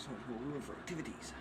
So much more room for activities.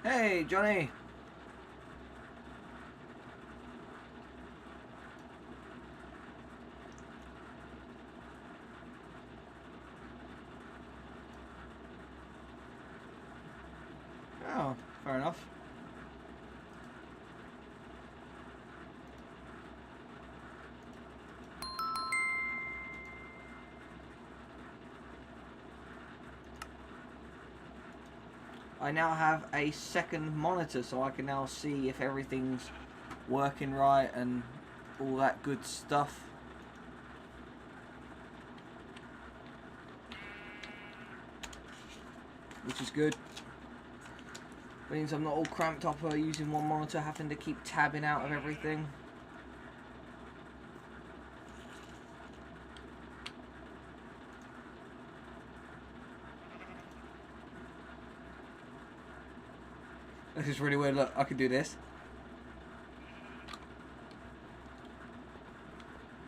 Hey, Johnny. Oh, fair enough. I now have a second monitor, so I can now see if everything's working right and all that good stuff. Which is good. Means I'm not all cramped up using one monitor, having to keep tabbing out of everything. This is really weird. Look, I can do this.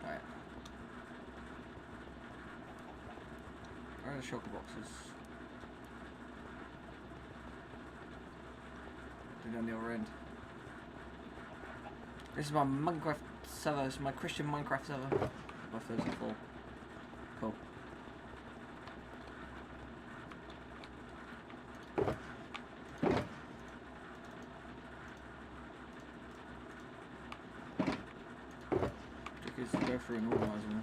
Alright. Where are the shulker boxes? They're down the other end. This is my Minecraft server. This is my Christian Minecraft server. My first of all. Cool. Is to go through and organise them.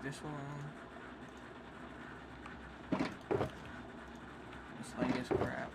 This one. this crap.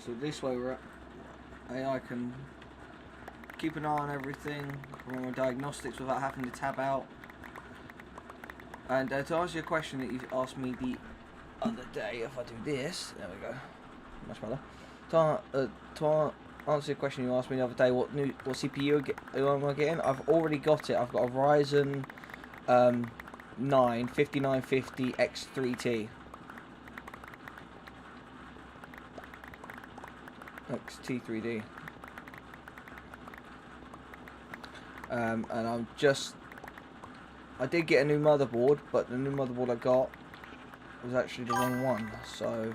So this way AI can keep an eye on everything, run my diagnostics without having to tab out. And to answer your question that you asked me the other day, if I do this, there we go, much better. To answer your question you asked me the other day, what CPU am I getting? I've already got it. I've got a Ryzen 9 5950 X3T. XT3D. And I did get a new motherboard, but the new motherboard I got was actually the wrong one, so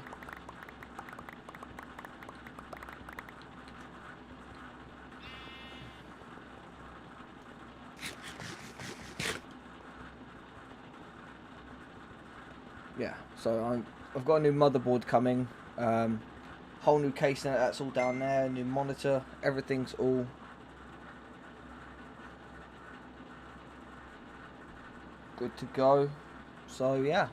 yeah, so I've got a new motherboard coming, whole new case now, that's all down there, new monitor, everything's all good to go. So yeah.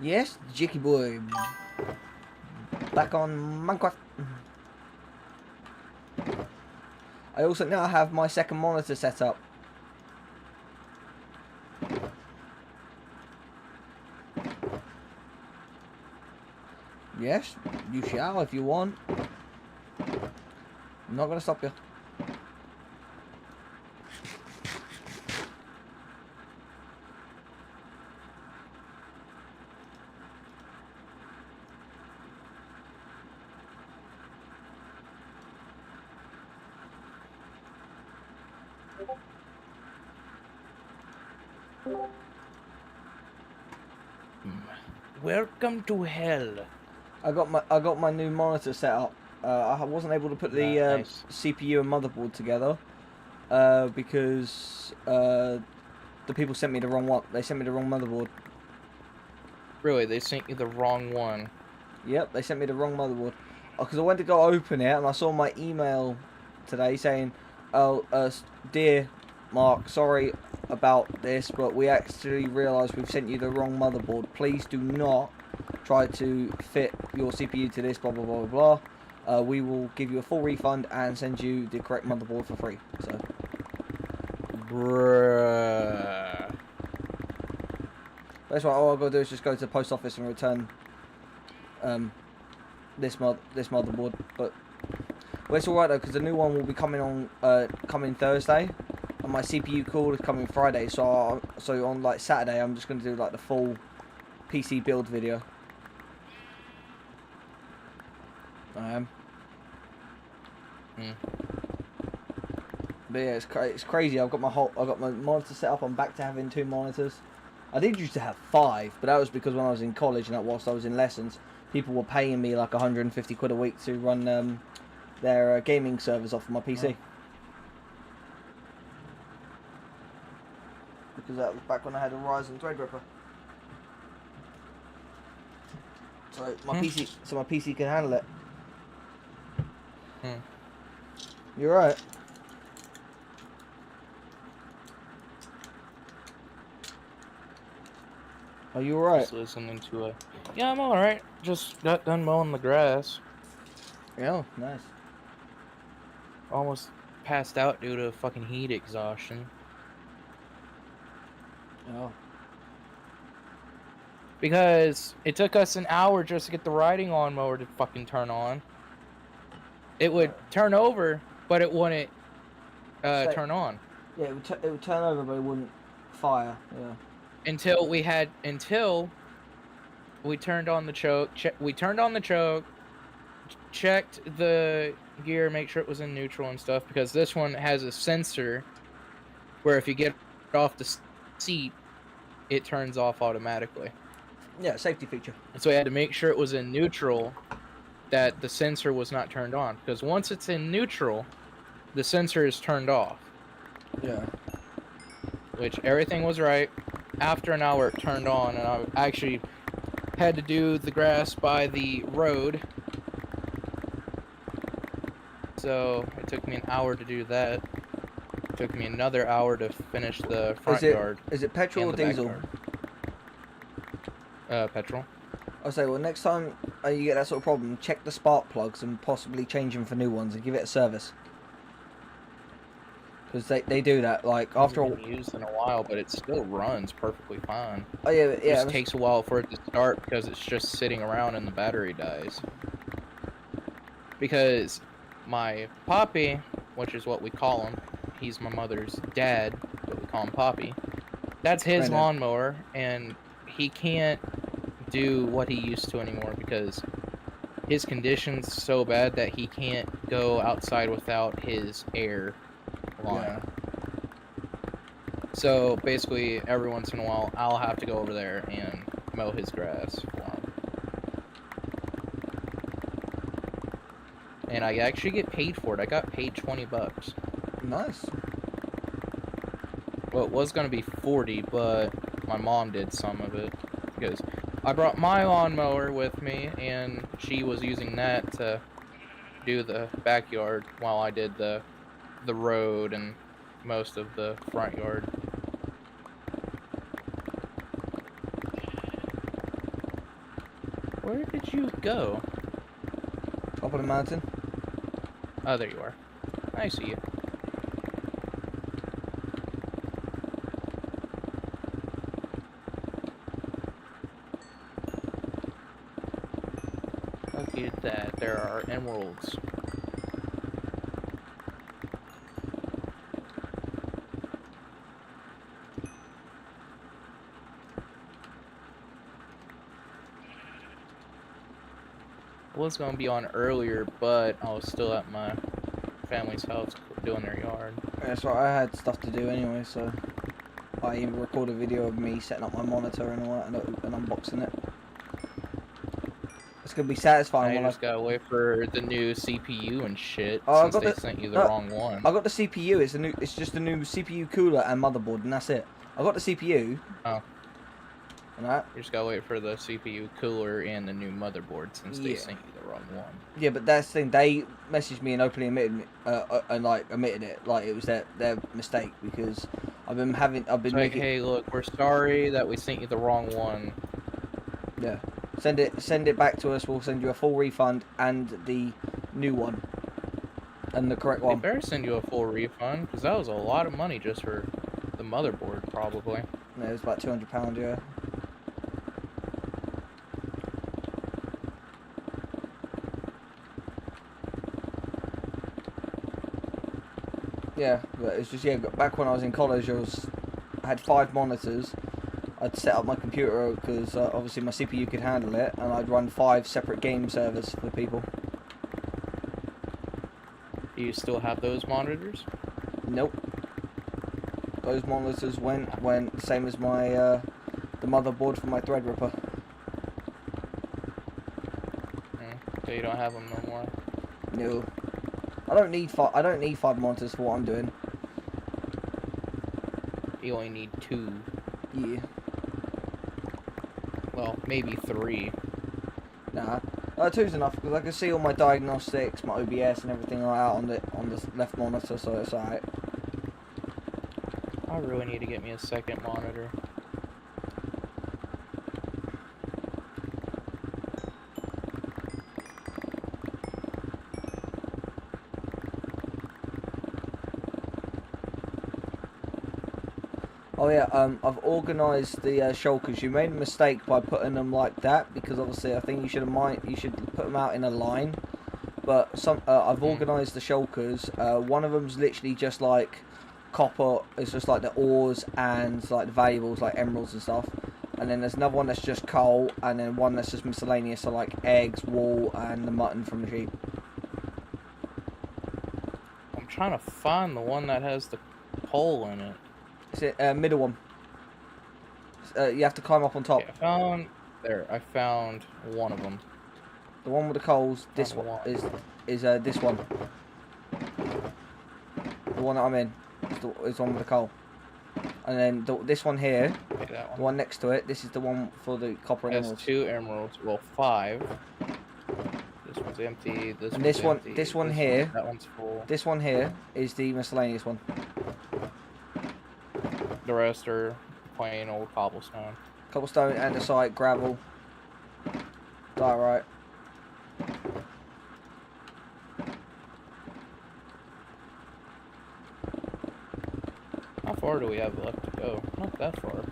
Yes, Jicky boy. Back on Minecraft. I also now have my second monitor set up. Yes, you shall if you want. I'm not going to stop you. Welcome to hell. I got my new monitor set up. I wasn't able to put the nice. CPU and motherboard together because the people sent me the wrong one. They sent me the wrong motherboard. Really, they sent you the wrong one. Yep, they sent me the wrong motherboard. Because I went to go open it and I saw my email today saying, "Oh, dear Mark, sorry about this, but we actually realised we've sent you the wrong motherboard. Please do not try to fit your CPU to this, blah blah blah blah blah. We will give you a full refund and send you the correct motherboard for free." So, bruh. that's what all I've got to do is just go to the post office and return this motherboard. But well, it's all right though, because the new one will be coming on coming Thursday. And my CPU call is coming Friday, so on like Saturday I'm just going to do like the full PC build video. I am. But yeah, it's crazy. I've got my monitor set up. I'm back to having 2 monitors. I did used to have 5, but that was because when I was in college and whilst I was in lessons, people were paying me like 150 quid a week to run their gaming servers off of my PC. Oh. Because that was back when I had a Ryzen Threadripper. So my PC can handle it. You're right. Are you alright? Just listening to it. Yeah, I'm alright. Just got done mowing the grass. Yeah, nice. Almost passed out due to fucking heat exhaustion. Oh. Because it took us an hour just to get the riding lawnmower to fucking turn on. it would turn over, but it wouldn't turn on. Yeah, it would turn over, but it wouldn't fire. Yeah. Until we turned on the choke. We turned on the choke, checked the gear, make sure it was in neutral and stuff, because this one has a sensor where if you get off the seat, it turns off automatically. Yeah, safety feature. And so we had to make sure it was in neutral, that the sensor was not turned on, because once it's in neutral, the sensor is turned off. Yeah. Which everything was right. After an hour, it turned on, and I actually had to do the grass by the road. So it took me an hour to do that. It took me another hour to finish the front yard. Is it petrol or diesel? Petrol. I'll say, well, next time you get that sort of problem, check the spark plugs and possibly change them for new ones and give it a service. Because they do that, like, after all... It's been used in a while, but it still runs perfectly fine. Oh, yeah, yeah. It just takes a while for it to start because it's just sitting around and the battery dies. Because my Poppy, which is what we call him, he's my mother's dad, but we call him Poppy. That's his lawnmower, and he can't do what he used to anymore because his condition's so bad that he can't go outside without his air line. Yeah. So basically, every once in a while, I'll have to go over there and mow his grass for him. And I actually get paid for it. I got paid 20 bucks. Nice. Well, it was going to be 40, but my mom did some of it because I brought my lawnmower with me, and she was using that to do the backyard while I did the road and most of the front yard. Where did you go? Top of the mountain. Oh, there you are. I see you. Look at that. There are emeralds. Was going to be on earlier, but I was still at my family's house doing their yard. Yeah, so I had stuff to do anyway, so I even recorded a video of me setting up my monitor and all that and unboxing it. It's gonna be satisfying. I just gotta wait for the new CPU and shit. Oh, since they sent you the wrong one. I got the CPU. It's just a new CPU cooler and motherboard, and that's it. I got the CPU. Oh. And that. You just gotta wait for the CPU cooler and the new motherboard since they sent you the wrong one. Yeah, but that's the thing. They messaged me and openly admitted admitted it, like it was their mistake because I've been making. Hey, look, we're sorry that we sent you the wrong one. Yeah. Send it back to us. We'll send you a full refund and the new one and the correct one. They better send you a full refund because that was a lot of money just for the motherboard, probably. Yeah, it was about £200, yeah. Yeah, but it's just back when I was in college, I had 5 monitors. I'd set up my computer because obviously my CPU could handle it, and I'd run 5 separate game servers for people. Do you still have those monitors? Nope. Those monitors went same as my the motherboard for my Threadripper. So you don't have them no more. No. I don't need 5 monitors for what I'm doing. You only need 2. Yeah. Well, maybe 3. Nah, 2's enough because I can see all my diagnostics, my OBS, and everything like that on the left monitor, so it's alright. I really need to get me a second monitor. Oh yeah, I've organised the shulkers. You made a mistake by putting them like that because obviously I think you should put them out in a line But I've organised the shulkers. One of them's literally just like copper. It's just like the ores and like the valuables, like emeralds and stuff. And then there's another one that's just coal, and then one that's just miscellaneous, so like eggs, wool, and the mutton from the sheep. I'm trying to find the one that has the coal in it. It's the middle one. You have to climb up on top. Okay, I found one of them. The one with the coals. This one is this one. The one that I'm in is the one with the coal. And then this one here, okay, that one. the one next to it. This is the one for the copper and emeralds. 2 emeralds. Well, 5. This one's empty. This one here. That one's full. This one here is the miscellaneous one. The rest are plain old cobblestone. Cobblestone, andesite, gravel, diorite. How far do we have left to go? Not that far.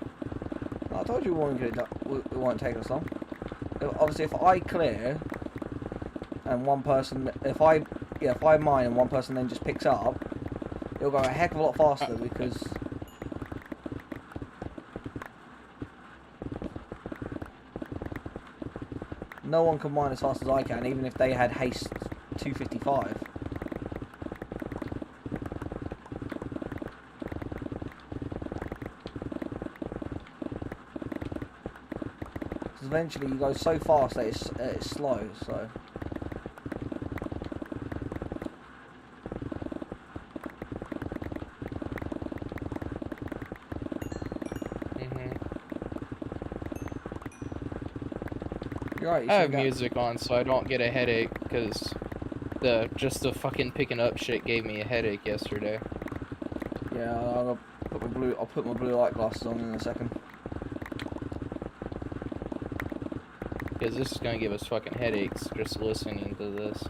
I told you it won't take us long. Obviously, if I clear and one person, if I mine and one person then just picks up, it'll go a heck of a lot faster because no one can mine as fast as I can, even if they had haste 255. Eventually you go so fast that it's slow, so you're right. I have music on so I don't get a headache because just the fucking picking up shit gave me a headache yesterday. Yeah, I'll put my blue light glasses on in a second. Because this is gonna give us fucking headaches just listening to this.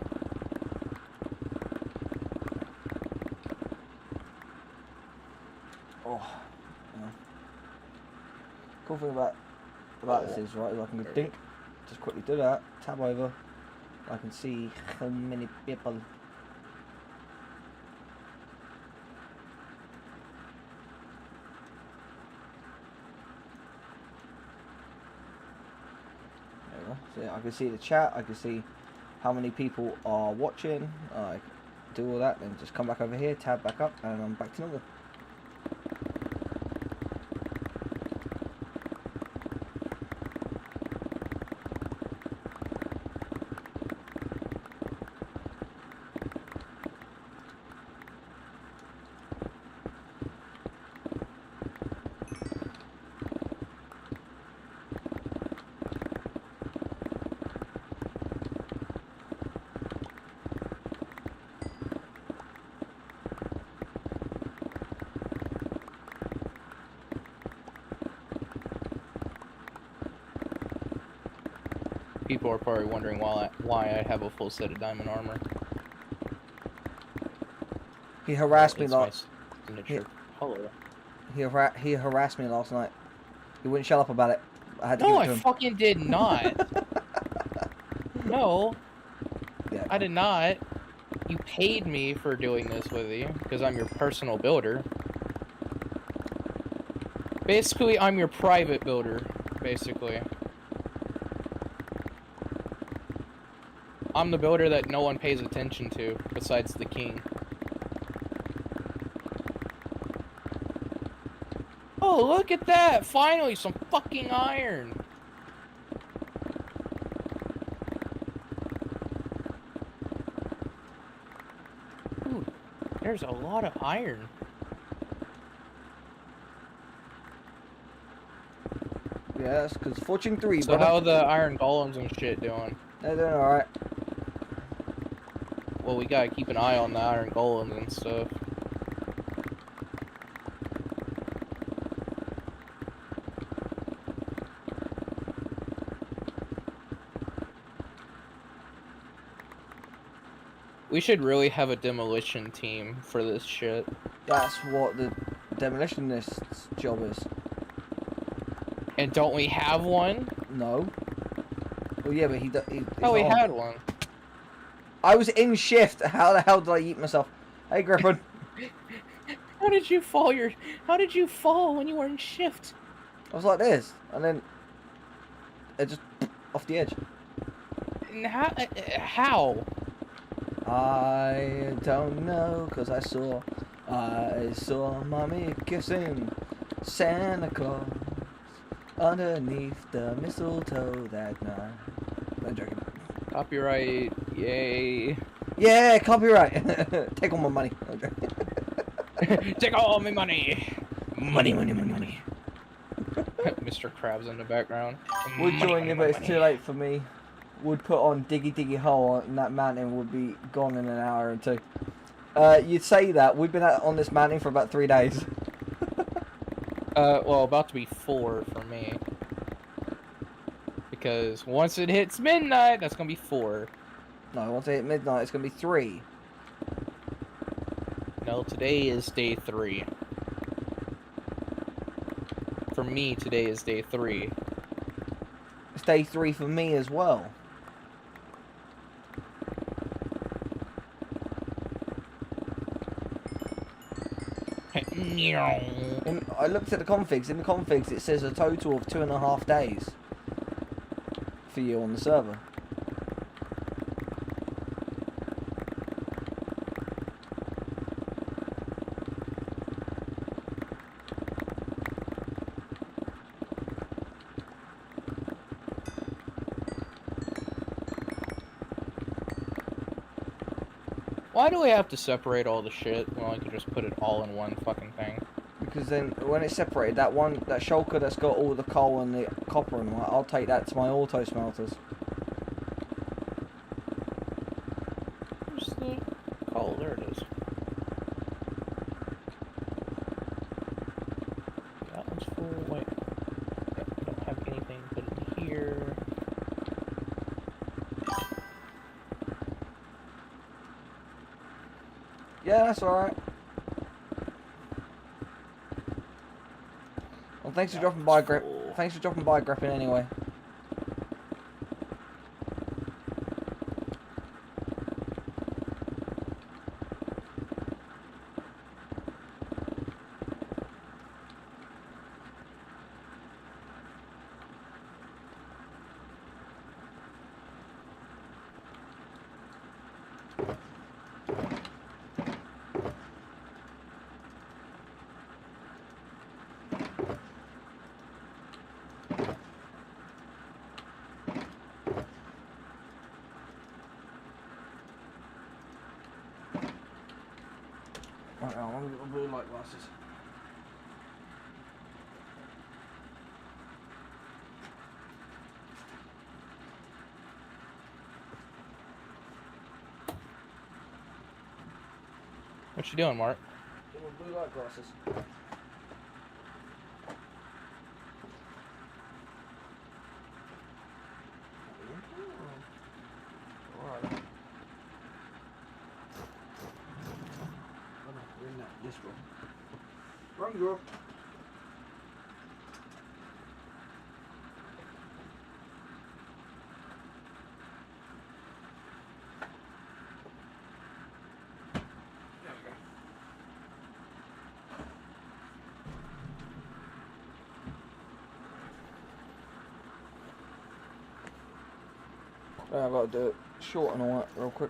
Oh, yeah. Cool thing about this is right, is I can go dink, just quickly do that, tab over, I can see how many people. So yeah, I can see the chat, I can see how many people are watching, I do all that, then just come back over here, tab back up, and I'm back to normal. People are probably wondering why I have a full set of diamond armor. He harassed me last. He harassed me last night. He wouldn't shut up about it. I had to No, give it I to him. fucking did not. No, Yeah. I did not. You paid me for doing this with you because I'm your personal builder. Basically, I'm your private builder. Basically. I'm the builder that no one pays attention to, besides the king. Oh, look at that! Finally, some fucking iron! Ooh, there's a lot of iron. Yeah, that's because Fortune 3, So how are the iron golems and shit doing? They're doing alright. Well, we gotta keep an eye on the iron golems and stuff. We should really have a demolition team for this shit. That's what the demolitionist's job is. And don't we have one? No. Well, yeah, but he Oh, we had one. I was in shift. How the hell did I eat myself? Hey, Griffin. How did you fall? How did you fall when you were in shift? I was like this, and then it just off the edge. And how? I don't know, cause I saw mommy kissing Santa Claus underneath the mistletoe that night. I'm joking. Copyright, yay. Yeah, copyright. Take all my money. Okay. Take all my money. Money. Mr. Krabs in the background. Would join you, but it's too late for me. Would put on diggy hole, and that mountain would be gone in an hour or two. You'd say that. We've been on this mountain for about 3 days. Well, about to be 4 for me. Because once it hits midnight, that's gonna be 4. No, once it hit midnight, it's gonna be 3. No, today is day 3. For me, today is day 3. It's day 3 for me as well. And I looked at the configs. In the configs, it says a total of 2.5 days for you on the server. Why do we have to separate all the shit when I could just put it all in one fucking thing? Because then, when it's separated, that shulker that's got all the coal and the copper and what, I'll take that to my auto smelters. Where's the coal? There it is. That one's full. Wait. Yep, I don't have anything to put in here. Yeah, that's alright. Well, thanks for dropping by, Thanks for dropping by, Griffin, anyway. Right, I want to get my blue light glasses. What you doing, Mark? Get my blue light glasses. Alright. We're in this room. Wrong room. There we go. I've got to do it short and all that real quick.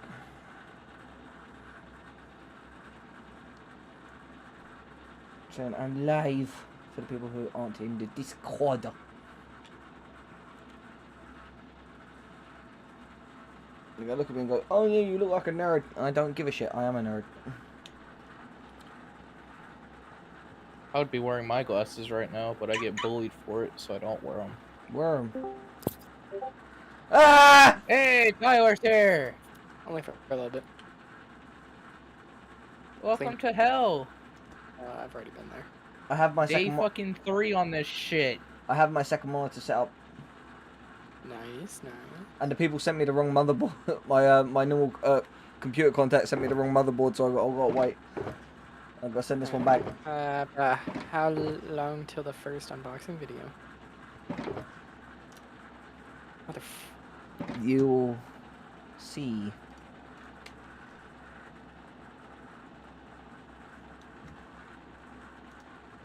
Saying I'm live for the people who aren't in the Discord. You go look at me and go, oh yeah, you look like a nerd. I don't give a shit, I am a nerd. I would be wearing my glasses right now, but I get bullied for it, so I don't wear them. Wear 'em. Ah! Hey, Tyler's here! Only for a little bit. Welcome to hell! I've already been there. I have my Day second fucking 3 on this shit. I have my second monitor set up. Nice. And the people sent me the wrong motherboard. My normal computer contact sent me the wrong motherboard, so I've got to wait. I've got to send this one back. How long till the first unboxing video? What the You'll see.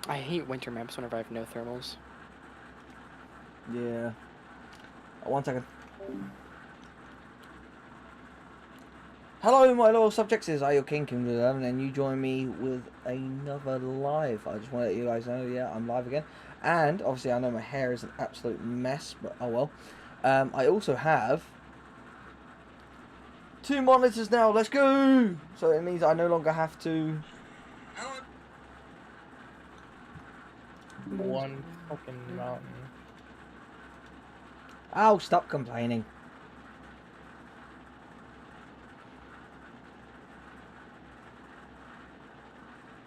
I hate winter maps whenever I have no thermals. Yeah. Oh, 1 second. Hello, my loyal subjects. I your Kingofdoom11, and you join me with another live. I just want to let you guys know, yeah, I'm live again. And obviously, I know my hair is an absolute mess, but oh well. I also have 2 monitors now. Let's go. So it means I no longer have to. One fucking mountain. Oh, stop complaining.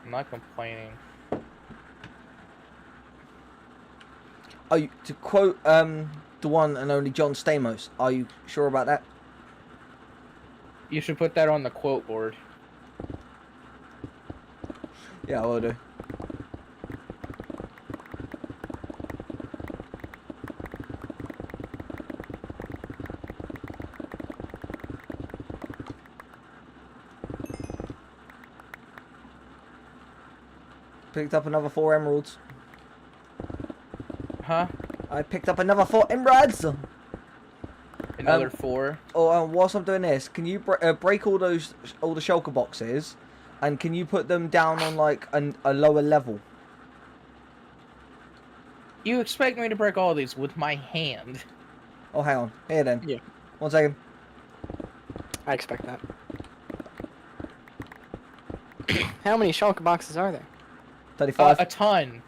I'm not complaining. Are you, to quote the one and only John Stamos, are you sure about that? You should put that on the quote board. Yeah, I will do. Picked up another 4 emeralds. Huh? I picked up another 4 emeralds. Another 4. Oh, whilst I'm doing this, can you break all the shulker boxes, and can you put them down on like a lower level? You expect me to break all these with my hand? Oh, hang on. Here then. Yeah. 1 second. I expect that. How many shulker boxes are there? 35. A ton.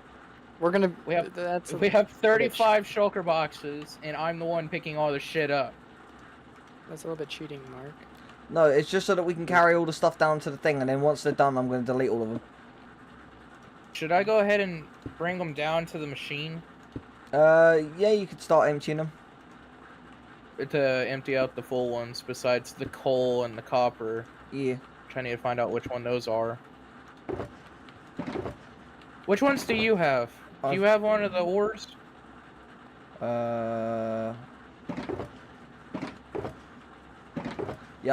We're gonna. We have That's. we have 35 shulker boxes, and I'm the one picking all the shit up. That's a little bit cheating, Mark. No, it's just so that we can carry all the stuff down to the thing, and then once they're done, I'm going to delete all of them. Should I go ahead and bring them down to the machine? Yeah, you could start emptying them. To empty out the full ones, besides the coal and the copper. Yeah. Trying to find out which one those are. Which ones do you have? Do you have one of the ores? Yeah,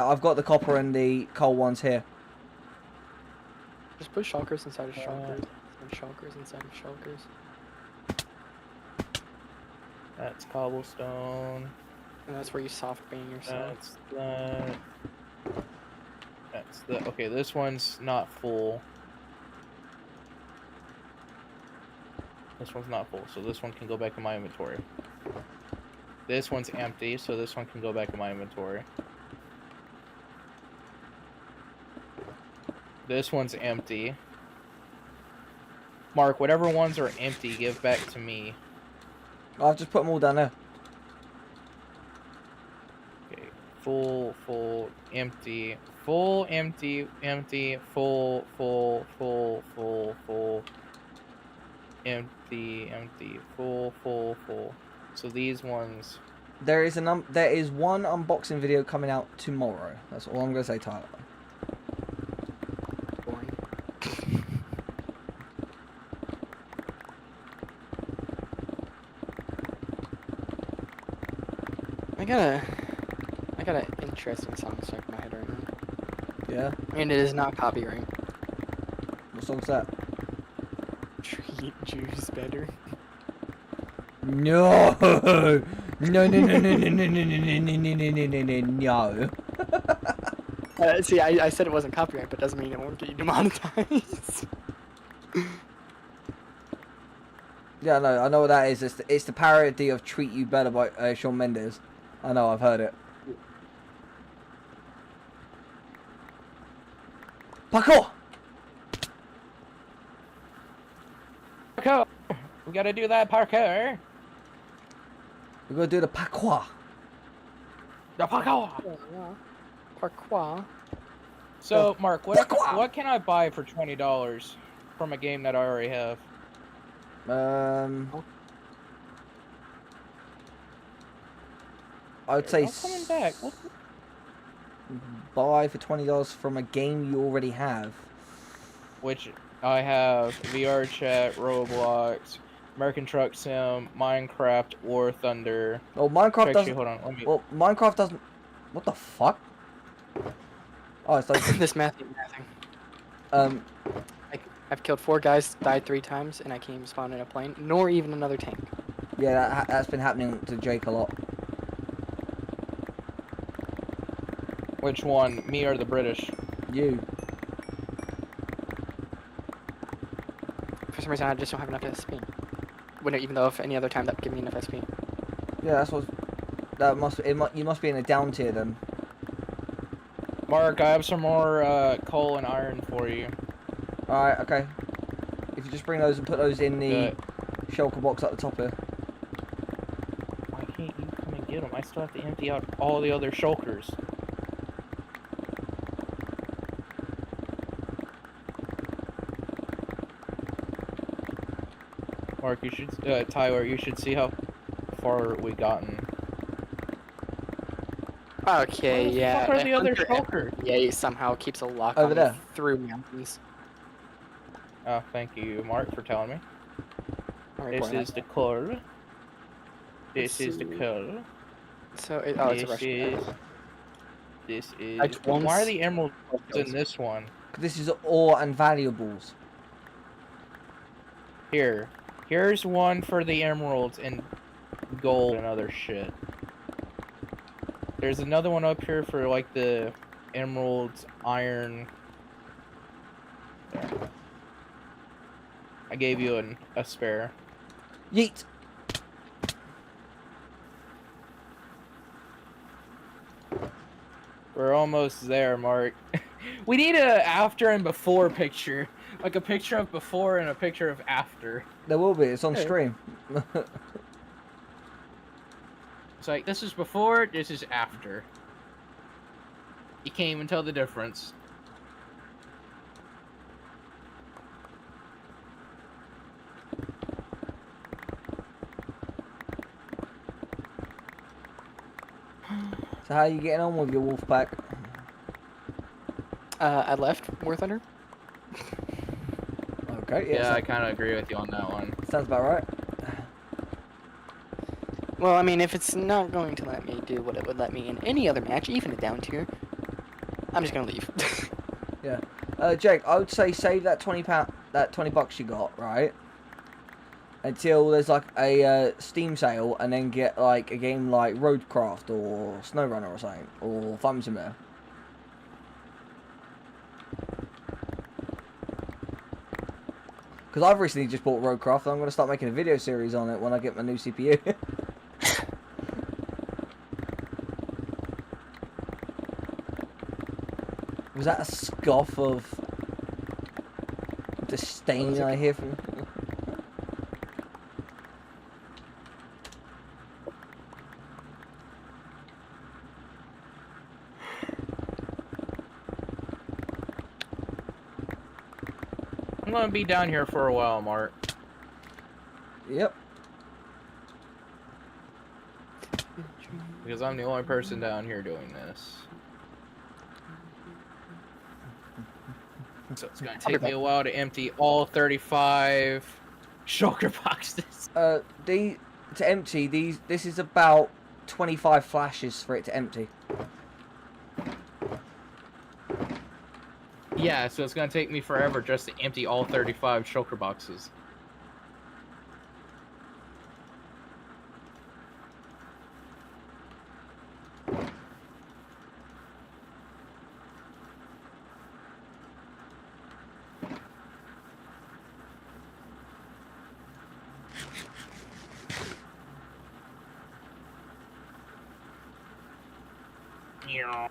I've got the copper and the coal ones here. Just put shulkers inside of shulkers. And shulkers inside of shulkers. That's cobblestone. And that's where you soft bang yourself. That's that. That's the. Okay, this one's not full. This one's not full, so this one can go back in my inventory. This one's empty, so this one can go back in my inventory. This one's empty. Mark, whatever ones are empty, give back to me. I've just put them all down there. Okay, full, empty, full, empty, empty, full, empty, empty, full. So these ones. There is one unboxing video coming out tomorrow. That's all I'm gonna say, Tyler. Boring. I got an interesting song stuck in my head right now. Yeah. And it is not copyright. What song's that? Treat Jews better. No. No. See, I said it wasn't copyright, but doesn't mean it won't get you demonetized. Yeah, no, I know what that is. It's the parody of "Treat You Better" by Shawn Mendes. I know, I've heard it. Parkour! Parkour! We gotta do that parkour. We're gonna do the parkour. The parkour! Parkour. So, Mark, Parkour! what can I buy for $20 from a game that I already have? I would say I'm coming back. buy for $20 from a game you already have. Which I have VR Chat, Roblox, American Truck Sim, Minecraft, War Thunder. Oh, Minecraft Actually, doesn't. hold on. Let me... Well, Minecraft doesn't. What the fuck? Oh, it's like This math ain't mathing. I've killed 4 guys, died 3 times, and I can't even spawn in a plane, nor even another tank. Yeah, that's been happening to Jake a lot. Which one, me or the British? You. For some reason, I just don't have enough SP. Even though if any other time that would give me enough SP. Yeah, that's what. You must be in a down tier then. Mark, I have some more coal and iron for you. Alright, okay. If you just bring those and put those in the shulker box at the top here. Why can't you come and get them? I still have to empty out all the other shulkers. Mark, you should, Tyler, you should see how far we gotten. Okay, yeah. Where the other shulker? Yeah, he somehow keeps a lock Over on there. me through mountains. Oh, thank you, Mark, for telling me. This is the coal. This is the coal. So, it's a Russian. This is. Why Why are the emeralds in this one? This is ore and valuables. Here's one for the emeralds and gold and other shit. There's another one up here for like the emeralds, iron. There. I gave you a spare. Yeet! We're almost there, Mark. We need a after and before picture. Like a picture of before and a picture of after. There will be, it's on stream. It's like, this is before, this is after. You can't even tell the difference. So how are you getting on with your wolf pack? I left War Thunder. Okay, Yeah, I kind of agree with you on that one. sounds about right. Well, I mean, if it's not going to let me do what it would let me in any other match, even a down tier, I'm just gonna leave. Yeah. Jake, I would say save that $20 you got, right? Until there's like a Steam sale, and then get like a game like Roadcraft or SnowRunner or something, or Farming Simulator. Because I've recently just bought Roadcraft, and I'm going to start making a video series on it when I get my new CPU. Was that a scoff of disdain I hear from? I'm gonna be down here for a while, Mark. Yep. Because I'm the only person down here doing this. So it's gonna take me a while to empty all 35 shulker boxes. To empty these, this is about 25 flashes for it to empty. Yeah, so it's gonna take me forever just to empty all 35 shulker boxes. Yeah.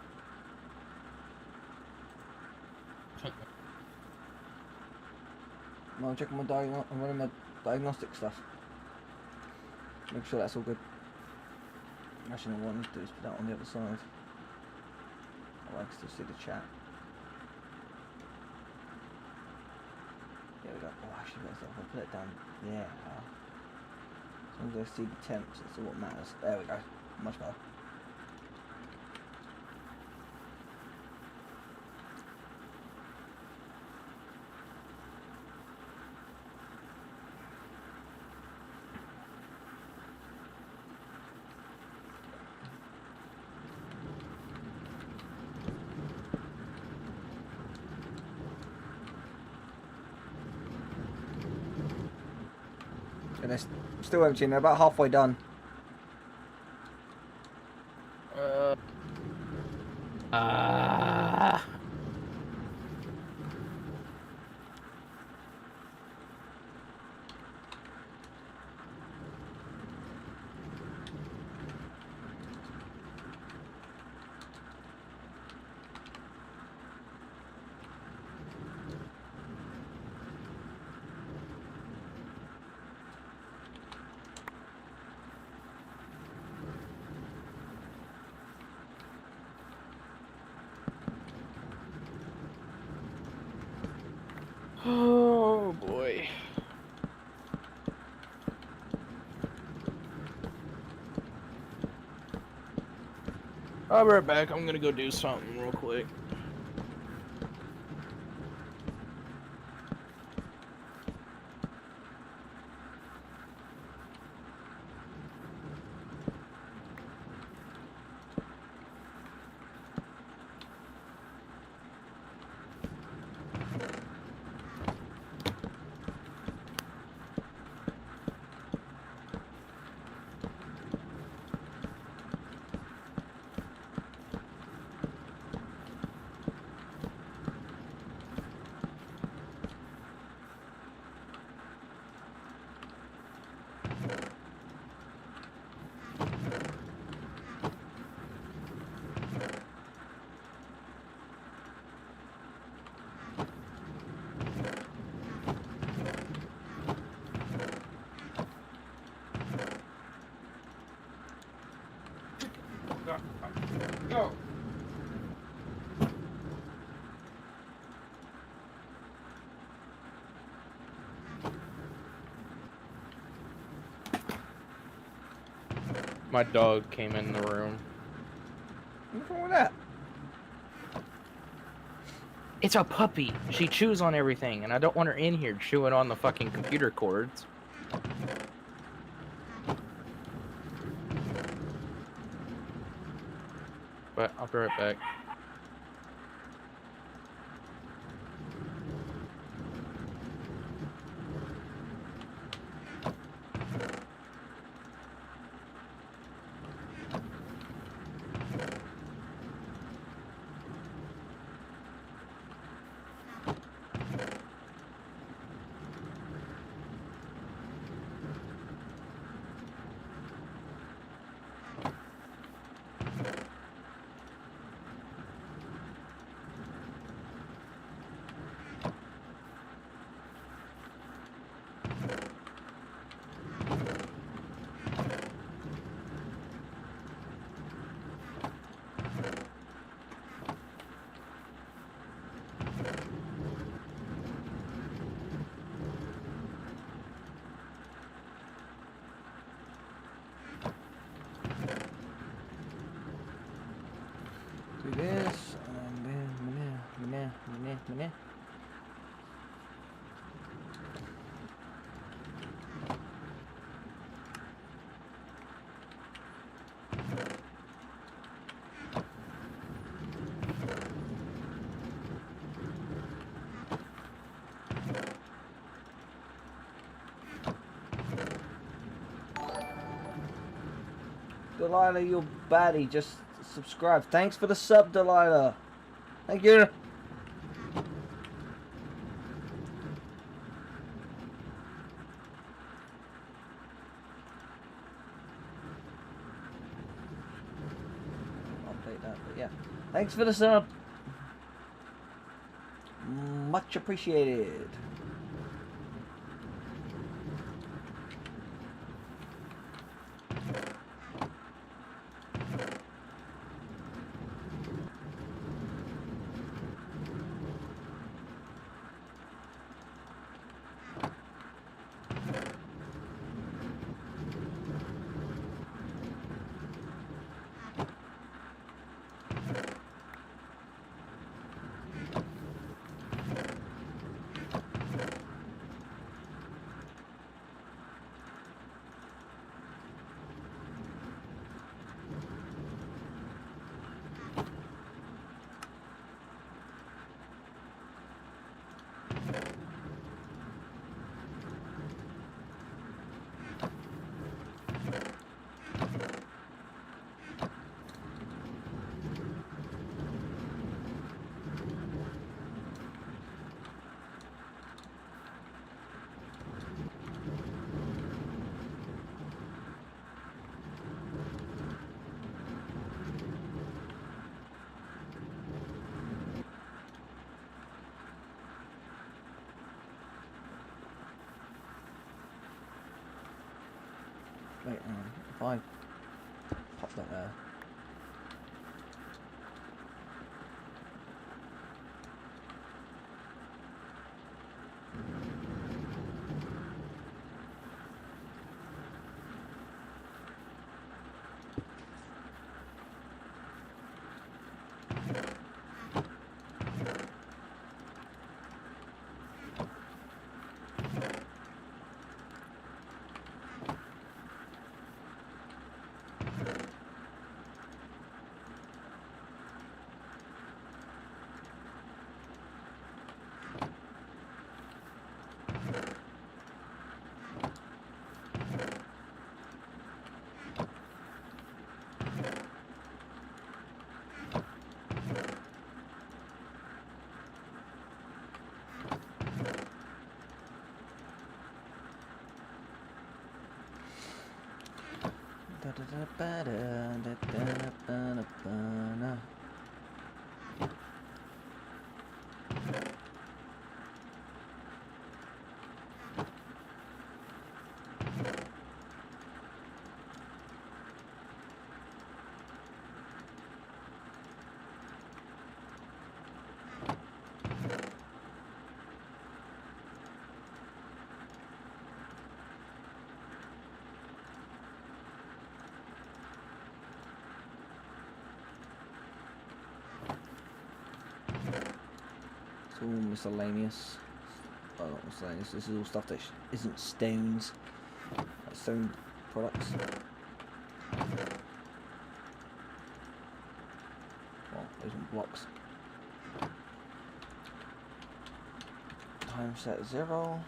I'm checking I'm running my diagnostic stuff. Make sure that's all good. Actually, what I need to do is put that on the other side. I like to see the chat. There we go. Oh, actually, I'll put it down there. As long as I see the temps, that's all what matters. There we go. Much better. And it's still empty and they're about halfway done. Oh boy. I'll be right back. I'm gonna go do something real quick. Go. My dog came in the room. What's wrong with that? It's a puppy. She chews on everything, and I don't want her in here chewing on the fucking computer cords. But I'll be right back. Do this, and then, Delilah, you baddie, just subscribe. Thanks for the sub, Delilah. Thank you. I'll update that, but yeah. Thanks for the sub. Much appreciated. Wait, if I pop that there. It's all miscellaneous. Oh, not miscellaneous. This is all stuff that isn't stones. Like stone products. Well, those are blocks. Time set 0.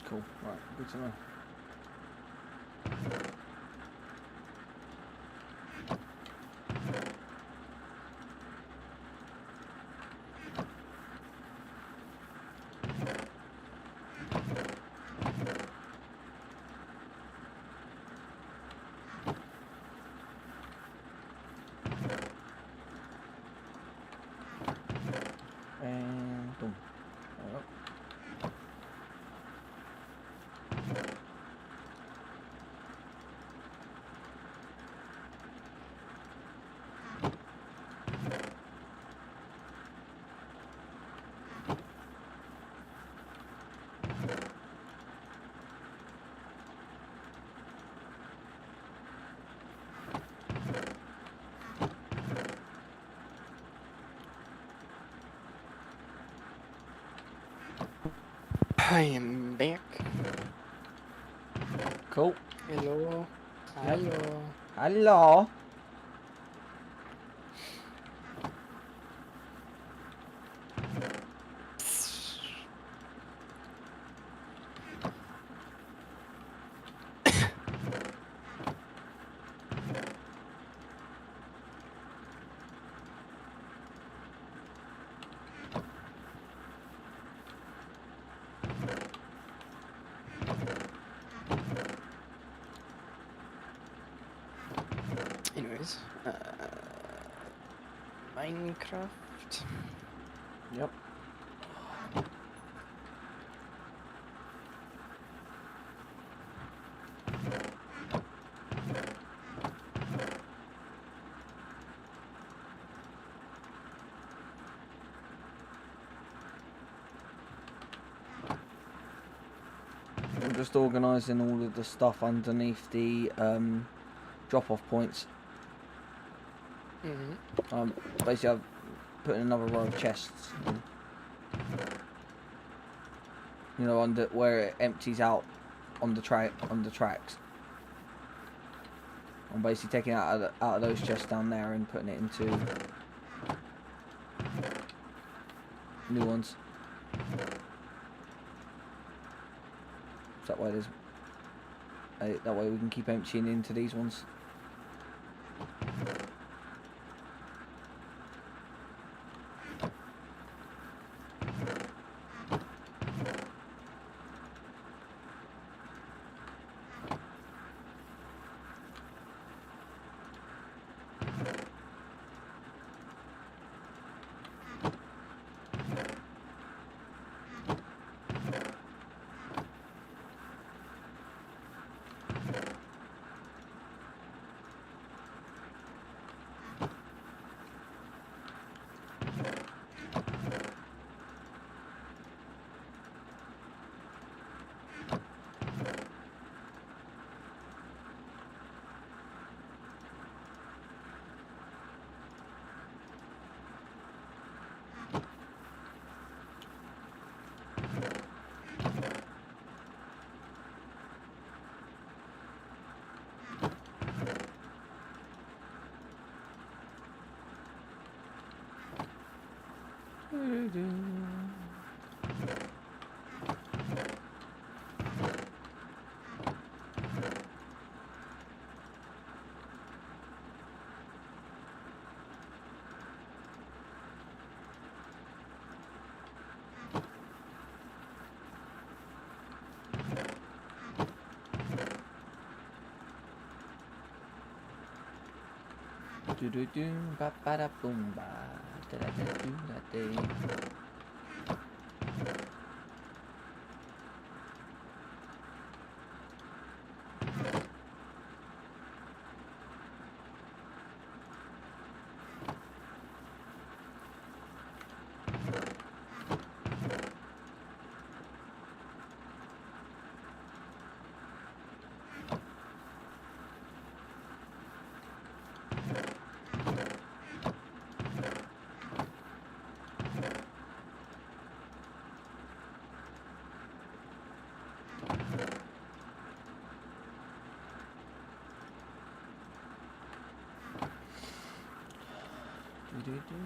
Cool. Right, good to know. And boom. There we go. I am back. Cool. Hello. Yep. Hello. Hello. Anyways, Minecraft. Yep. I'm just organising all of the stuff underneath the drop-off points. Basically, I've put in another row of chests. You know, under where it empties out on the tracks. I'm basically taking it out of those chests down there and putting it into new ones. So that way that way we can keep emptying into these ones. Do do do ba ba da boom ba da da da do da day. Do do do.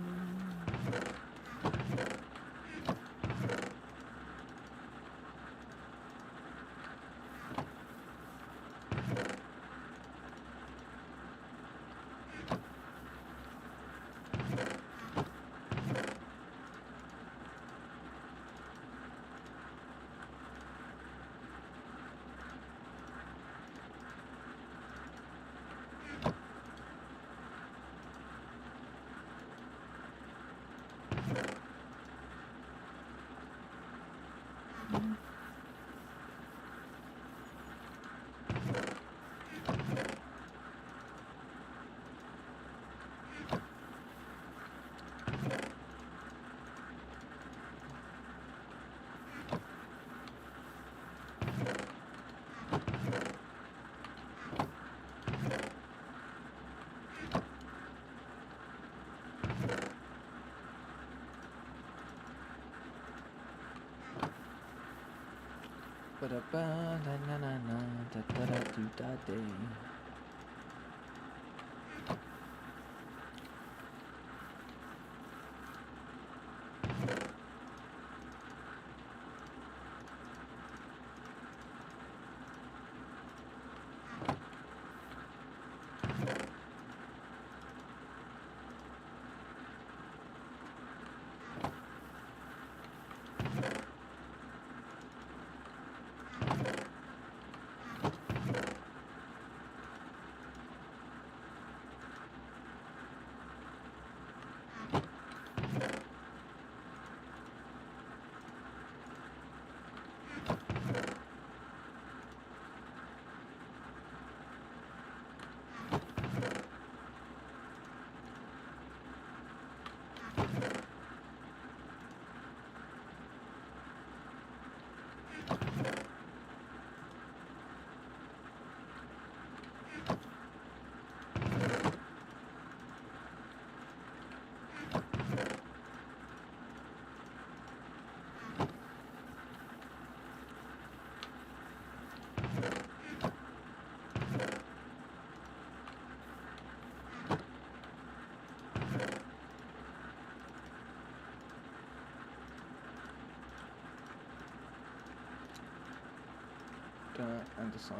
And decide.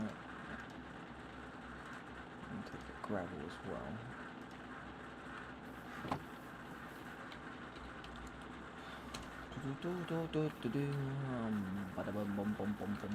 And take the gravel as well. Bada bum bum bum bum bum.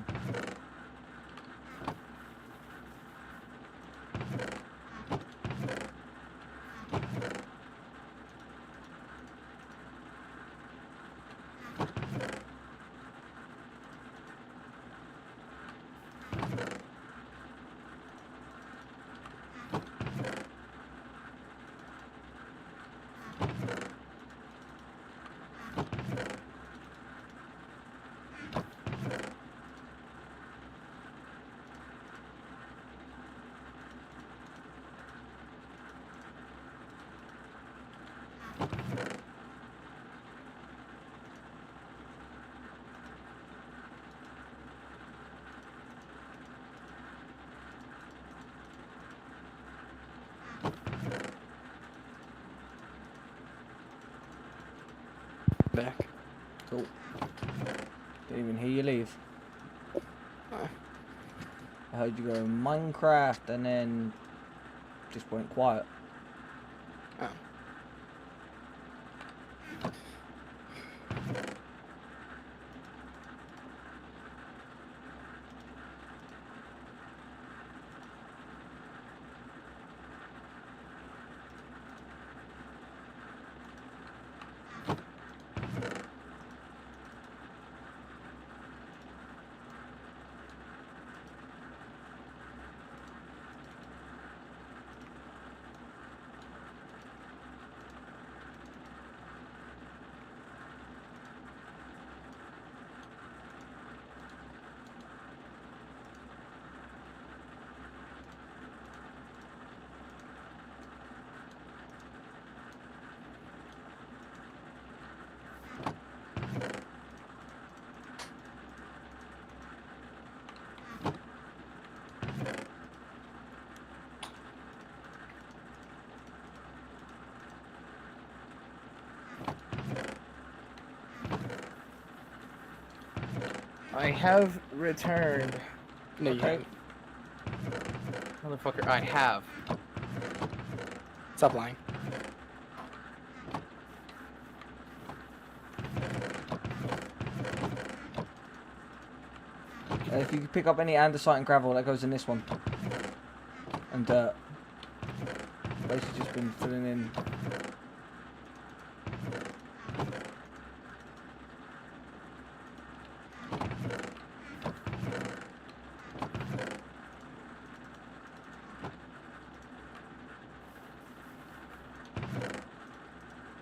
Back. Cool. Didn't even hear you leave. I heard you go Minecraft and then just went quiet. Oh. I have returned. No, you Okay. haven't. Motherfucker, I have. Stop lying. If you pick up any andesite and gravel, that goes in this one. And dirt. Basically just been filling in.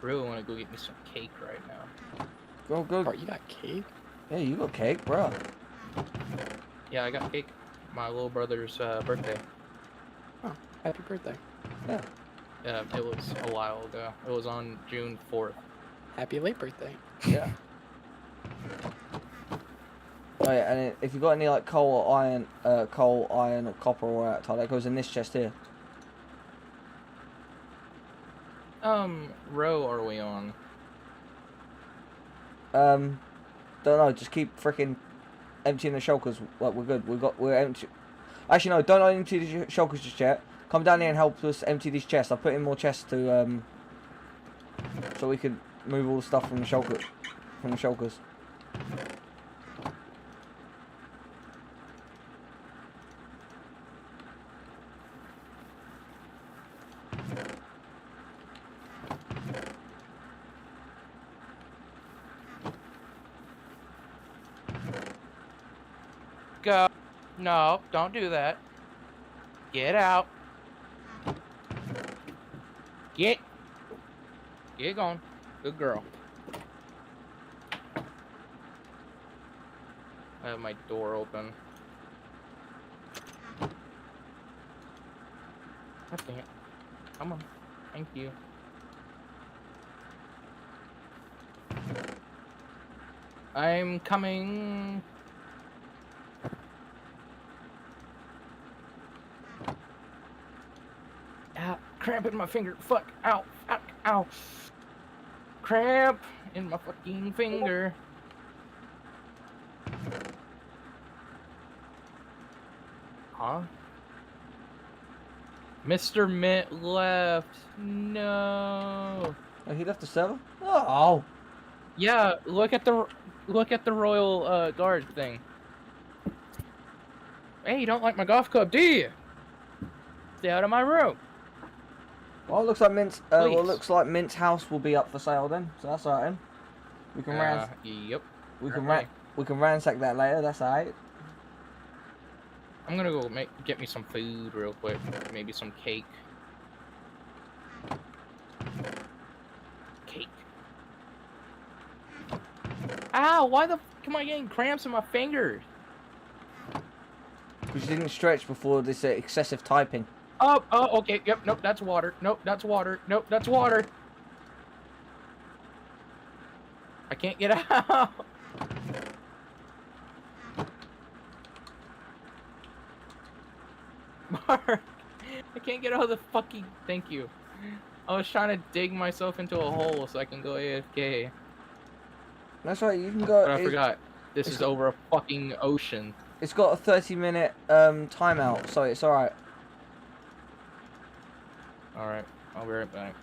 Really want to go get me some cake right now. Go. Bro, you got cake? Yeah, you got cake, bro. Yeah, I got cake. My little brother's birthday. Oh, happy birthday. Yeah. It was a while ago. It was on June 4th. Happy late birthday. Yeah. Oh yeah, and if you've got any like coal or iron, or copper or that type, that goes in this chest here. Row are we on? Don't know. Just keep freaking emptying the shulkers. Like we're good. We're empty. Actually, no. Don't empty the shulkers just yet. Come down here and help us empty these chests. I'll put in more chests to so we can move all the stuff from the shulkers. Go. No, don't do that. Get out. Get going. Good girl. I have my door open. God damn it. Come on. Thank you. I'm coming. Ah, cramp in my finger. Fuck. Ow. Fuck. Ow. Cramp in my fucking finger. Huh? Mr. Mint left. No. Oh, he left the server. Oh. Yeah, look at the royal guard thing. Hey, you don't like my golf club, do you? Stay out of my room. Well, it looks like Mint's house will be up for sale then, so that's alright. Then we can Yep. we can ransack that later. That's alright. I'm gonna go get me some food real quick. Maybe some cake. Cake. Ow! Why the fuck am I getting cramps in my fingers? Because you didn't stretch before this excessive typing. Oh, okay. Yep. Nope. That's water. Nope. That's water. Nope. That's water. I can't get out. Mark, I can't get out of the fucking. Thank you. I was trying to dig myself into a hole so I can go AFK. That's right. You can go. But I forgot. This is over a fucking ocean. It's got a 30-minute timeout, so it's alright. Alright, I'll be right back.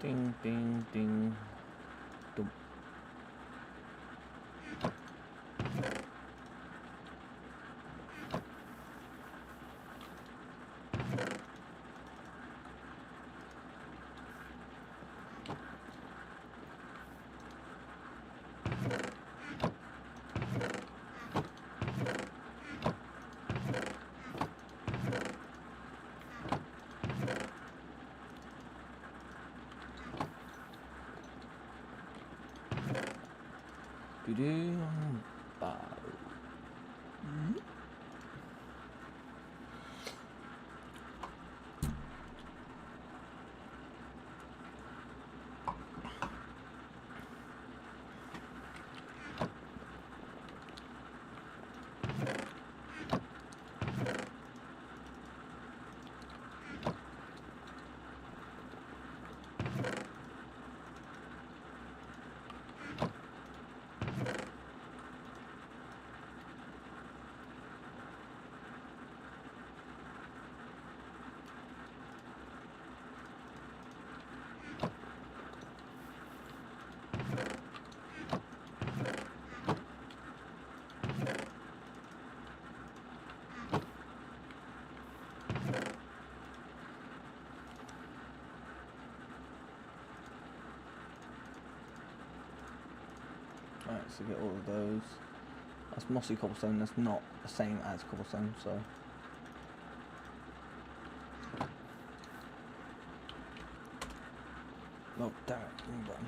Ding, ding, ding. Dum. Do-do. Bow. Right, so get all of those. That's mossy cobblestone, that's not the same as cobblestone, so. Oh, damn it, wrong button.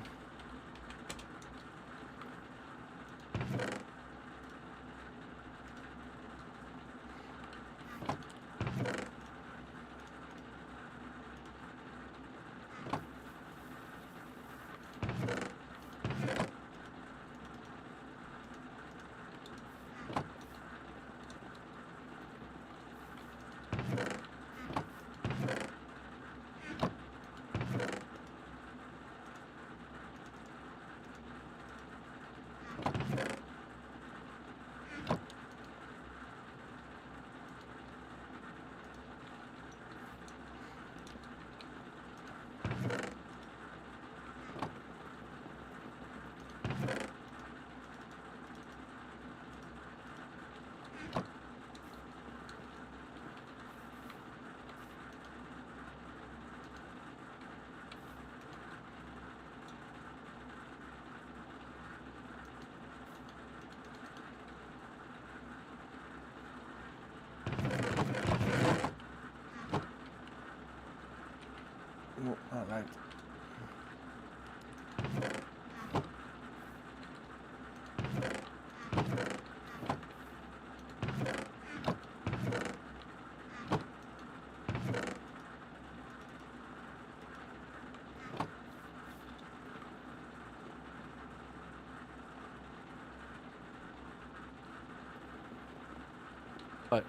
Oh, that lagged. But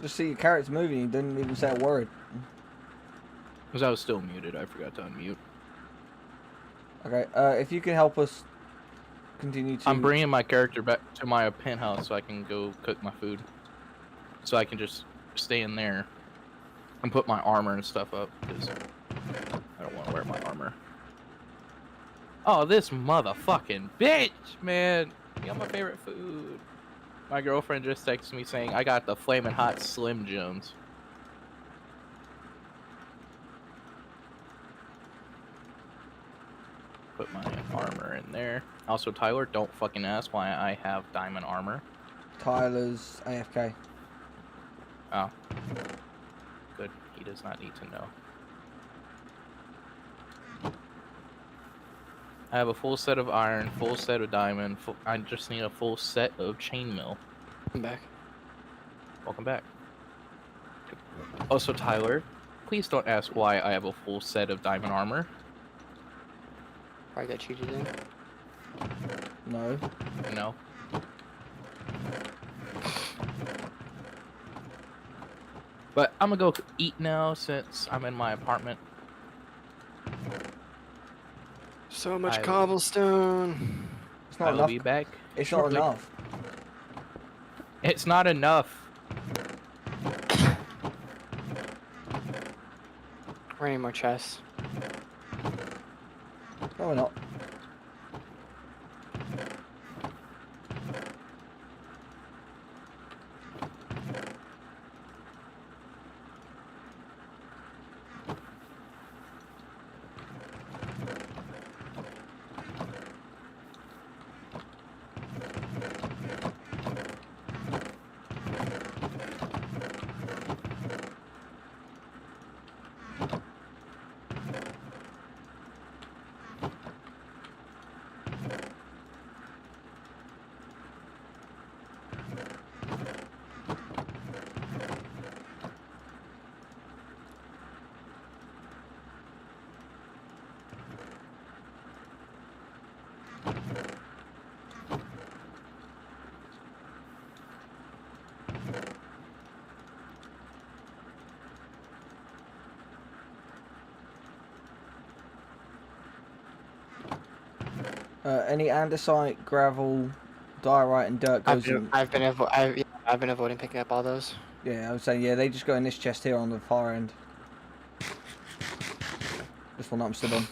Just see your character moving, you didn't even say a word. because I was still muted, I forgot to unmute. Okay, if you can help us continue to... I'm bringing my character back to my penthouse so I can go cook my food. So I can just stay in there and put my armor and stuff up, because I don't want to wear my armor. Oh, this motherfucking bitch, man! You got my favorite food. My girlfriend just texted me saying, I got the flaming hot Slim Jims. Put my armor in there. Also, Tyler, don't fucking ask why I have diamond armor. Tyler's AFK. Oh. Good. He does not need to know. I have a full set of iron, full set of diamond. I just need a full set of chainmail. I'm back. Welcome back. Also, Tyler, please don't ask why I have a full set of diamond armor. Probably got cheated in. No. No. But I'm gonna go eat now since I'm in my apartment. So much cobblestone. It's not I'll enough. be back. It's not enough. It's not enough. Or any more chests? No, we're not. Any andesite, gravel, diorite, and dirt goes in. I've been avoiding picking up all those. Yeah, I was saying, yeah, they just go in this chest here on the far end. This one that I'm stood on.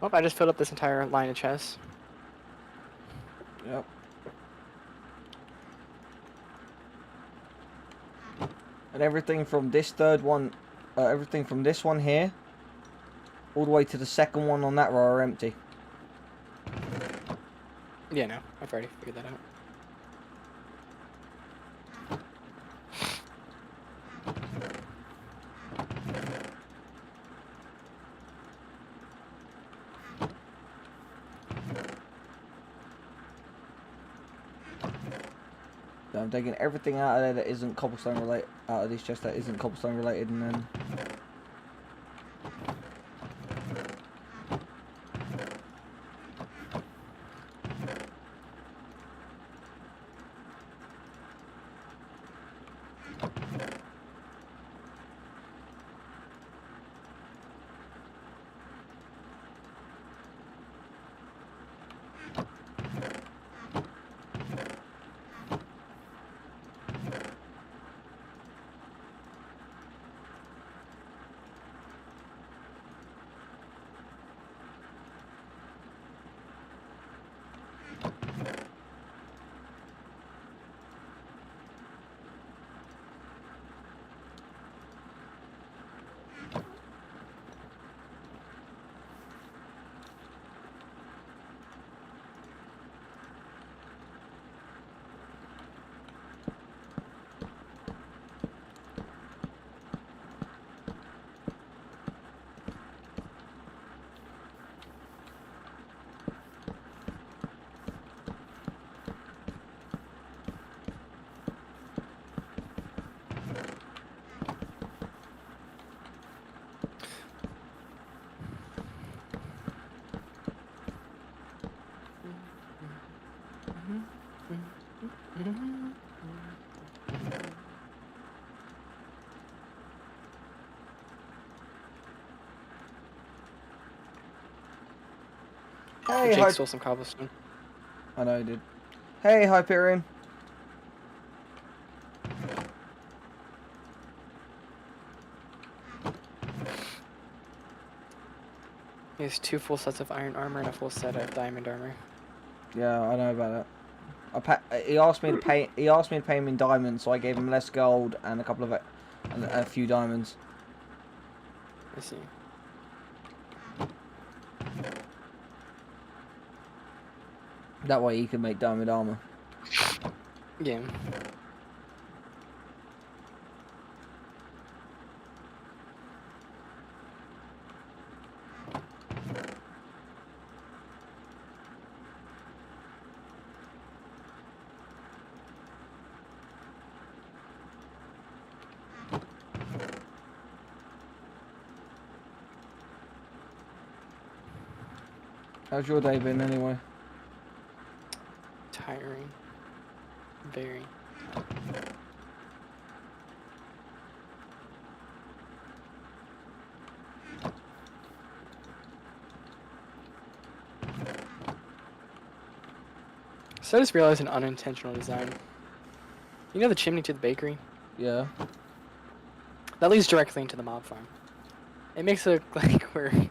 Oh, I just filled up this entire line of chests. Yep. And everything from this third one, everything from this one here, all the way to the second one on that row are empty. Yeah, no, I've already figured that out. So I'm taking everything out of there that isn't cobblestone related, out of this chest that isn't cobblestone related, and then Hey, Jake stole some cobblestone. I know I did. Hey, Hyperion. He has 2 full sets of iron armor and a full set of diamond armor. Yeah, I know about it. He asked me to pay. He asked me to pay him in diamonds, so I gave him less gold and a couple of and a few diamonds. I see. That way he can make diamond armor. Yeah. How's your day been anyway? Tiring. Very. So I just realized an unintentional design. You know the chimney to the bakery? Yeah. That leads directly into the mob farm. It makes it look like we're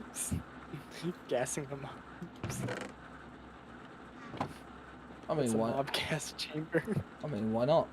gassing the mobs. I It's mean, a why? mob gas chamber. I mean, why not?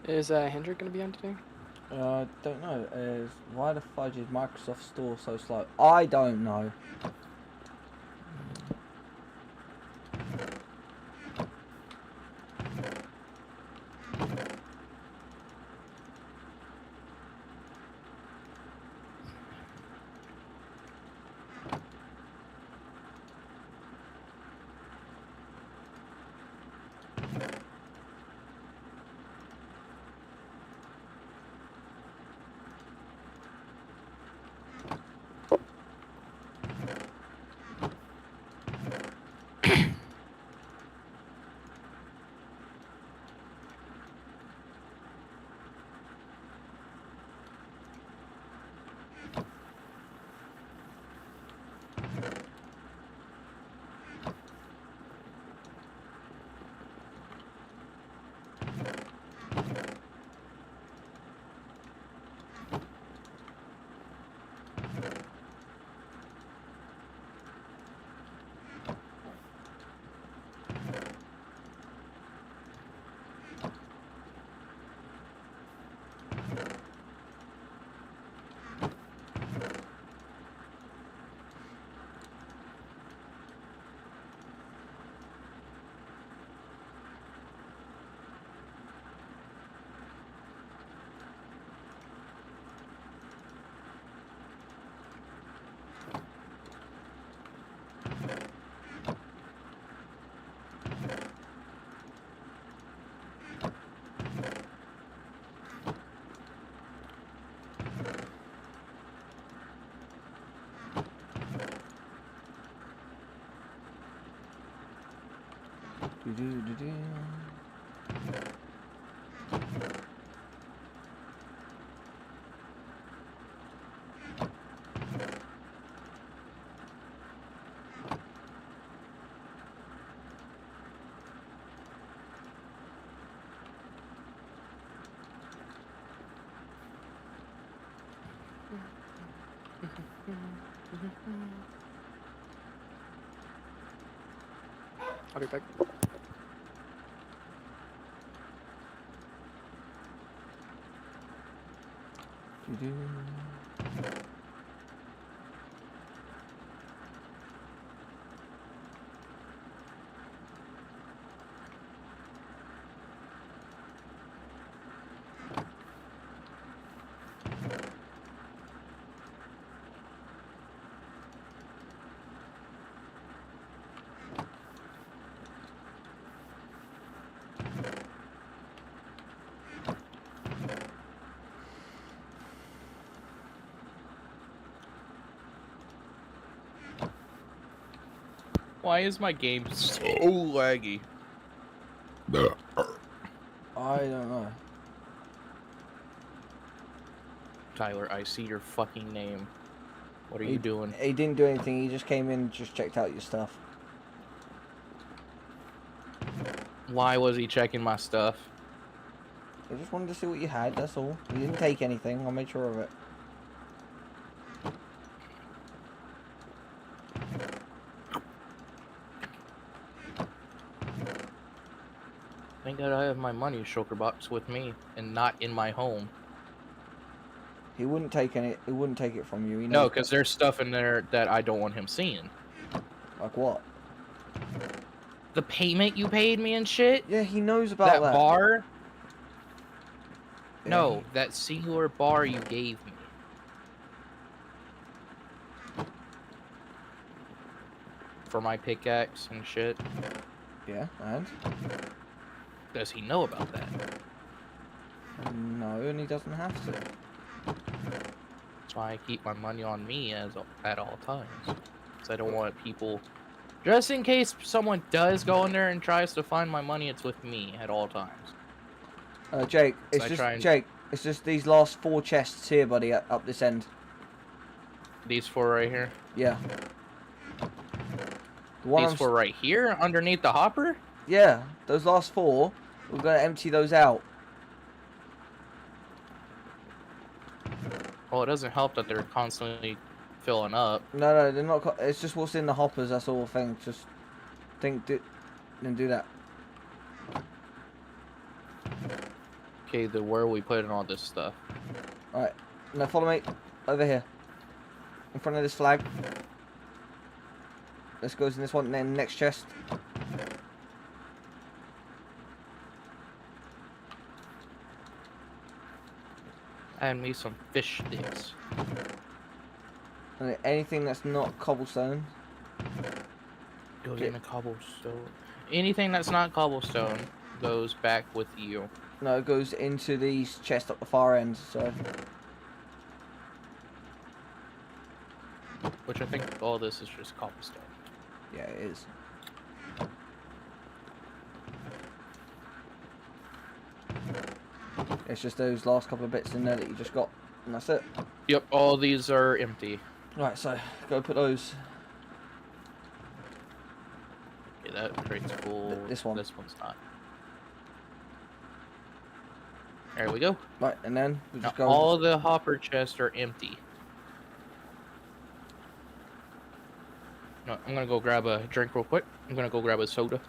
Is Hendrik gonna be on today? Don't know. Why the fudge is Microsoft Store so slow? I don't know. Do-do-do-do. I'll be back. Do-do. Why is my game so laggy? I don't know. Tyler, I see your fucking name. What are you doing? He didn't do anything. He just came in and just checked out your stuff. Why was he checking my stuff? I just wanted to see what you had, that's all. You didn't take anything. I made sure of it. Thank God I have my money shulker box with me and not in my home. He wouldn't take any. He wouldn't take it from you. He knows No, because there's stuff in there that I don't want him seeing. Like what? The payment you paid me and shit? Yeah, he knows about that. Bar? Yeah, No, that singular bar you gave me. For my pickaxe and shit. Yeah, and? Does he know about that? No, and he doesn't have to. That's why I keep my money on me at all times. Because I don't want people... Just in case someone does go in there and tries to find my money, it's with me at all times. Jake, it's So just Jake. It's just these last 4 chests here, buddy, up this end. These 4 right here? Yeah. These 4 right here? Underneath the hopper? Yeah, those last 4. We're gonna empty those out. Well, it doesn't help that they're constantly filling up. No, they're not. It's just what's in the hoppers. That's all. Thing. Just then do that. Okay, then where are we putting all this stuff? All right. Now follow me over here. In front of this flag. This goes in this one, and then next chest. Add me some fish sticks. And anything that's not cobblestone. Goes in the cobblestone. Anything that's not cobblestone goes back with you. No, it goes into these chests at the far end. So. Which I think all this is just cobblestone. Yeah, it is. It's just those last couple of bits in there that you just got, and that's it. Yep, all these are empty. Right, so go put those. Okay, that crate's full. This one. This one's not. There we go. Right, and then we Now, just go. all the hopper chests are empty. No, I'm gonna go grab a drink real quick. I'm gonna go grab a soda.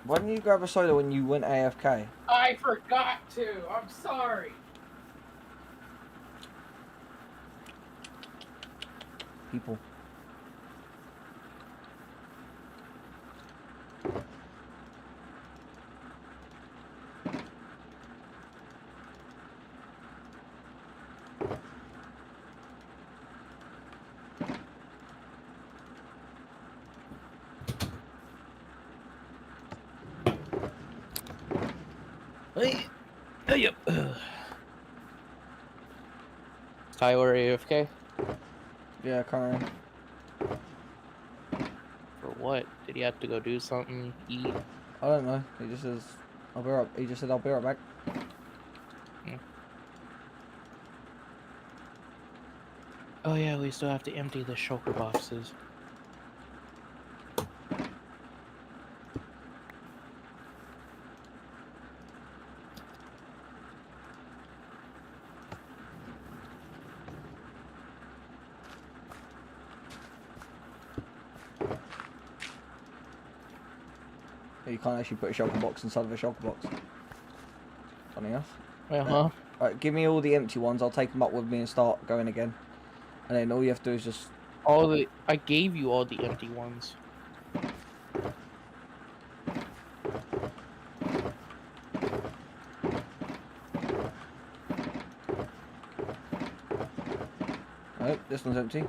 Why didn't you grab a soda when you went AFK? I forgot to. I'm sorry. People. Yep. Tyler AFK? Yeah, kind For what? Did he have to go do something? Eat? I don't know. He just says, I'll be right. He just said, I'll be right back. Yeah. Oh yeah, we still have to empty the shulker boxes. You can't actually put a shulker box inside of a shulker box. Funny enough. Uh-huh. Alright, give me all the empty ones. I'll take them up with me and start going again. And then all you have to do is just... I gave you all the empty ones. Oh, this one's empty.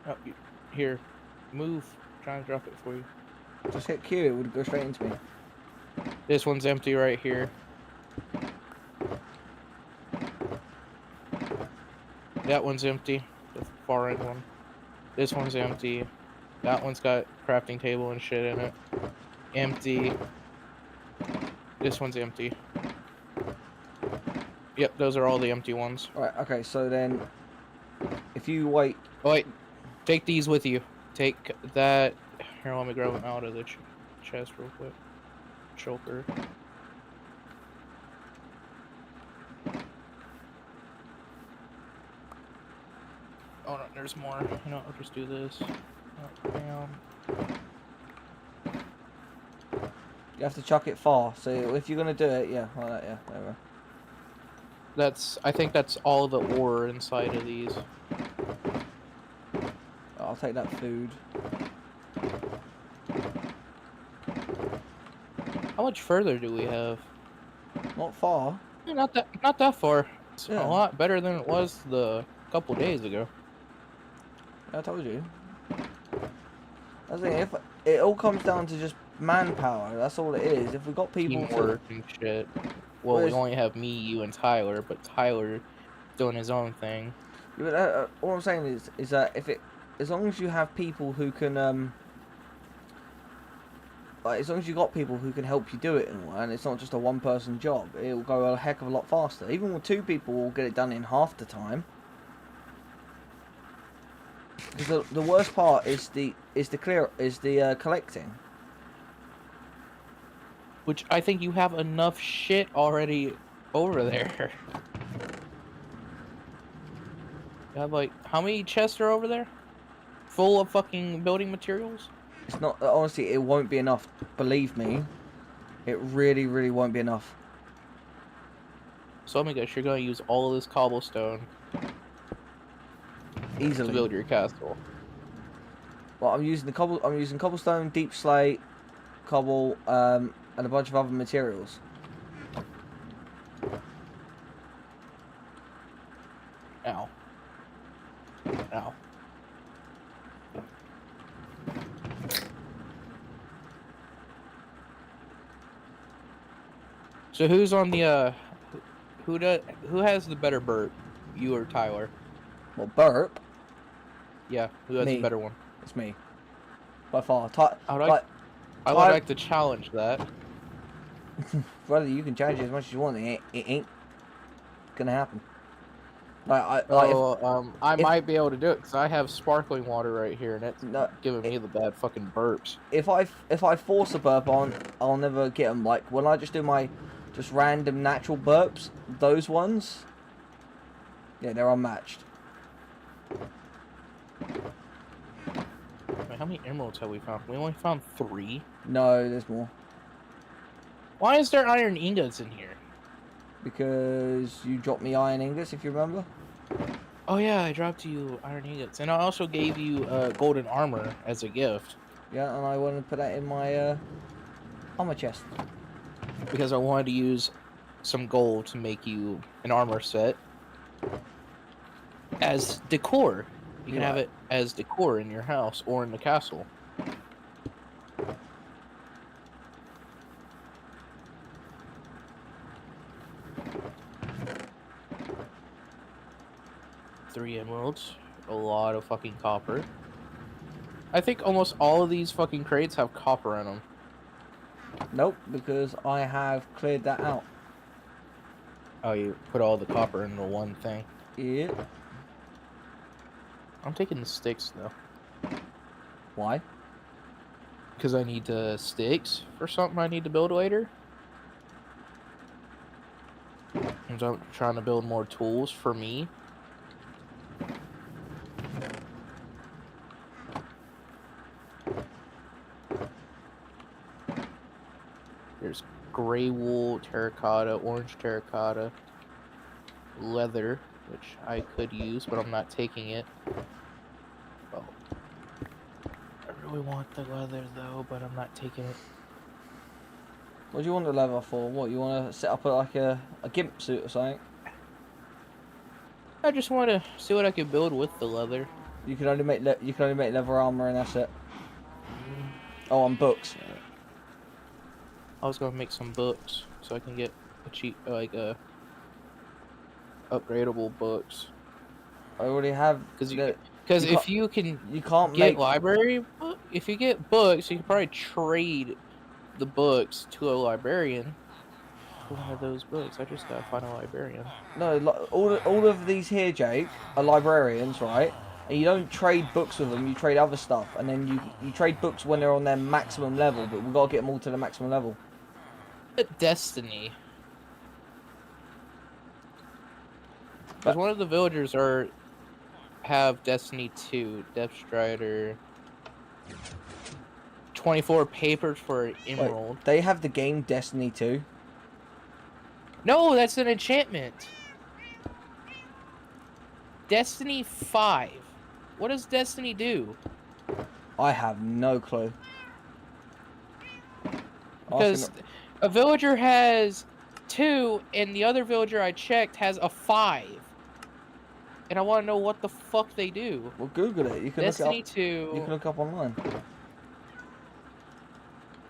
Oh, here, move. Trying to drop it for you. Just hit Q, it would go straight into me. This one's empty right here. That one's empty. The far end one. This one's empty. That one's got crafting table and shit in it. Empty. This one's empty. Yep, those are all the empty ones. Alright, okay, so then... If you wait... Oh, wait. Take these with you. Take that... Here, let me grab them out of the chest real quick. Choker. Oh no, there's more. You know, I'll just do this. Oh, down. You have to chuck it far, so if you're gonna do it, yeah, like that, yeah, there we go. I think that's all the ore inside of these. I'll take that food. How much further do we have? Not far. Yeah, not that far. It's Yeah. a lot better than it was the couple days ago. I told you. I think if it all comes down to just manpower, that's all it is. If we got people Teamwork and shit. Well, we only have me, you, and Tyler, but Tyler doing his own thing. Yeah, but, all I'm saying is that as long as you have people who can like, as long as you got people who can help you do it and it's not just a one-person job, it'll go a heck of a lot faster. Even with 2 people, we'll get it done in half the time. Because the worst part is the collecting. Which I think you have enough shit already over there. You have like, how many chests are over there? Full of fucking building materials? It's not, honestly, it won't be enough. Believe me, it really, really won't be enough. So let me guess, you're gonna use all of this cobblestone Easily to build your castle. Well, I'm using cobblestone, deep slate, cobble, and a bunch of other materials. Ow. Ow. So who's on the who has the better burp? You or Tyler? Well, burp. Yeah, who has Me. the better one? It's me. By far. I would like to challenge that. Brother, you can challenge it as much as you want. It ain't gonna happen. Like, I might be able to do it because I have sparkling water right here, and it's giving me the bad fucking burps. If I force a burp on, I'll never get them. Like when I just do my random natural burps, those ones, yeah, they're unmatched. Wait, how many emeralds have we found? We only found 3. No, there's more. Why is there iron ingots in here? Because you dropped me iron ingots, if you remember. Oh yeah, I dropped you iron ingots, and I also gave you golden armor as a gift. Yeah, and I wanted to put that in my armor chest. Because I wanted to use some gold to make you an armor set as decor. You can have it as decor in your house or in the castle. 3 emeralds. A lot of fucking copper. I think almost all of these fucking crates have copper in them. Nope, because I have cleared that out. Oh, you put all the copper into one thing. Yeah. I'm taking the sticks though. Why? Because I need the sticks for something I need to build later. And I'm trying to build more tools for me. There's gray wool, terracotta, orange terracotta, leather, which I could use, but I'm not taking it. Oh. I really want the leather though, but I'm not taking it. What do you want the leather for? What, you want to set up like a gimp suit or something? I just want to see what I can build with the leather. You can only make leather armor and that's it. Oh, and books. I was gonna make some books so I can get a cheap, upgradable books. I already have. Because if you can can't get make library, if you get books, you can probably trade the books to a librarian for one of those books. I just gotta find a librarian. No, all of these here, Jake, are librarians, right? And you don't trade books with them, you trade other stuff. And then you trade books when they're on their maximum level, but we've got to get them all to the maximum level. Destiny. Because one of the villagers have Destiny 2, Depth Strider, 24 papers for an emerald. Wait, they have the game Destiny 2? No, that's an enchantment. Destiny 5. What does Destiny do? I have no clue. Because a villager has 2, and the other villager I checked has a 5. And I want to know what the fuck they do. Well, Google it. You can Destiny look it up. 2. You can look up online.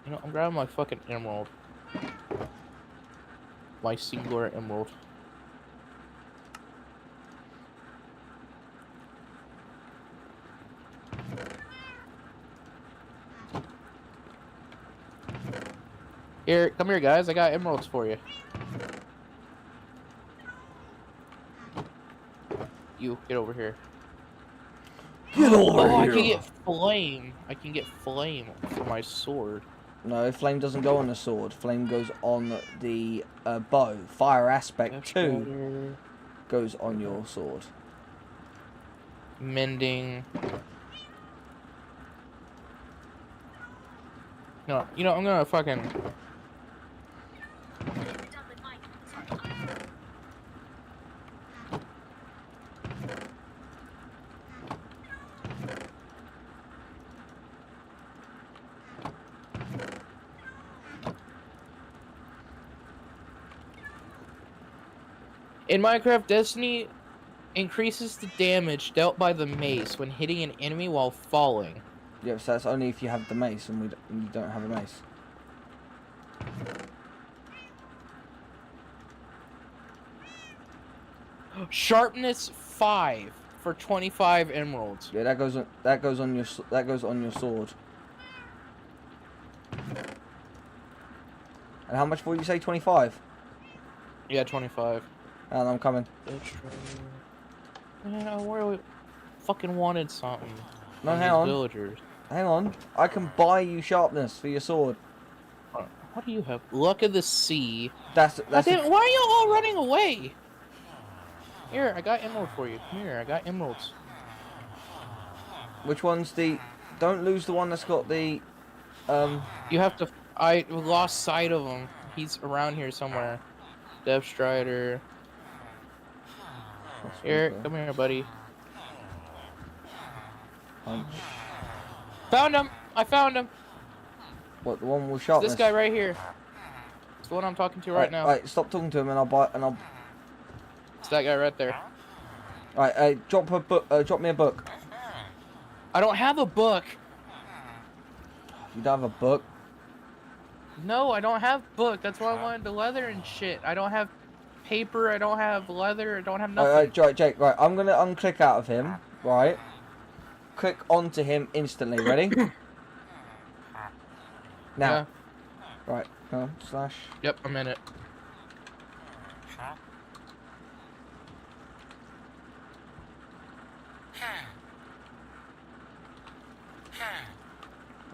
You know, I'm grabbing my fucking emerald. My singular emerald. Here, come here, guys. I got emeralds for you. You, get over here. Get over here! I can get flame. I can get flame for my sword. No, flame doesn't go on the sword. Flame goes on the bow. Fire aspect 2 goes on your sword. Mending. No, you know, I'm gonna fucking... In Minecraft, Destiny increases the damage dealt by the mace when hitting an enemy while falling. Yeah, so that's only if you have the mace, and you don't have a mace. Sharpness 5 for 25 emeralds. Yeah, that goes on your sword. And how much for you say? 25. Yeah, 25. And I'm coming. Man, I really fucking wanted something. No, hang on. Villagers. Hang on. I can buy you sharpness for your sword. What do you have? Luck of the Sea. That's Why are you all running away? Here, I got emerald for you. Come here, I got emeralds. Which one's the... Don't lose the one that's got the... You have to... I lost sight of him. He's around here somewhere. Depth Strider. Here, come here, buddy. Found him! I found him! What, the one with sharpness? This guy right here. It's the one I'm talking to right now. Alright, stop talking to him and I'll... It's that guy right there. Alright, drop me a book. I don't have a book. You don't have a book? No, I don't have book. That's why I wanted the leather and shit. I don't have paper. I don't have leather. I don't have Right, nothing. right, Jake. Right, I'm gonna unclick out of him. Right. Click onto him instantly. Ready? Now. Yeah. Right. Come on. Slash. Yep, I'm in it.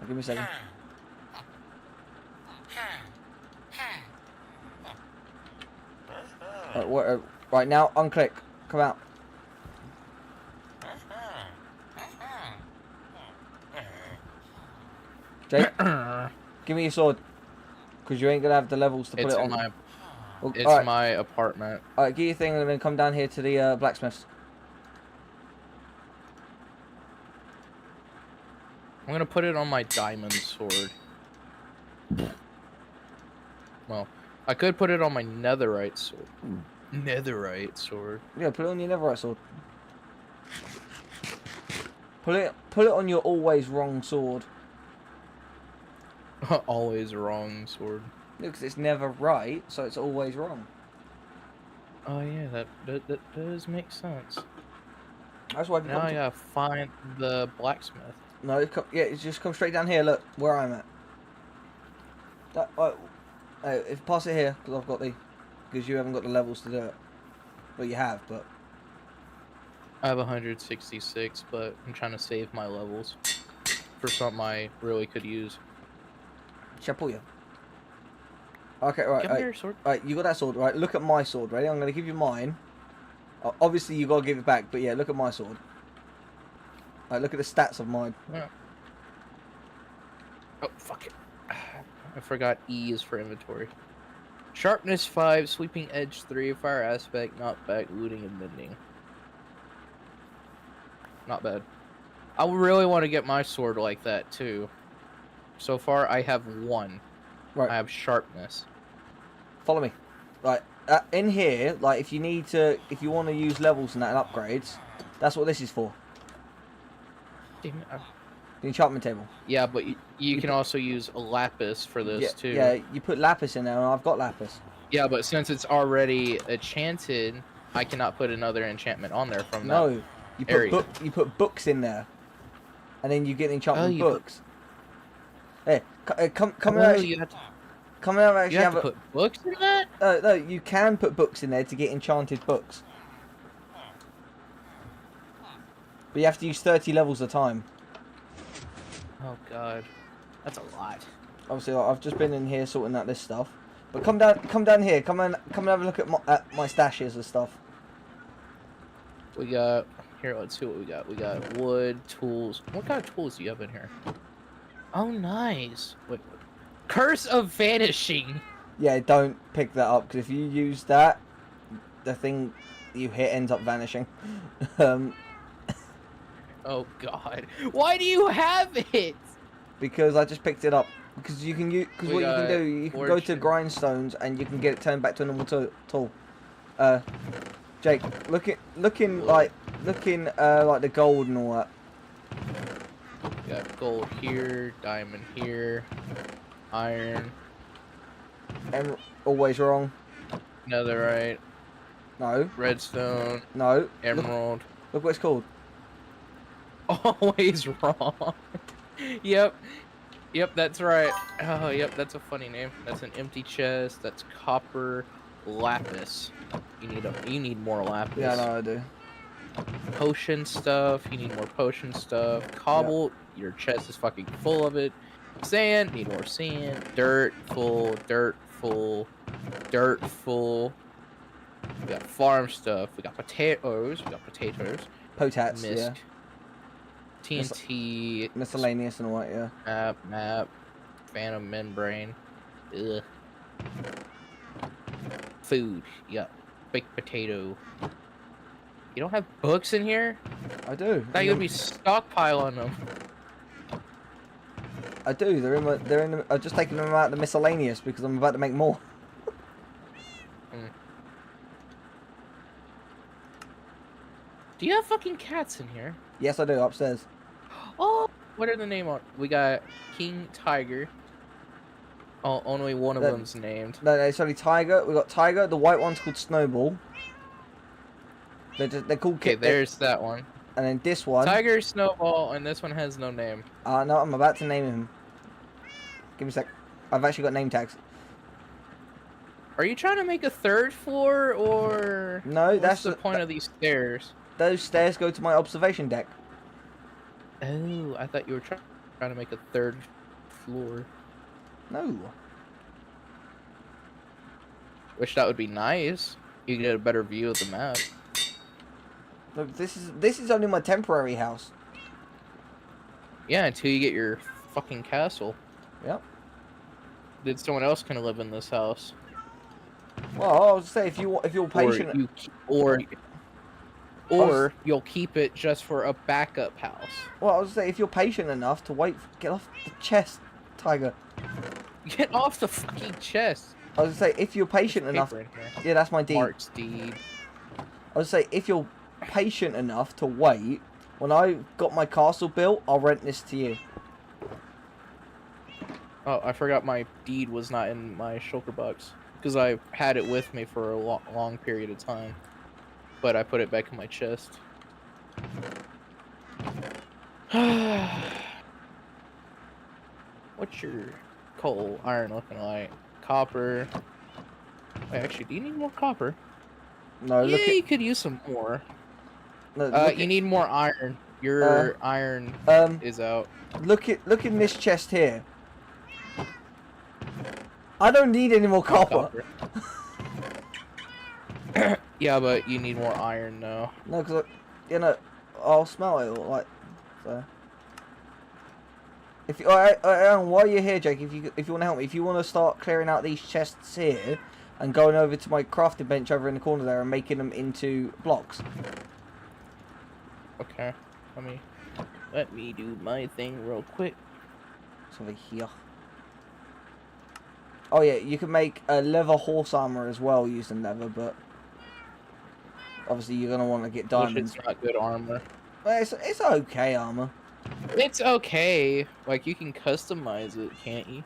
Give me a second. Right now, unclick. Come out. Jake, give me your sword, because you ain't gonna have the levels to put it on. It's my apartment. Alright, get your thing and then come down here to the blacksmith's. I'm gonna put it on my diamond sword. Well, I could put it on my netherite sword. Netherite sword. Yeah, put it on your netherite sword. Put it on your always wrong sword. Always wrong sword. Yeah, because it's never right, so it's always wrong. Oh yeah, that does make sense. That's why. Now I gotta find the blacksmith. No, it's just come straight down here. Look where I'm at. If pass it here, because I've got because you haven't got the levels to do it. Well, you have, but I have 166, but I'm trying to save my levels for something I really could use. shall I pull you? Okay, right. Give me your sword. Right, you got that sword, right? Look at my sword, ready? I'm gonna give you mine. Obviously, you gotta give it back, but yeah, look at my sword. Right, look at the stats of mine. Yeah. Oh fuck it! I forgot E is for inventory. Sharpness 5, sweeping edge 3, fire aspect, knockback, looting, and mending. Not bad. I really want to get my sword like that too. So far, I have 1. Right. I have sharpness. Follow me. Right, in here, like if you want to use levels and that and upgrades, that's what this is for. Damn it. The enchantment table. Yeah, but you can also use a lapis for this too. Yeah, you put lapis in there, and I've got lapis. Yeah, but since it's already enchanted, I cannot put another enchantment on there from that. No, you put books in there, and then you get enchantment books. Hey, come out. Come out. Actually, you have to put books in that? No, you can put books in there to get enchanted books, but you have to use 30 levels at a time. Oh god, that's a lot. Obviously, I've just been in here sorting out this stuff. But come down here. Come and have a look at my stashes and stuff. We got here. Let's see what we got. We got wood, tools. What kind of tools do you have in here? Oh, nice. Wait. Curse of Vanishing. Yeah, don't pick that up because if you use that, the thing you hit ends up vanishing. Oh god, why do you have it? Because I just picked it up. Because you can use, because what you can do, you can go to grindstones and you can get it turned back to a normal tool. Jake, looking like the gold and all that. Got gold here, diamond here, iron. Always wrong. Netherite. No. Redstone. No. Emerald. Look what it's called. Always wrong. Yep, that's right. Oh, yep, that's a funny name. That's an empty chest. That's copper lapis. You need more lapis. Yeah, no, I do. Potion stuff. You need more potion stuff. Cobble. Yeah. Your chest is fucking full of it. Sand. Need more sand. Dirt. Full. Dirt. Full. Dirt. Full. We got farm stuff. We got potatoes. Potats. Misc. Yeah. TNT. Miscellaneous and all that, yeah. Map. Phantom membrane. Ugh. Food. Yep. Baked potato. You don't have books in here? I do. I thought you'd be stockpiling them. I do. They're in. I'm just taking them out of the miscellaneous because I'm about to make more. Do you have fucking cats in here? Yes, I do. Upstairs. Oh, what are the name on? We got King Tiger. Oh, only one of them's named. No, it's only Tiger. We got Tiger. The white one's called Snowball. They're called. Okay, there's that one. And then this one. Tiger, Snowball, and this one has no name. No, I'm about to name him. Give me a sec. I've actually got name tags. Are you trying to make a third floor, or no? What's the point of these stairs? Those stairs go to my observation deck. Oh, I thought you were trying to make a third floor. No. Which that would be nice. You can get a better view of the map. Look, this is only my temporary house. Yeah, until you get your fucking castle. Yep. Then someone else can live in this house. Well, I was say if you're patient, or you'll keep it just for a backup house. Well, I was say if you're patient enough to wait, get off the chest, Tiger. Get off the fucking chest. I was say if you're patient enough. Yeah, that's my deed. Mark's deed. I was say if you're patient enough to wait, when I got my castle built, I'll rent this to you. Oh, I forgot my deed was not in my shulker box because I had it with me for a long period of time, but I put it back in my chest. What's your coal, iron looking like? Copper. Wait, actually, do you need more copper? No, yeah, you could use some more. No, you need more iron. Your iron is out. Look in this chest here. I don't need any more copper. Yeah, but you need more iron now. No, because I'll smell it like so. If you, while you're here, Jake, if you want to help me, if you want to start clearing out these chests here and going over to my crafting bench over in the corner there and making them into blocks. Okay, let me do my thing real quick. It's over here. Oh yeah, you can make a leather horse armor as well using leather, but obviously you're gonna want to get diamonds. It's not good armor. Well, it's okay armor. It's okay. Like, you can customize it, can't you?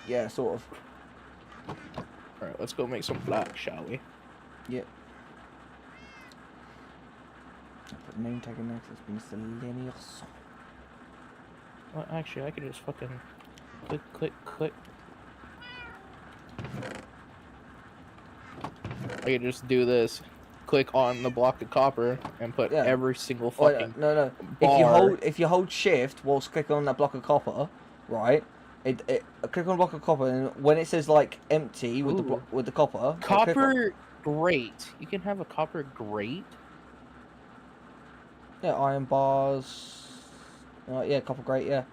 Yeah, sort of. Alright, let's go make some block, shall we? Yep. Put name tag in there because it's miscellaneous. Well, actually, I could just fucking click. I could just do this. Click on the block of copper and put every single fucking no. bar. If you hold shift whilst clicking on that block of copper, right? Click on a block of copper, and when it says like empty with the copper. Copper grate. You can have a copper grate. Yeah, iron bars. Yeah, copper grate. Yeah.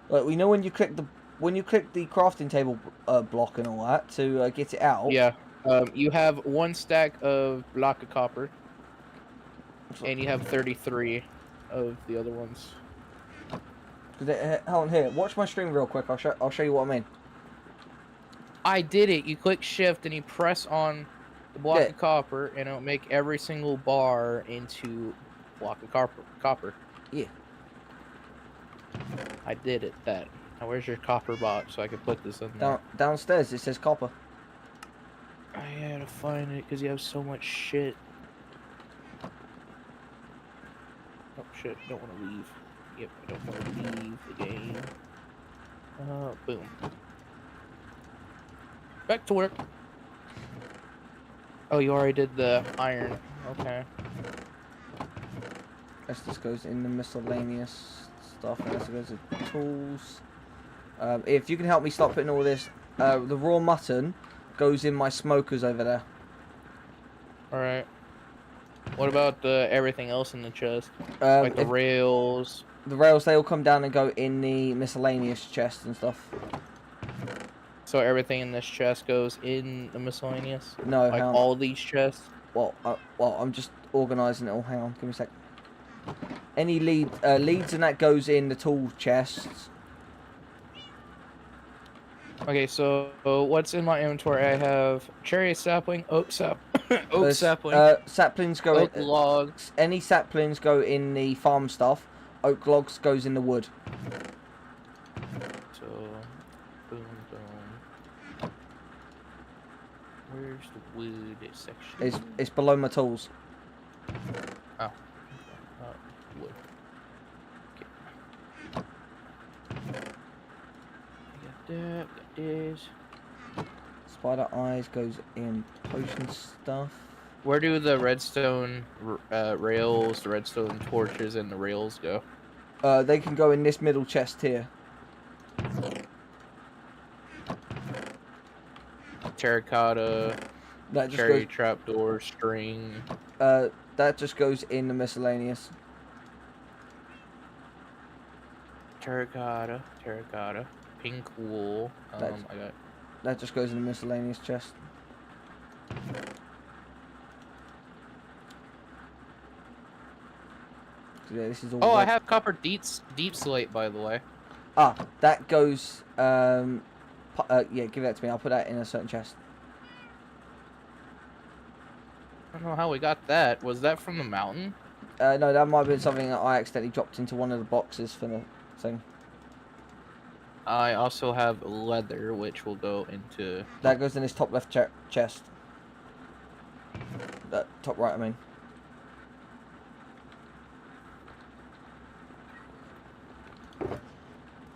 Like, we know when you click the crafting table block and all that to get it out. Yeah. You have 1 stack of block of copper, and you have 33 of the other ones. Hold on here. Watch my stream real quick. I'll show you what I mean. I did it. You click shift and you press on the block of copper, and it'll make every single bar into block of copper. Yeah. I did it. Now where's your copper box so I can put this in there? Downstairs. It says copper. I had to find it because you have so much shit. Oh shit, don't want to leave. Yep, I don't want to leave the game. Boom. Back to work. Oh, you already did the iron. Okay. This goes in the miscellaneous stuff. And this goes to tools. If you can help me start putting all this, the raw mutton goes in my smokers over there. Alright. What about everything else in the chest? Like the rails? The rails, they all come down and go in the miscellaneous chest and stuff. So everything in this chest goes in the miscellaneous? No, like all of these chests? Well, I'm just organising it all. Hang on, give me a sec. Any leads and that goes in the tool chests. Okay, so what's in my inventory? I have cherry sapling, oak sapling. Saplings go oak logs. Any saplings go in the farm stuff. Oak logs goes in the wood. So, boom. Where's the wood section? It's below my tools. Oh. Wood. Okay. Got that. Got this. Spider eyes goes in potion stuff. Where do the redstone rails, the redstone torches, and the rails go? They can go in this middle chest here. Terracotta, That just cherry goes. trapdoor, string. That just goes in the miscellaneous. Terracotta, pink wool. I got. That just goes in the miscellaneous chest. Yeah, this is all. Oh, I have copper deep slate, by the way. Ah, that goes. Yeah, give that to me. I'll put that in a certain chest. I don't know how we got that. Was that from the mountain? No, that might have been something that I accidentally dropped into one of the boxes for the thing. I also have leather, which will go into... That goes in this top left chest. That top right, I mean.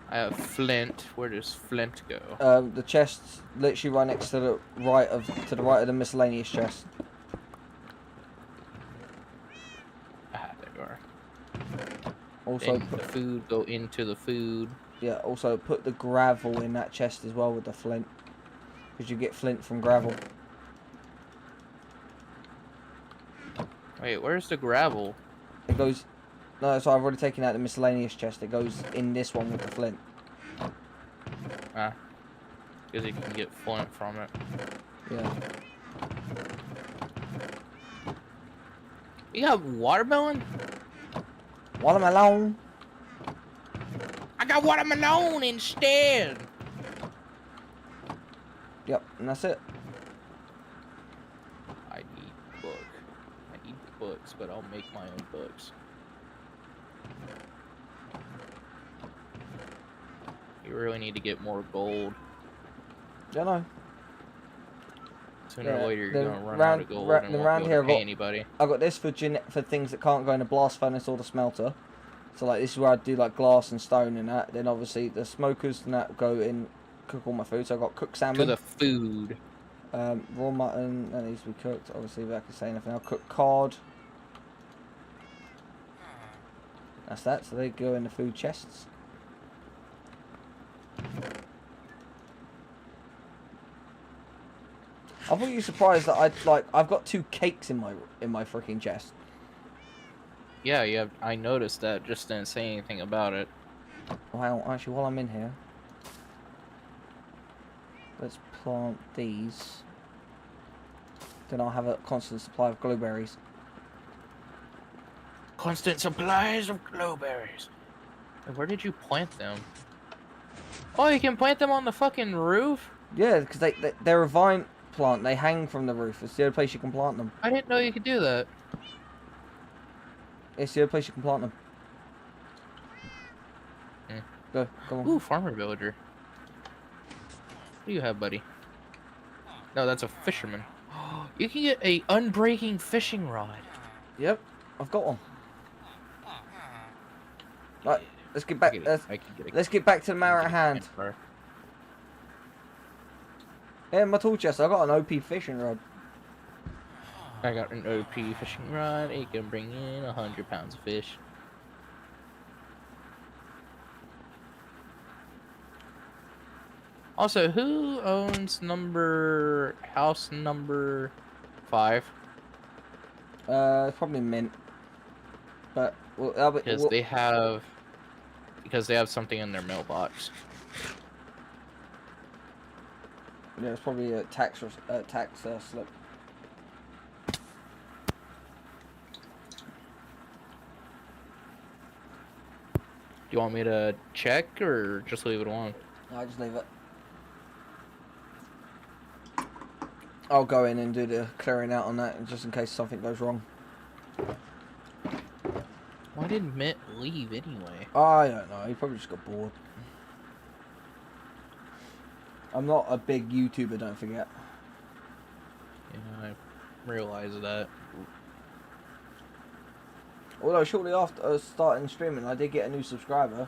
I have flint. Where does flint go? The chest's literally right next to the right of the miscellaneous chest. Ah, there you are. Also, the food go into the food. Yeah, also put the gravel in that chest as well with the flint. Because you get flint from gravel. Wait, where's the gravel? It goes... No, so I've already taken out the miscellaneous chest. It goes in this one with the flint. Ah. Because you can get flint from it. Yeah. You got watermelon? Watermelon! I got watermelon instead! Yep, and that's it. I need book. I need books, but I'll make my own books. You really need to get more gold. Yeah, no. Sooner or later, you're gonna run out round, of gold ra and the won't round be here able to pay I anybody. got this for things that can't go in the blast furnace or the smelter. So like this is where I do like glass and stone and that. Then obviously the smokers and that go in, cook all my food. So I got cooked salmon. To the food. Raw mutton that needs to be cooked. Obviously, if I can say anything, I'll cook cod. That's that. So they go in the food chests. I thought you were surprised that I've got 2 cakes in my freaking chest. Yeah, yeah, I noticed that. Just didn't say anything about it. Well, actually, while I'm in here, let's plant these. Then I'll have a constant supply of glowberries. Constant supplies of glowberries. Where did you plant them? Oh, you can plant them on the fucking roof? Yeah, because they're a vine plant. They hang from the roof. It's the only place you can plant them. I didn't know you could do that. It's the only place you can plant them. Go on. Ooh, farmer villager. What do you have, buddy? No, that's a fisherman. You can get a unbreaking fishing rod. Yep, I've got one. Right, let's get back. Let's get back to the matter at hand. Yeah, my tool chest. I got an OP fishing rod. I got an OP fishing rod. It can bring in 100 pounds of fish. Also, who owns house number 5? Probably Mint. But because they have something in their mailbox. Yeah, it's probably a tax slip. Do you want me to check or just leave it alone? No, I'll just leave it. I'll go in and do the clearing out on that, just in case something goes wrong. Why did Mitt leave anyway? I don't know. He probably just got bored. I'm not a big YouTuber, don't forget. Yeah, I realize that. Although shortly after starting streaming, I did get a new subscriber.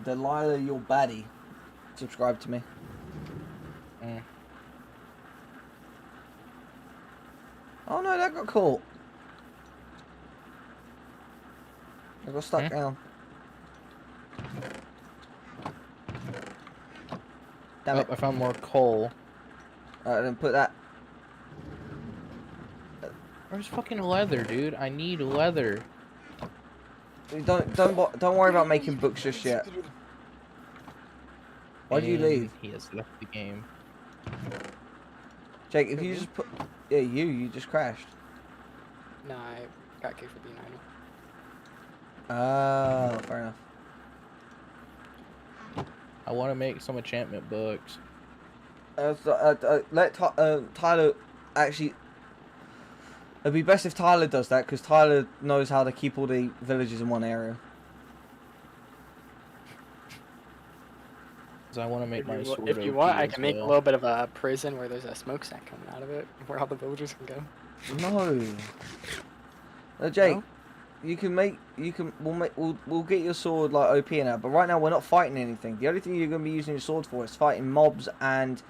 Delilah, your baddie, subscribed to me. Mm. Oh no, that got caught. I got stuck down. Damn it. I found more coal. Alright, then put that. Where's fucking leather, dude? I need leather. Don't worry about making books just yet. Why do you leave? He has left the game. Jake, if you just put... Yeah, you just crashed. No, I got kicked for being idle. Oh, fair enough. I want to make some enchantment books. Let Tyler actually... It'd be best if Tyler does that, because Tyler knows how to keep all the villages in one area. Because I want to make my sword. If you want, I can make a little bit of a prison where there's a smokestack coming out of it, where all the villagers can go. No. Jake, No? we'll get your sword like OP in that, but right now we're not fighting anything. The only thing you're gonna be using your sword for is fighting mobs and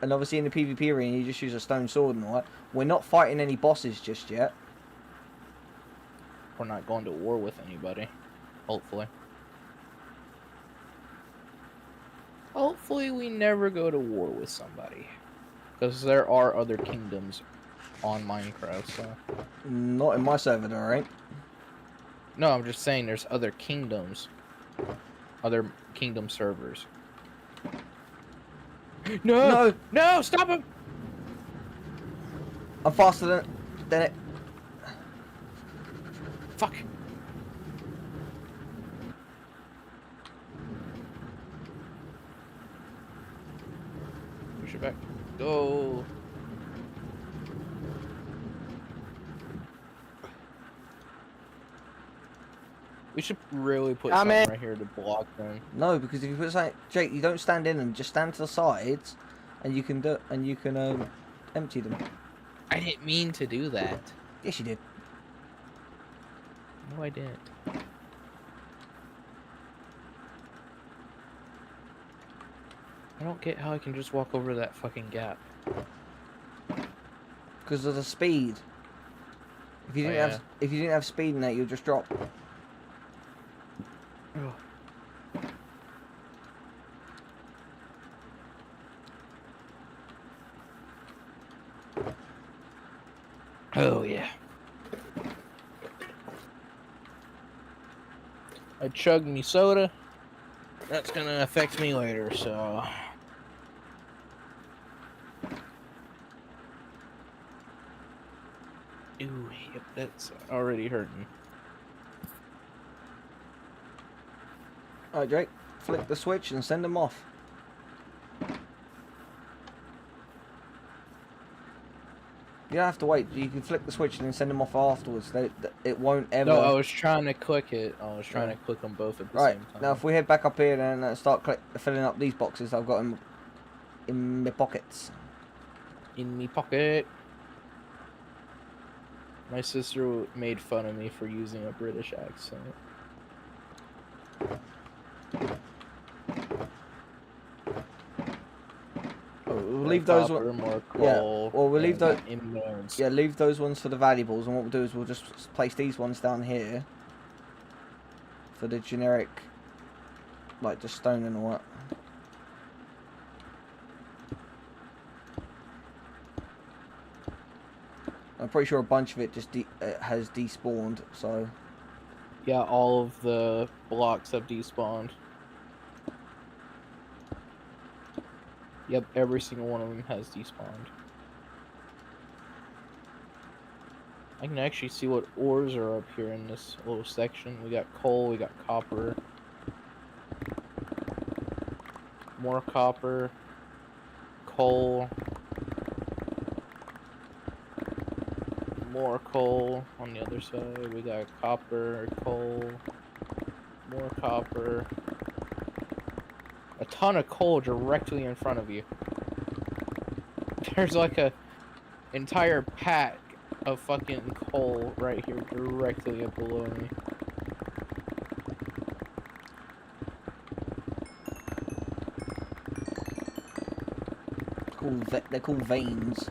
obviously in the PvP arena you just use a stone sword and all that. We're not fighting any bosses just yet. We're not going to war with anybody. Hopefully. Hopefully we never go to war with somebody. Because there are other kingdoms on Minecraft, so... Not in my server, there ain't. No, I'm just saying there's other kingdoms. Other kingdom servers. No! No! Stop him! I'm faster than it. Fuck. Push it back. Go. We should really put something right here to block them. No, because if you put something, Jake, you don't stand in them. Just stand to the sides, and you can empty them. I didn't mean to do that. Yes, you did. No, I didn't. I don't get how I can just walk over that fucking gap. Because of the speed. If you didn't have speed in that, you'll just drop. Oh. Oh yeah. I chugged me soda. That's gonna affect me later, so. Ooh, yep, that's already hurting. Alright, Jake, flick the switch and send them off. You don't have to wait. You can flick the switch and then send them off afterwards. It won't ever... No, I was trying to click it. I was trying to click them both at the same time. Now if we head back up here and start filling up these boxes I've got in my pockets. In me pocket. My sister made fun of me for using a British accent. We'll leave those ones. Yeah, well, we'll leave those. Yeah, leave those ones for the valuables, and what we'll do is we'll just place these ones down here for the generic, like just stone and all that. I'm pretty sure a bunch of it just has despawned. So. Yeah, all of the blocks have despawned. Yep, every single one of them has despawned. I can actually see what ores are up here in this little section. We got coal, we got copper. More copper. Coal. More coal on the other side. We got copper, coal, more copper. A ton of coal directly in front of you. There's like a entire pack of fucking coal right here, directly up below me. They're called veins.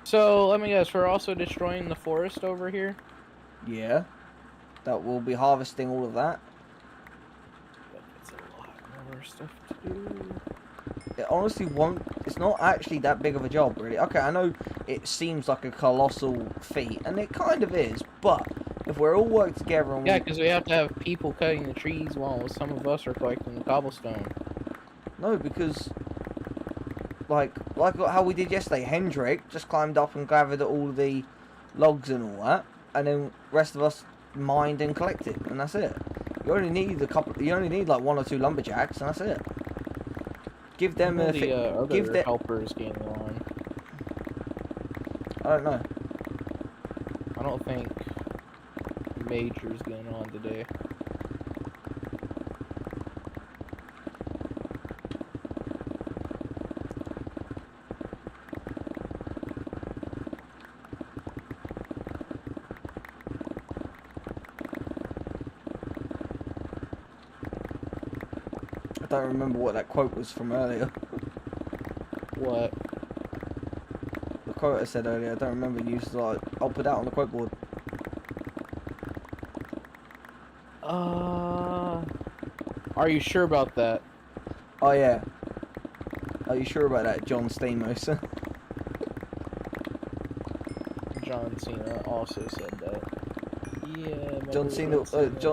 So let me guess, we're also destroying the forest over here. Yeah. That will be harvesting all of that. But it's a lot more stuff to do. It honestly won't. It's not actually that big of a job, really. Okay, I know it seems like a colossal feat, and it kind of is. But if we're all working together, and Yeah, because we have to have people cutting the trees while some of us are collecting the cobblestone. no, because like how we did yesterday, Hendrik just climbed up and gathered all the logs and all that, and then the rest of us mined and collected, and that's it. You only need a couple. You only need like 1 or 2 lumberjacks, and that's it. Give them a give the helpers getting on. I don't know. I don't think Major's getting on today. I don't remember what that quote was from earlier. What? The quote I said earlier, I don't remember. You was like, I'll put that on the quote board. Are you sure about that? Oh yeah. Are you sure about that, John Stamos? John Cena also said that. Yeah. John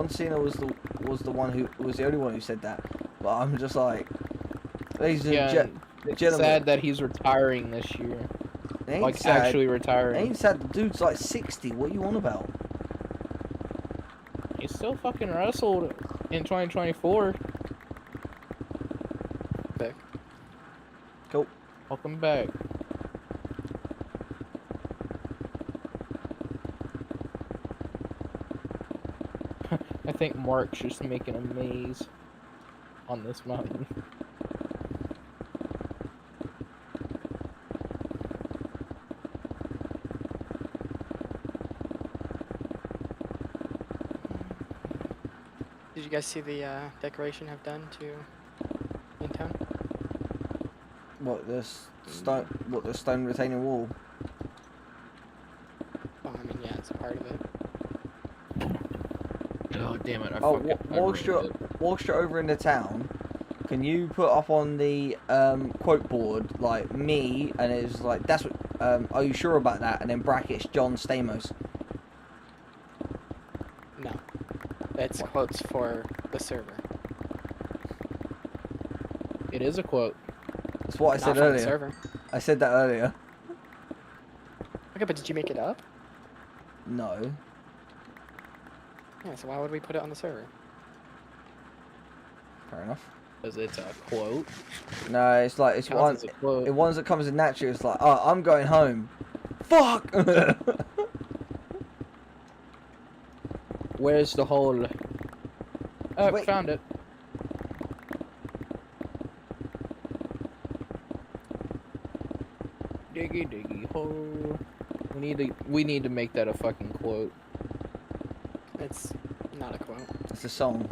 Cena was the one who was the only one who said that. But I'm just like, ladies and it's gentlemen. sad that he's retiring this year. Like sad. actually It retiring. ain't sad. The dude's like 60. What are you on about? He still fucking wrestled in 2024. Back. Cool. Welcome back. I think Mark's just making a maze on this mountain. Did you guys see the decoration I've done to in town? What the stone? What the stone retaining wall? Well, I mean, yeah, it's a part of it. Oh damn it! Whilst you're over in the town, can you put up on the quote board like me, and it's like that's what? Are you sure about that? And then brackets John Stamos. No, it's quotes for the server. It is a quote. That's what I Not said from the earlier. server. I said that earlier. Okay, but did you make it up? No. Yeah, so why would we put it on the server? Fair enough. Because it's a quote. No, it's like it's one. Counts as a quote. It ones that comes in naturally. It's like, oh, I'm going home. Fuck. Where's the hole? Oh, Wait. found it. Diggy diggy hole. We need to make that a fucking quote. It's not a quote. It's a song.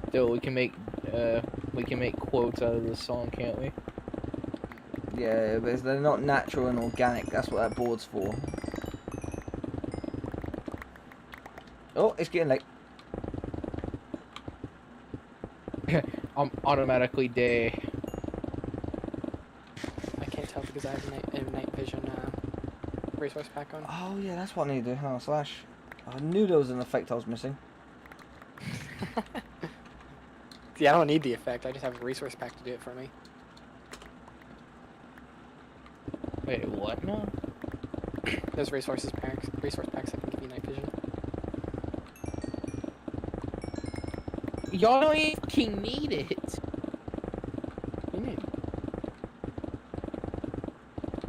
Still, we can make quotes out of this song, can't we? Yeah, but they're not natural and organic. That's what that board's for. Oh, it's getting late. I'm automatically day. I can't tell because I have night vision resource pack on. Oh yeah, that's what I need to do. Oh, slash. I knew there was an effect I was missing. See, I don't need the effect. I just have a resource pack to do it for me. Wait, what now? There's resource packs that can give you night vision. Y'all don't even need it. You need.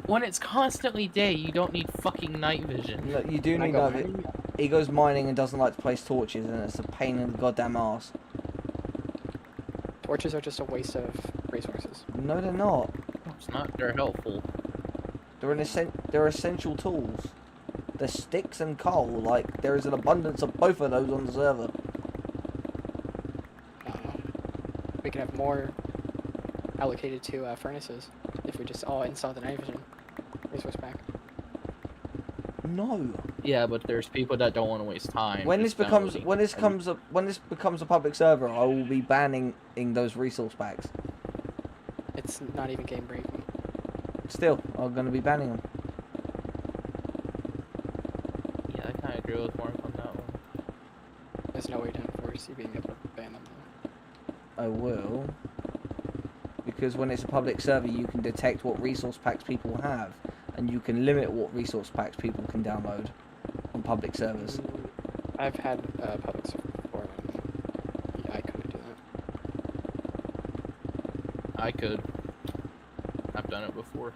When it's constantly day, you don't need fucking night vision. No, you do Can I need go that. mining? He goes mining and doesn't like to place torches, and it's a pain in the goddamn ass. Torches are just a waste of resources. No, they're not. It's not. They're helpful. They're essential tools. They're sticks and coal. Like, there is an abundance of both of those on the server. We could have more allocated to furnaces if we just all install the night vision resource pack. No. Yeah, but there's people that don't want to waste time. When this becomes a public server, I will be banning those resource packs. It's not even game breaking. Still, I'm gonna be banning them. Yeah, I kind of agree with Mark on that one. There's no way to enforce you being able to ban them though. I will. Because when it's a public server, you can detect what resource packs people have, and you can limit what resource packs people can download on public servers. I've had public server before, and yeah, I couldn't do that. I could. I've done it before.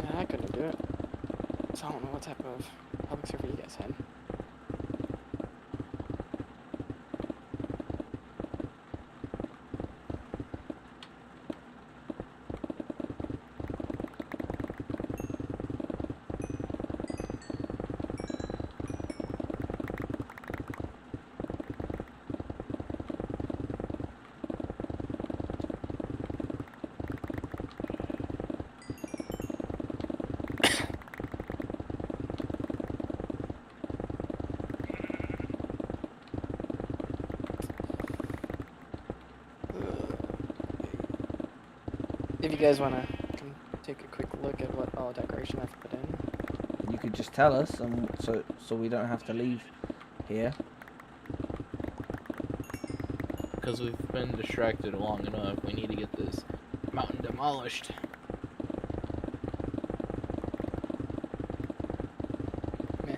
Yeah, I couldn't do it. So I don't know what type of public server you guys had. If you guys want to take a quick look at what all decoration I've put in. You could just tell us, and so we don't have to leave here. Because we've been distracted long enough, we need to get this mountain demolished. Meh.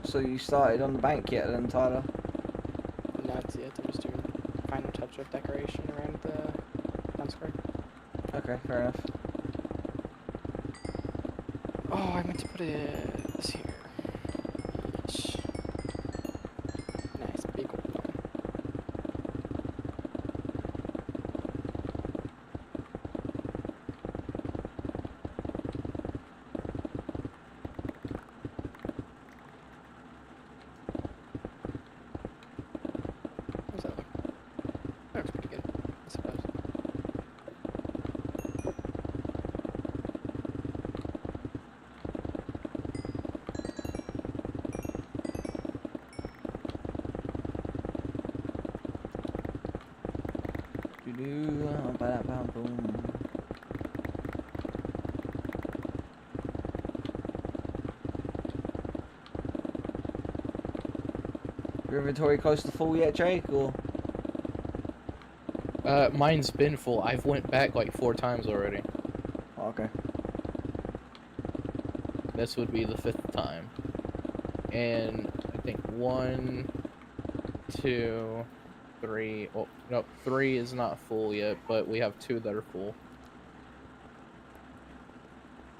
So you started on the bank yet then, Tyler? Not yet. I'm just doing final touch of decoration around the town square. Okay, fair enough. Oh, I meant to put this here. Each. Nice, big old one. How's that look? That looks pretty good, I suppose. Your inventory close to full yet, Jake, or? Mine's been full. I've went back like 4 times already. Oh, okay. This would be the 5th time. And think 1, 2, 3. Oh, no, 3 is not full yet, but we have 2 that are full.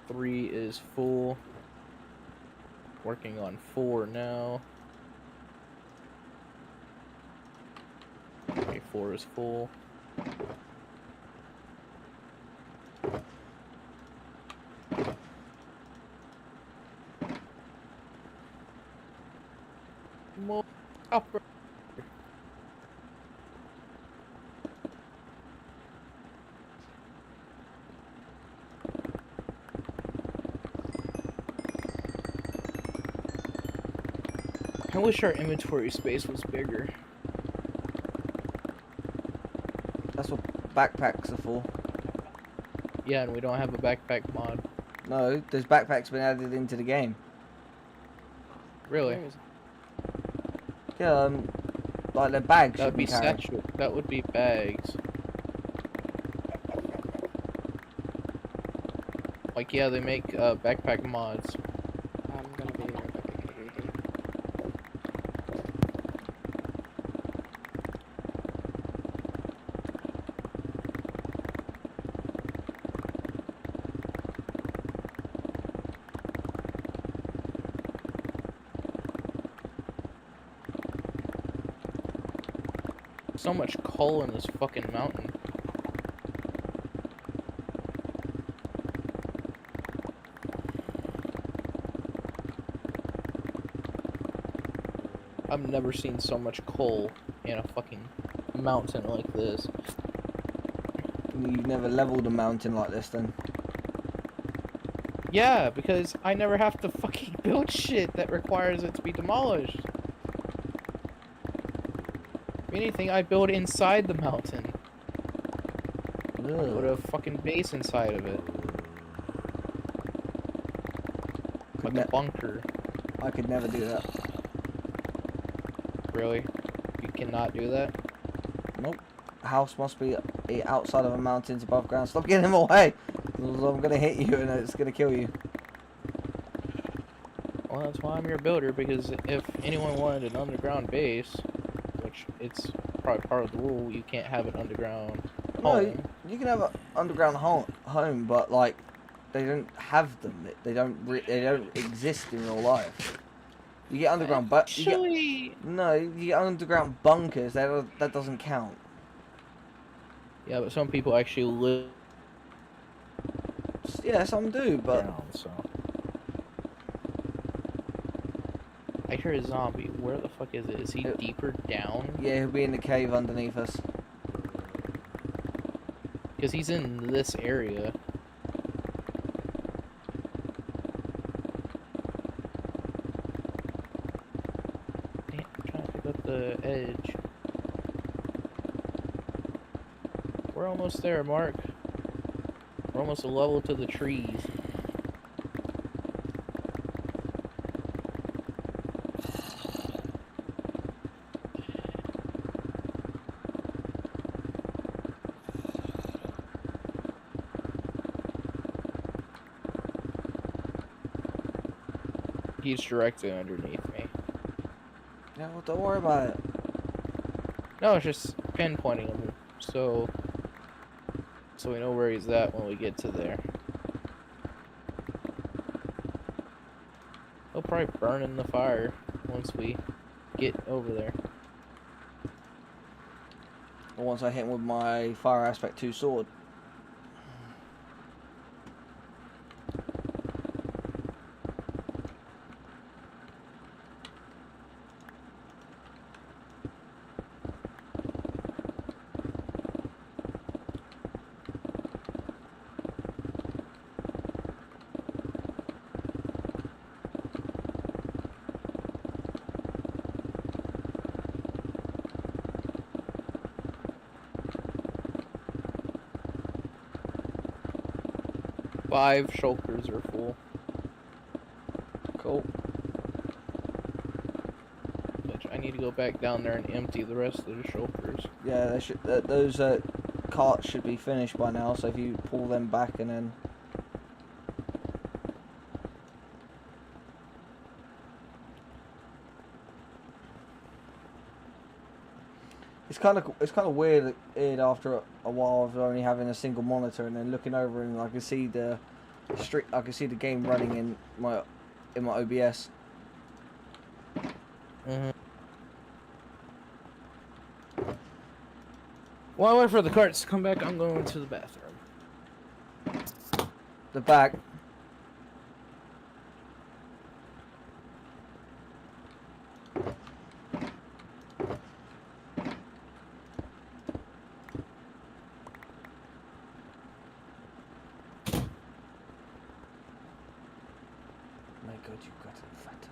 3 is full. Working on 4 now. Okay, 4 is full. More upper. I wish our inventory space was bigger. That's what backpacks are for. Yeah, and we don't have a backpack mod. No, there's backpacks been added into the game. Really? Where is it? Yeah, like the bags That you would be can carry. That would be bags. Like, yeah, they make backpack mods. I'm gonna be right back. I gotta read it. So much coal in this fucking mountain. I've never seen so much coal in a fucking mountain like this. You've never leveled a mountain like this then. Yeah, because I never have to fucking build shit that requires it to be demolished. If anything, I build inside the mountain. Put a fucking base inside of it. Like a bunker. I could never do that. Really? You cannot do that? Nope. A house must be outside of a mountains above ground. Stop getting him away! I'm gonna hit you and it's gonna kill you. Well, that's why I'm your builder, because if anyone wanted an underground base, which it's probably part of the rule, you can't have an underground home. No, you can have an underground home, but like they don't have them. They don't exist in real life. You get underground, but no, you get underground bunkers. That doesn't count. Yeah, but some people actually live. Yeah, some do, but Down, so. I hear a zombie. Where the fuck is it? Is he deeper down? yeah, he'll be in the cave underneath us. Because he's in this area. Damn, I'm trying to pick up the edge. We're almost there, Mark. We're almost a level to the trees. He's directly underneath me. Yeah, well, don't worry about it. No, it's just pinpointing him, so we know where he's at when we get to there. He'll probably burn in the fire once we get over there. Or once I hit him with my Fire Aspect 2 sword. Five shulkers are full. Cool. Which I need to go back down there and empty the rest of the shulkers. Yeah, they should. Those carts should be finished by now. So if you pull them back and then. It's kind of weird after a while of only having a single monitor and then looking over and I can see the game running in my OBS. While I wait for the carts to come back, I'm going to the bathroom. The back. My God, you got it fat.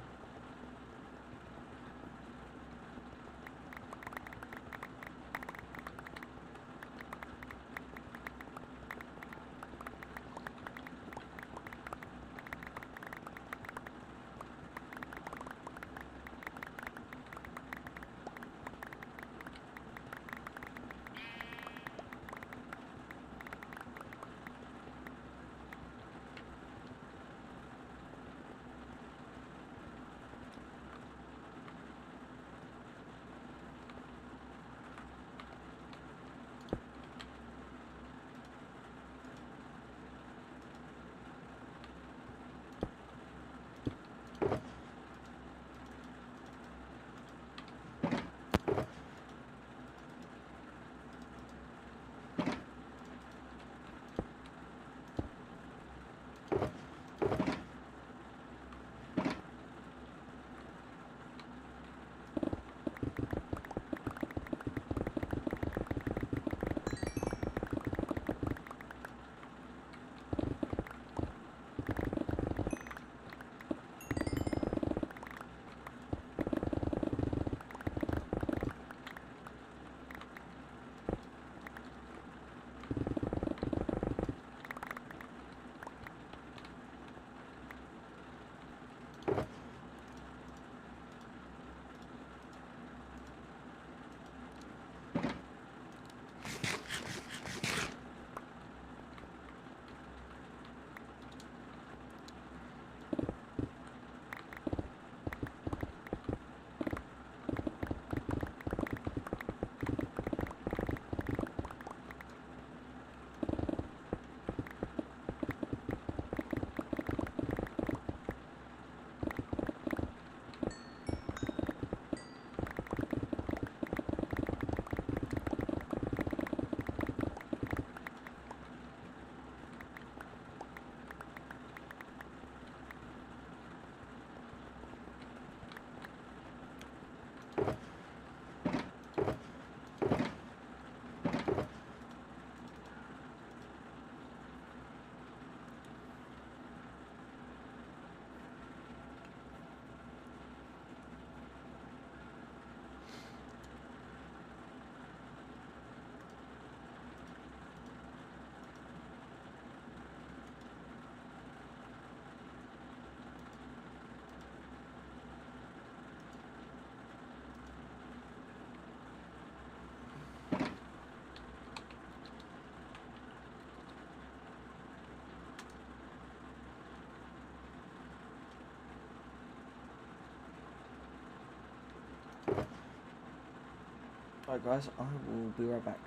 Alright guys, I will be right back.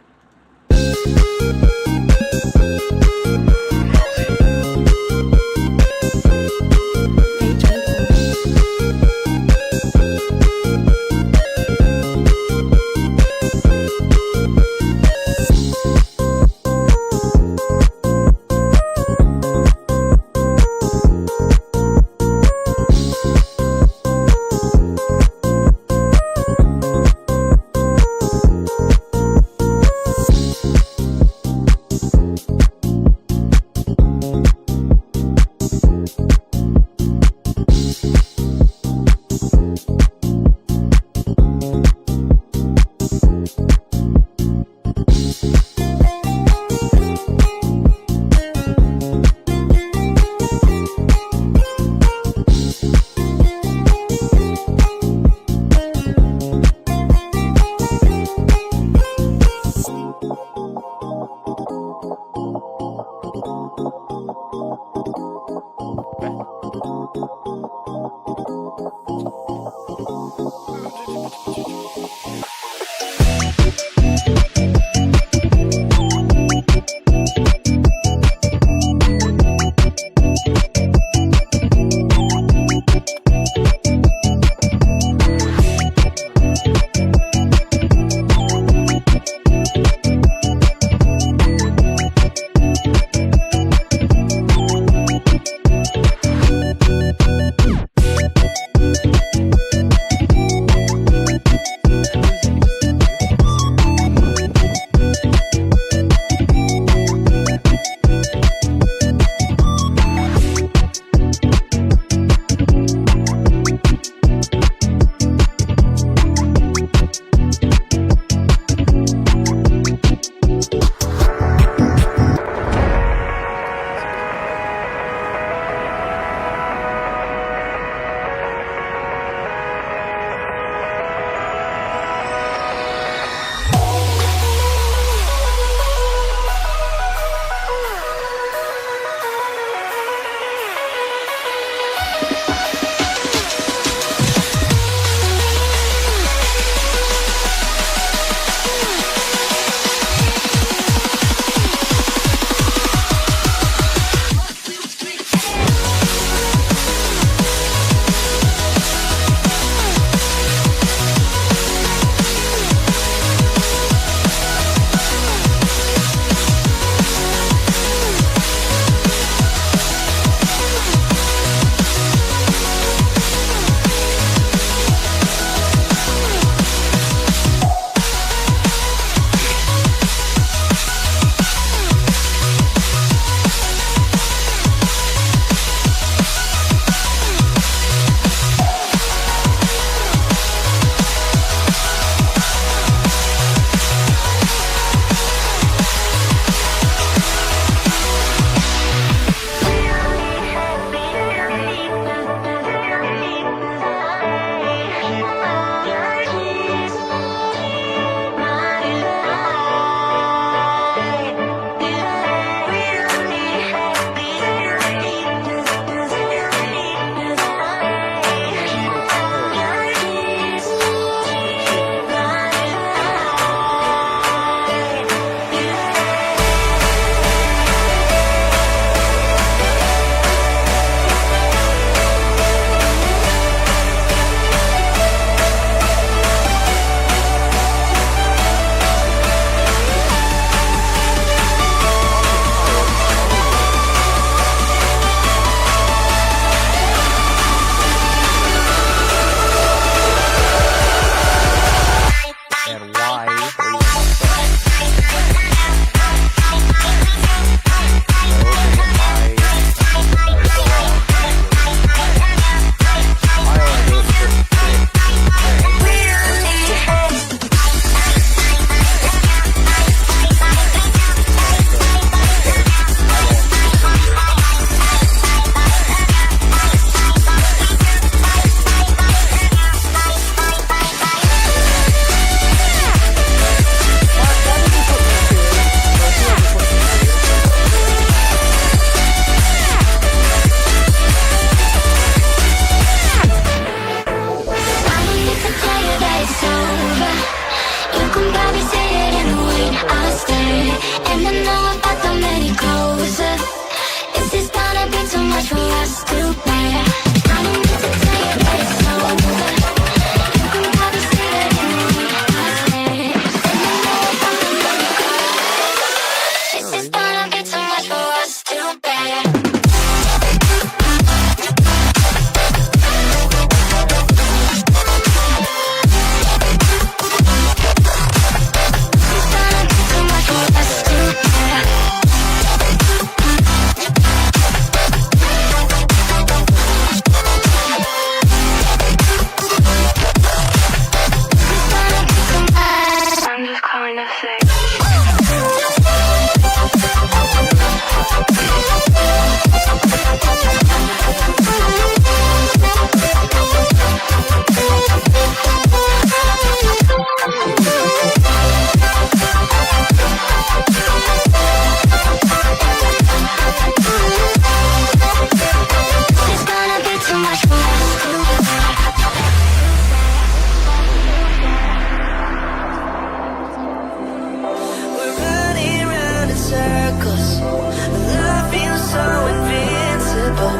circles. Love feels so invincible.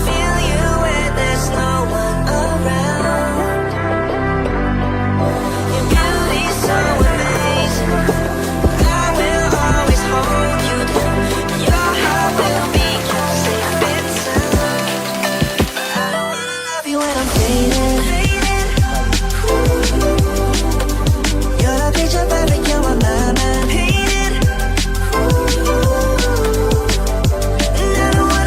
Feel you when there's no one around. Your beauty's so amazing. I will always hold you down. Your heart will be kept safe and sound. I don't wanna love you when I'm fading. You're a picture perfect, you're my mind painted. And I don't wanna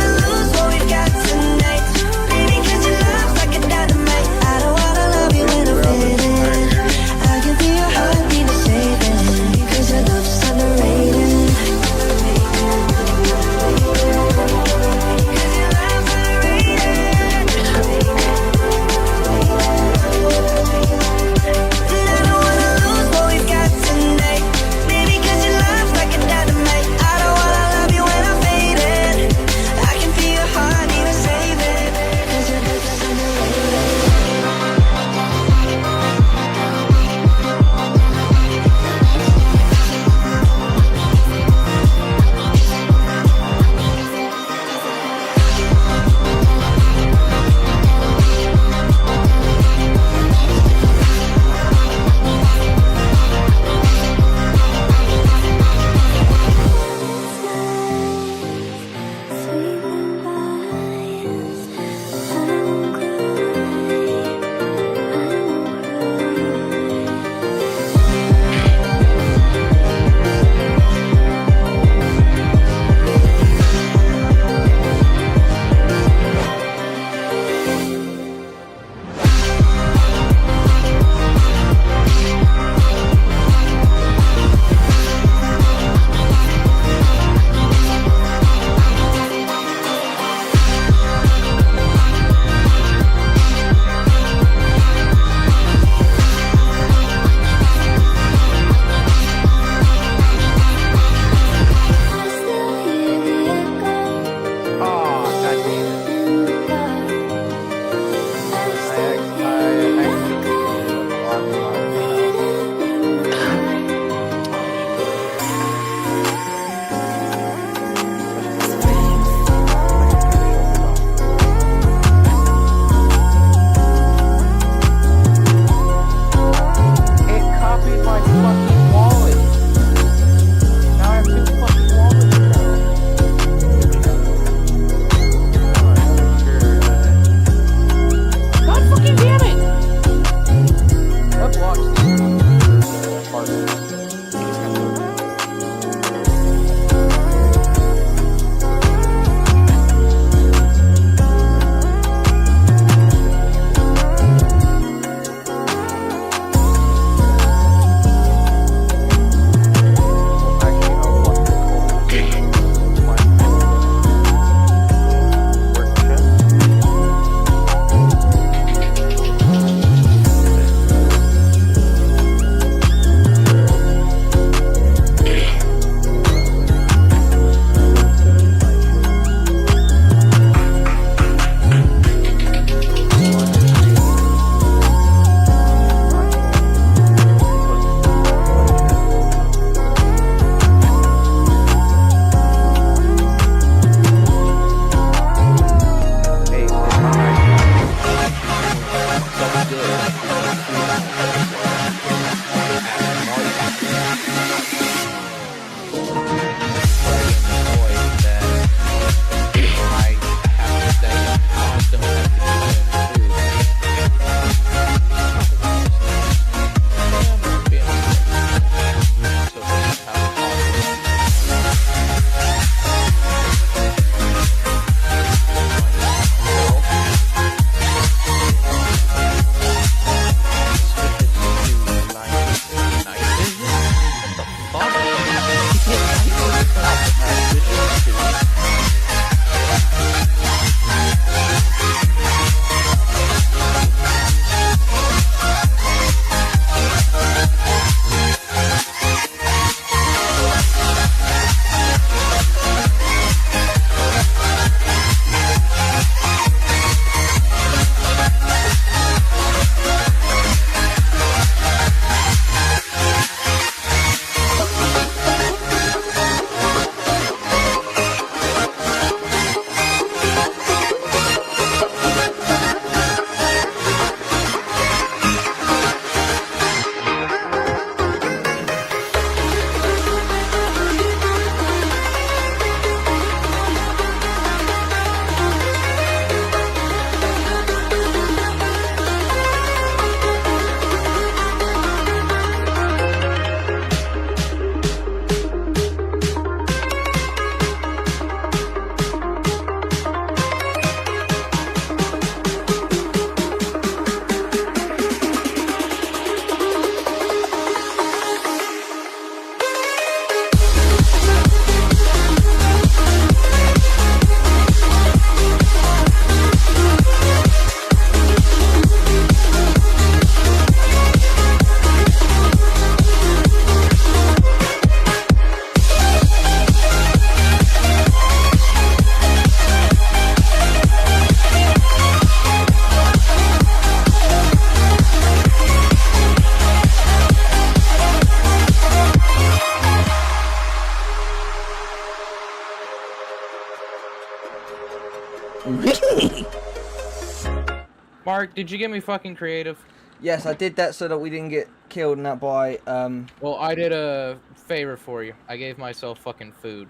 Mark, did you get me fucking creative? Yes, I did that so that we didn't get killed and that by, Well, I did a favor for you. I gave myself fucking food.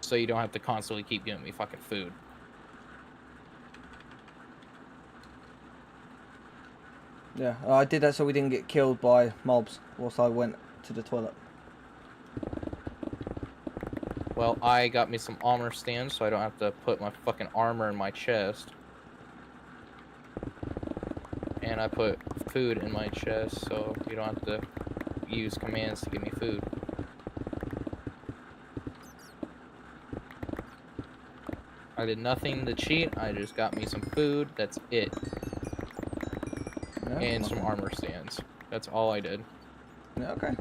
So you don't have to constantly keep giving me fucking food. yeah, I did that so we didn't get killed by mobs whilst I went to the toilet. Well, I got me some armor stands so I don't have to put my fucking armor in my chest. And I put food in my chest so you don't have to use commands to give me food. I did nothing to cheat, I just got me some food, that's it. Yeah, And some armor stands. That's all I did. Yeah, okay.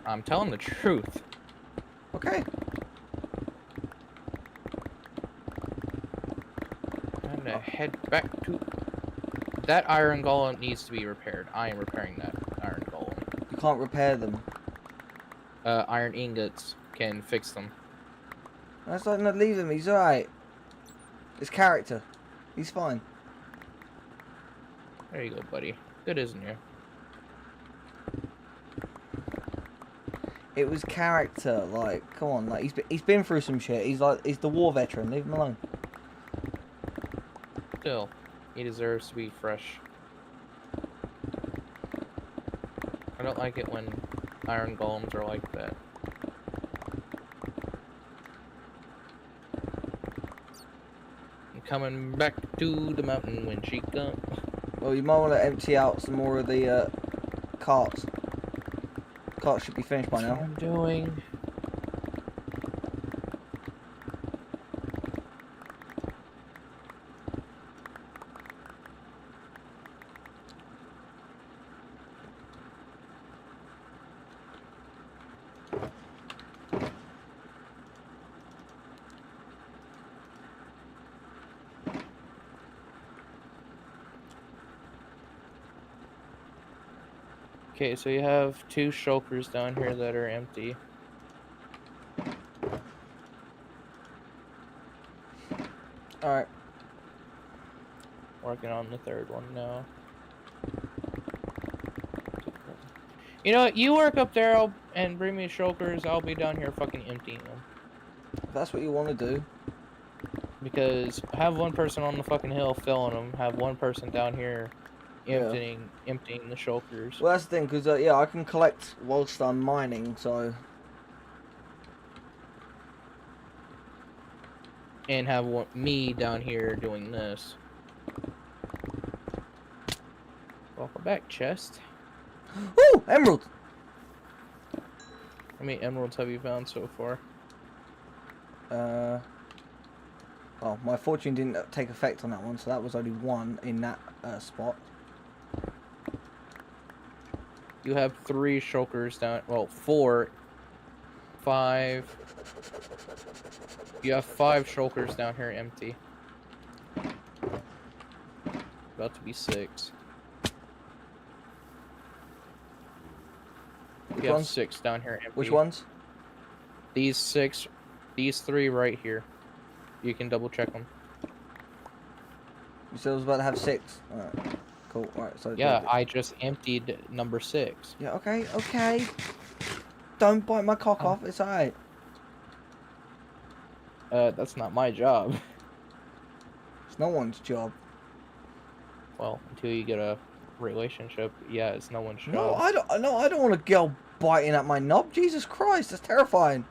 I'm telling the truth. Okay. Time to head back to... That iron golem needs to be repaired. I am repairing that iron golem. You can't repair them. Iron ingots can fix them. That's like not leave him, he's alright. His character. He's fine. There you go, buddy. Good, isn't you? It was character, like, come on, like he's been through some shit. He's the war veteran, leave him alone. Still, he deserves to be fresh. I don't like it when iron golems are like that. I'm coming back to the mountain when she comes. Well, you might want to empty out some more of the carts. Carts should be finished by That's what now. I'm doing. Okay, so you have 2 shulkers down here that are empty. Alright. Working on the 3rd one now. You know what? You work up there and bring me shulkers. I'll be down here fucking emptying them. If that's what you want to do. Because have one person on the fucking hill filling them. Have one person down here emptying the shulkers. Well, that's the thing, because, yeah, I can collect whilst I'm mining, so... And have me down here doing this. Welcome back, chest. Ooh! Emerald! How many emeralds have you found so far? Oh, my fortune didn't take effect on that one, so that was only 1 in that spot. You have 3 shulkers down. Well, 4, 5. You have 5 shulkers down here empty. About to be 6. You have 6 down here empty. Which ones? These 6. These 3 right here. You can double check them. You said I was about to have 6. Alright. Cool. Alright, so... Yeah, I just emptied number 6. Yeah, okay, okay. Don't bite my cock off, it's alright. That's not my job. It's no one's job. Well, until you get a relationship, yeah, it's no one's job. No, I don't want a girl biting at my knob. Jesus Christ, that's terrifying.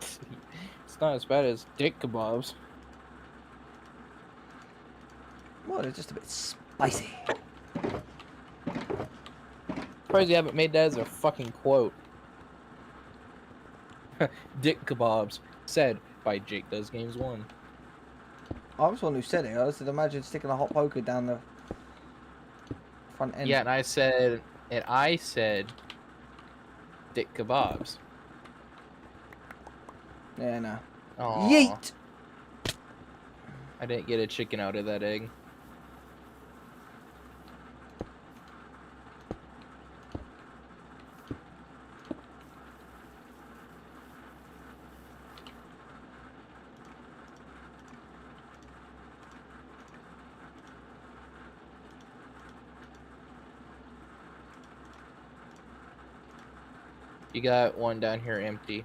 It's not as bad as dick kebabs. Well, they're just a bit spicy. Surprised you haven't made that as a fucking quote. Dick kebabs, said by Jake Does Games 1. I was the one who said it. I said, imagine sticking a hot poker down the front end. Yeah, and I said, dick kebabs. Yeah, no. Aww. Yeet! I didn't get a chicken out of that egg. You got one down here empty.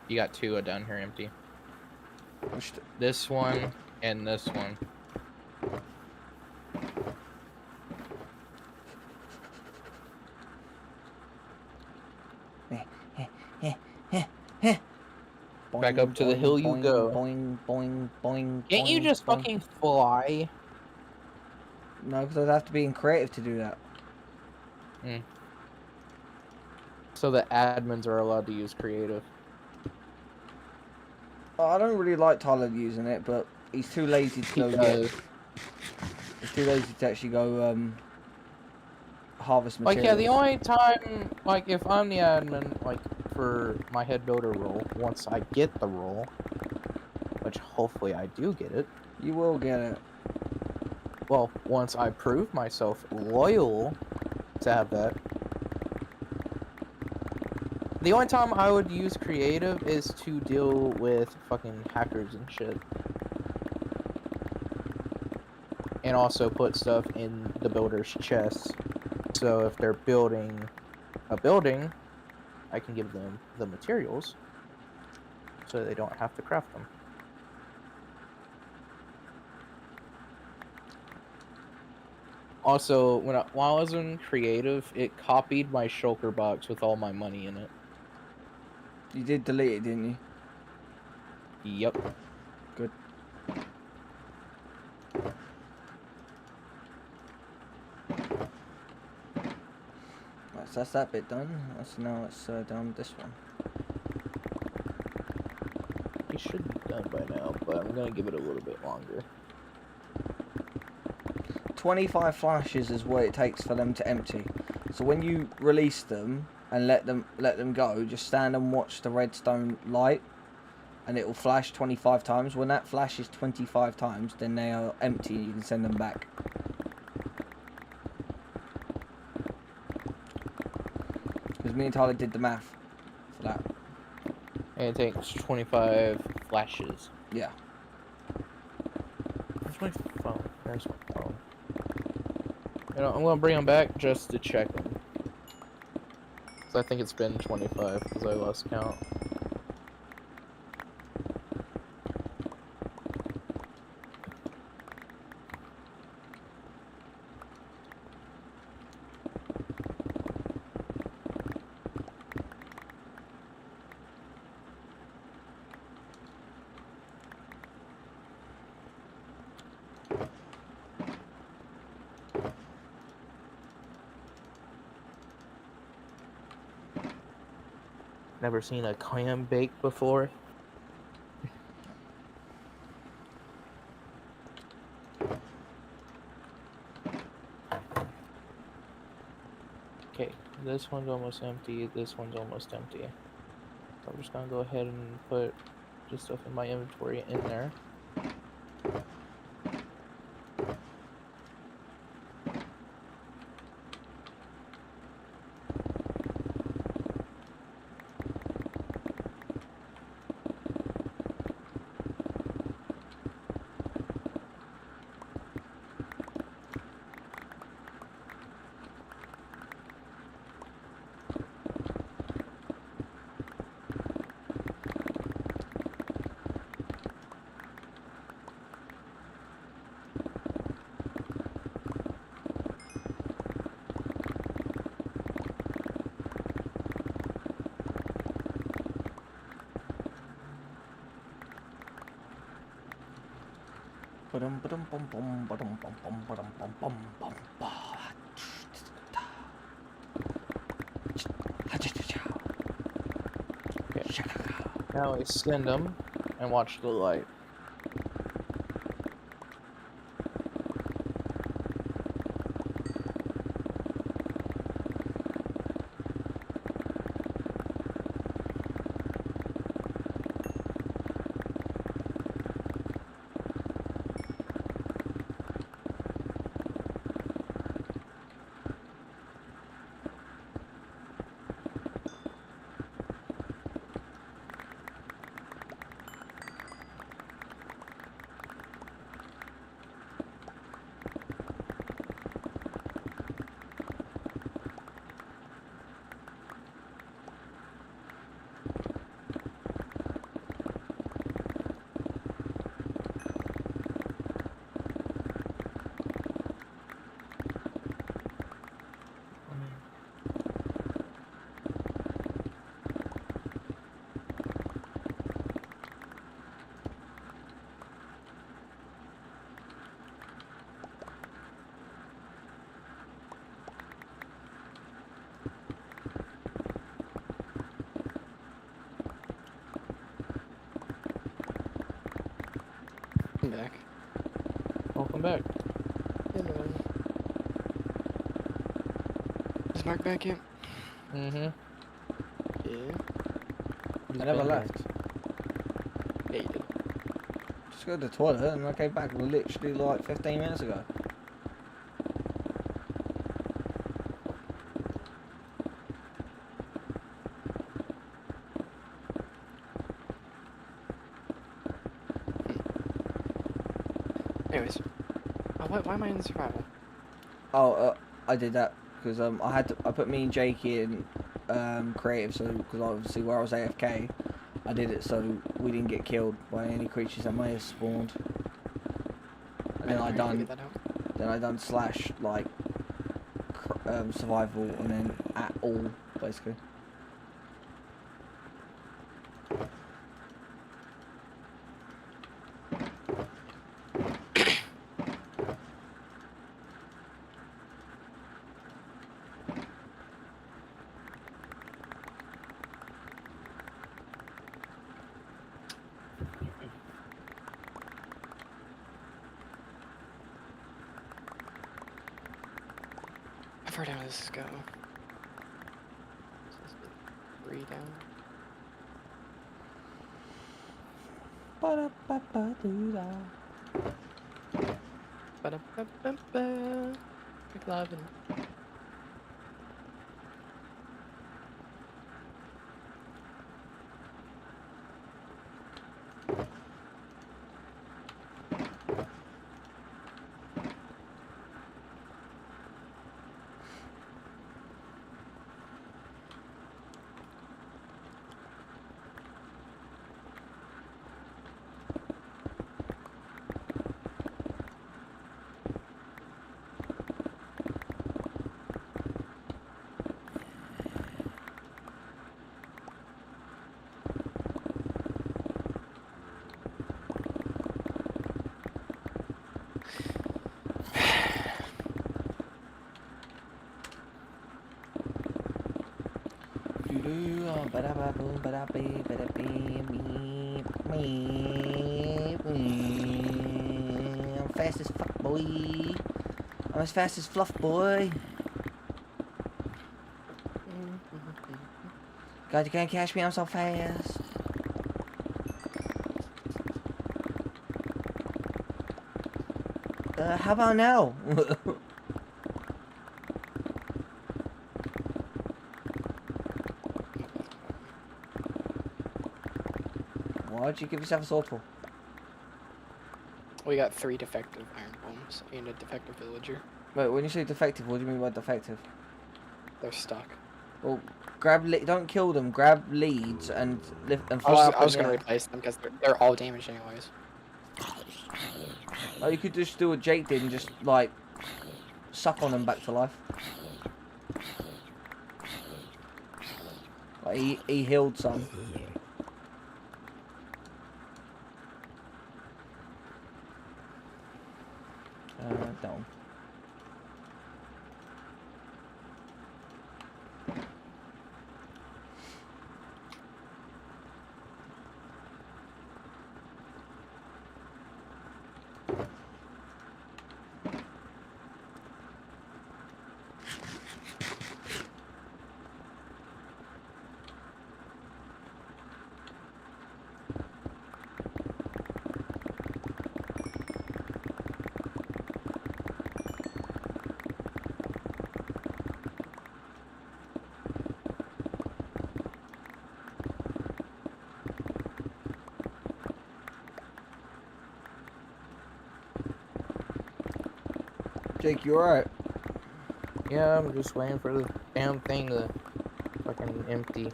You got two down here empty. This one and this one. Back up to the hill you go. Boing, boing, boing. Can't you just fucking fly? No, because I'd have to be in creative to do that. So the admins are allowed to use creative. I don't really like Tyler using it, but he's too lazy to go get. He's too lazy to actually go harvest materials. Like, yeah, the only time, like, if I'm the admin, like, for my head builder role, once I get the role, which hopefully I do get it. You will get it. Well, once I prove myself loyal to have that. The only time I would use creative is to deal with fucking hackers and shit. And also put stuff in the builder's chests. So if they're building a building, I can give them the materials so they don't have to craft them. Also, while I was in creative, it copied my shulker box with all my money in it. You did delete it, didn't you? Yep. Good. Right, so that's that bit done. So now let's down this one. It should be done by now, but I'm gonna give it a little bit longer. 25 flashes is what it takes for them to empty. So when you release them and let them go, just stand and watch the redstone light, and it will flash 25 times. When that flashes 25 times, then they are empty. You can send them back. Because me and Tyler did the math for that. And it takes 25 flashes. Yeah. Where's my phone? There's my phone. You know, I'm gonna bring them back just to check them. So I think it's been 25 because I lost count. Never seen a clam bake before. Okay, this one's almost empty, this one's almost empty. So I'm just gonna go ahead and put just stuff in my inventory in there. Okay. Now we send them and watch the light. I'm back. Welcome back. Hello. Is Mark back yet? Mm-hmm. Yeah. I never left. Yeah, you did. Just go to the toilet and I came back literally like 15 minutes ago. Anyways. Why am I in survival? Oh, I did that because I put me and Jakey in creative, so because obviously where I was AFK, I did it so we didn't get killed by any creatures that may have spawned. And then I done slash like survival and then at all basically. How far down does this go? This is 3 down. Ba-da-ba-ba-doo-da. Ba-da-ba-ba-ba. McLovin. I'm fast as fuck, boy. I'm as fast as fluff, boy. God, you can't catch me, I'm so fast. How about now? Why'd you give yourself a sword for? We got 3 defective iron bombs and a defective villager. Wait, when you say defective, what do you mean by defective? They're stuck. Well, don't kill them. Grab leads and lift and I fly was, up I was in the gonna air. replace them because they're all damaged anyways. Oh, you could just do what Jake did and just like suck on them back to life. Like he healed some. Down. Jake, you alright? Yeah, I'm just waiting for the damn thing to fucking empty.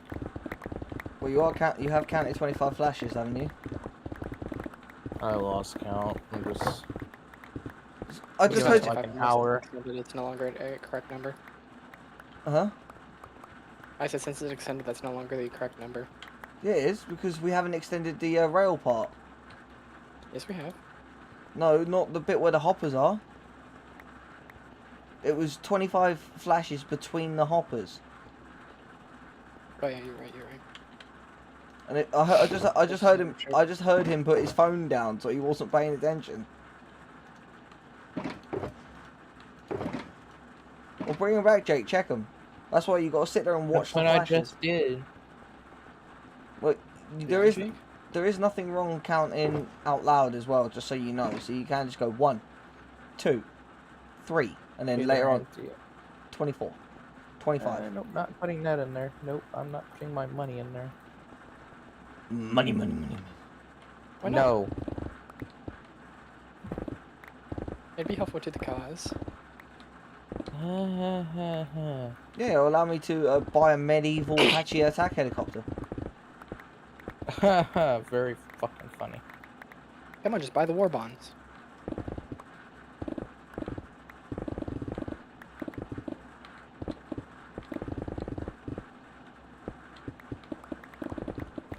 Well, you have counted 25 flashes, haven't you? I lost count. I just heard- heard. like an hour. It's no longer a correct number. Uh-huh. I said since it's extended, that's no longer the correct number. Yeah, it is, because we haven't extended the rail part. Yes, we have. No, not the bit where the hoppers are. It was 25 flashes between the hoppers. Oh yeah, you're right, you're right. And I just heard him put his phone down, so he wasn't paying attention. Well, bring him back, Jake. Check him. That's why you got to sit there and watch the flashes. I just did. Well, there is nothing wrong counting out loud as well, just so you know. So you can just go 1, 2, 3, and then later on 24, 25. Nope, not putting that in there. Nope, I'm not putting my money in there. Money. Why not? No. It'd be helpful to the cause. Yeah, it'll allow me to buy a medieval Apache attack helicopter. Very fucking funny. Come on, just buy the war bonds.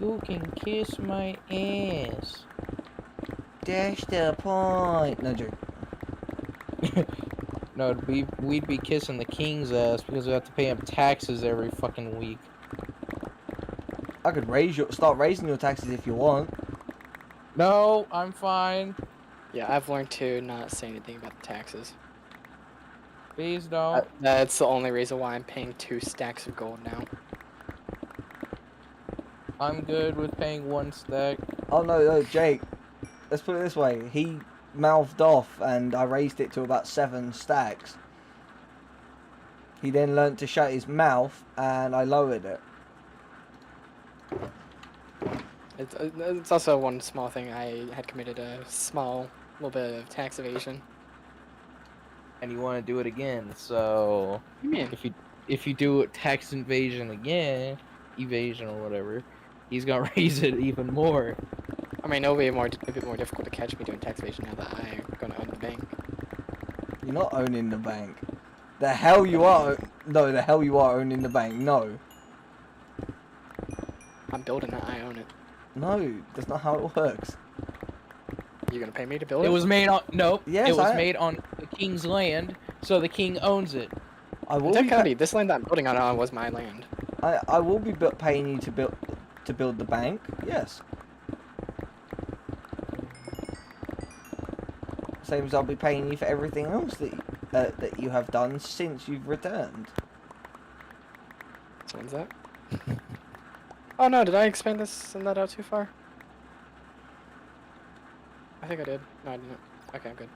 You can kiss my ass. Dash the point. No joke. No, we'd be kissing the king's ass because we have to pay him taxes every fucking week. I could start raising your taxes if you want. No, I'm fine. Yeah, I've learned to not say anything about the taxes. Please don't. That's the only reason why I'm paying 2 stacks of gold now. I'm good with paying 1 stack. Oh no, Jake. Let's put it this way. He mouthed off and I raised it to about 7 stacks. He then learnt to shut his mouth and I lowered it. It's also one small thing. I had committed a small little bit of tax evasion. And you want to do it again, so... What do you mean? If you do tax evasion again, evasion or whatever, he's gonna raise it even more. I mean, it'll be a bit more difficult to catch me doing tax evasion now that I'm gonna own the bank. You're not owning the bank. The hell you are. No, the hell you are owning the bank. No. I'm building it, I own it. No, that's not how it works. You gonna pay me to build it? It was made on... Nope. Yes, it was made on the king's land, so the king owns it. I will be Technically, this land that I'm building on was my land. I will be paying you to build the bank. Yes. Same as I'll be paying you for everything else that you have done since you've returned. So when's that? Oh no, did I expand this, send that out too far? I think I did. No, I didn't. Okay, I'm good.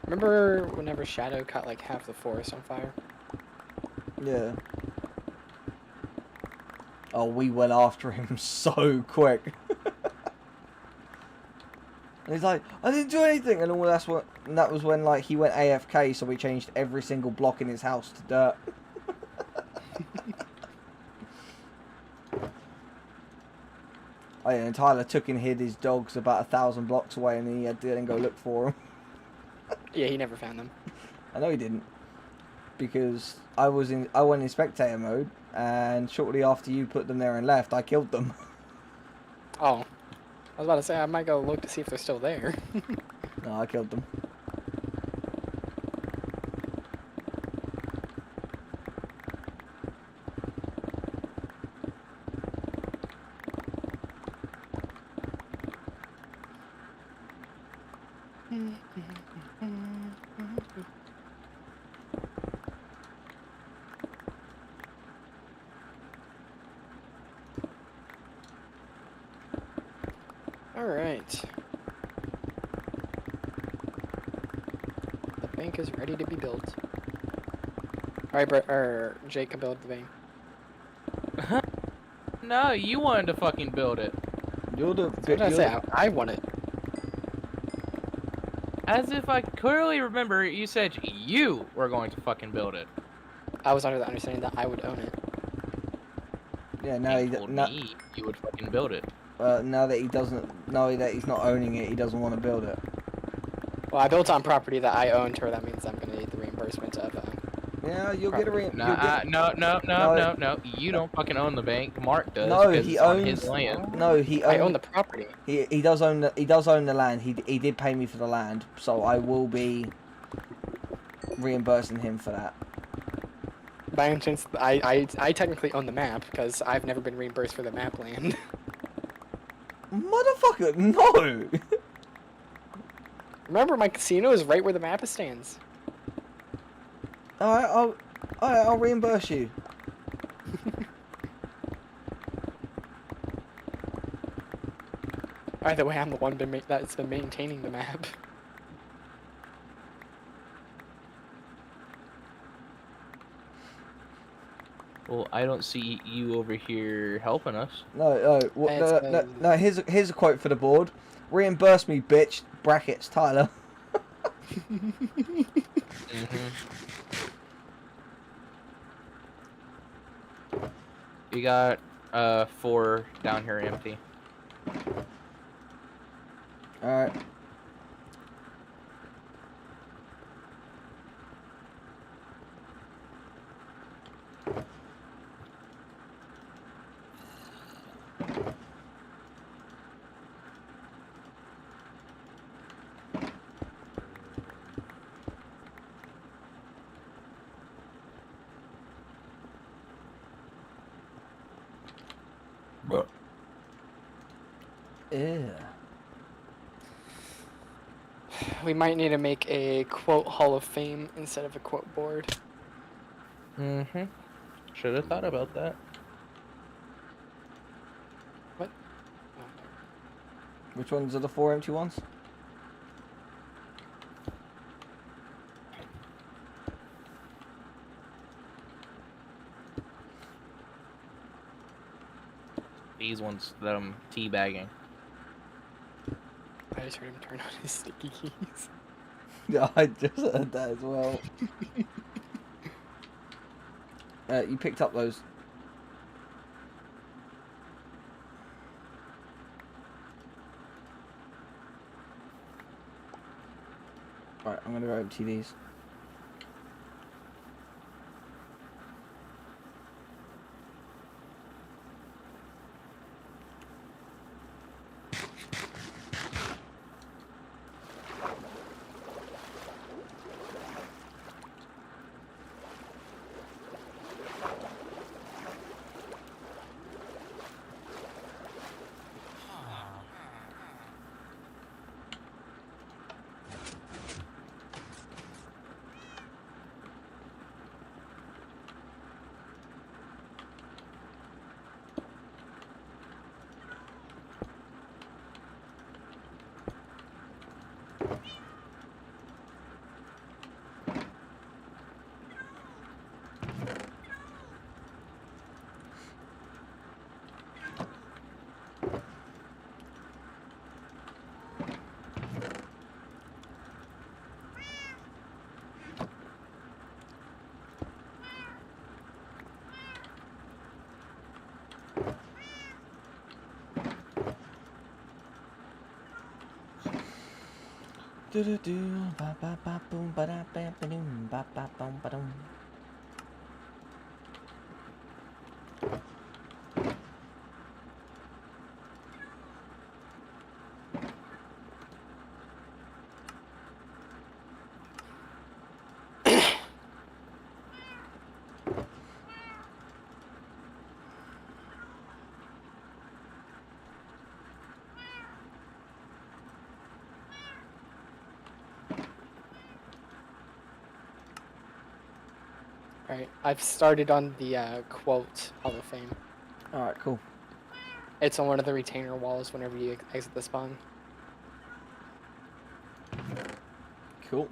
Remember whenever Shadow caught like half the forest on fire? Yeah. Oh, we went after him so quick. And he's like, I didn't do anything, and all that was when like he went AFK, so we changed every single block in his house to dirt. Oh yeah, and Tyler took and hid his dogs about 1,000 blocks away, and then he had to then go look for them. Yeah, he never found them. I know he didn't, because I went in spectator mode, and shortly after you put them there and left, I killed them. Oh. I was about to say, I might go look to see if they're still there. No, I killed them. Alright. The bank is ready to be built. Alright, Jake can build the bank. No, you wanted to fucking build it. You're the. What did I say? I want it. As if I clearly remember you said you were going to fucking build it. I was under the understanding that I would own it. Yeah, now You told me you would fucking build it. now that he doesn't, now that he's not owning it, he doesn't want to build it. Well, I built on property that I owned, or that means I'm gonna need the reimbursement of. Yeah, you'll get a No. You don't fucking own the bank. Mark does. No, because he it's on owns. his land. No, he I own owns. the property. He does own the land. He did pay me for the land, so I will be reimbursing him for that. By any chance, I technically own the map because I've never been reimbursed for the map land. Motherfucker, no. Remember, my casino is right where the map stands. I'll reimburse you. Either way, I'm the one that's been maintaining the map. Well, I don't see you over here helping us. No. Here's a quote for the board. Reimburse me, bitch. Brackets, Tyler. You got 4 down here empty. Alright. Yeah. We might need to make a quote Hall of Fame instead of a quote board. Should have thought about that. What? Which ones are the 4 empty ones? These ones that I'm teabagging. I just heard him turn on his sticky keys. Yeah, I just heard that as well. You picked up those. Right, I'm gonna go empty these. Do do do ba ba ba boom ba da ba ba doom ba ba boom ba doom. Alright, I've started on the quote Hall of Fame. Alright, cool. It's on one of the retainer walls whenever you exit the spawn. Cool.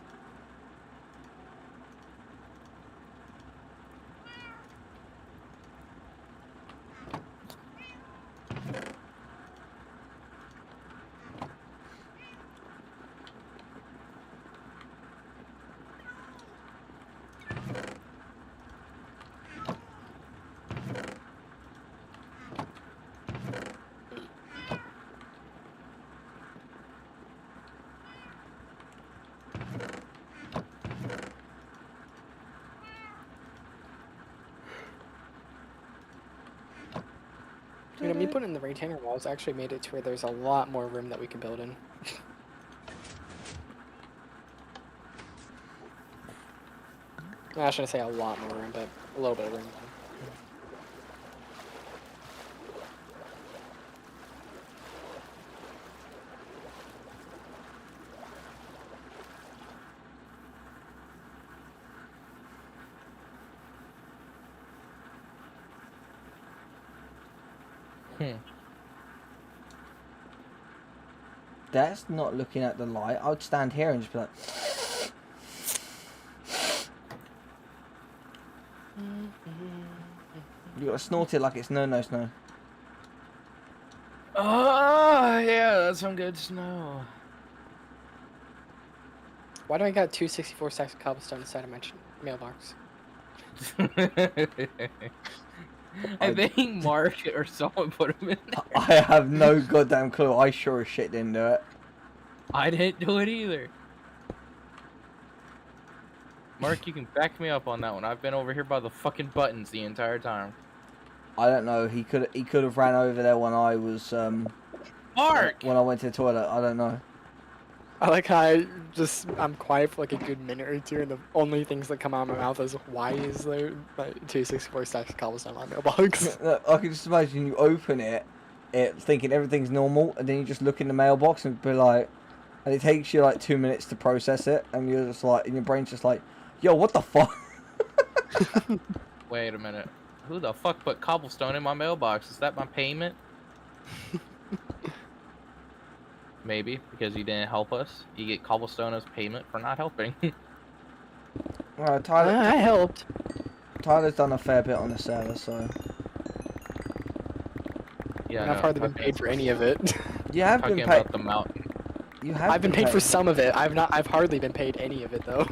You know, me putting in the retaining walls actually made it to where there's a lot more room that we can build in. I shouldn't say a lot more room, but a little bit of room. That's not looking at the light. I would stand here and just be like... You gotta snort it like it's no snow. Oh, yeah, that's some good snow. Why do I got 264 stacks of cobblestone inside of my mailbox? I think Mark or someone put them in there. I have no goddamn clue. I sure as shit didn't do it. I didn't do it either. Mark, you can back me up on that one. I've been over here by the fucking buttons the entire time. I don't know. He could have ran over there when I was Mark! when I went to the toilet. I don't know. I like how I'm quiet for like a good minute or two, and the only things that come out of my mouth is, why is there like 264 stacks of cobblestone on my mailbox? I can just imagine you open it thinking everything's normal, and then you just look in the mailbox and be like, and it takes you like 2 minutes to process it, and you're just like, and your brain's just like, yo, what the fuck? Wait a minute. Who the fuck put cobblestone in my mailbox? Is that my payment? Maybe, because you didn't help us. You get cobblestone as payment for not helping. Tyler, I helped. Tyler's done a fair bit on the server, so... Yeah, and I've hardly been paid for any of it. You have been talking paid... about the mountain. You have I've been paid for some of it. I've hardly been paid any of it, though.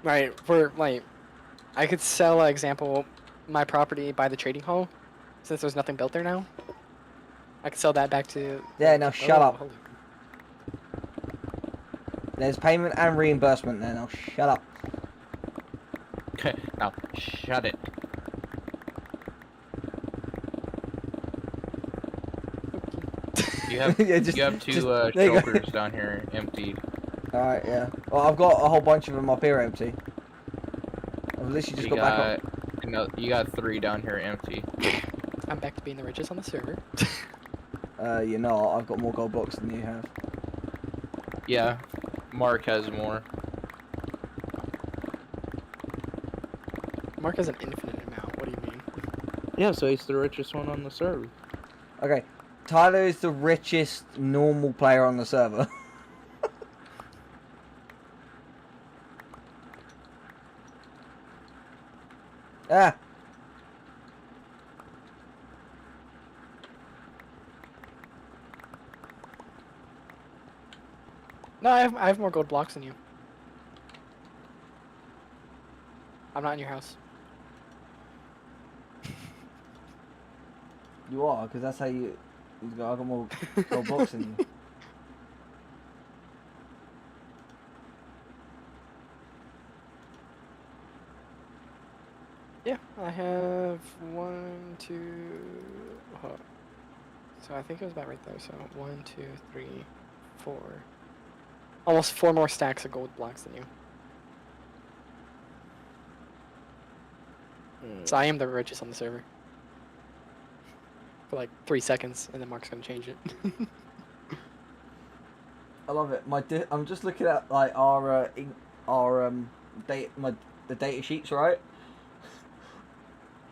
Right, for, like... I could sell, example, my property by the trading hall, since there's nothing built there now. I could sell that back to... Yeah, now shut up. Holy... There's payment and reimbursement there, now shut up. Okay, now shut it. You have Yeah, you have two shulkers down here empty. Alright, yeah. Well, I've got a whole bunch of them up here empty. I've literally just got back up. No, you got 3 down here empty. I'm back to being the richest on the server. You know, I've got more gold blocks than you have. Yeah, Mark has more. Mark has an infinite amount. What do you mean? Yeah, so he's the richest one on the server. Okay, Tyler is the richest normal player on the server. Ah! No, I have more gold blocks than you. I'm not in your house. You are, because that's how you... I got more gold blocks than you. Yeah, I have 1, 2... Oh. So I think it was about right there. So 1, 2, 3, 4... Almost 4 more stacks of gold blocks than you. So I am the richest on the server. For like 3 seconds, and then Mark's gonna change it. I love it. I'm just looking at like our the data sheets, right?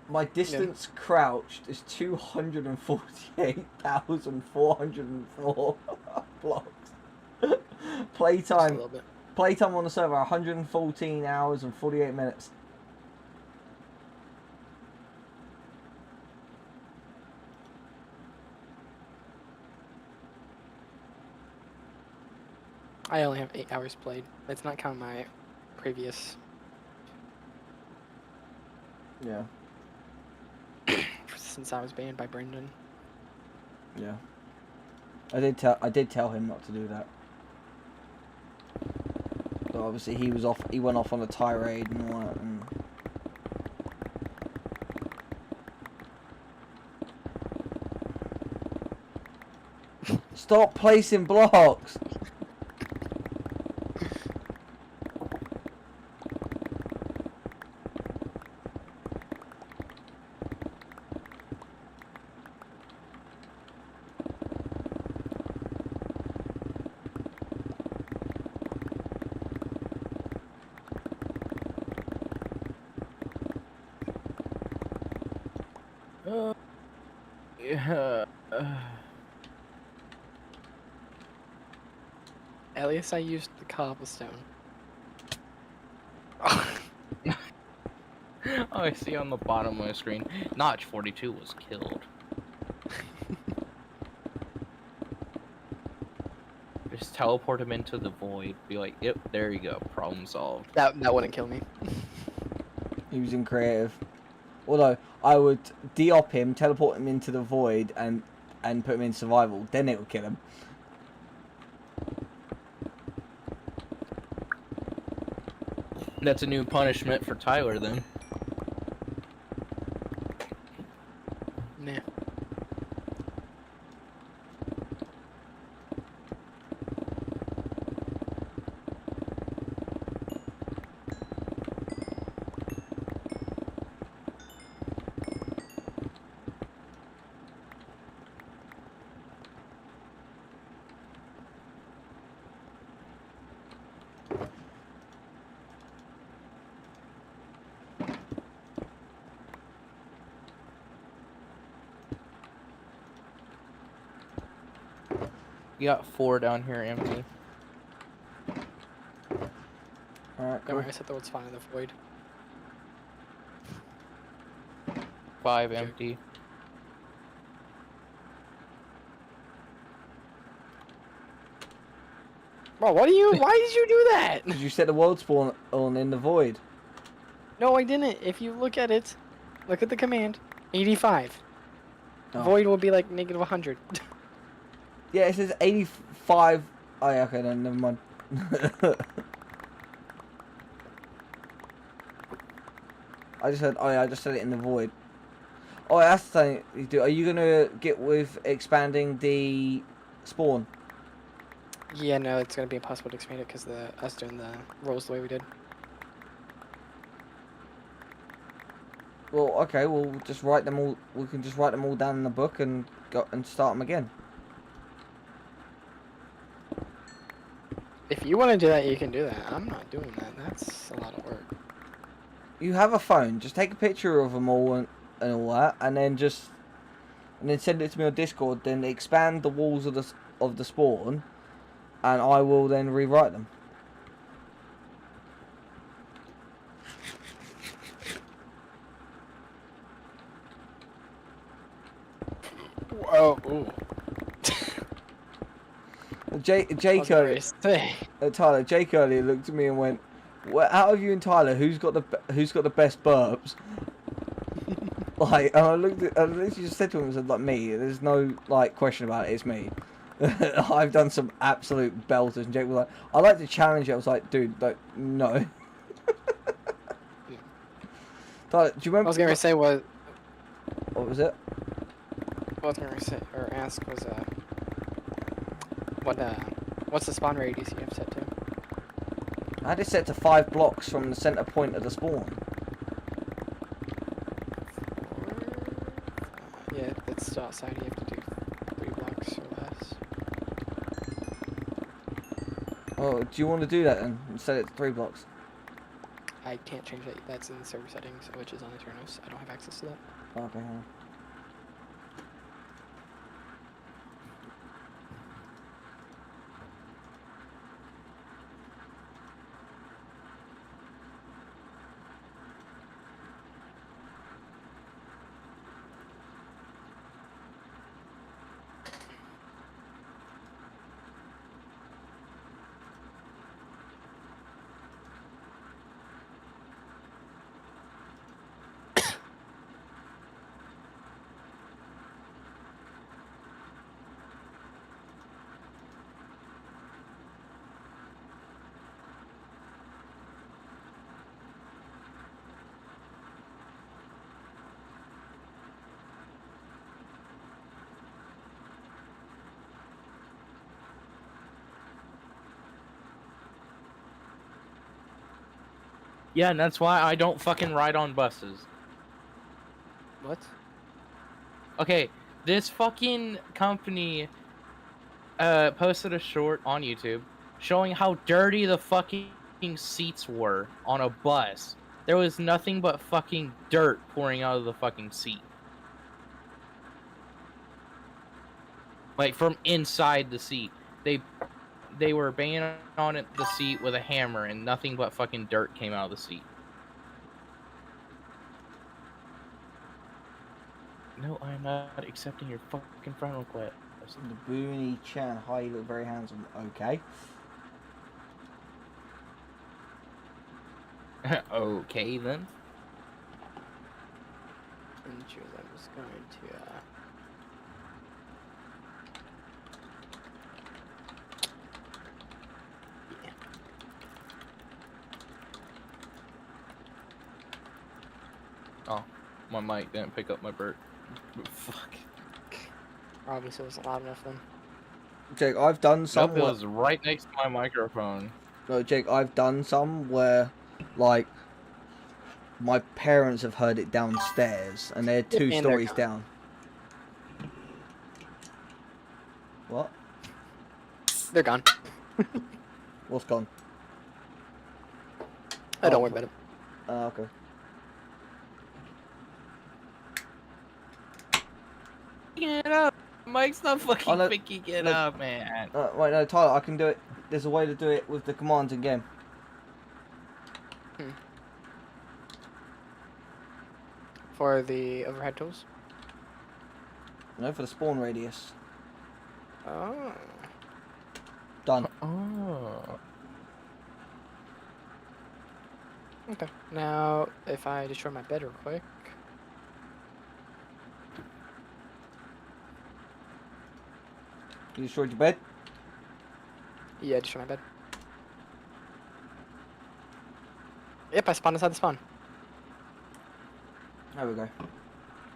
My distance crouched is 248,404 blocks. Playtime on the server 114 hours and 48 minutes. I only have 8 hours played. It's not counting my previous. Yeah. Since I was banned by Brendan. Yeah. I did tell him not to do that. But obviously he went off on a tirade and all that. And... Stop placing blocks. Yeah. At least I used the cobblestone. Oh, I see on the bottom of my screen, Notch 42 was killed. Just teleport him into the void. Be like, yep, there you go, problem solved. That wouldn't kill me. He was in creative. Although I would de-op him, teleport him into the void, and put him in survival. Then it would kill him. That's a new punishment for Tyler then. Nah. You got 4 down here empty. Alright, Don't cool. worry, I said that was fine in the void. 5 Okay. empty. Bro, why did you do that? Did you set the world spawn on in the void? No, I didn't. If you look at it, look at the command. 85. Oh. Void will be like negative 100. Yeah, it says 85. Oh, yeah, okay, then never mind. I just said, oh yeah, I just said it in the void. Oh, that's the thing you do. Are you gonna get with expanding the spawn? Yeah, no, it's gonna be impossible to expand it because us doing the rolls the way we did. Well, okay, we'll just write them all. We can just write them all down in the book and go and start them again. If you want to do that, you can do that. I'm not doing that. That's a lot of work. You have a phone. Just take a picture of them all and all that, and then send it to me on Discord. Then expand the walls of the spawn, and I will then rewrite them. Oh, ooh. Jake earlier, Tyler. Jake earlier looked at me and went, "Well, out of you and Tyler, who's got the best burps?" Like, and I literally just said to him, I said, like, me. There's no like question about it. It's me. I've done some absolute belters, and Jake was like, "I like to challenge it." I was like, "Dude, like, no." Tyler, do you remember? I was gonna say what What was it? I was gonna say or ask was what's the spawn radius you have set to? I had it set to 5 blocks from the center point of the spawn. Yeah, it's still outside. You have to do 3 blocks or less. Oh, do you want to do that then? And set it to 3 blocks. I can't change that. That's in the server settings, which is on Eternos. I don't have access to that. Okay. Hold on. Yeah, and that's why I don't fucking ride on buses. What? Okay, this fucking company posted a short on YouTube showing how dirty the fucking seats were on a bus. There was nothing but fucking dirt pouring out of the fucking seat. Like from inside the seat. They were banging on the seat with a hammer and nothing but fucking dirt came out of the seat. No, I am not accepting your fucking friend request. The Booney Chan, hi, you look very handsome. Okay. Okay then. And choose. I'm just going to. Yeah. Oh, my mic didn't pick up my burp. Fuck. Obviously, it wasn't loud enough then. Jake, I've done some. Nope, it was right next to my microphone. No, Jake, I've done some where, like, my parents have heard it downstairs, and they're two And stories they're down. What? They're gone. What's gone? I don't worry about it. Okay. Get up! Mike's not fucking Oh, no, picking it no. up, man. Wait, no, Tyler, I can do it. There's a way to do it with the commands in game. For the overhead tools. No, for the spawn radius. Oh. Done. Oh. Okay. Now, if I destroy my bed real quick. You destroyed your bed? Yeah, destroy my bed. Yep, I spawned inside the spawn. There we go.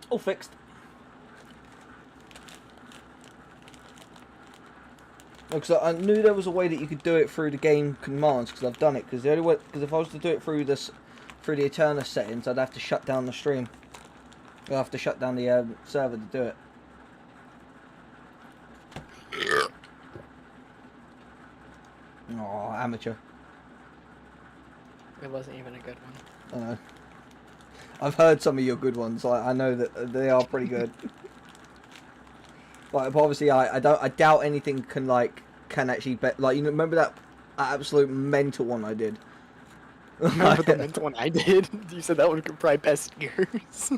All fixed. Because I knew there was a way that you could do it through the game commands, because I've done it. Because the only way, because if I was to do it through this, through the Eternus settings, I'd have to shut down the stream. I'd have to shut down the server to do it. Oh, amateur. It wasn't even a good one. I know. I've heard some of your good ones. I know that they are pretty good. But obviously, I doubt anything can actually like, you know, remember that absolute mental one I did. Remember the mental one I did? You said that one could probably best yours.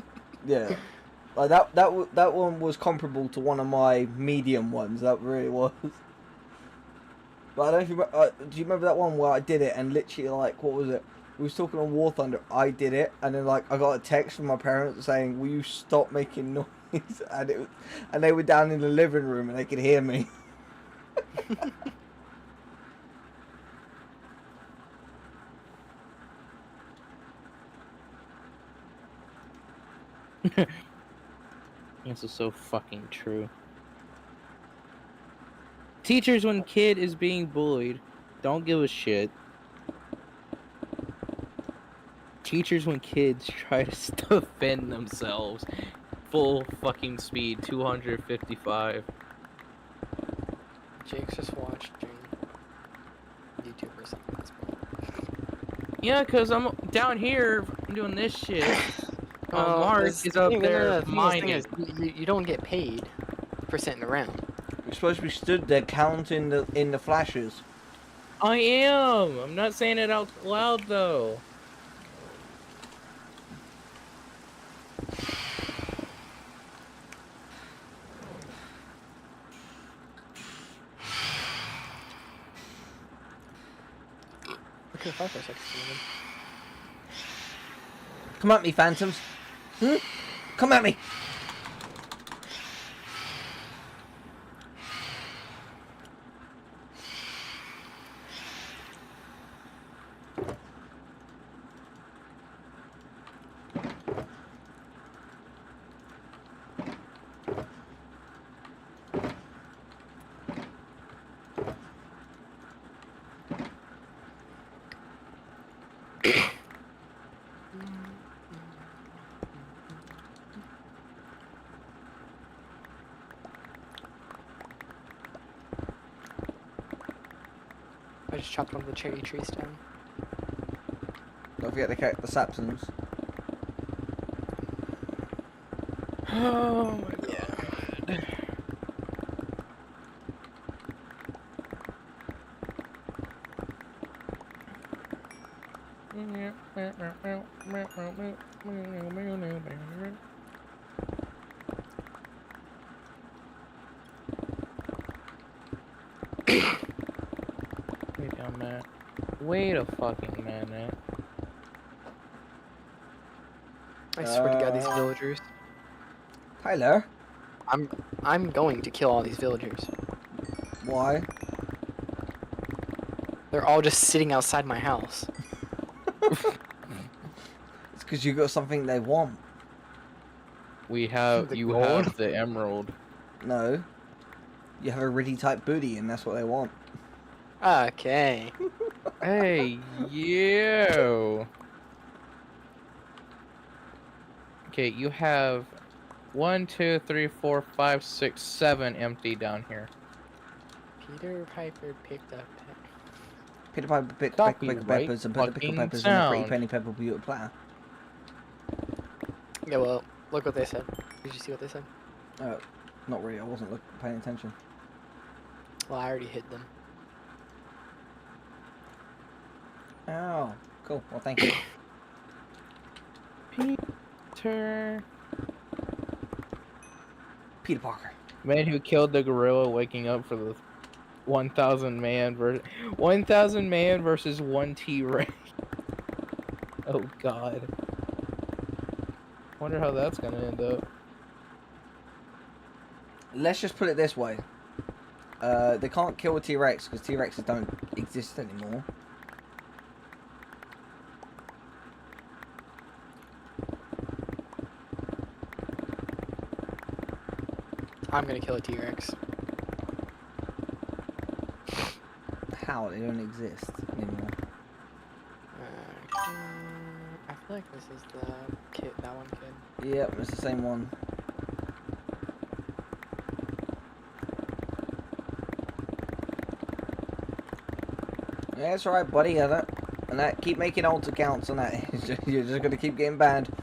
Yeah, like that one was comparable to one of my medium ones. That really was. But I don't know if you do you remember that one where I did it and literally, like, what was it? We was talking on War Thunder. I did it, and then, like, I got a text from my parents saying, "Will you stop making noise?" And they were down in the living room and they could hear me. This is so fucking true. Teachers, when kid is being bullied, don't give a shit. Teachers, when kids try to defend themselves, full fucking speed, 255. Jake's just watching YouTube or something at this point. Yeah, cause I'm down here, I'm doing this shit. Mark this is up thing- there the thing mining. is, you don't get paid for sitting around. We're supposed to be stood there counting in the flashes. I am. I'm not saying it out loud though. Look at the fire section. Come at me, phantoms. Come at me. I just chopped one of the cherry trees down. Don't forget the sapsons. Oh my god. Wait a minute. Wait a fucking minute. I swear to God, these villagers. Tyler, I'm going to kill all these villagers. why? They're all just sitting outside my house. It's because you got something they want. We have The you gold? have the emerald. No. You have a really tight booty, and that's what they want. Okay. Hey, you. Okay, you have 1, 2, 3, 4, 5, 6, 7 empty down here. Peter Piper picked up. Peter Piper picked Copyright peppers and put the pickled fucking peppers in a pretty sound. penny pepper beauty platter. Yeah, well, look what they said. Did you see what they said? Not really. I wasn't paying attention. Well, I already hid them. Oh, cool. Well, thank you. Peter. Peter Parker. Man who killed the gorilla waking up for the 1,000 man versus 1,000 man versus 1 T-Rex. Oh god. Wonder how that's gonna end up. Let's just put it this way. They can't kill a T-Rex because T-Rexes don't exist anymore. I'm gonna kill a T-Rex. How? They don't exist anymore. I feel like this is the kid, that one kid. Yep, it's the same one. Yeah, it's alright, buddy. And that keep making alt accounts on that. You're just gonna keep getting banned.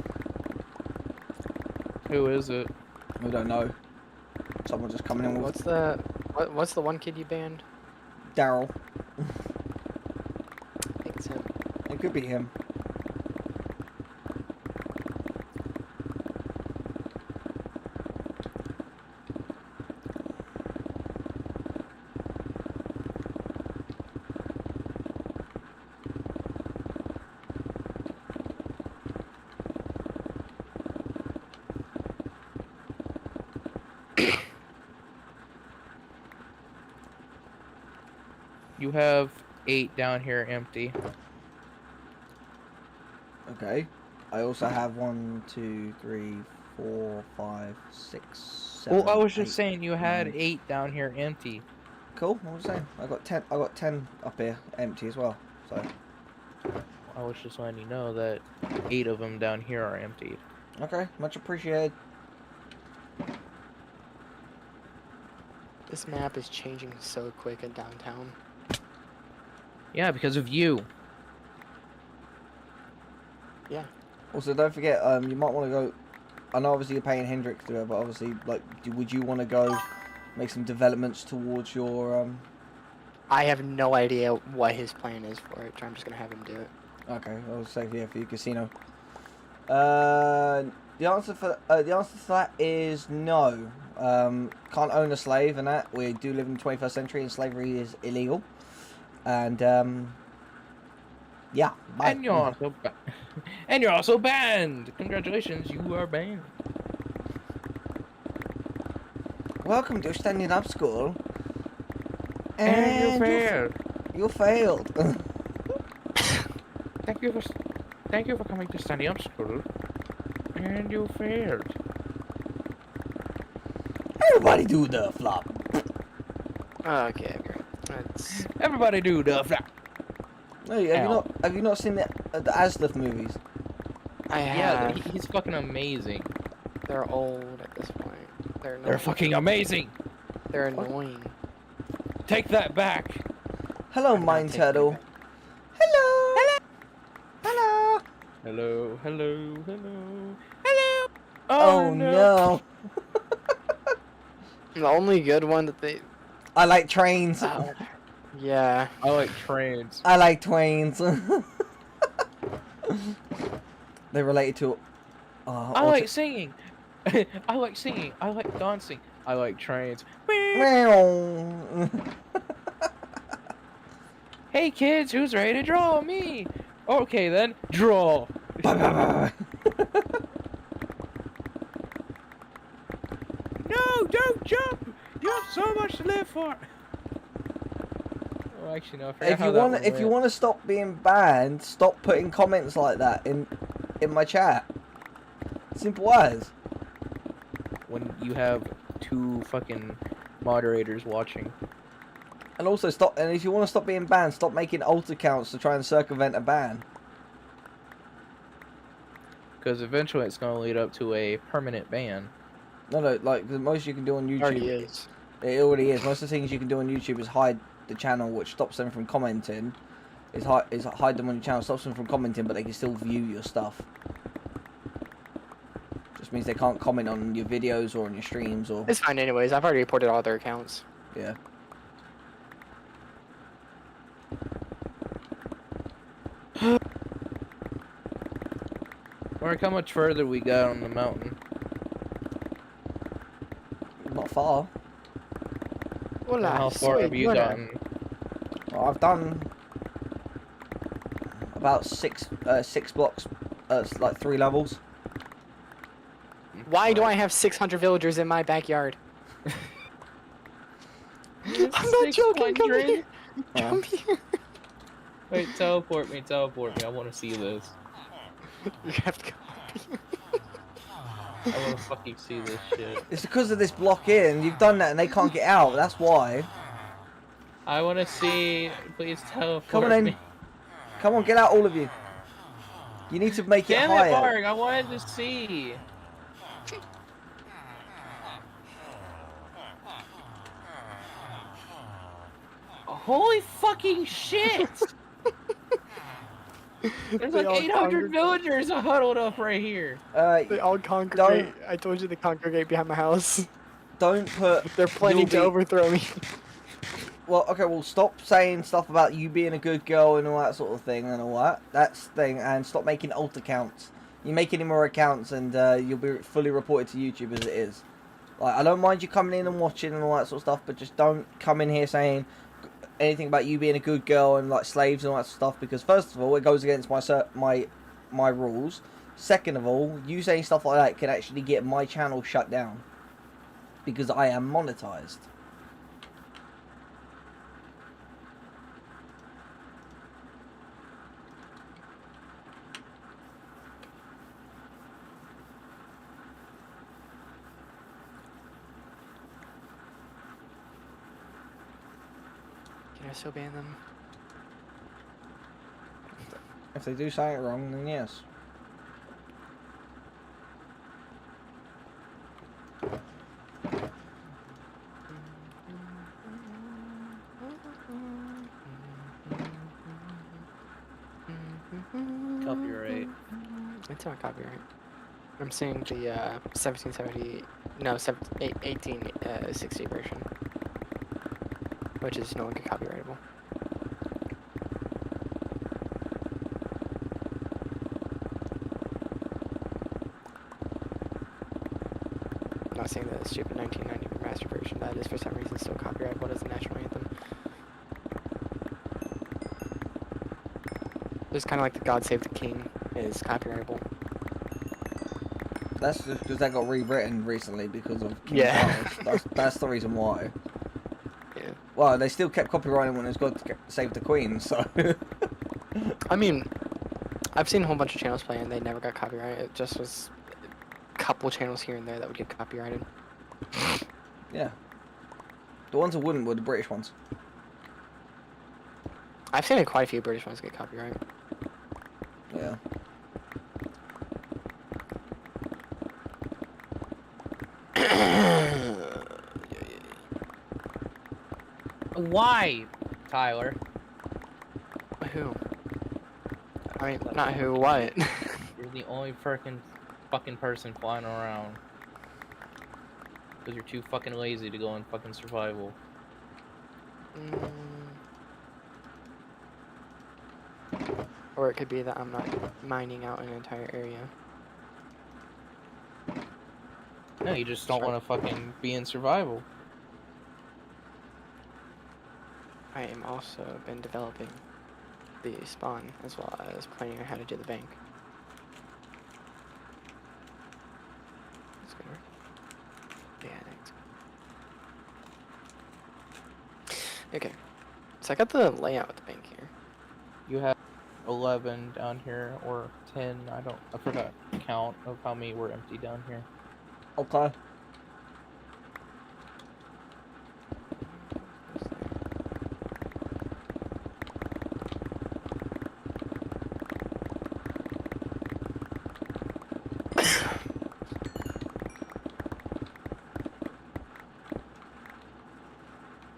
Who is it? We don't know. Someone just coming in with What's the one kid you banned? Daryl. I think it's him. It could be him. You have 8 down here empty. Okay. I also have 1, 2, 3, 4, 5, 6, 7. Well, I was just 8, saying you had 9. 8 down here empty. Cool. What was I saying? I got 10. I got 10 up here empty as well. So. I was just letting you know that 8 of them down here are emptied. Okay. Much appreciated. This map is changing so quick in downtown. Yeah, because of you. Yeah. Also, don't forget. You might want to go. I know obviously you're paying Hendrix to do it, but obviously, like, would you want to go make some developments towards your I have no idea what his plan is for it, so I'm just gonna have him do it. Okay, I'll say yeah for your casino. The answer to that is no. Can't own a slave and that. We do live in the 21st century and slavery is illegal. And yeah. Bye. And you're also and you're also banned. Congratulations, you are banned. Welcome to standing up school. And you failed. You failed. Thank you for coming to standing up school. And you failed. Everybody do the flop. Okay, that's... Everybody do the flap. Hey, have you not seen the Asliff movies? I Yeah, have. he's fucking amazing. They're old at this point. They're fucking amazing. They're annoying. Take that back. Hello, I'm not Mine taking Turtle. it back. Hello. Hello. Hello, hello, hello, hello. Oh no. The only good one that they. I like trains. Yeah. I like trains. I like twains. They're related to. I like singing. I like singing. I like dancing. I like trains. Meow. Hey kids, who's ready to draw? Me. Okay then, draw. Bye. No, don't jump. You have so much to live for. Oh, actually no. I forgot If how you that want, one if you went. want to stop being banned, stop putting comments like that in my chat. Simple as. When you have 2 fucking moderators watching. And also stop. And if you want to stop being banned, stop making alt accounts to try and circumvent a ban. Because eventually it's going to lead up to a permanent ban. No, like the most you can do on YouTube. Already is. It already is. Most of the things you can do on YouTube is hide the channel, which stops them from commenting. Is hide them on your channel, stops them from commenting, but they can still view your stuff. Just means they can't comment on your videos or on your streams or. It's fine anyways. I've already reported all their accounts. Yeah. Mark, how much further we got on the mountain? Not far. And how far have you gotten? Well, I've done about six blocks, like 3 levels. Why do I have 600 villagers in my backyard? I'm not joking. Come here. Come here. Wait, teleport me. I want to see this. You have to come here. I want to fucking see this shit. It's because of this block in. You've done that and they can't get out. That's why. I want to see. Please teleport Come on in. me. Come on, get out, all of you. You need to make it Damn higher. it, Mark! I wanted to see. Holy fucking shit! There's like 800 villagers huddled up right here. They all congregate. I told you they congregate behind my house. Don't put. They're planning to overthrow me. Well, okay, well, stop saying stuff about you being a good girl and all that sort of thing and all that. That's the thing, and stop making alt accounts. You make any more accounts and you'll be fully reported to YouTube as it is. Like, I don't mind you coming in and watching and all that sort of stuff, but just don't come in here saying anything about you being a good girl and like slaves and all that sort of stuff, because first of all, it goes against my rules. Second of all, you saying stuff like that can actually get my channel shut down because I am monetized. Can I still ban them? If they do something wrong, then yes. Copyright. It's not copyright. I'm saying the 1770, no, 1860 version, which is no longer copyrightable. I'm not saying that the stupid 1990 remastered version that is for some reason still copyrightable as a national anthem. It's kind of like the God Save the King is copyrightable. That's just because that got rewritten recently because of King Yeah. Charles. That's the reason why. Yeah. Well, they still kept copyrighting when it was God Save the Queen, so. I mean, I've seen a whole bunch of channels play and they never got copyrighted. It just was a couple channels here and there that would get copyrighted. Yeah. The ones that wouldn't were the British ones. I've seen quite a few British ones get copyrighted. Yeah. Why, Tyler? I mean, not who, what? You're the only fucking person flying around. Because you're too fucking lazy to go in fucking survival. Or it could be that I'm not mining out an entire area. No, you just don't want to fucking be in survival. I am also been developing the spawn as well as planning on how to do the bank. That's gonna work. Yeah, thanks. Okay, so I got the layout of the bank here. You have 11 down here, or 10, I forgot the count of how many were empty down here. Okay.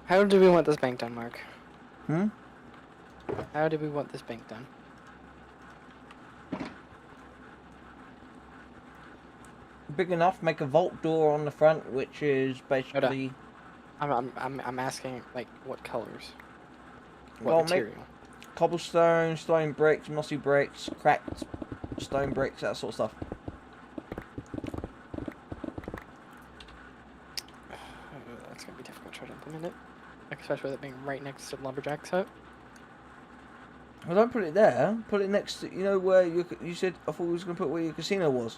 How do we want this bank done, Mark? Hmm? How do we want this bank done? Big enough, make a vault door on the front, which is basically... I'm asking, like, what colors? What Well, material? Cobblestone, stone bricks, mossy bricks, cracked stone bricks, that sort of stuff. That's gonna be difficult to try to implement it. Like, especially with it being right next to the lumberjack's hut. Well, don't put it there. Put it next to, you know, where you said, I thought we was going to put where your casino was.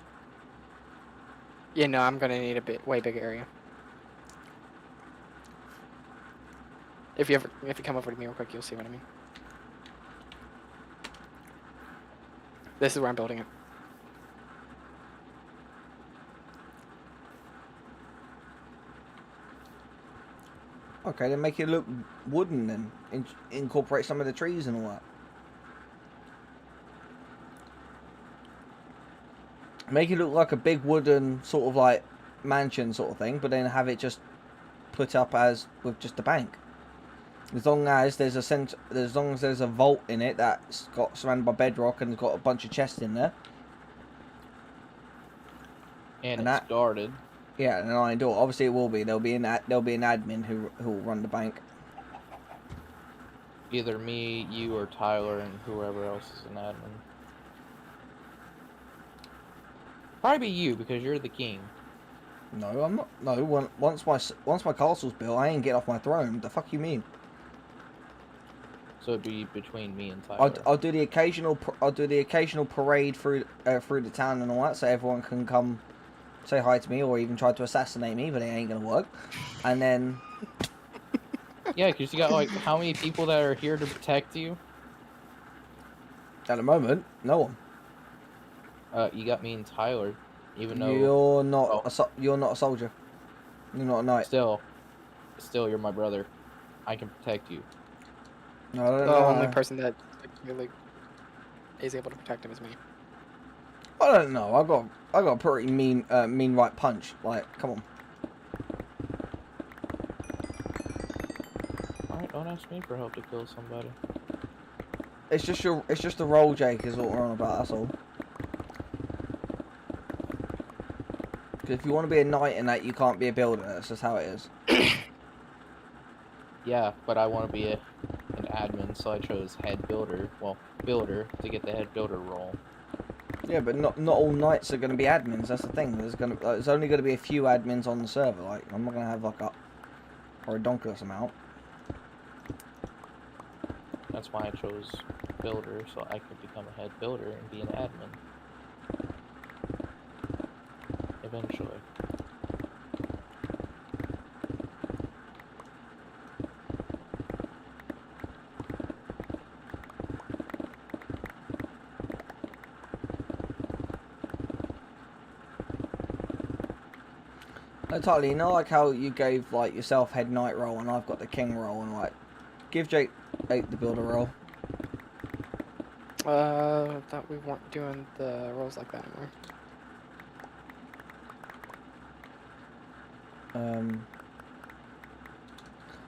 Yeah, no, I'm gonna need a way bigger area. If you come over to me real quick, you'll see what I mean. This is where I'm building it. Okay, then make it look wooden then. Incorporate some of the trees and all that. Make it look like a big wooden sort of like mansion sort of thing, but then have it just put up as with just a bank. As long as there's a vault in it that's got surrounded by bedrock and has got a bunch of chests in there. And it's guarded. Yeah, and an iron door. Obviously, it will be. There'll be an admin who will run the bank. Either me, you, or Tyler, and whoever else is an admin. Probably be you because you're the king. No, I'm not. No, once my castle's built, I ain't getting off my throne. The fuck you mean? So it'd be between me and Tyler. I'll do the occasional parade through the town and all that, so everyone can come say hi to me or even try to assassinate me, but it ain't gonna work. And then yeah, because you got like how many people that are here to protect you? At the moment, no one. You got me and Tyler, even though you're not you're not a soldier. You're not a knight. Still, you're my brother. I can protect you. No, I don't The know. only person that really is able to protect him is me. I don't know. I got a pretty mean right punch. Like, come on. Alright, don't ask me for help to kill somebody. It's just a roll, Jake, is what we're on about. That's all. Because if you want to be a knight in that, you can't be a builder. That's just how it is. Yeah, but I want to be an admin, so I chose head builder. Well, builder to get the head builder role. Yeah, but not all knights are going to be admins. That's the thing. There's only going to be a few admins on the server. Like, I'm not going to have like a redonkulous amount. That's why I chose builder, so I could become a head builder and be an admin. Eventually. No, totally. You know, like how you gave like yourself head knight role and I've got the king role, and like give Jake the builder role. Thought we weren't doing the roles like that anymore.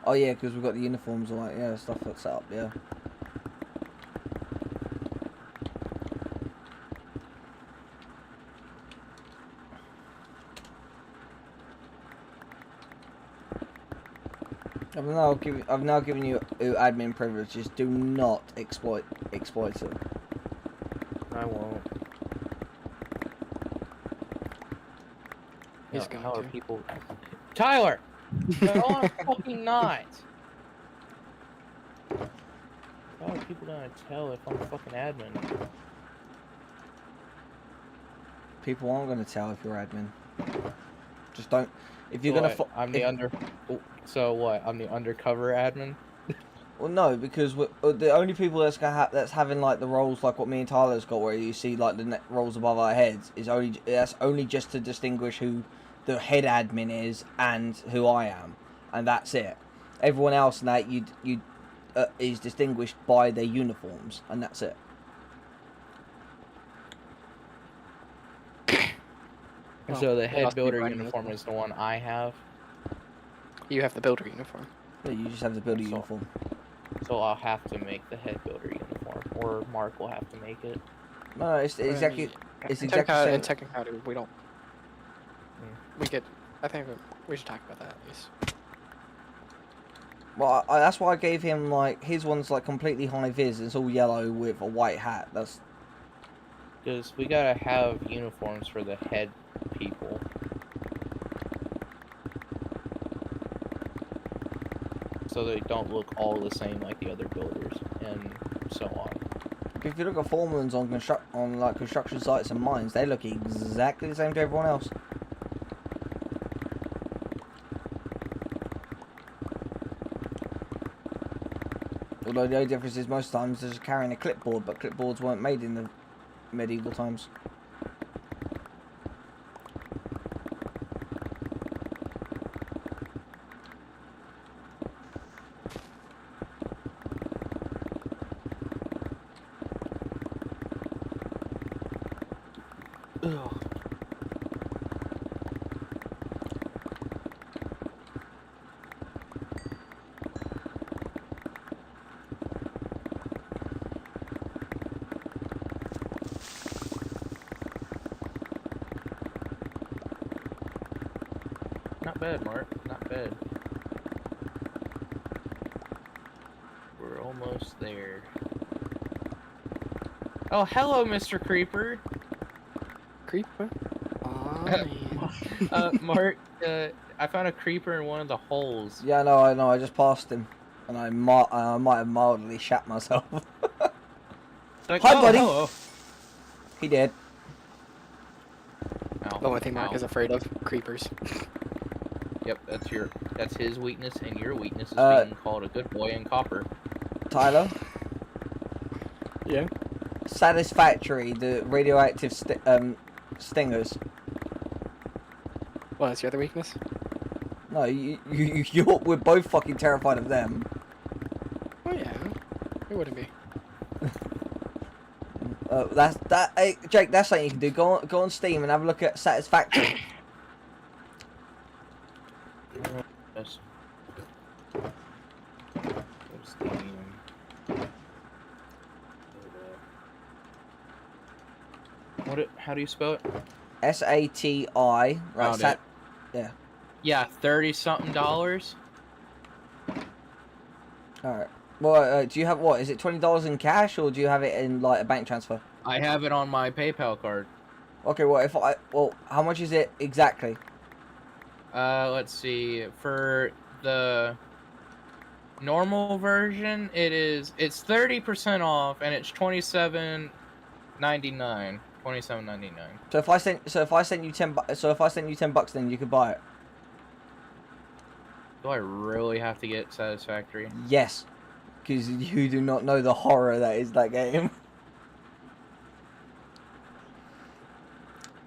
Oh yeah, because we've got the uniforms and like stuff that's set up. Yeah. I've now given you admin privileges. Do not exploit them. I won't. He's No, going how are to. people? Tyler! No, I'm fucking not! How are people gonna tell if I'm a fucking admin? People aren't going to tell if you're admin. Just don't. If you're So gonna. what, I'm the under. Oh, so what? I'm the undercover admin. Well, no, because the only people that's having like the roles like what me and Tyler's got, where you see like the roles above our heads, is only just to distinguish who the head admin is and who I am, and that's it. Everyone else in that is distinguished by their uniforms, and that's it. So the it head must be builder running uniform with- is the one I have. You have the builder uniform. Yeah, you just have the builder So- uniform. So I'll have to make the head builder uniform, or Mark will have to make it. No, it's exactly. It's exactly the In same. technicality, we don't. We get. I think we should talk about that at least. Well, that's why I gave him like his one's like completely high vis. It's all yellow with a white hat. That's Because we gotta have uniforms for the head people. So they don't look all the same like the other builders, and so on. if you look at foremans on construction sites and mines, they look exactly the same to everyone else. Although the only difference is most times they're just carrying a clipboard, but clipboards weren't made in the medieval times. Ugh. Not bad, Mark. Not bad. We're almost there. Oh, hello, Mr. Creeper. Creeper. Aw, man. Mark, I found a creeper in one of the holes. Yeah, I know. I just passed him, and I might have mildly shat myself. Like, Hi, oh, buddy. hello. He did. Ow, The only thing Mark ow. is afraid of: creepers. Yep, that's his weakness, and your weakness is Uh, being called a good boy in copper. Tyler, Yeah. satisfactory. The radioactive stingers. Well, that's your other weakness. No, we're both fucking terrified of them. Oh yeah. It wouldn't be. Hey, Jake, that's something you can do. Go on Steam and have a look at Satisfactory. Yes. What's the, how do you spell it? SATI. Right, Found it. yeah. Yeah, $30-something. Alright. Well, do you have what? Is it $20 in cash, or do you have it in like a bank transfer? I have it on my PayPal card. Okay. Well, how much is it exactly? Let's see. For the normal version, it's 30% off, and it's $27.99. $27.99. So if I sent you $10, then you could buy it. Do I really have to get Satisfactory? Yes, because you do not know the horror that is that game.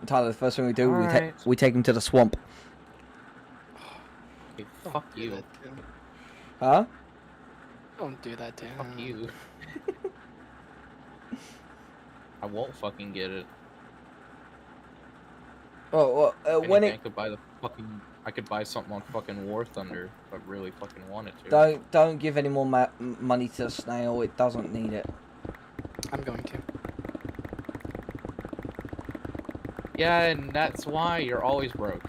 Tyler, the first thing we do, Alright. we take him to the swamp. Okay, fuck Do you. that to him. Huh? Don't do that to him. Fuck you. I won't fucking get it. Oh, well, If when anything, it I could buy I could buy something on fucking War Thunder if I really fucking wanted to. don't give any more money to the snail. It doesn't need it. I'm going to. Yeah, and that's why you're always broke.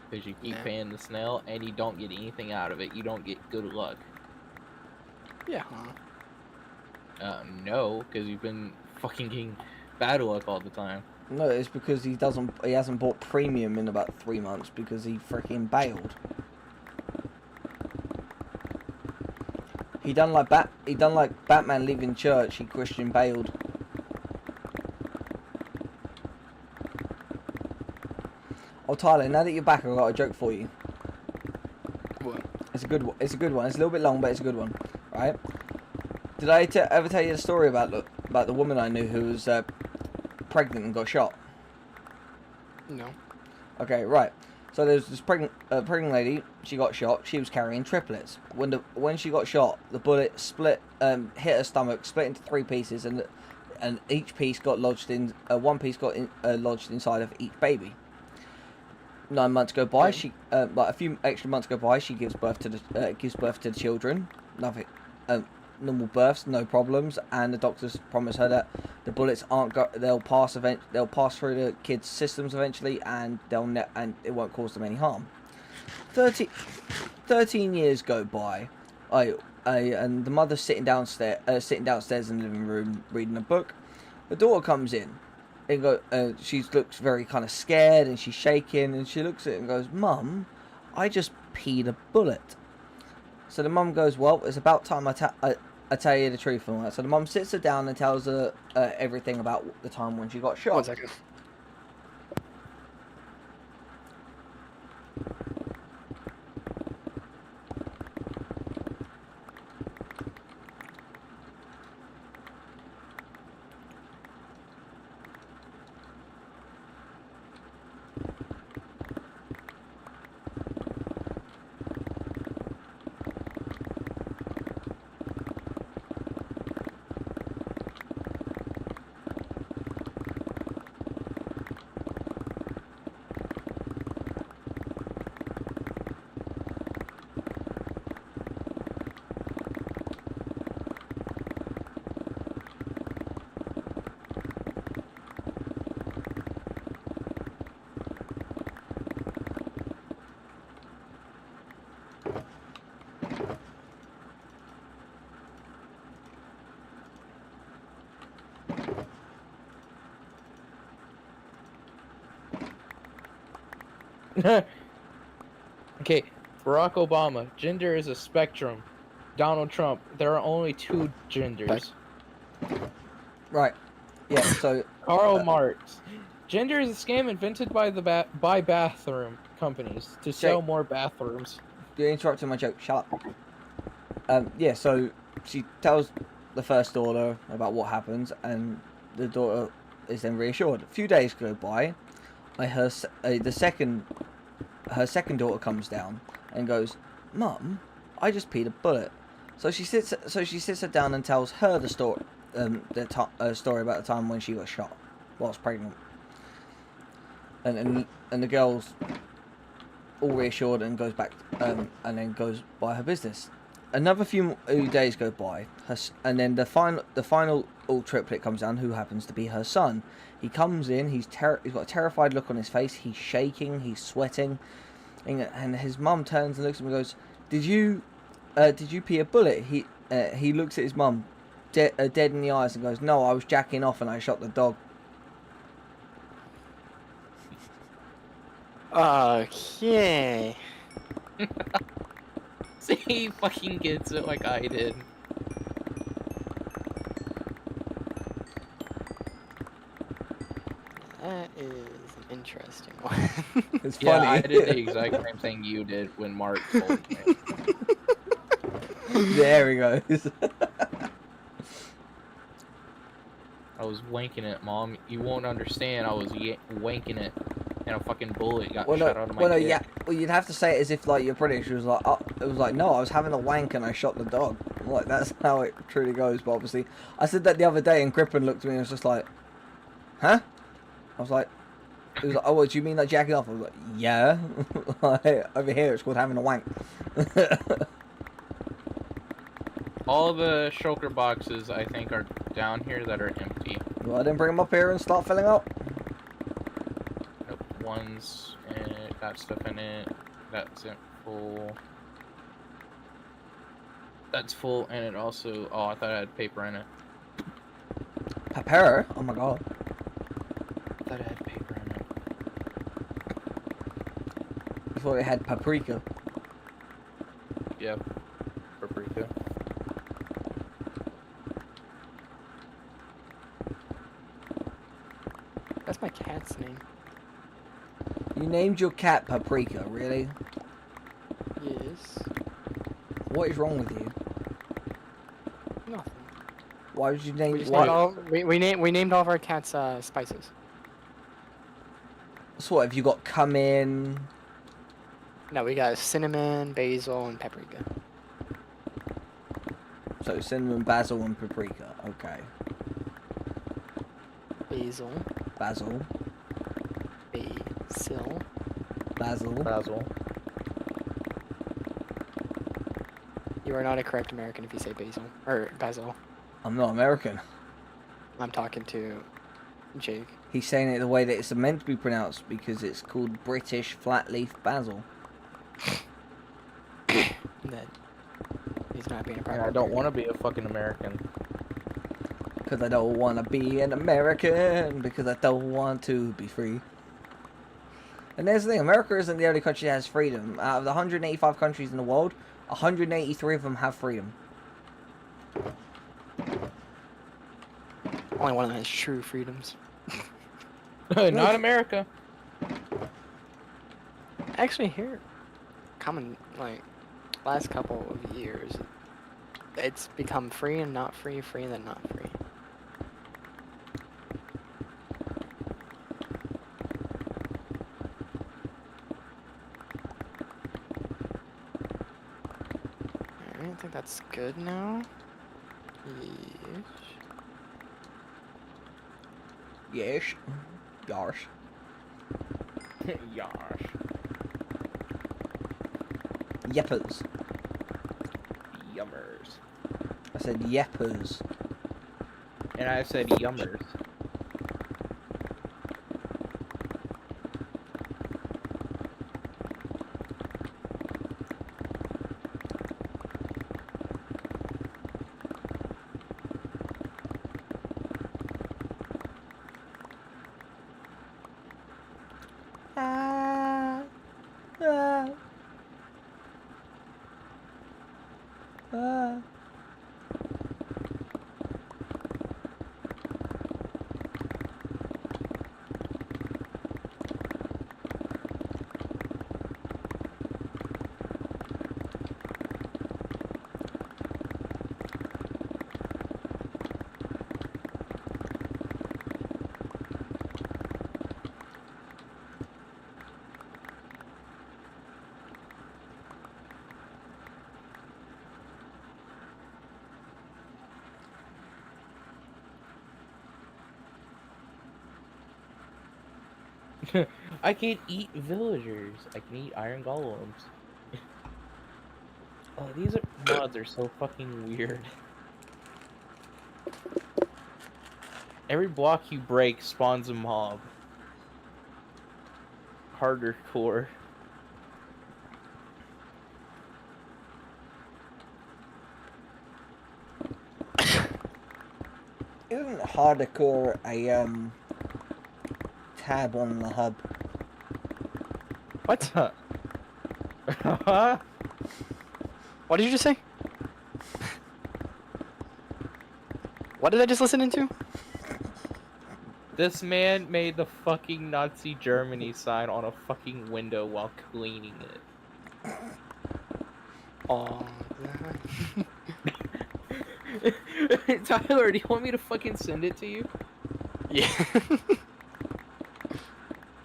Because you keep Nah. paying the snail and you don't get anything out of it. You don't get good luck. Yeah. No, because you've been fucking getting bad luck all the time. No, it's because he hasn't bought premium in about 3 months because he freaking bailed. He done like Batman leaving church. He Christian bailed. Oh, Tyler, now that you're back, I've got a joke for you. What? It's a good one. It's a good one. It's a little bit long, but it's a good one. Right? Did I ever tell you the story about the woman I knew who was pregnant and got shot? No. Okay, right. So there's this pregnant lady. She got shot. She was carrying triplets. When she got shot, the bullet split, hit her stomach, split into 3 pieces, and each piece got lodged in. One piece got lodged inside of each baby. 9 months go by. She like a few extra months go by. She gives birth to the children. Nothing. Normal births, no problems, and the doctors promise her that the bullets they'll pass through the kids' systems eventually, and and it won't cause them any harm. 13 years go by. And the mother's sitting downstairs in the living room reading a book. The daughter comes in. She looks very kind of scared and she's shaking, and she looks at it and goes, "Mum, I just peed a bullet." So the mum goes, "Well, it's about time I tell you the truth and all that." So the mum sits her down and tells her everything about the time when she got shot. 1 second. Okay, Barack Obama, gender is a spectrum. Donald Trump, there are only 2 genders. Right. Yeah. So Karl Marx, gender is a scam invented by by bathroom companies to sell more bathrooms. you're interrupting my joke. Shut up. Yeah. So she tells the first daughter about what happens, and the daughter is then reassured. A few days go by. Her second daughter comes down and goes, "Mum, I just peed a bullet." So she sits her down and tells her the story, story about the time when she got shot whilst pregnant. And the girl's all reassured and goes back, and then goes by her business. Another few days go by, and then the final triplet comes down, who happens to be her son. He comes in. He's got a terrified look on his face. He's shaking. He's sweating, and his mum turns and looks at him and goes, "Did you pee a bullet?" He looks at his mum, dead in the eyes, and goes, "No, I was jacking off and I shot the dog." Okay. See, he fucking gets it like I did. That is an interesting one. It's Yeah, funny. I did the exact same thing you did when Mark told me. There he goes. I was wanking it, Mom. You won't understand. I was wanking it, and a fucking bullet got shot out of my dick. Yeah. Well, you'd have to say it as if like you're British. It was like, it was like, no, I was having a wank and I shot the dog. Like that's how it truly goes. But obviously, I said that the other day, and Crippen looked at me and was just like, "Huh?" I was like, "It was like, oh, what do you mean like jacking off?" I was like, "Yeah." Like, over here, it's called having a wank. All the shulker boxes, I think, are down here that are empty. Well, I didn't bring them up here and start filling up. Nope, one's got stuff in it. That's it full. That's full, and it also. Oh, I thought I had paper in it. Pepper? Oh my god. I thought I had paper in it. I thought it had paprika. Yeah, paprika. That's my cat's name. You named your cat Paprika, really? Yes. What is wrong with you? Nothing. Why would you name We, just what? we named all of our cats spices. So what have you got? Cumin. No, we got cinnamon, basil, and paprika. So cinnamon, basil, and paprika. Okay. Basil. Basil. Basil. Basil. Basil. You are not a correct American if you say basil. Or basil. I'm not American. I'm talking to Jake. He's saying it the way that it's meant to be pronounced because it's called British flat leaf basil. That he's not being a proper I don't American. want to be a fucking American. Because I don't want to be an American. Because I don't want to be free. And there's the thing, America isn't the only country that has freedom. Out of the 185 countries in the world, 183 of them have freedom. Only one of them has true freedoms. Not America. Actually, here, last couple of years, it's become free and not free, free and then not free. Alright, I think that's good now. Yes. Yes. Yars. Yash. Yeppers. Yummers. I said yeppers. And I said yummers. I can eat villagers. I can eat iron golems. Oh, these mods are so fucking weird. Every block you break spawns a mob. Harder core. Isn't hardcore a tab on the hub? What? What did you just say? What did I just listen into? This man made the fucking Nazi Germany sign on a fucking window while cleaning it. Oh. Tyler, do you want me to fucking send it to you? Yeah.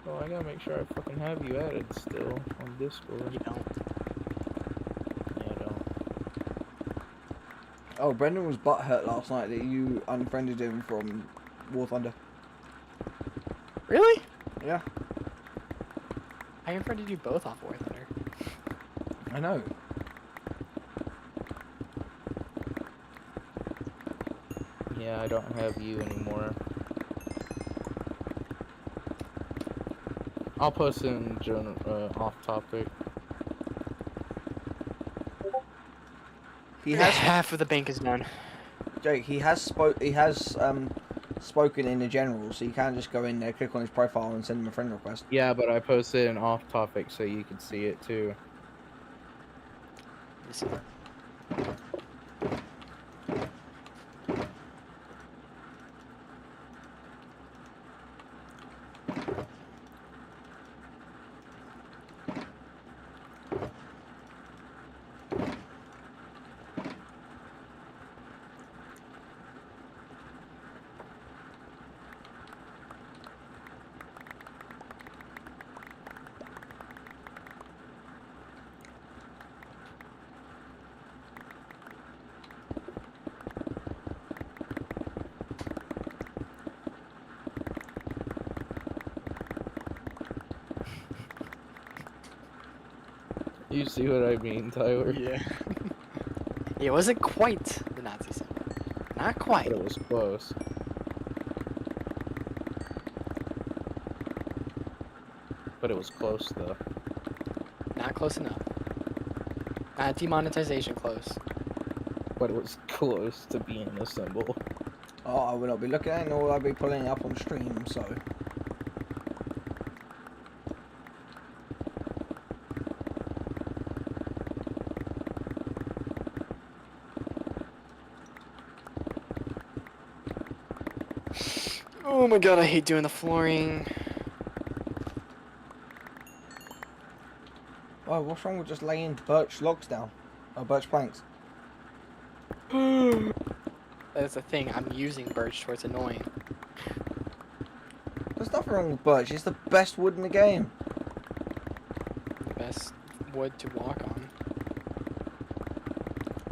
Oh, I gotta make sure I fucking have you added still on Discord. You don't. Yeah, I don't. Oh, Brendan was butthurt last night that you unfriended him from War Thunder. Really? Yeah, I unfriended you both off War Thunder. I know. Yeah, I don't have you anymore. I'll post it in off topic. He has Half of the bank is done. Jake. He has spoken in the general, so you can just go in there, click on his profile, and send him a friend request. Yeah, but I posted an off topic so you can see it too. Let me see. You see what I mean, Tyler? Yeah. It wasn't quite the Nazi symbol. Not quite. But it was close. But it was close though. Not close enough. Not demonetization close. But it was close to being a symbol. Oh, I will not be looking at it, nor will I be pulling it up on stream. So. Oh my god, I hate doing the flooring. Oh, what's wrong with just laying birch logs down? Or birch planks? That's the thing, I'm using birch, so it's annoying. There's nothing wrong with birch. It's the best wood in the game. The best wood to walk on.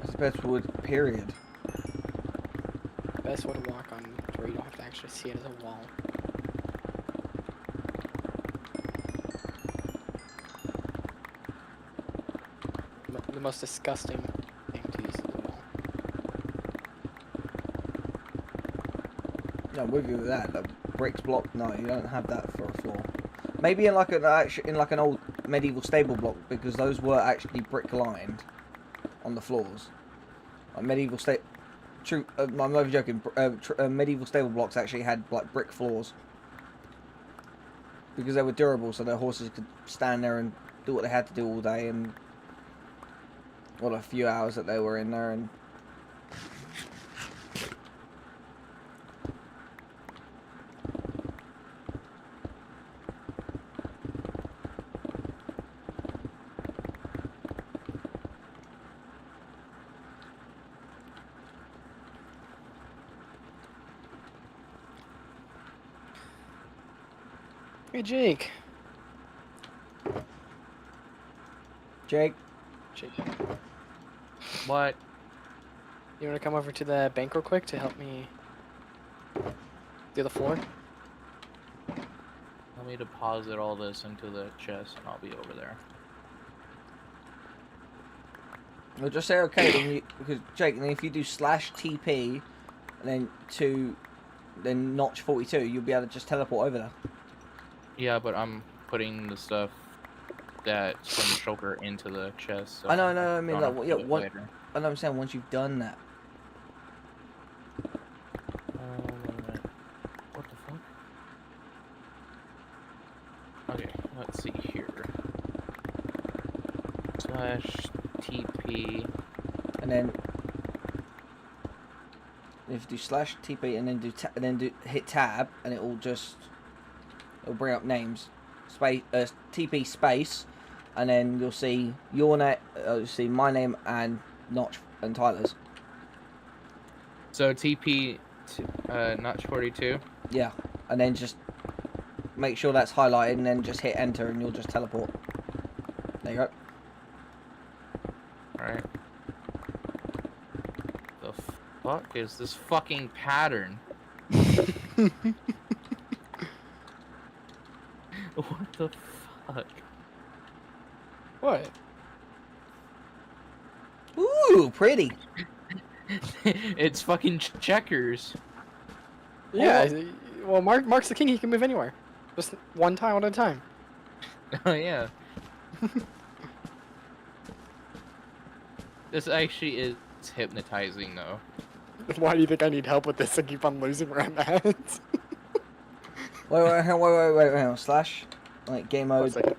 It's the best wood, period. The best wood to walk on where you don't have to actually see it as a wall. The most disgusting thing to use as a wall. No, I'm with you with that. The bricks block. No, you don't have that for a floor. Maybe in like an old medieval stable block, because those were actually brick lined on the floors. Like medieval True, I'm not even joking. Medieval stable blocks actually had like brick floors because they were durable, so their horses could stand there and do what they had to do all day, and well, a few hours that they were in there. And Hey Jake. Jake, What? You wanna come over to the bank real quick to help me do the floor? Let me deposit all this into the chest and I'll be over there. I'll just say okay then because Jake, and then if you do /TP and then notch 42, you'll be able to just teleport over there. Yeah, but I'm putting the stuff that's from the shulker into the chest. So I know, I mean, don't like, have to yeah, do it what? later. I know what I'm saying, once you've done that. Wait a minute. What the fuck? Okay, let's see here. /TP. And then if you do /TP and then hit tab, and it'll bring up names, space TP space, and then you'll see your name, you'll see my name and Notch and Tyler's. So TP notch 42. Yeah, and then just make sure that's highlighted, and then just hit enter, and you'll just teleport. There you go. Alright. The fuck is this fucking pattern? What the fuck? What? Ooh, pretty. It's fucking checkers. Yeah, well, Mark's the king, he can move anywhere. Just one tile at a time. Oh yeah. This actually is hypnotizing though. Why do you think I need help with this? I keep on losing where I'm at. Wait, hang on. Slash, like game 1 mode, second.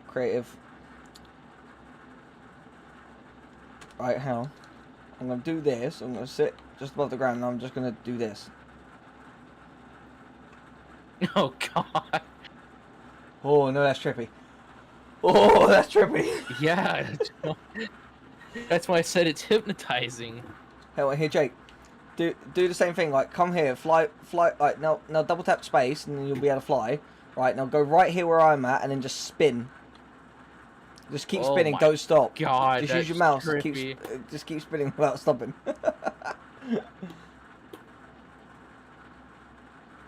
creative. Right, hang on. I'm gonna do this. I'm gonna sit just above the ground, and I'm just gonna do this. Oh god. Oh no, that's trippy. Oh, that's trippy. Yeah. That's why I said it's hypnotizing. Hey, wait, here, Jake. Do the same thing. Like, come here, fly. Like, now double tap space, and then you'll be able to fly. Right, now go right here where I'm at, and then just spin. Just keep Oh spinning. my Don't stop. God, Just use your that's mouse. trippy. Just keep spinning without stopping.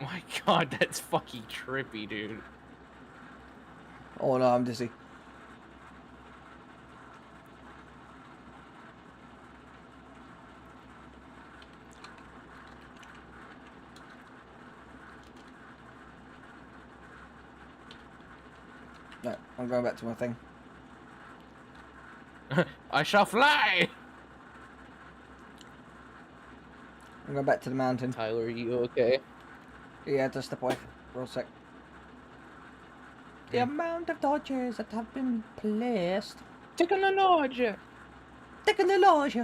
My god, that's fucking trippy, dude. Oh no, I'm dizzy. No, I'm going back to my thing. I shall fly! I'm going back to the mountain. Tyler, are you okay? Yeah, just step away. Real sec. The amount of dodges that have been placed. Technology! Technology.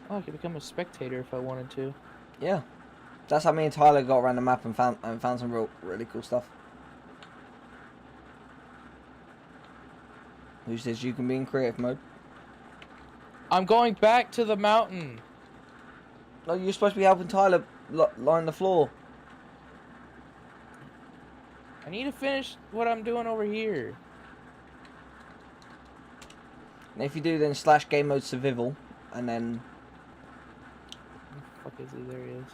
Oh, I could become a spectator if I wanted to. Yeah. That's how me and Tyler got around the map and found some really cool stuff. Who says you can be in creative mode? I'm going back to the mountain. No, you're supposed to be helping Tyler line the floor. I need to finish what I'm doing over here. And if you do, then slash game mode survival, and then. Where the fuck is he? There he is.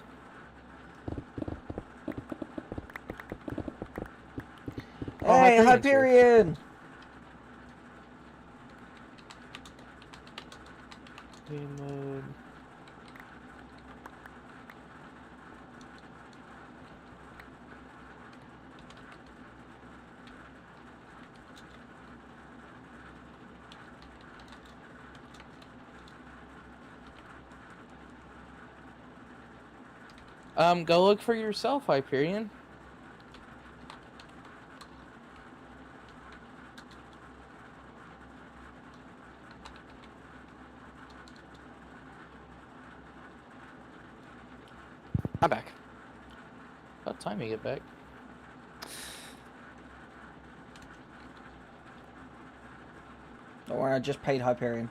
Oh, Hey, Hyperion's here. Hyperion! Game mode. Go look for yourself, Hyperion. I'm back. About time you get back. Don't worry, I just paid Hyperion.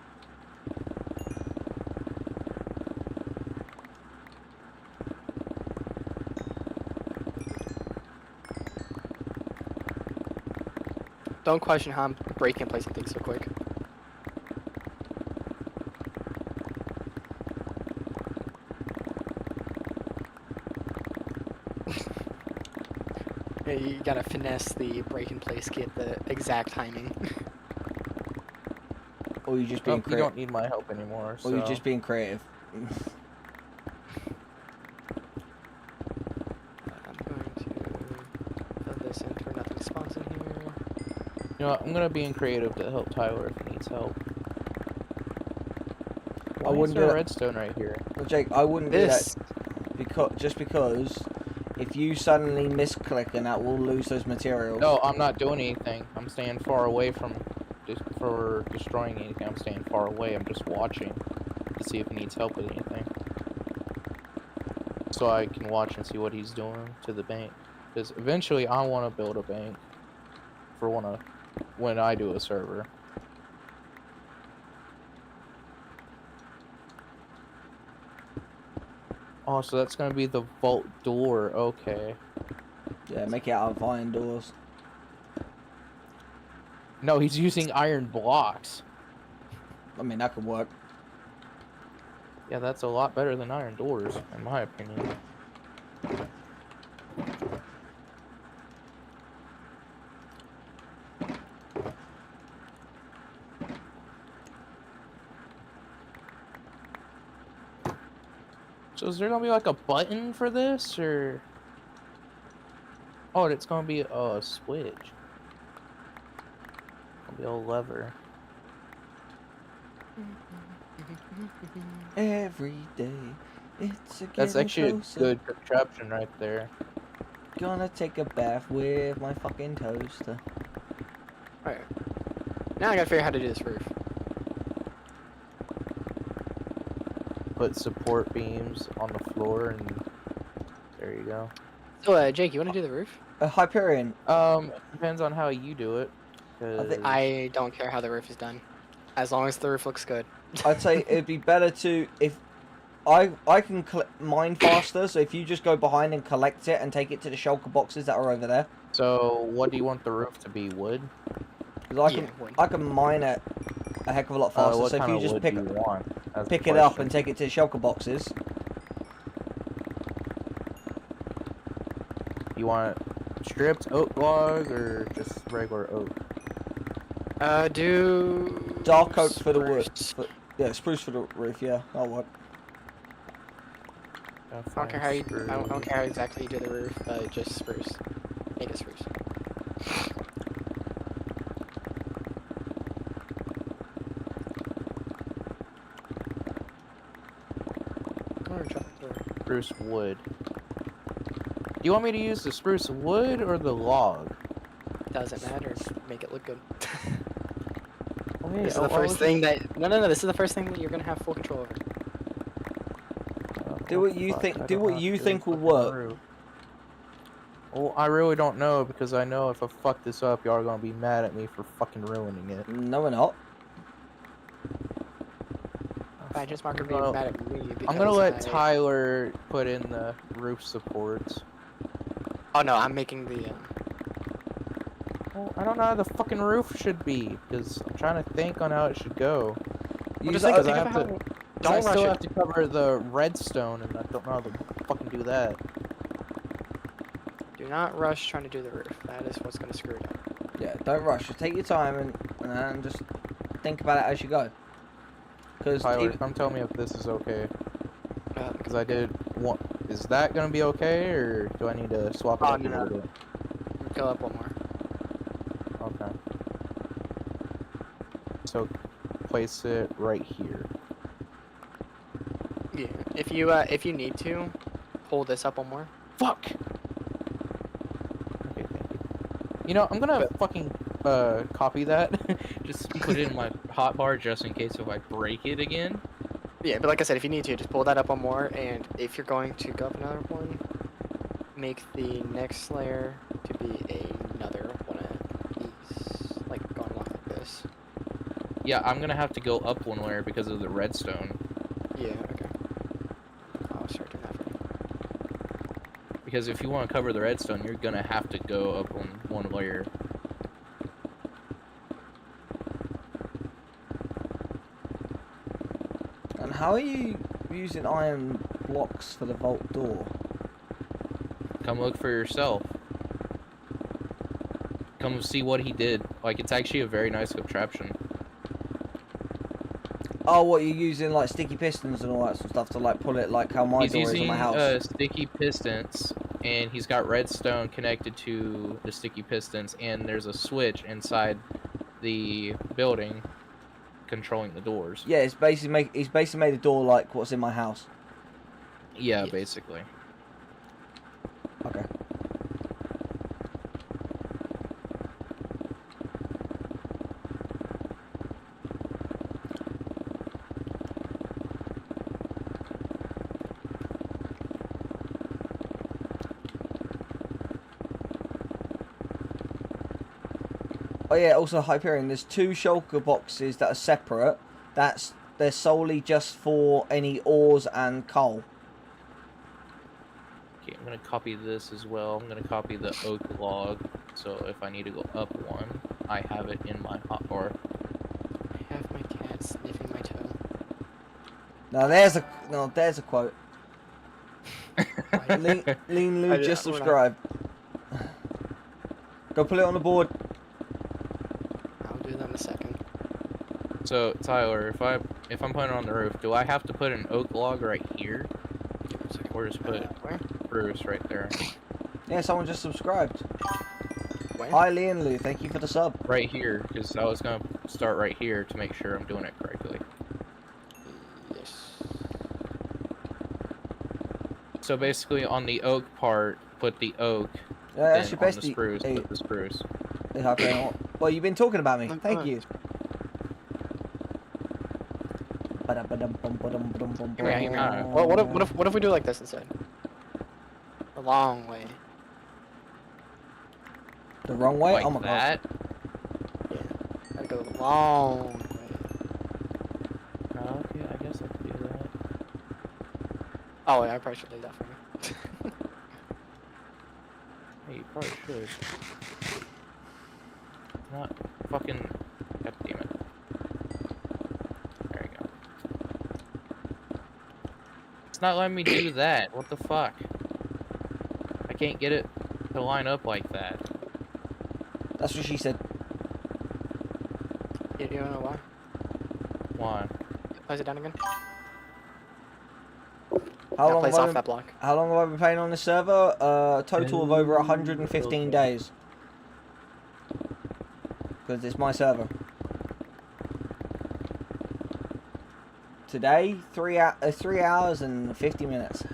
Don't question how I'm breaking and placing things so quick. Yeah, you gotta finesse the break and place, get the exact timing. Or you just being You creative. don't need my help anymore. Or you just being creative. I'm going to fill this in for nothing spawns in here. You know what? I'm gonna be in creative to help Tyler if he needs help. Why wouldn't is do there a that. redstone right here? Well, Jake, I wouldn't do This that because if you suddenly misclick and that will lose those materials. No, I'm not doing anything. I'm staying far away from for destroying anything. I'm staying far away. I'm just watching to see if he needs help with anything. So I can watch and see what he's doing to the bank. Because eventually I want to build a bank for when I do a server. Oh, so that's gonna be the vault door. Okay. Yeah, make it out of iron doors. No, he's using iron blocks. I mean, that could work. Yeah, that's a lot better than iron doors, in my opinion. So is there gonna be like a button for this, or? Oh, it's gonna be a switch. It'll be a lever. Every day, it's a That's getting actually closer. a good contraption right there. Gonna take a bath with my fucking toaster. Alright. Now I gotta figure out how to do this roof. Put support beams on the floor, and there you go. So, Jake, you wanna do the roof? Hyperion. Depends on how you do it. 'Cause I don't care how the roof is done. As long as the roof looks good. I'd say it'd be better to if I can mine faster. So if you just go behind and collect it and take it to the shulker boxes that are over there. So, what do you want the roof to be? Wood? Because Yeah, wood. I can mine it a heck of a lot faster. What So if kind you of just wood pick do you want? That's pick the it up question. and take it to the shulker boxes. You want stripped oak log or just regular oak? Do Dark oak for the wood. spruce. Yeah, spruce for the roof. Yeah, that'll work. I don't care how you. I don't care how exactly you do the roof, but just spruce. Make it spruce. Or drop the door. Spruce wood. Do you want me to use the spruce wood or the log? Doesn't matter. Make it look good. Oh, yeah, This is the first thing that. No. This is the first thing that you're gonna have full control over. Do what you think. Do what you think will work. Well, I really don't know because I know if I fuck this up, y'all are gonna be mad at me for fucking ruining it. No, we're not. I just marker I'm being gonna- mad at me. I'm gonna because let Tyler put in the roof supports. Oh no, I'm making the. Well, I don't know how the fucking roof should be because I'm trying to think on how it should go. You Just just think, I think have of how. to- I Don't rush still it. have to cover the redstone, and I don't know how to fucking do that. Do not rush trying to do the roof. That is what's gonna screw it up. Yeah, don't rush. Just take your time and just think about it as you go. Because Tyler, come tell me if this is okay. Uh, Because I did want. Is that gonna be okay, or do I need to swap it Oh, up no, a little bit? Go up one more. Okay. So, place it right here. Yeah. If you need to, pull this up one more. Fuck! Okay, thank you. You know, I'm gonna fucking, copy that. Just put it in my hotbar just in case if I break it again. Yeah, but like I said, if you need to, just pull that up one more. And if you're going to go up another one, make the next layer to be another one of these, like going along like this. Yeah, I'm gonna have to go up one layer because of the redstone. Yeah. Okay. I'll start doing that for you. Because if you want to cover the redstone, you're gonna have to go up one layer. And how are you using iron blocks for the vault door? Come look for yourself. Come see what he did. Like, it's actually a very nice contraption. Oh, what, you're using like sticky pistons and all that sort of stuff to like pull it like how my He's door is in using my house? sticky pistons, and he's got redstone connected to the sticky pistons, and there's a switch inside the building controlling the doors. Yeah, it's basically he's basically made a door like what's in my house. Yeah, Yes. basically. Okay. Oh yeah, also Hyperion, there's two shulker boxes that are separate. They're solely just for any ores and coal. Okay, I'm gonna copy this as well. I'm gonna copy the oak log, so if I need to go up one, I have it in my hotbar. I have my cat sniffing my toe. Now there's a quote. Lean Lou I- just we're not- subscribed. Go put it on the board. I'll do that in a second. So Tyler, if I'm putting it on the roof, do I have to put an oak log right here, Give me a second. or just put Where? spruce right there? Yeah, someone just subscribed. Where? Hi, Leon Lou. Thank you for the sub. Right here, because I was gonna start right here to make sure I'm doing it correctly. Yes. So basically, on the oak part, put the oak. Yeah, that's Then your on the bestie. spruce, Hey, put the spruce. hey, hi, Brandon. Well, you've been talking about me. I'm Thank fine. you. Come here, come here. Oh. What if we do like this instead? The long way. The wrong way? Like Oh my god. that? Yeah. Gotta go the long way. Okay, I guess I could do that. Oh, yeah, I probably should leave that for you. Hey, you probably should. Not fucking. God damn it. There you go. It's not letting me do that. What the fuck? I can't get it to line up like that. That's what she said. You don't know why? Why? Close it down again. How Yeah, long, place have I off been, that block. how long have I been playing on this server? Total of over 115 days. Because it's my server. Today, 3 hours and 50 minutes.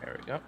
There we go.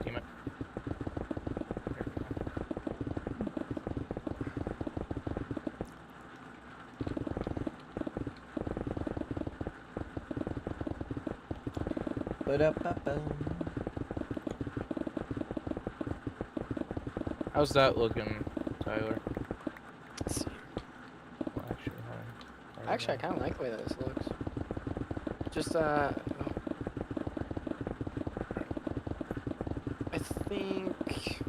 Damn it. Ba-da-ba-bum. How's that looking, Tyler? Let's see. Well, actually, hold on. There we Actually, I go. kind of like the way this looks. Just, I think...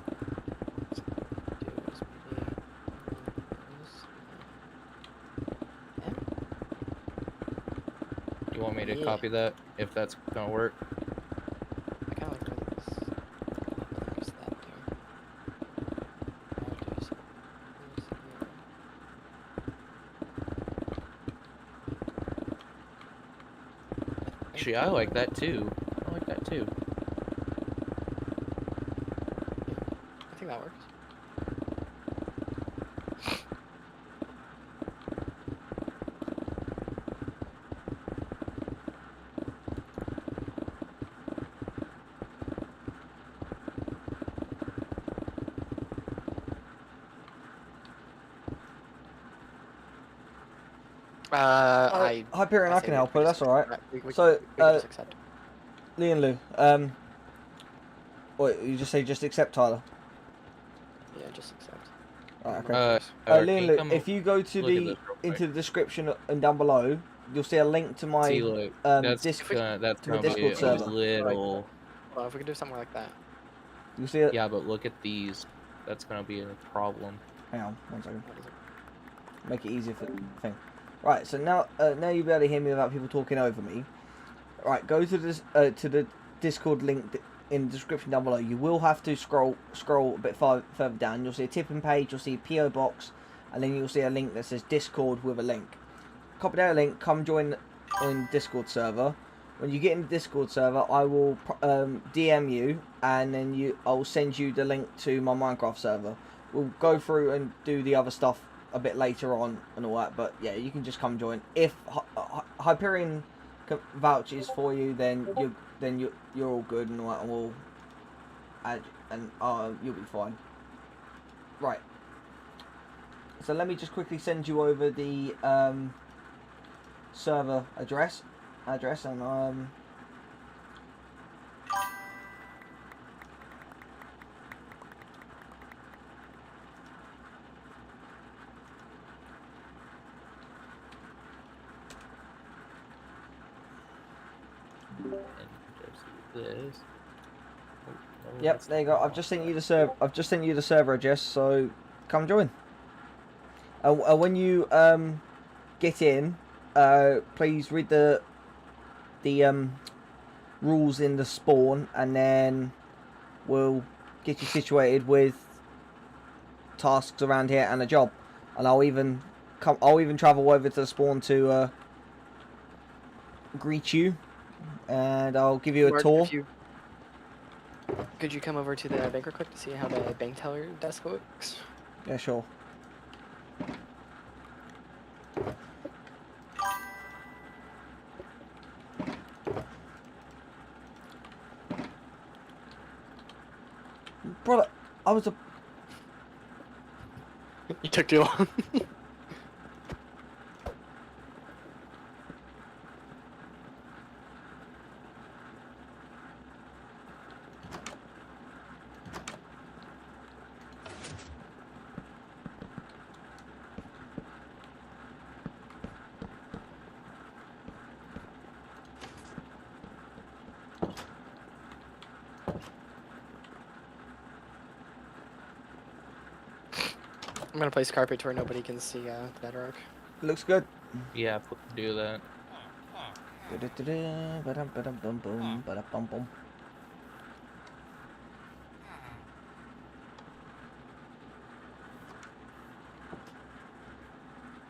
You want me to Yeah. copy that if that's gonna work? I kind of like the way this... There's that there. Actually, I like that too. I like that too. I think that works. Hyperion, I say can we- help we her, just- that's alright. we So, can just accept. Leon Lou, what, you just say just accept, Tyler? Yeah, just accept. Right, okay. Can Leon you Lou, come if you go to look at the, this real into quick? the description and down below, you'll see a link to my, See, look, that's disc, that's to my gonna be Discord a server. little. Well, if we could do something like that. you'll see it, Yeah, but look at these. That's gonna be a problem. hang on, 1 second. What is it? Make it easier for the thing. Right, so now now you'll be able to hear me without people talking over me. Right, go to this to the Discord link in the description down below. You will have to scroll a bit further down. You'll see a tipping page. You'll see a P.O Box, and then you'll see a link that says Discord with a link. Copy that link. Come join in Discord server. When you get in the Discord server, I will DM you, and then I'll send you the link to my Minecraft server. We'll go through and do the other stuff a bit later on and all that, but yeah, you can just come join. If Hyperion vouches for you, then you're all good and all that, and we'll add, and you'll be fine. Right, So let me just quickly send you over the server address and This. yep, there you go. I've just sent you the server address, so come join. When you get in, please read the rules in the spawn, and then we'll get you situated with tasks around here and a job. And I'll even travel over to the spawn to greet you, and I'll give you a Mark, tour. Could you come over to the bank real quick to see how the bank teller desk works? Yeah, sure. Brother, I was a... You took too long. I'm gonna place carpet to where nobody can see the bedrock. Looks good. Yeah, do that.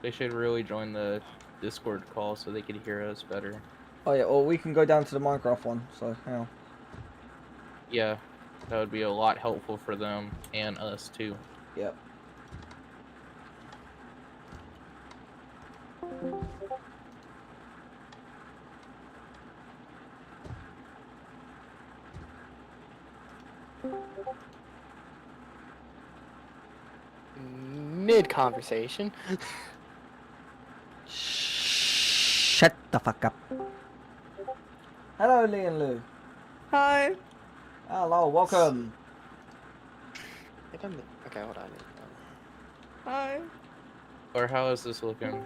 They should really join the Discord call so they could hear us better. Oh yeah, or we can go down to the Minecraft one, so hang Yeah, that would be a lot helpful for them and us too. Yep. Mid-conversation. Shut the fuck up. Hello, Lee and Lou. Hi. Hello, welcome. Okay, hold on. Hi. Or how is this looking?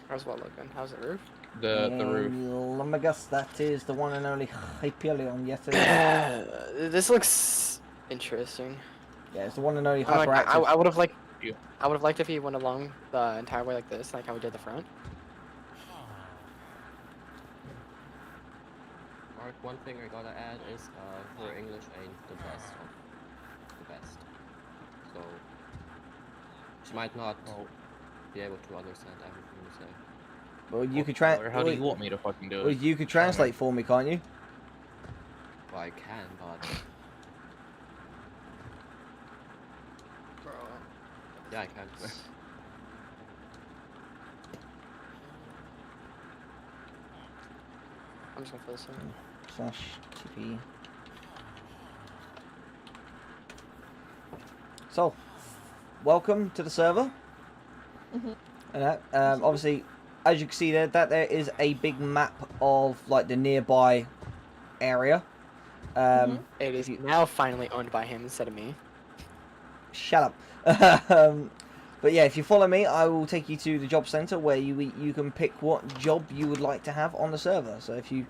How's what looking? How's the roof? The roof. Let me guess, that is the one and only Hyperion yesterday. This looks interesting. Yeah, it's the one and only I hyperactive. would have liked. You. I would have liked if he went along the entire way like this, like how we did the front. Mark, one thing I gotta add is her English ain't the best of the best. So she might not be able to understand everything you say. Well, you could Or how do you want me to fucking do it? Well, you could translate for me, can't you? Well, I can, but yeah, I can. I'm just gonna fill this in. /TP. So, welcome to the server. And obviously, as you can see there, that is a big map of like the nearby area. It is now finally owned by him instead of me. Shut up. But yeah, if you follow me, I will take you to the job center where you can pick what job you would like to have on the server. So if you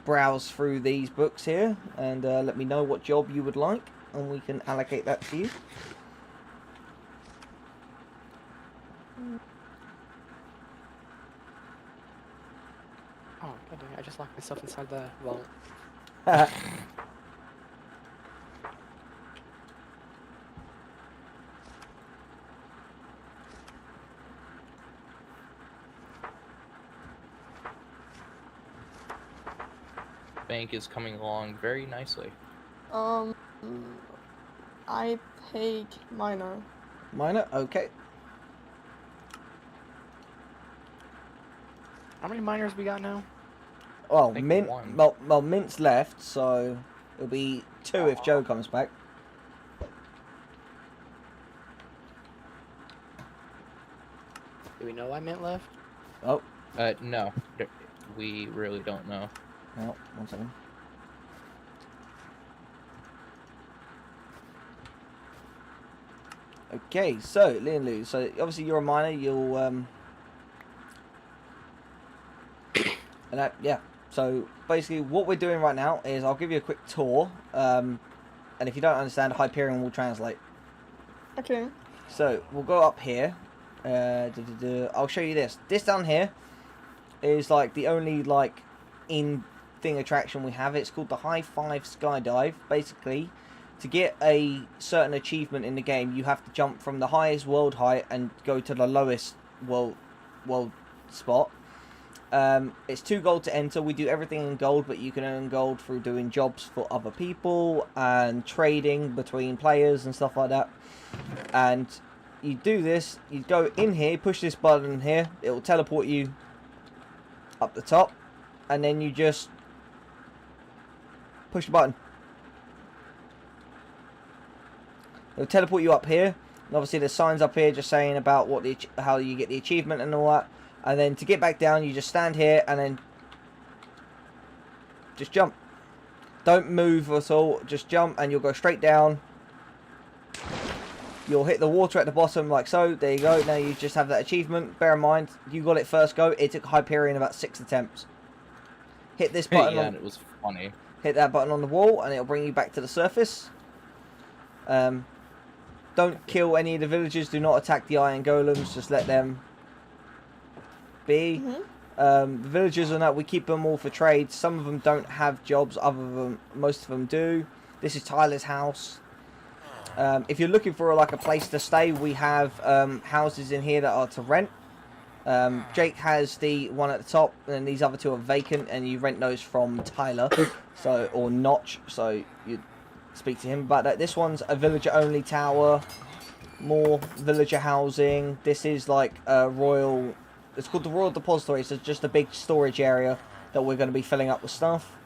browse through these books here and let me know what job you would like, and we can allocate that to you. Oh, god dang it, I just locked myself inside the vault. Bank is coming along very nicely. I take minor. Minor? Okay. How many miners we got now? Well, think Mint. one. Well, Mint's left, so it'll be 2 if Joe comes back. we know why Mint left? Oh, No. We really don't know. no, 1 second. Okay, so Lian Lu, so obviously you're a miner, you'll and that, yeah. So basically what we're doing right now is I'll give you a quick tour, and if you don't understand, Hyperion will translate. Okay. So we'll go up here. I'll show you this. This down here is like the only like in-thing attraction we have. It's called the High Five Skydive. Basically, to get a certain achievement in the game, you have to jump from the highest world height and go to the lowest world spot. It's 2 gold to enter. We do everything in gold, but you can earn gold through doing jobs for other people and trading between players and stuff like that. And you do this, you go in here, push this button here, it will teleport you up the top, and then you just push the button. It'll teleport you up here, and obviously there's signs up here just saying about what how you get the achievement and all that. And then to get back down, you just stand here and then just jump. Don't move at all, just jump and you'll go straight down. You'll hit the water at the bottom like so. There you go. Now you just have that achievement. Bear in mind, you got it first go. It took Hyperion about 6 attempts. Hit this button. Yeah, and it was funny. Hit that button on the wall and it'll bring you back to the surface. Don't kill any of the villagers. Do not attack the iron golems. Just let them be. The villagers and that, we keep them all for trade. Some of them don't have jobs. Most of them do. This is Tyler's house. If you're looking for like a place to stay, we have houses in here that are to rent. Jake has the one at the top, and these other 2 are vacant, and you rent those from Tyler, or Notch. So you speak to him about that. This one's a villager only tower. More villager housing. This is like a royal. It's called the Royal Depository. So it's just a big storage area that we're going to be filling up with stuff.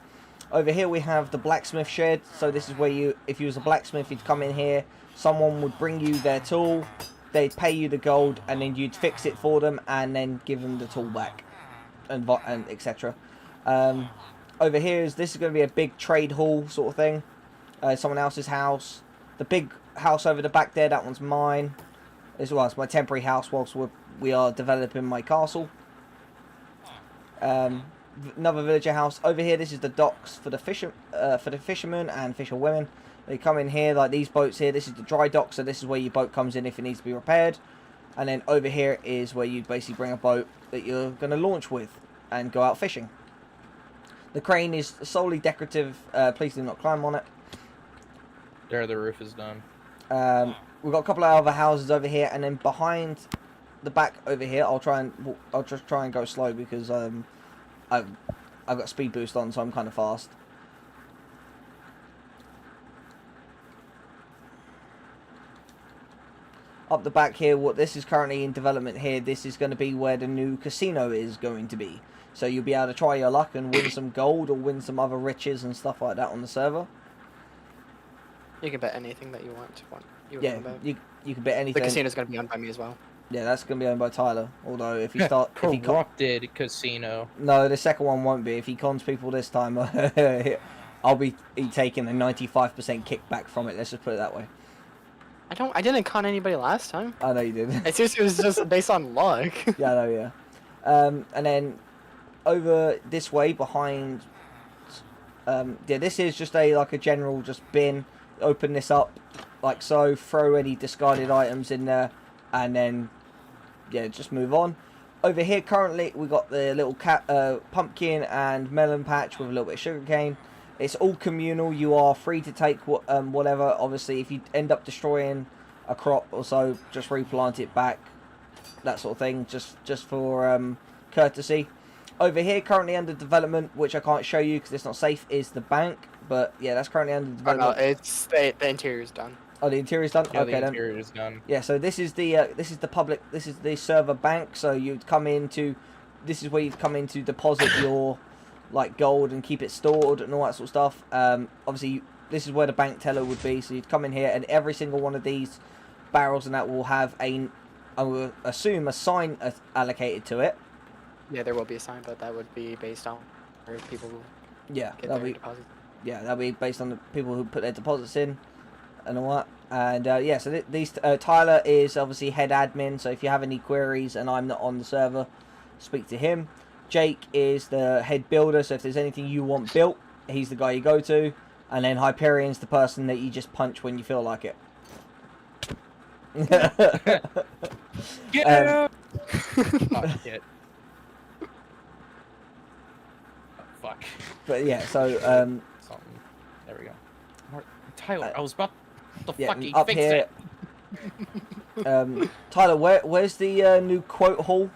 Over here we have the blacksmith shed. So this is where you, if you was a blacksmith, you'd come in here. Someone would bring you their tool. They'd pay you the gold, and then you'd fix it for them, and then give them the tool back, and etc. Over here this is going to be a big trade hall sort of thing. Someone else's house. The big house over the back there, that one's mine. As well, it's my temporary house whilst we are developing my castle. Another villager house over here. This is the docks for the fishermen and fisherwomen. They come in here like these boats here. This is the dry dock, so this is where your boat comes in if it needs to be repaired. And then over here is where you basically bring a boat that you're going to launch with and go out fishing. The crane is solely decorative. Please do not climb on it. There, the roof is done. We've got a couple of other houses over here, and then behind the back over here, I'll just try and go slow because I've got speed boost on, so I'm kind of fast. Up the back here, this is currently in development here. This is going to be where the new casino is going to be. So you'll be able to try your luck and win some gold or win some other riches and stuff like that on the server. You can bet anything that you want. Yeah, you can bet anything. The casino's going to be owned by me as well. Yeah, that's going to be owned by Tyler. Although if you start... Corrupted casino. No, the second one won't be. If he cons people this time, I'll be taking a 95% kickback from it. Let's just put it that way. I didn't con anybody last time. I know you did. It was just based on luck. Yeah, I know, yeah. And then over this way behind... yeah, this is just like a general just bin. Open this up like so. Throw any discarded items in there. And then, yeah, just move on. Over here, currently, we got the little pumpkin and melon patch with a little bit of sugarcane. It's all communal. You are free to take whatever. Obviously, if you end up destroying a crop or so, just replant it back. That sort of thing, just for courtesy. Over here, currently under development, which I can't show you because it's not safe, is the bank. But yeah, that's currently under development. Oh, no, it's the interior's done. Oh, the interior's done? Yeah, okay, the then. interior is done. Yeah, so this is the public, this is the server bank, so you'd come into, this is where you'd come in to deposit your, like, gold and keep it stored and all that sort of stuff. Obviously, this is where the bank teller would be, so you'd come in here, and every single one of these barrels and that will have a I will assume a sign allocated to it. Yeah, there will be a sign, but that would be based on where people Yeah, get that'll their be deposits. yeah, that'll be based on the people who put their deposits in and all that. And yeah, so these Tyler is obviously head admin. So if you have any queries and I'm not on the server, speak to him. Jake is the head builder. So if there's anything you want built, he's the guy you go to. And then Hyperion's the person that you just punch when you feel like it. Get out! Oh, shit. Oh, fuck. But yeah, so Something. There we go. Tyler, I was about to yeah, fucking up fix here. it. Tyler, where's the new quote hall?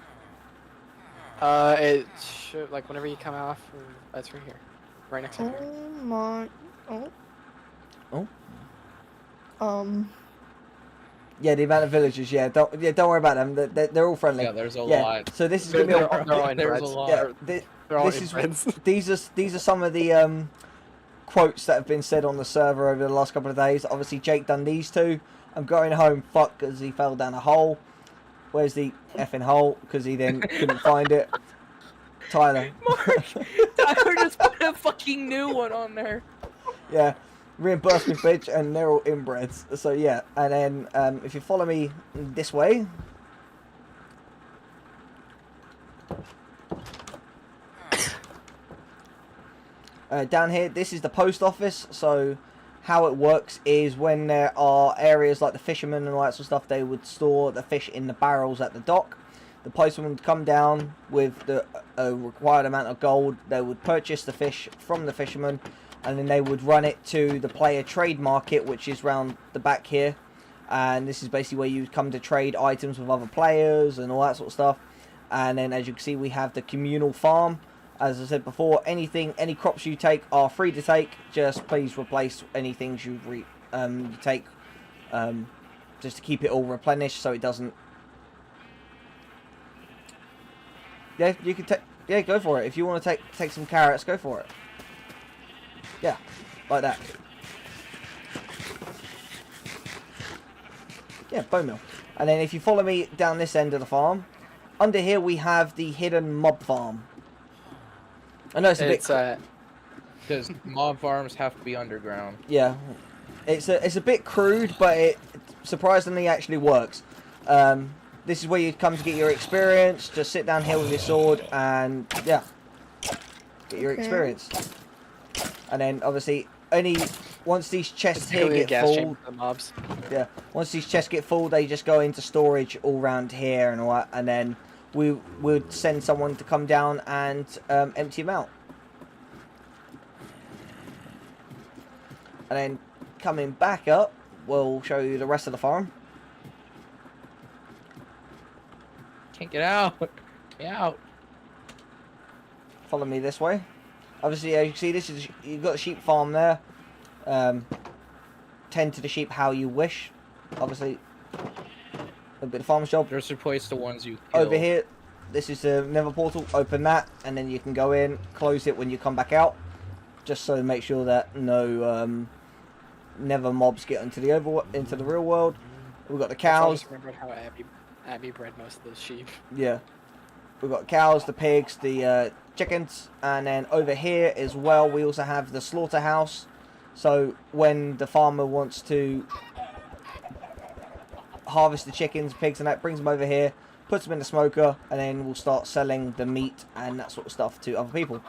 It should, like, whenever you come off, it's right here. Right next to here. Oh my. Oh. Oh. Yeah, the amount of villagers. Yeah, don't worry about them. They're all friendly. Yeah, there's a lot. So this is gonna be They're all There's a inbreds. lot. yeah. They're all This is inbreds. these are some of the quotes that have been said on the server over the last couple of days. Obviously, Jake done these two. I'm going home. Fuck, because he fell down a hole. Where's the effing hole? Because he then couldn't find it. Tyler. Mark, Tyler just put a fucking new one on there. Yeah, reimburse me, bitch, and they're all inbreds. So yeah, and then if you follow me this way, down here, this is the post office. So how it works is when there are areas like the fishermen and all that sort of stuff, they would store the fish in the barrels at the dock. The postman would come down with the required amount of gold. They would purchase the fish from the fisherman, and then they would run it to the player trade market, which is round the back here. And this is basically where you come to trade items with other players and all that sort of stuff. And then, as you can see, we have the communal farm. As I said before, any crops you take are free to take. Just please replace any things you take, just to keep it all replenished, so it doesn't. Yeah, you can take. Yeah, go for it. If you want to take some carrots, go for it. Yeah, like that. Yeah, bone meal. And then if you follow me down this end of the farm, under here we have the hidden mob farm. I know it's a bit. Because mob farms have to be underground. Yeah, it's a bit crude, but it surprisingly actually works. This is where you come to get your experience. Just sit down here with your sword and yeah, get your experience. And then obviously once these chests here get full, mobs. yeah, once these chests get full, they just go into storage all around here and all that, and then we would send someone to come down and empty them out. And then coming back up, we'll show you the rest of the farm. Can't get out. Get out. Follow me this way. Obviously, as you can see, this is you've got a sheep farm there. Tend to the sheep how you wish. Obviously, a bit of farmer's job. Just replace the ones you kill. Over here, this is the nether portal. Open that, and then you can go in, close it when you come back out, just so to make sure that no nether mobs get into the real world. We've got the I cows. just remembered how Abby bred most of those sheep. Yeah, we've got cows, the pigs, the chickens, and then over here as well, we also have the slaughterhouse. So when the farmer wants to harvest the chickens, pigs, and that, brings them over here, puts them in the smoker, and then we'll start selling the meat and that sort of stuff to other people.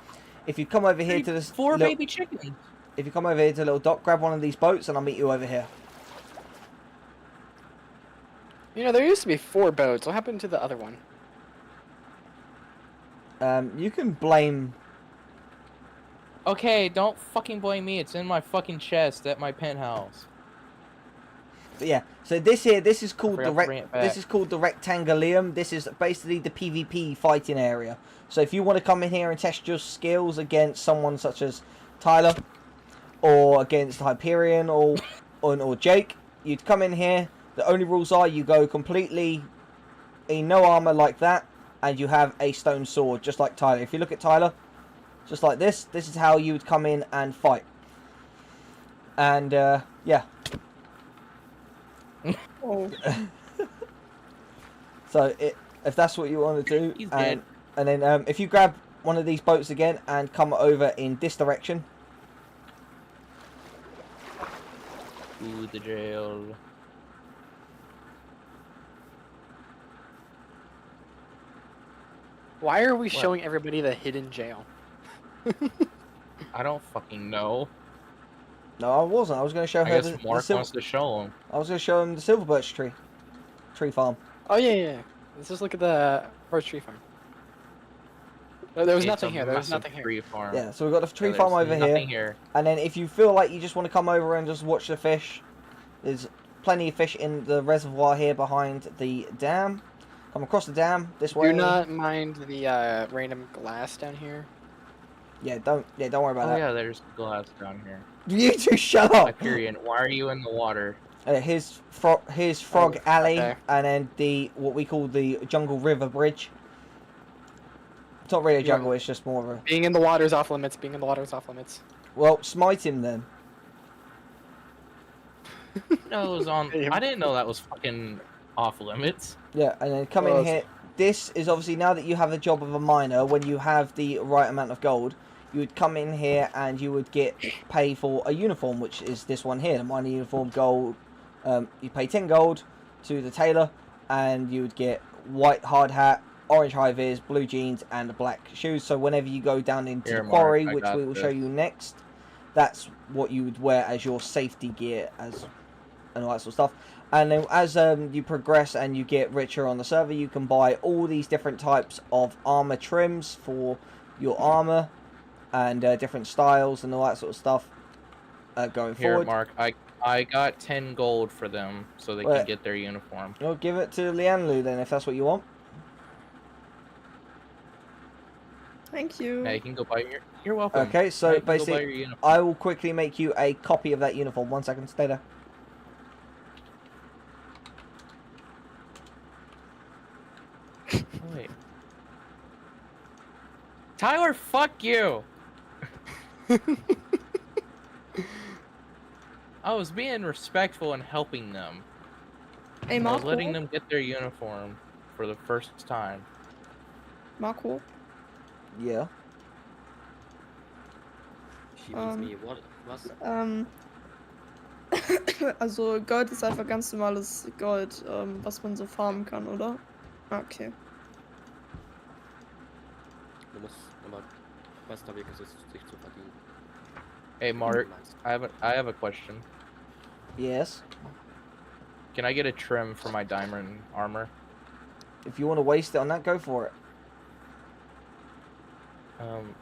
If you come over here to this Four baby chickens. If you come over here to the little dock, grab one of these boats, and I'll meet you over here. You know, there used to be 4 boats. What happened to the other one? You can blame. Okay, don't fucking blame me. It's in my fucking chest at my penthouse. But yeah, so this is called Forgot to bring it back. this is called the Rectanguleum. This is basically the PvP fighting area. So if you want to come in here and test your skills against someone such as Tyler, or against Hyperion, or Jake, you'd come in here. The only rules are you go completely in no armor like that, and you have a stone sword just like Tyler. If you look at Tyler, just like this is how you would come in and fight. And yeah. Oh. So if that's what you want to do, He's dead. and then if you grab one of these boats again and come over in this direction. Ooh, the jail. Why are we showing everybody the hidden jail? I don't fucking know. No, I wasn't. I was going to show I her guess the Mark silver. wants to show him. I was going to show him the silver birch tree farm. Oh yeah. Let's just look at the birch tree farm. There was It's nothing a here. There was massive nothing here. Tree farm. Yeah, so we've got the tree Yeah, farm there's over nothing here. And then if you feel like you just want to come over and just watch the fish, there's plenty of fish in the reservoir here behind the dam. Come across the dam this way. Do not mind the random glass down here. Yeah, don't worry about Oh that. yeah, there's glass down here. You two shut up. Hyperion, why are you in the water? Here's Frog Oh, Alley, okay. and then what we call the Jungle River Bridge. It's not really a jungle, it's just more of a... Being in the water is off limits. Being in the water is off limits. Well, smite him then. No, it was on. I didn't know that was fucking off limits. Yeah, and then come in here. This is obviously, now that you have the job of a miner, when you have the right amount of gold, you would come in here and you would pay for a uniform, which is this one here, the miner uniform gold. You pay 10 gold to the tailor, and you would get white hard hat, orange high vis, blue jeans, and black shoes. So whenever you go down into Here, the quarry, Mark, I which got we will show this. you next, that's what you would wear as your safety gear, and all that sort of stuff. And then as you progress and you get richer on the server, you can buy all these different types of armor trims for your armor, and different styles and all that sort of stuff going Here, forward. Mark, I got 10 gold for them so they can get their uniform. You'll give it to Lianlu then, if that's what you want. Thank you. Yeah, you can go buy your. You're welcome. Okay, Yeah, so you can go buy basically, your uniform. I will quickly make you a copy of that uniform. 1 second, stay there. Wait. Tyler, fuck you! I was being respectful and helping them. Hey, I was Marco. letting them get their uniform for the first time. Marco. Yeah. She means me. What? Was? Also Gold ist einfach ganz normales Gold, was man so farmen kann, oder? Okay. Du musst aber bester Weg ist es, sich zu verdienen. Hey, Mark, I have a question. Yes. Can I get a trim for my diamond armor? If you want to waste it on that, go for it.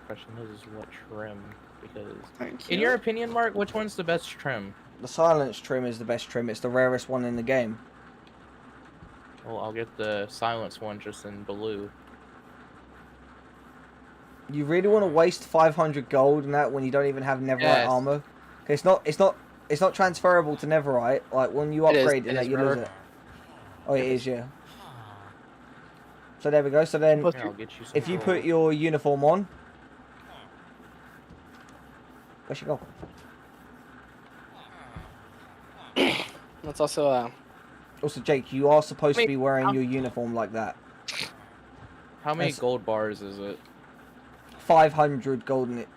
Question is what trim? Because Thank in you. your opinion, Mark, which one's the best trim? The silence trim is the best trim. It's the rarest one in the game. Well, I'll get the silence one just in blue. You really want to waste 500 gold in that when you don't even have netherite Yes. armor? 'Cause it's not transferable to netherite. Like when you upgrade it it, is, you lose remember? it. Oh, it is, yeah. So there we go. So then, Here, I'll get you some if you gold. put your uniform on, where should go? Let's also Also, Jake, you are supposed to Wait, be wearing how- your uniform like that. How many That's- gold bars is it? 500 golden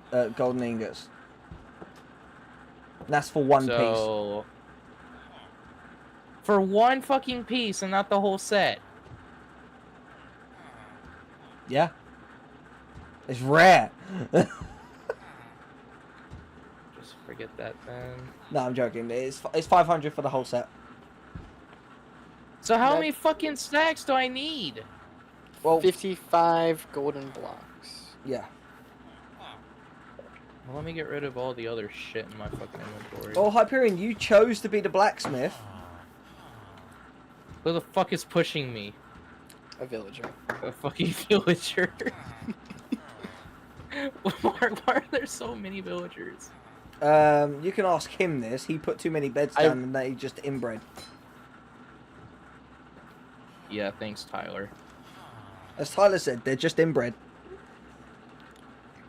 ingots. And that's for one piece. So for one fucking piece and not the whole set. Yeah. It's rare. Just forget that then. No, I'm joking. It's 500 for the whole set. So how That- many fucking stacks do I need? Well, 55 golden blocks. yeah. Well, let me get rid of all the other shit in my fucking inventory. Well, Hyperion, you chose to be the blacksmith. Who the fuck is pushing me? A villager. A fucking villager. Mark, why are there so many villagers? You can ask him this. He put too many beds down and they just inbred. Yeah, thanks, Tyler. As Tyler said, they're just inbred.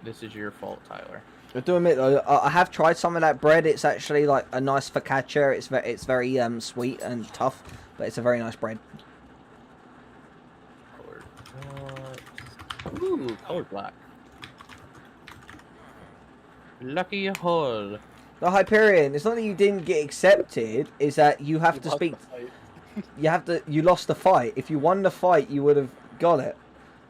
This is your fault, Tyler. I do admit though, I have tried some of that bread. It's actually like a nice focaccia. It's very sweet and tough, but it's a very nice bread. Ooh, color black. Lucky hole. The Hyperion, it's not that you didn't get accepted, is that you have to lost speak. the fight. You lost the fight. If you won the fight, you would have got it.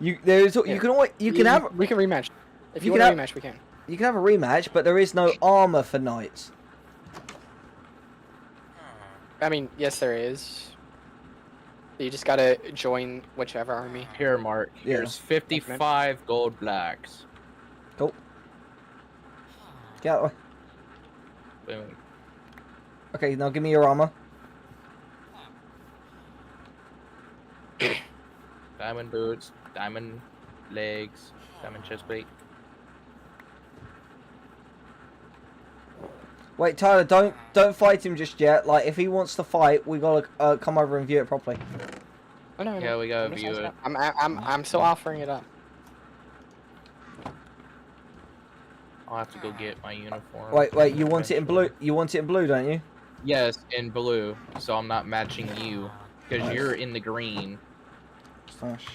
You can always, you can have We can rematch. If you you can want to rematch, we can. you can have a rematch, but there is no armor for knights. I mean, yes, there is. You just gotta join whichever army. Here, Mark. Yeah. Here's 55 gold blacks. Cool. Get out of the way. Boom. Okay, now give me your armor. Diamond boots, diamond legs, diamond chest plate. Wait, Tyler, don't fight him just yet. Like, if he wants to fight, we gotta come over and view it properly. Oh no, Yeah, we gotta I'm just view asking. it. I'm still offering it up. I'll have to go get my uniform. Wait, you want it in blue? You want it in blue, don't you? Yes, in blue, so I'm not matching you. Because Nice. you're in the green. Slash.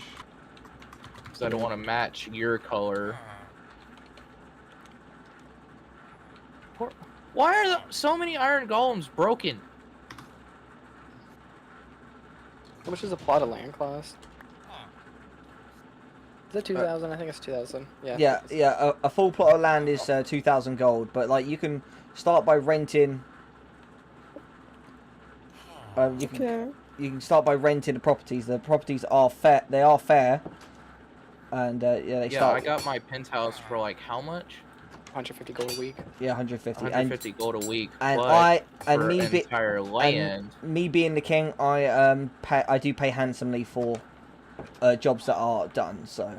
Because I don't want to match your color. Why are so many iron golems broken? How much is a plot of land cost? Is it 2,000? I think it's 2,000. Yeah. Yeah. A full plot of land is 2,000 gold, but like you can start by renting. Okay. You can start by renting the properties. The properties are fair. They are fair. And yeah, they Yeah, start. I got my penthouse for like how much? 150 gold a week. Yeah, 150. 150 gold a week. And but and for me an entire land. me being the king, I do pay handsomely for jobs that are done. So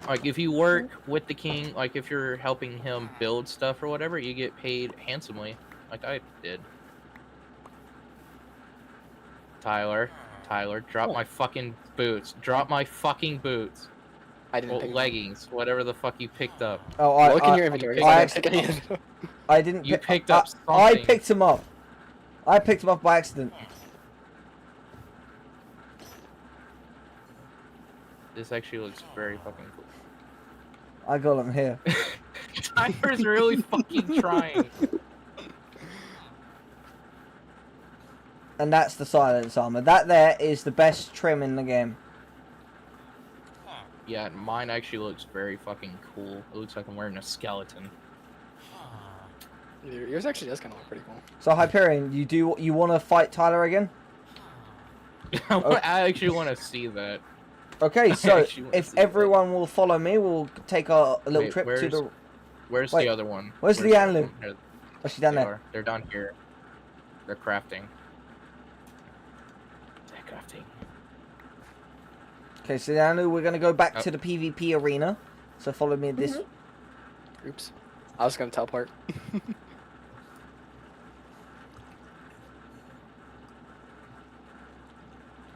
Like if you work with the king, like if you're helping him build stuff or whatever, you get paid handsomely, like I did. Tyler, drop my fucking boots. Drop my fucking boots. I didn't Well, pick leggings, whatever the fuck you picked up. oh, Look in your inventory. I I actually- didn't pick any. I didn't. You pick- picked up I something. picked him up. I picked him up by accident. This actually looks very fucking cool. I got him here. Tyler's really fucking trying. And that's the silence armor. That there is the best trim in the game. Yeah, mine actually looks very fucking cool. It looks like I'm wearing a skeleton. Yours actually does kind of look pretty cool. So Hyperion, you want to fight Tyler again? I actually want to see that. Okay, so actually wanna if see that. everyone will follow me, we'll take a little Wait, trip to the. Where's Wait, the other one? where's the Lianlu? other one? There Oh, she's down they there. are. They're down here. They're crafting. They're crafting. Okay, so Lianlu, we're gonna go back Oh. to the PvP arena. So follow me this. Oops. I was gonna teleport.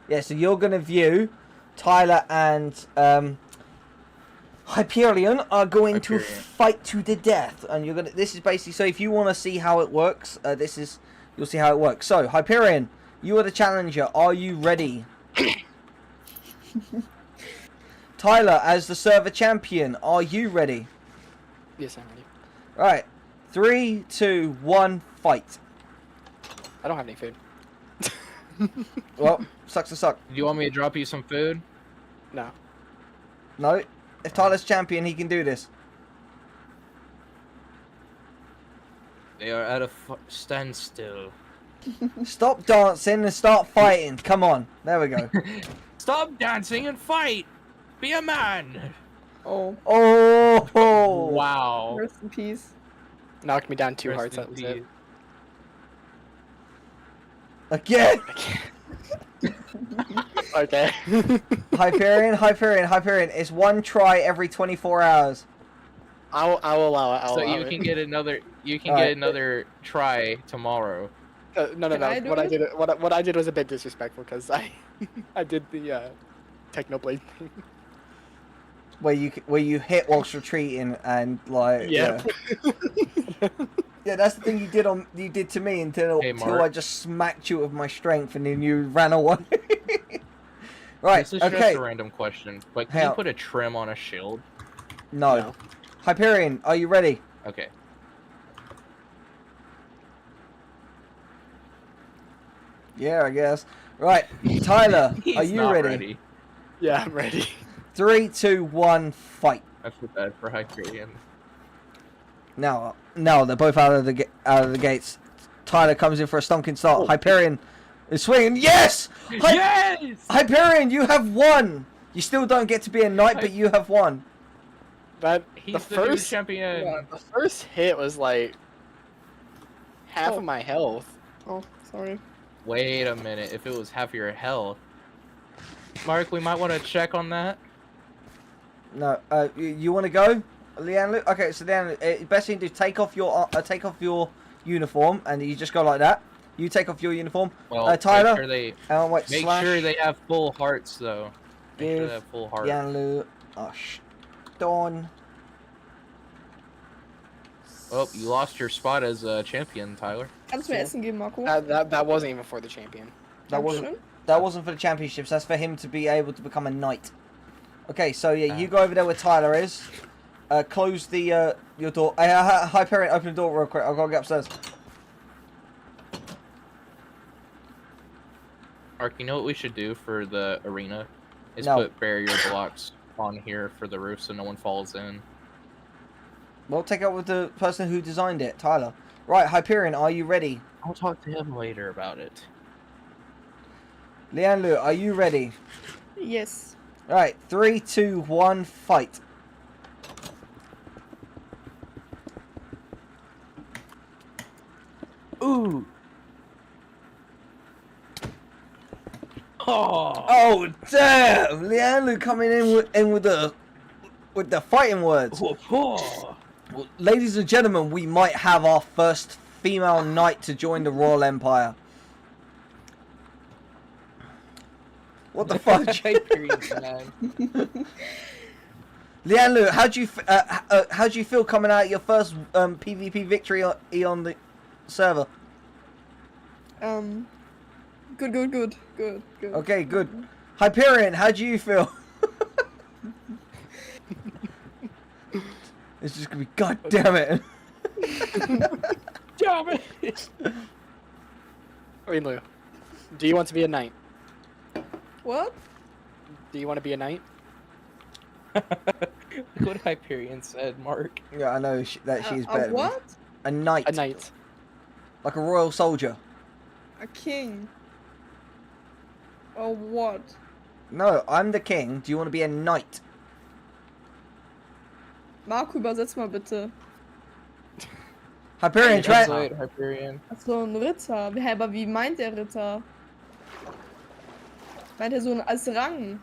Yeah, so you're gonna view Tyler and Hyperion are going to Hyperion. fight to the death, and you're gonna. This is basically so. If you want to see how it works, you'll see how it works. So Hyperion, you are the challenger. Are you ready? Tyler, as the server champion, are you ready? Yes, I'm ready. Right, 3, 2, 1, fight. I don't have any food. Well, sucks to suck. Do you want me to drop you some food? No. No, if Tyler's champion, he can do this. They are at a standstill. Stop dancing and start fighting. Come on, there we go. Stop dancing and fight! Be a man! Oh, Oh, Wow. rest in peace. Knocked me down 2 Rest hearts. in That was it. peace. Again. Okay. Hyperion. It's one try every 24 hours. I will allow it. I'll So allow you it. can get another. You can Alright. get another try tomorrow. No. Can I do What I it? did. What I did was a bit disrespectful because I did the Technoblade thing. Where you hit whilst retreating and like Yeah. yeah, that's the thing you did to me until Hey, I Mark. just smacked you with my strength and then you ran away. Right, This is okay. just a random question, but can Hell. you put a trim on a shield? No. No. Hyperion, are you ready? Okay. Yeah, I guess. Right, Tyler, He's are you not ready? Yeah, I'm ready. 3, 2, 1, fight. I feel bad for Hyperion. Now, they're both out of the gates. Tyler comes in for a stonking start. Oh. Hyperion is swinging. Yes! Yes! Hyperion, you have won. You still don't get to be a knight, but you have won. But He's the the new first champion. yeah, the first hit was like half Oh. of my health. Oh, sorry. Wait a minute. If it was half your health, Mark, we might want to check on that. No, you want to go, Leanne? Okay, so then best thing to do, take off your uniform, and you just go like that. You take off your uniform. Well, Tyler. make sure they have full hearts, though. Make sure they have full hearts. Leanne Dawn. Oh, you lost your spot as a champion, Tyler. Kannst du mir Essen geben, Marco? That wasn't even for the champion. That Dankeschön. wasn't for the championships. That's for him to be able to become a knight. Okay, so yeah, you go over there where Tyler is. Close the your door. Hyperion, open the door real quick. I've got to get upstairs. Mark, you know what we should do for the arena? Is No. put barrier blocks on here for the roof so no one falls in. Well, take out with the person who designed it, Tyler. Right, Hyperion, are you ready? I'll talk to him later about it. Leanne, are you ready? Yes. Right, 3, 2, 1, fight. Ooh. Oh. Oh damn! Leanne coming in with the fighting words. Well, ladies and gentlemen, we might have our first female knight to join the Royal Empire. What the fuck? Hyperion, man. Leanne, how do you feel coming out your first PvP victory on the server? Good. Okay, good. Hyperion, how do you feel? It's just gonna be, god damn it. Damn it. Wait, Lou. Do you want to be a knight? What? Do you want to be a knight? Look what Hyperion said, Mark. Yeah, I know that she's better. than me. What? A knight. A knight. Like a royal soldier. A king. Or what? No, I'm the king. Do you want to be a knight? Marco, übersetz mal bitte. Hyperion, try it. Translate, Hyperion. Achso, ein Ritter. Hä, aber wie meint der Ritter? Meint er so als Rang?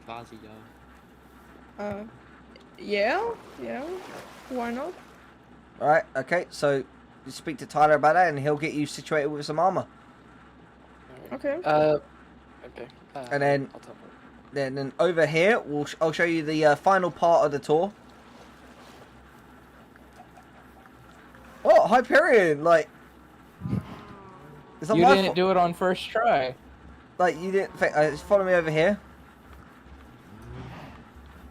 Quasi, ja. Yeah. Why not? Alright, okay, so you speak to Tyler about that and he'll get you situated with some armor. Okay. Okay. And then- I'll tell her. Then over here, I'll show you the final part of the tour. Oh, Hyperion, like... It's not You my didn't fault. do it on first try. Like, you didn't... follow me over here.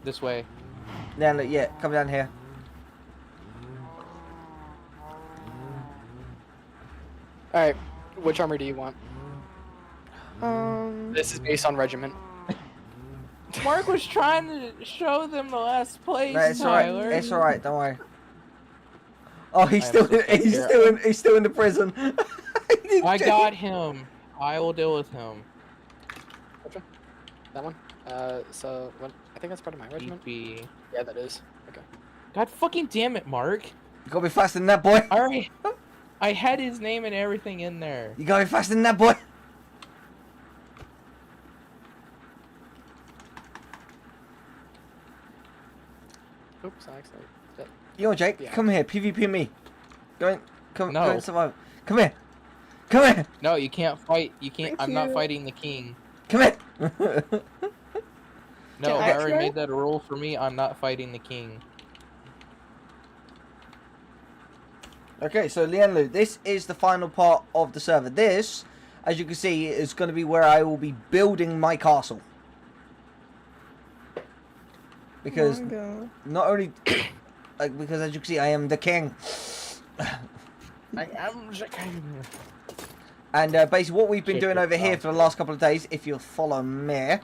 This way. Then, look, yeah, come down here. Alright, which armor do you want? This is based on regiment. Mark was trying to show them the last place, No, it's alright. Tyler. It's alright, don't worry. Oh, he's I still am so he's still in the prison. I got him. I will deal with him. Which one? That one? So, I think that's part of my regiment. BP. Yeah, that is. Okay. God fucking damn it, Mark. You gotta be faster than that, boy. I had his name and everything in there. You gotta be faster than that, boy. Oops, I accidentally. You know, Jake, Yeah. come here, PvP me. Go No. and survive. Come here. Come here. No, you can't fight. You can't. Thank I'm not you. fighting the king. Come here. No, Can I I already try? made that a rule for me. I'm not fighting the king. Okay, so Lianlu, this is the final part of the server. This as you can see, is going to be where I will be building my castle. Because Oh my God. not only, because as you can see, I am the king. I am the king. And basically what we've been doing over here for the last couple of days, if you'll follow me.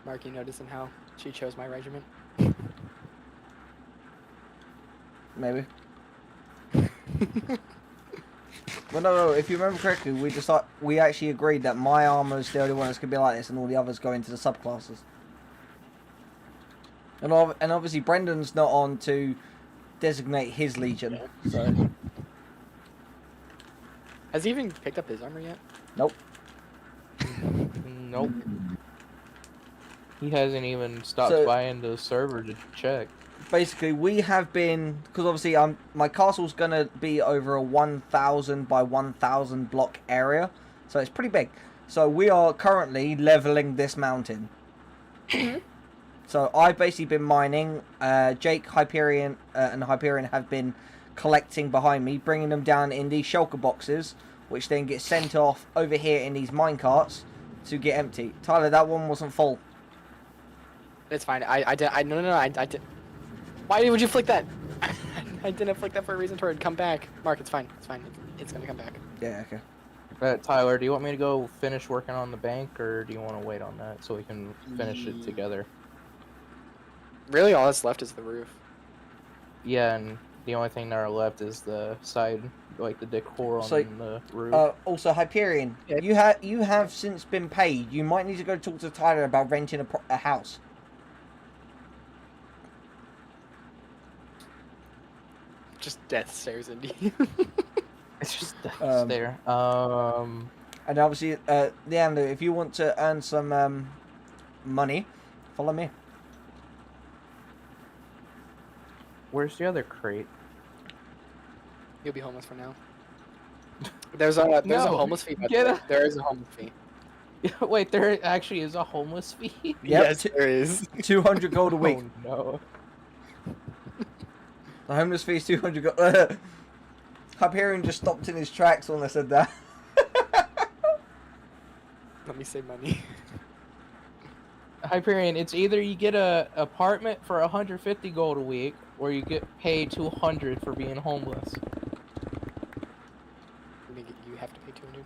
Mark, you noticing how she chose my regiment? Maybe. Well, no, if you remember correctly, we actually agreed that my armor is the only one that's going to be like this and all the others go into the subclasses. And obviously Brendan's not on to designate his legion, so... Has he even picked up his armor yet? Nope. Nope. He hasn't even stopped by into the server to check. Basically, we have been, because obviously my castle's going to be over a 1,000 by 1,000 block area, so it's pretty big. So we are currently leveling this mountain. So I've basically been mining. Jake, Hyperion, and Hyperion have been collecting behind me, bringing them down in these shulker boxes, which then get sent off over here in these minecarts to get empty. Tyler, that one wasn't full. It's fine. I did. I did. Why would you flick that? I didn't flick that for a reason to come back. Mark, it's fine. It's fine. It's gonna come back. Yeah, okay. Tyler, do you want me to go finish working on the bank, or do you want to wait on that so we can finish it together? Really, all that's left is the roof. Yeah, and the only thing that are left is the side, like the decor on the roof. Also, Hyperion, you have since been paid. You might need to go talk to Tyler about renting a house. Just death stares into you. It's just there. And obviously, Leander, if you want to earn some money, follow me. Where's the other crate? You'll be homeless for now. There's a homeless fee. There is a homeless fee. Wait, there actually is a homeless fee? Yep, Yes, there is. 200 gold a week. Oh, no. The homeless fee is 200 gold. Hyperion just stopped in his tracks when I said that. Let me save money. Hyperion, it's either you get a apartment for 150 gold a week, or you get paid 200 for being homeless. You have to pay 200.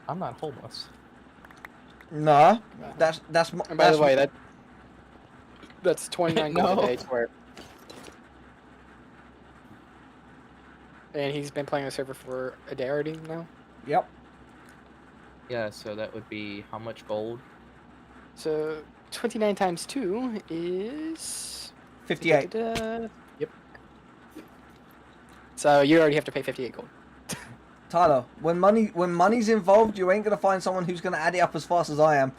I'm not homeless. Nah, that's. And by the way, that's 29 gold No. a day to work. And he's been playing the server for a day already now. Yep. Yeah, so that would be how much gold? So 29 times 2 is 58. Yep. So you already have to pay 58 gold. Tyler, when money's involved, you ain't gonna find someone who's gonna add it up as fast as I am.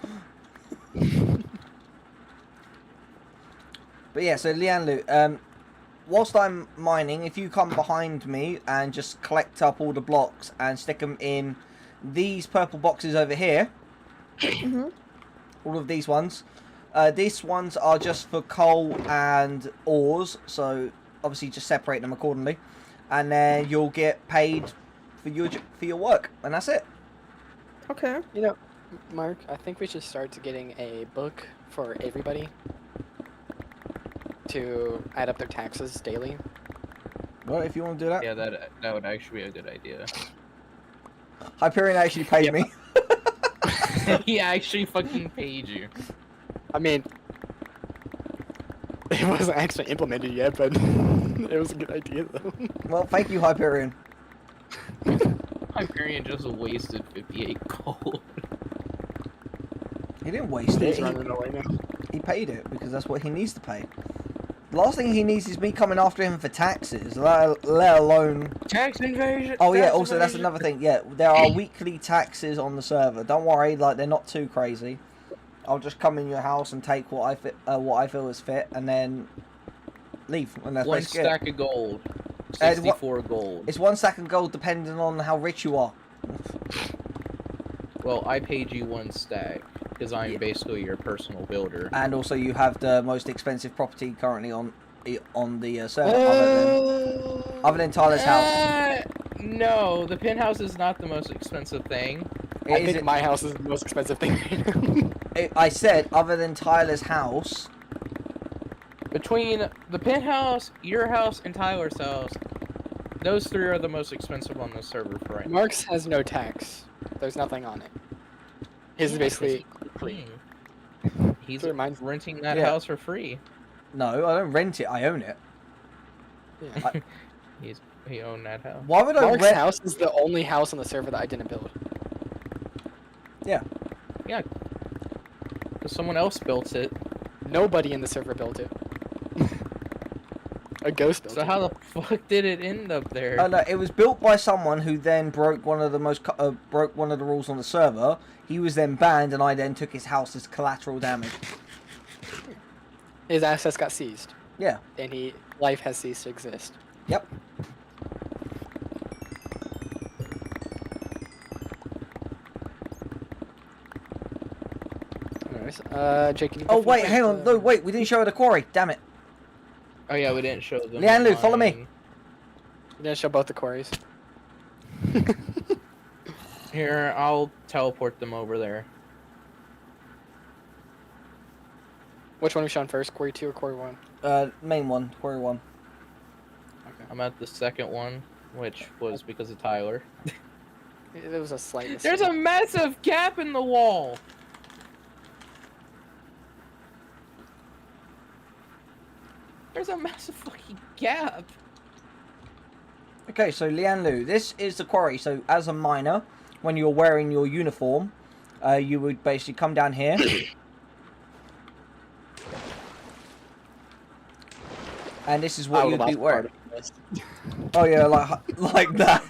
But yeah, so Lianlu, whilst I'm mining, if you come behind me and just collect up all the blocks and stick them in these purple boxes over here, all of these ones are just for coal and ores, so obviously just separate them accordingly, and then you'll get paid for your work, and that's it. Okay. You know, Mark, I think we should start getting a book for everybody to add up their taxes daily. Well, if you want to do that. Yeah, that would actually be a good idea. Hyperion actually paid me. He actually fucking paid you. I mean, it wasn't actually implemented yet, but it was a good idea though. Well, thank you, Hyperion. Hyperion just wasted 58 gold. He didn't waste it. He's running away now. He paid it because that's what he needs to pay. The last thing he needs is me coming after him for taxes, let alone... Tax invasion! Oh yeah, also that's another thing. Yeah, there are weekly taxes on the server. Don't worry, like they're not too crazy. I'll just come in your house and take what I feel is fit, and then leave. And that's One basically it. stack of gold. 64 gold. It's 1 stack of gold depending on how rich you are. Well, I paid you 1 stack because I'm basically your personal builder. And also, you have the most expensive property currently on the server, other than Tyler's house. No, the penthouse is not the most expensive thing. I think my house is the most expensive thing right now. I said other than Tyler's house. Between the penthouse, your house, and Tyler's house, those 3 are the most expensive on the server for right now. Mark's has no tax. There's nothing on it. His is basically free. He's renting that Yeah. house for free. No, I don't rent it. I own it. Yeah. He owned that house. Why would I Mark's rent? house is the only house on the server that I didn't build. Yeah. Because someone else built it. Nobody in the server built it. A ghost built it. So how the fuck did it end up there? Oh no, it was built by someone who then broke one of the rules on the server. He was then banned, and I then took his house as collateral damage. His assets got seized. Yeah. And life has ceased to exist. Yep. Anyways, Jake, can you Oh go for wait, the- hang on. No, wait, we didn't show her the quarry. Damn it. Oh yeah, we didn't show them. Leanne, follow me. online. We didn't show both the quarries. Here, I'll teleport them over there. Which one are we showing first? Quarry 2 or Quarry 1? Main one, quarry 1. Okay. I'm at the second one, which was because of Tyler. There was a slight mistake. There's a massive gap in the wall! There's a massive fucking gap! Okay, so Leanne Lu, this is the quarry. So as a miner, when you're wearing your uniform, you would basically come down here. And this is what you'd be wearing. Oh yeah, like that.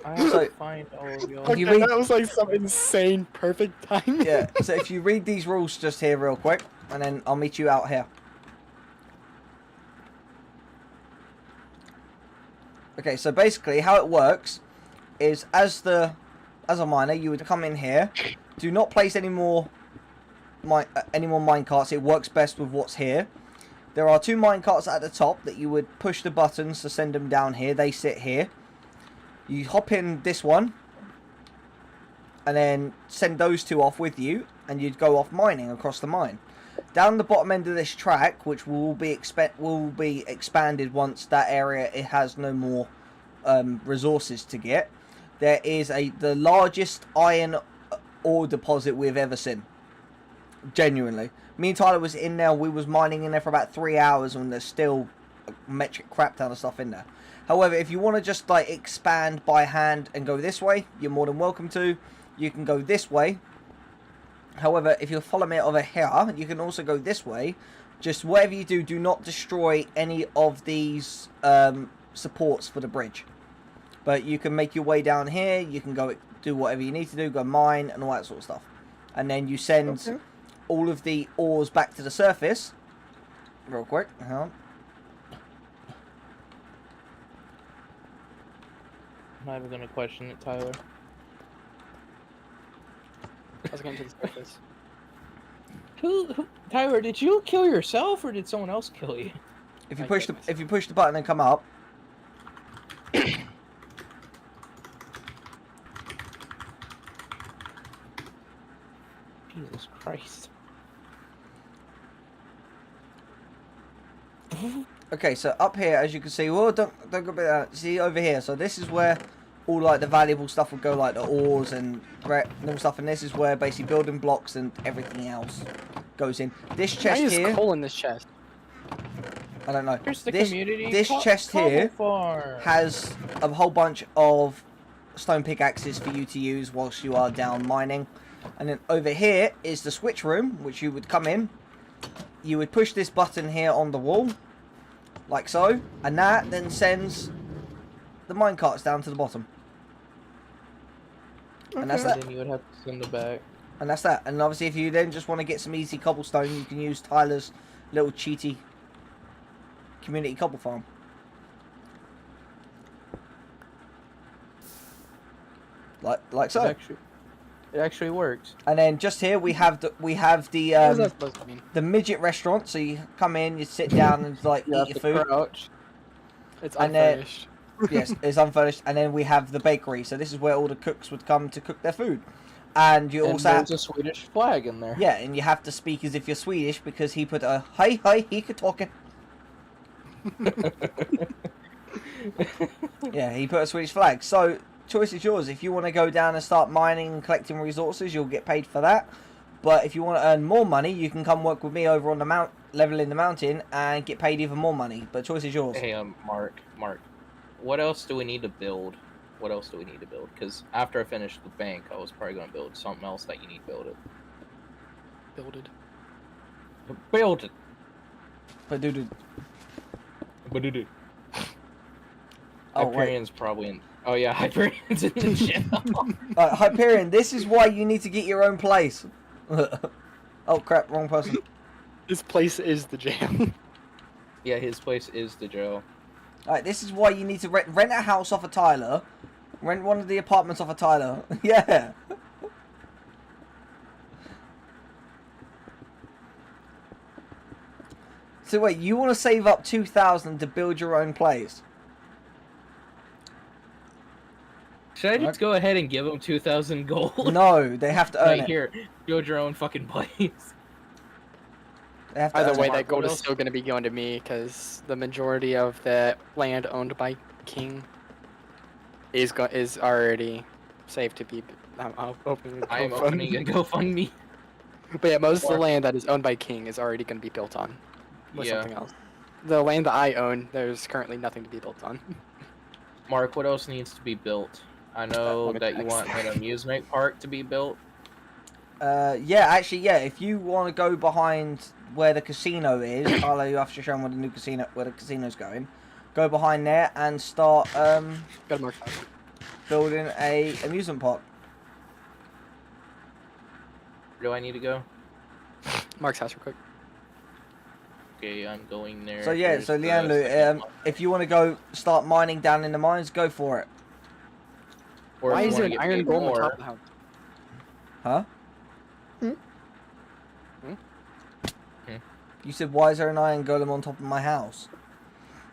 I have So- to find all of y'all. Okay, you read- that was like some insane perfect timing. Yeah, so if you read these rules just here real quick, and then I'll meet you out here. Okay, so basically how it works is as a miner, you would come in here. Do not place any more minecarts. It works best with what's here. There are 2 minecarts at the top that you would push the buttons to send them down here. They sit here. You hop in this one, and then send those 2 off with you, and you'd go off mining across the mine. Down the bottom end of this track, which will be expanded once that area it has no more resources to get, there is the largest iron ore deposit we've ever seen. Genuinely, me and Tyler was in there. We was mining in there for about 3 hours, and there's still a metric crap ton of stuff in there. However, if you want to just like expand by hand and go this way, you're more than welcome to. You can go this way. However, if you follow me over here, you can also go this way. Just whatever you do, do not destroy any of these supports for the bridge. But you can make your way down here. You can go do whatever you need to do, go mine and all that sort of stuff. And then you send all of the ores back to the surface. Real quick, hang on. I'm not even gonna question it, Tyler. I was getting to the surface. Tyler, did you kill yourself or did someone else kill you? If you push the button and come up. Jesus Christ. Okay, so up here, as you can see, well, don't go bit that. See over here. So this is where all like the valuable stuff would go, like the ores and stuff. And this is where basically building blocks and everything else goes in. This chest Why is here, coal in this chest? I don't know. Here's the This community. chest here farm. has a whole bunch of stone pickaxes for you to use whilst you are down mining. And then over here is the switch room, which you would come in. You would push this button here on the wall, like so, and that then sends the minecarts down to the bottom. And that's that. Then you would have to send it back. And that's that. And obviously, if you then just want to get some easy cobblestone, you can use Tyler's little cheaty community cobble farm. like so. It actually works. And then just here we have the What is that supposed to mean? the midget restaurant. So you come in, you sit down and like You eat have your to food. crouch. It's And then- unfinished. Yes, it's unfurnished. And then we have the bakery. So this is where all the cooks would come to cook their food. And you And also have, there's a Swedish flag in there. yeah, and you have to speak as if you're Swedish because he put a hi he could talking. Yeah, he put a Swedish flag. So choice is yours. If you want to go down and start mining and collecting resources, you'll get paid for that. But if you want to earn more money, you can come work with me over on the level in the mountain and get paid even more money. But choice is yours. Hey, Mark, what else do we need to build? What else do we need to build? Because after I finish the bank, I was probably going to build something else that you need to build it. Builded. Build it. But dude, oh, wait. Hyperion's probably in... Oh yeah, Hyperion's in the jail. Hyperion, this is why you need to get your own place. Oh crap, wrong person. This place is the jail. Yeah, his place is the jail. Alright, this is why you need to rent a house off of Tyler. Rent one of the apartments off of Tyler. Yeah. So wait, you want to save up 2,000 to build your own place? Should I just go ahead and give him 2,000 gold? No, they have to earn Right it. here, build your own fucking place. They have to Either earn way, it. that gold What is else? still going to be going to me because the majority of the land owned by King is already safe to be. I'm opening the I am opening a GoFundMe. But yeah, most of the Or- land that is owned by King is already going to be built on with Yeah. something else. The land that I own, there's currently nothing to be built on. Mark, what else needs to be built? I know me that you text. want an amusement park to be built. Yeah, actually, yeah. If you want to go behind where the casino is, Tyler, you have to show them where the casino's going. Go behind there and start Got a mark. building a amusement park. Where do I need to go? Mark's house real quick. Okay, I'm going there. So yeah, There's so the Leanlu, second one. if you want to go start mining down in the mines, go for it. Or Why if you is there wanna an get iron paid golem on more- top of the house? Huh? Hmm? You said, why is there an iron golem on top of my house?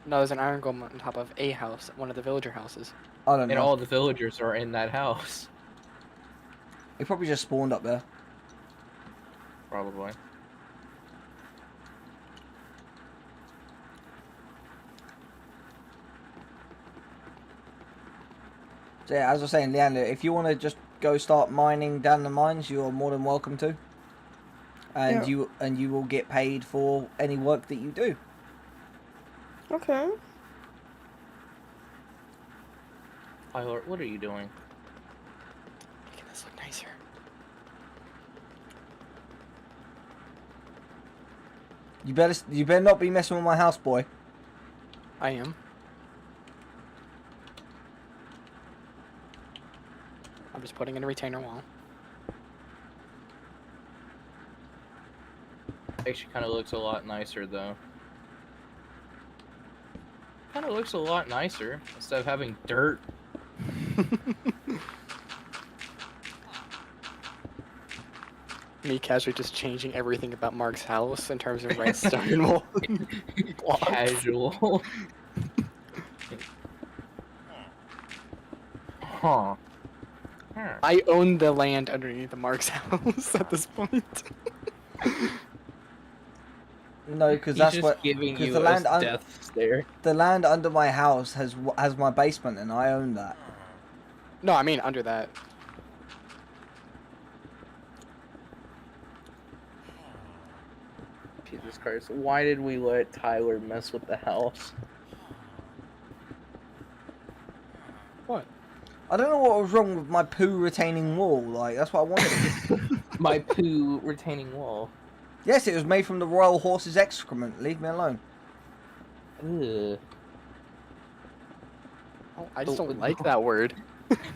No, there's an iron golem on top of a house, one of the villager houses. I don't And know. all the villagers are in that house. He probably just spawned up there. Probably. So yeah, as I was saying, Leander, if you want to just go start mining down the mines, you are more than welcome to. And Yeah. you will get paid for any work that you do. Okay. Tyler, what are you doing? Making this look nicer. You better not be messing with my house, boy. I am. I'm just putting in a retainer wall. Actually, kind of looks a lot nicer though. Kind of looks a lot nicer instead of having dirt. Me casually just changing everything about Mark's house in terms of redstone wall. blocks. Casual. Huh. I own the land underneath Mark's house at this point. No, because He's that's just what. giving Because you the land a death stare. the land under my house has my basement, and I own that. No, I mean under that. Jesus Christ! Why did we let Tyler mess with the house? What? I don't know what was wrong with my poo retaining wall. Like that's what I wanted. My poo retaining wall. Yes, it was made from the royal horse's excrement. Leave me alone. Ugh. Oh, I just don't like that word.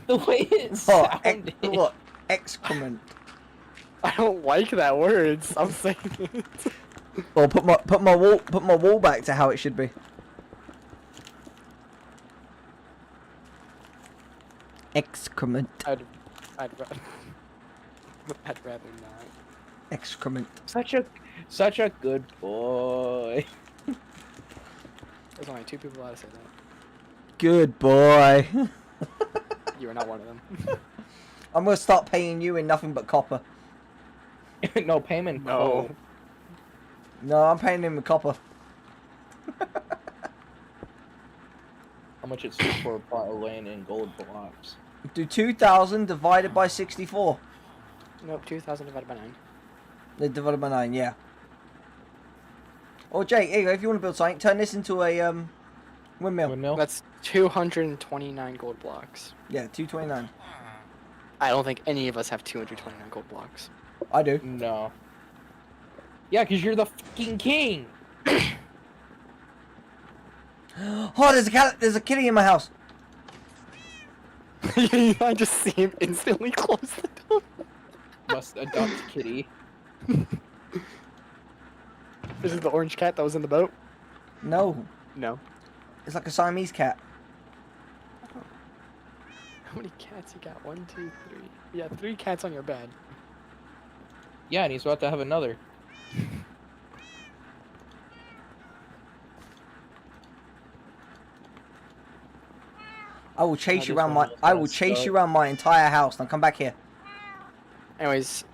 The way it Oh, sounded. what? Excrement. I don't like that word. Stop saying it. Well, put my wall back to how it should be. Excrement. I'd rather not. Excrement. Such a good boy. There's only 2 people allowed to say that. Good boy. You are not one of them. I'm gonna start paying you in nothing but copper. No payment. No. Coal. No, I'm paying him with copper. How much it's for a plot of land in gold blocks? Do 2,000 divided by 64. Nope, 2,000 divided by 9. They divided by 9, yeah. Oh, Jake, here you go. If you want to build something, turn this into a windmill. Windmill? That's 229 gold blocks. Yeah, 229. I don't think any of us have 229 gold blocks. I do. No. Yeah, because you're the fucking king. Oh, there's a cat. There's a kitty in my house. I just see him instantly close the door. Must adopt kitty. This is the orange cat that was in the boat? No, No. it's like a Siamese cat. How many cats you got? 1, 2, 3. Yeah, 3 cats on your bed. Yeah, and he's about to have another. I will chase I you just around wanna my. look I at will that chase stuff. you around my entire house. Now come back here. Anyways.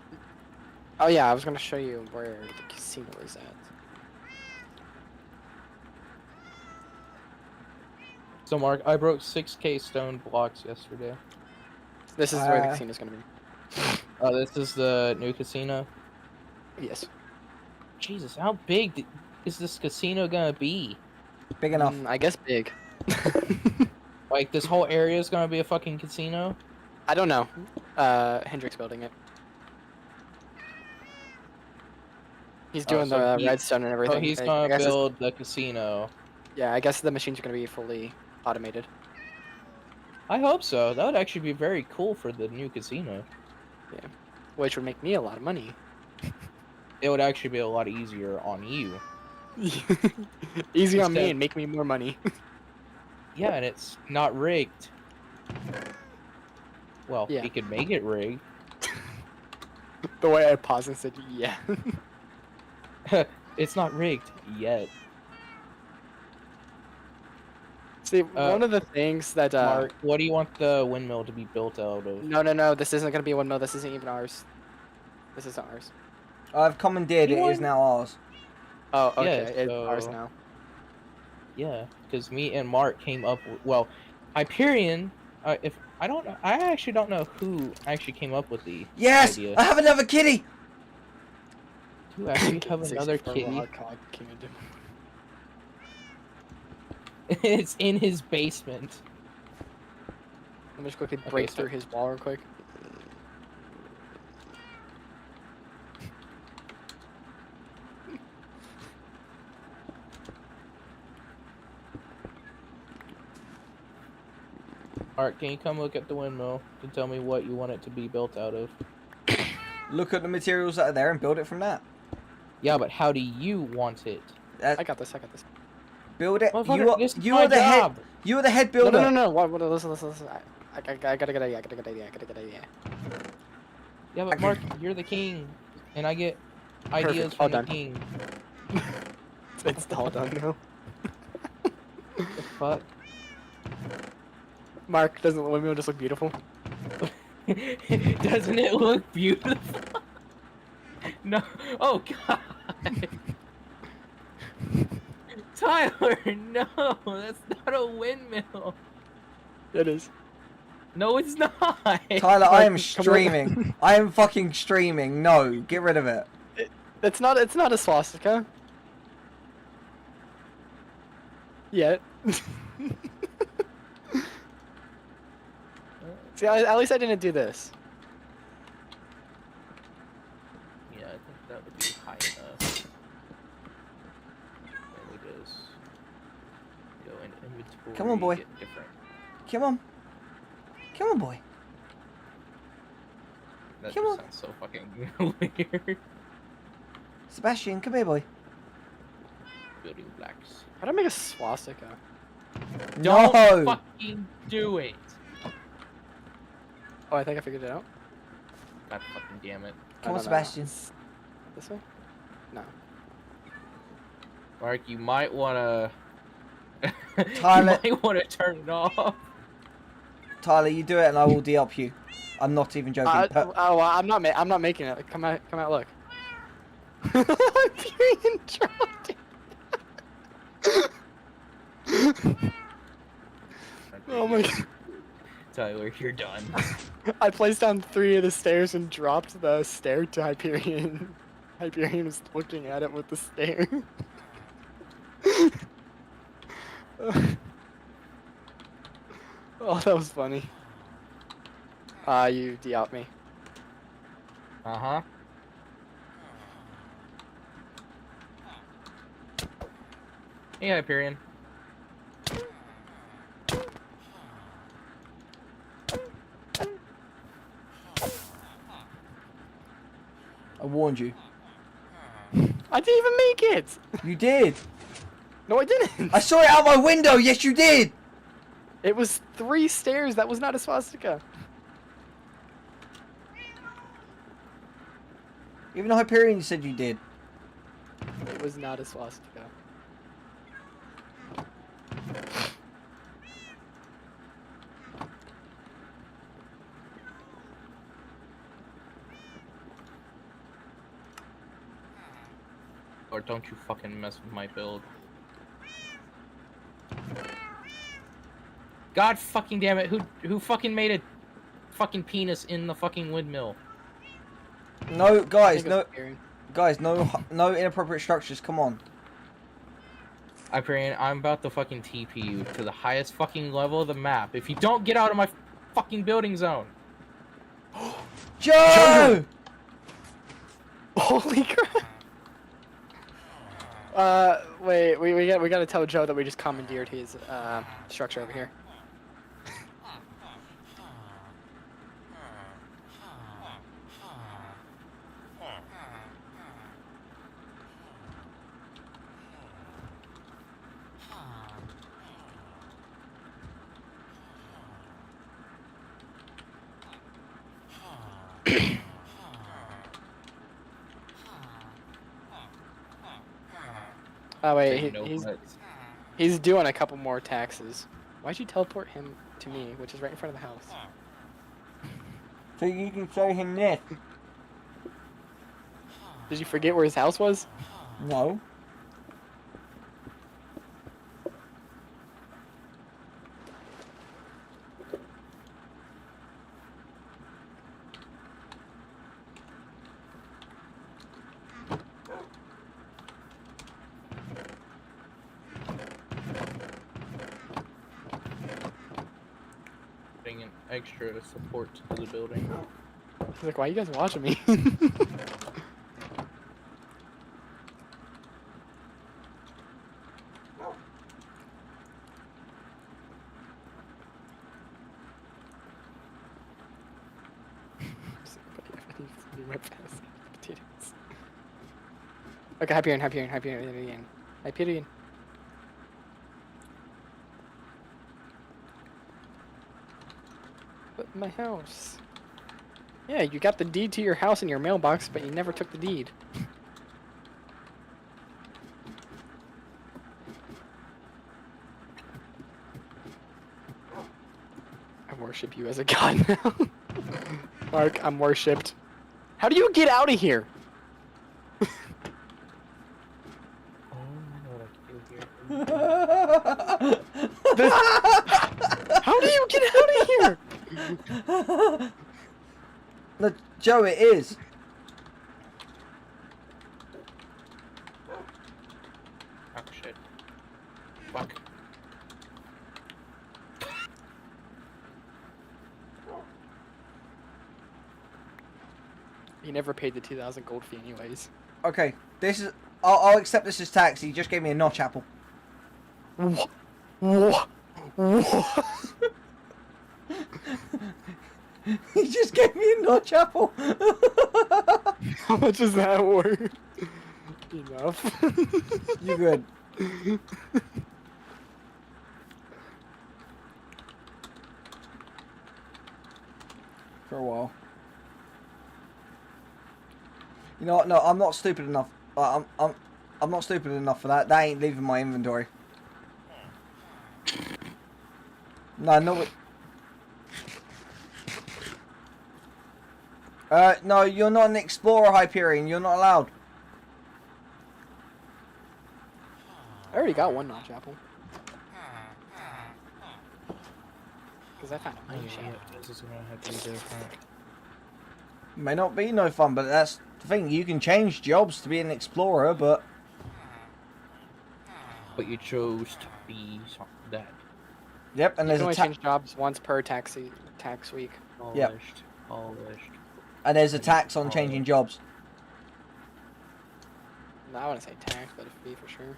Oh yeah, I was gonna show you where the casino is at. So Mark, I broke 6K stone blocks yesterday. This is where the casino's gonna be. Oh, this is the new casino? Yes. Jesus, how big is this casino gonna be? Big enough. I guess big. Like, this whole area is gonna be a fucking casino? I don't know. Hendrick's building it. He's doing so the he- redstone and everything. Oh, he's I gonna guess it's- build the casino. Yeah, I guess the machines are gonna be fully automated. I hope so. That would actually be very cool for the new casino. Which would make me a lot of money. It would actually be a lot easier on you. Easy on me Instead- and make me more money. Yeah, and it's not rigged. Well, Yeah. he could make it rigged. The way I paused and said, yeah. It's not rigged yet. See, one of the things that, Mark, what do you want the windmill to be built out of? No, this isn't gonna be a windmill, this isn't even ours. This isn't ours. I've commandeered it. It is now ours. Oh, okay, Yeah, it's ours so- now. Yeah, because me and Mark came up with, well, Hyperion, if, I don't know, I actually don't know who actually came up with the Yes, idea. I have another kitty. Who actually have another 64 kitty? log cog Kingofdoom. It's in his basement. Let me just quickly Okay, break so- through his wall real quick. Art, can you come look at the windmill and tell me what you want it to be built out of? Look at the materials that are there and build it from that. Yeah, but how do you want it? I got this. Build it. Motherfucker, this is You my are the head. job. You are the head No, builder. no. What, listen. I gotta get idea. Yeah, but Mark, you're the king, and I get ideas Perfect, all from the done. king. It's all done now. The fuck? Mark, doesn't the windmill just look beautiful? Doesn't it look beautiful? No. Oh god. Tyler, no, that's not a windmill. It is. No, it's not. Tyler, I am Come on. streaming. I am fucking streaming. No, get rid of it. It's not a swastika. Yet. See, at least I didn't do this. Yeah, I think that would be high enough. There we go. Go in inventory. Come on, boy. Get different. Come on. Come on, boy. That Come just on. sounds so fucking weird. Sebastian, come here, boy. Building blocks. How do I make a swastika? Don't No. fucking do it. Oh, I think I figured it out. God fucking damn it. Come on, No. Sebastian. This way? No. Mark, you might wanna... Tyler- You might wanna turn it off. Tyler, you do it and I will de-op you. I'm not even joking. Well, I'm not making it. Come out, look. Hyperion dropped it. Oh my god. Tyler, you're done. I placed down 3 of the stairs and dropped the stair to Hyperion. Hyperion was looking at it with the stair. Oh, that was funny. You de-out me. Uh-huh. Hey, Hyperion. I warned you. I didn't even make it! You did. No, I didn't! I saw it out my window. Yes, you did. It was 3 stairs. That was not a swastika. Even Hyperion said you did. It was not a swastika. Or don't you fucking mess with my build. God fucking damn it, who fucking made a fucking penis in the fucking windmill? No, guys, I think it no, was Hyperion. guys, no inappropriate structures. Come on. Hyperion, I'm about to fucking TP you to the highest fucking level of the map if you don't get out of my fucking building zone. Joe! Holy crap! Wait, we gotta tell Joe that we just commandeered his structure over here. Oh wait, Take no bets. he's doing a couple more taxes. Why'd you teleport him to me, which is right in front of the house? So you can show him this. Did you forget where his house was? No. Bring an extra support to the building. He's like, why are you guys watching me? Okay, Hyperion. But my house. Yeah, you got the deed to your house in your mailbox, but you never took the deed. I worship you as a god now. Mark, I'm worshipped. How do you get out of here? How do you get out of here? No, Joe, it is. Oh shit. Fuck. You never paid the 2,000 gold fee anyways. Okay, this is. I'll accept this as tax. He just gave me a notch apple. What? What? What? He just gave me a notch apple. How much is that worth? Enough. You good? for a while. You know what? No, I'm not stupid enough. I'm not stupid enough for that. That ain't leaving my inventory. No, no. No, you're not an explorer, Hyperion. You're not allowed. I already got one notch apple. Because I found a Oh, bunch. yeah, this is gonna have to be different. May not be no fun, but that's the thing. You can change jobs to be an explorer, but you chose to be that. yep. And You there's can a only change jobs once per tax week. Yep. Polished. and there's a tax on changing jobs. No, I wouldn't say tax, but a fee for sure.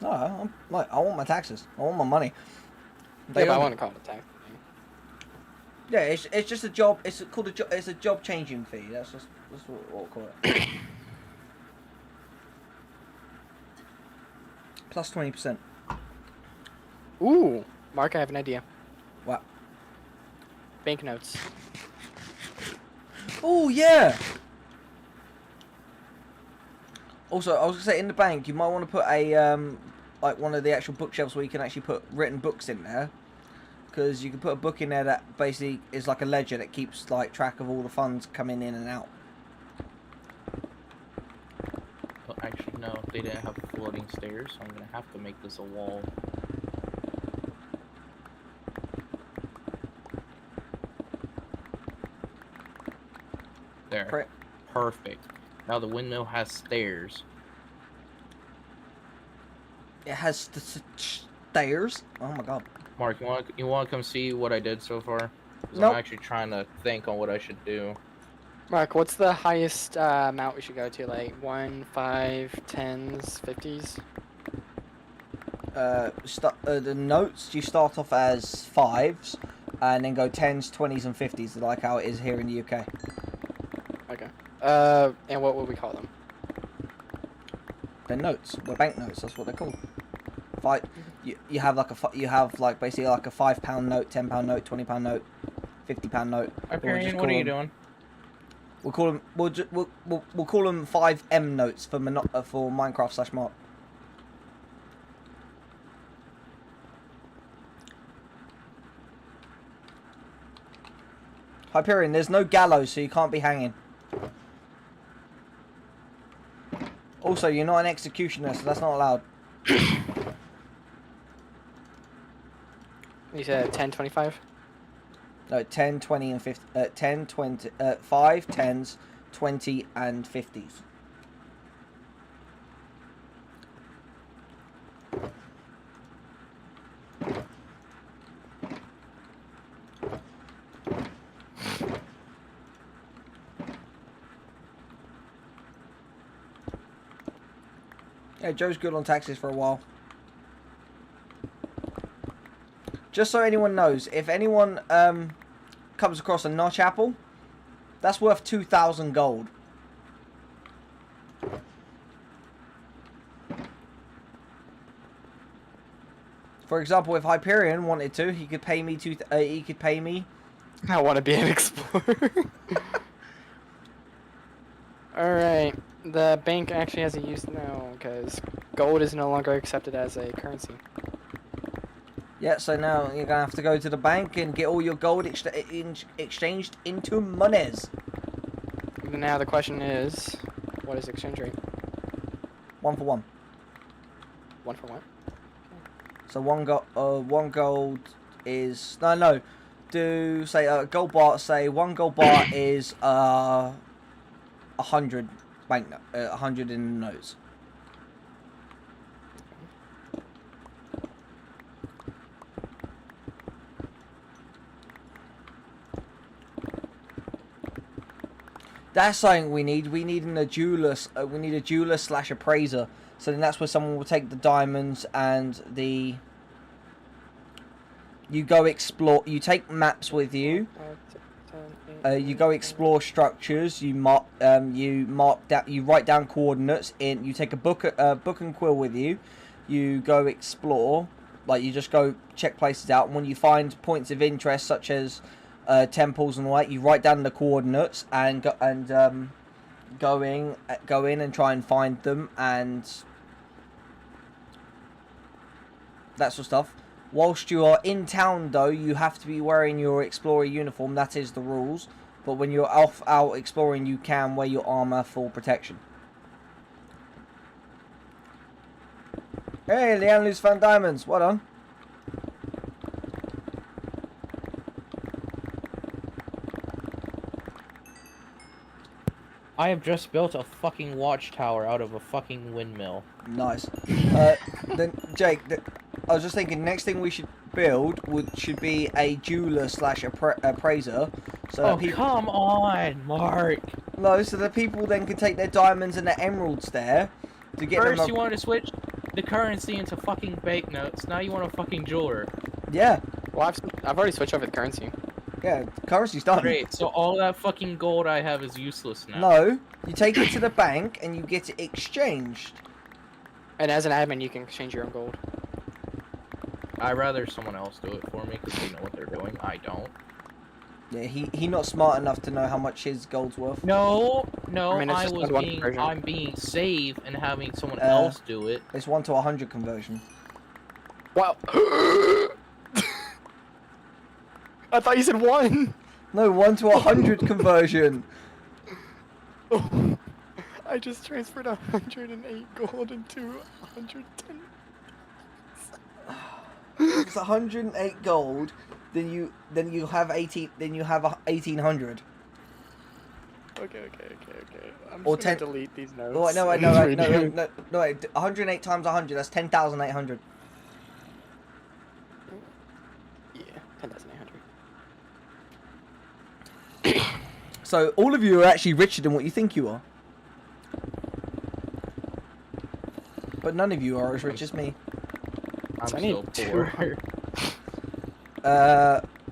No, I want my taxes. I want my money. Yeah, but I want to call it a tax. Yeah, it's just a job. It's called a job. It's a job changing fee. That's what we'll call it. Plus 20%. Ooh, Mark, I have an idea. What? Banknotes. Oh yeah. Also, I was gonna say in the bank, you might want to put a like one of the actual bookshelves where you can actually put written books in there, because you can put a book in there that basically is like a ledger that keeps like track of all the funds coming in and out. Well, actually, no. They didn't have floating stairs, so I'm gonna have to make this a wall. There. Perfect. Now the window has stairs. It has stairs. Oh my god. Mark, you want to come see what I did so far? 'Cause Nope. I'm actually trying to think on what I should do. Mark, what's the highest amount we should go to? Like 1, 5, 10s, 50s? The notes, you start off as 5s and then go 10s, 20s and 50s, like how it is here in the UK. Okay. And what would we call them? They're notes. They're bank notes. That's what they're called. You have like basically like a £5 note, £10 note, £20 note, £50 note. Hyperion, what are you doing? We'll call them. We'll call them 5M notes for Minecraft/Mark. Hyperion, there's no gallows, so you can't be hanging. Also, you're not an executioner, so that's not allowed. You said 10, 25? No, 10, 20, and 50. 10, 20, 5, 10s, 20, and 50s. Yeah, Joe's good on taxes for a while. Just so anyone knows, if anyone comes across a notch apple, that's worth 2,000 gold. For example, if Hyperion wanted to, he could pay me I want to be an explorer. Alright, the bank actually has a use now, because gold is no longer accepted as a currency. Yeah, so now you're gonna have to go to the bank and get all your gold exchanged into monies. Now the question is, what is exchange rate? 1 for 1. 1 for 1? So one gold is no. Do say gold bar. Say 1 gold bar is 100 banknote, 100 in notes. That's something we need. We need a jeweler. We need a jeweler / appraiser. So then that's where someone will take the diamonds and the. You go explore. You take maps with you. You go explore structures. You mark. You write down coordinates. You take a book and quill with you. You go explore. Like, you just go check places out, and when you find points of interest, such as temples and all that, you write down the coordinates and go in and try and find them and that sort of stuff. Whilst you are in town, though, you have to be wearing your explorer uniform. That is the rules. But when you're out exploring, you can wear your armor for protection. Hey, Leanne found diamonds. Well done. I have just built a fucking watchtower out of a fucking windmill. Nice. Then, Jake, I was just thinking, next thing we should build should be a jeweler / appraiser. So Oh, come on, Mark. No, so that people then can take their diamonds and their emeralds there to get First them. you wanted to switch the currency into fucking banknotes. Now you want a fucking jeweler. Yeah, Well, I've already switched over the currency. yeah. Currency's done. Great. So all that fucking gold I have is useless now. No, you take it to the bank and you get it exchanged. And as an admin, you can exchange your own gold. I'd rather someone else do it for me because they know what they're doing. I don't. Yeah, he not smart enough to know how much his gold's worth. No, I mean, it's just one conversion. I'm being safe and having someone else do it. It's 1 to 100 conversion. Wow. I thought you said 1. No, 1 to 100 conversion. Oh, I just transferred 108 gold into 110. It's 108 gold. Then you have 1800. Okay. I'm Or just gonna 10 delete these notes. Oh, no, and no, redo no. 108 times 100. That's 10,800. Yeah, 10,800. So all of you are actually richer than what you think you are. But none of you are as rich as me. I'm So I still need poor.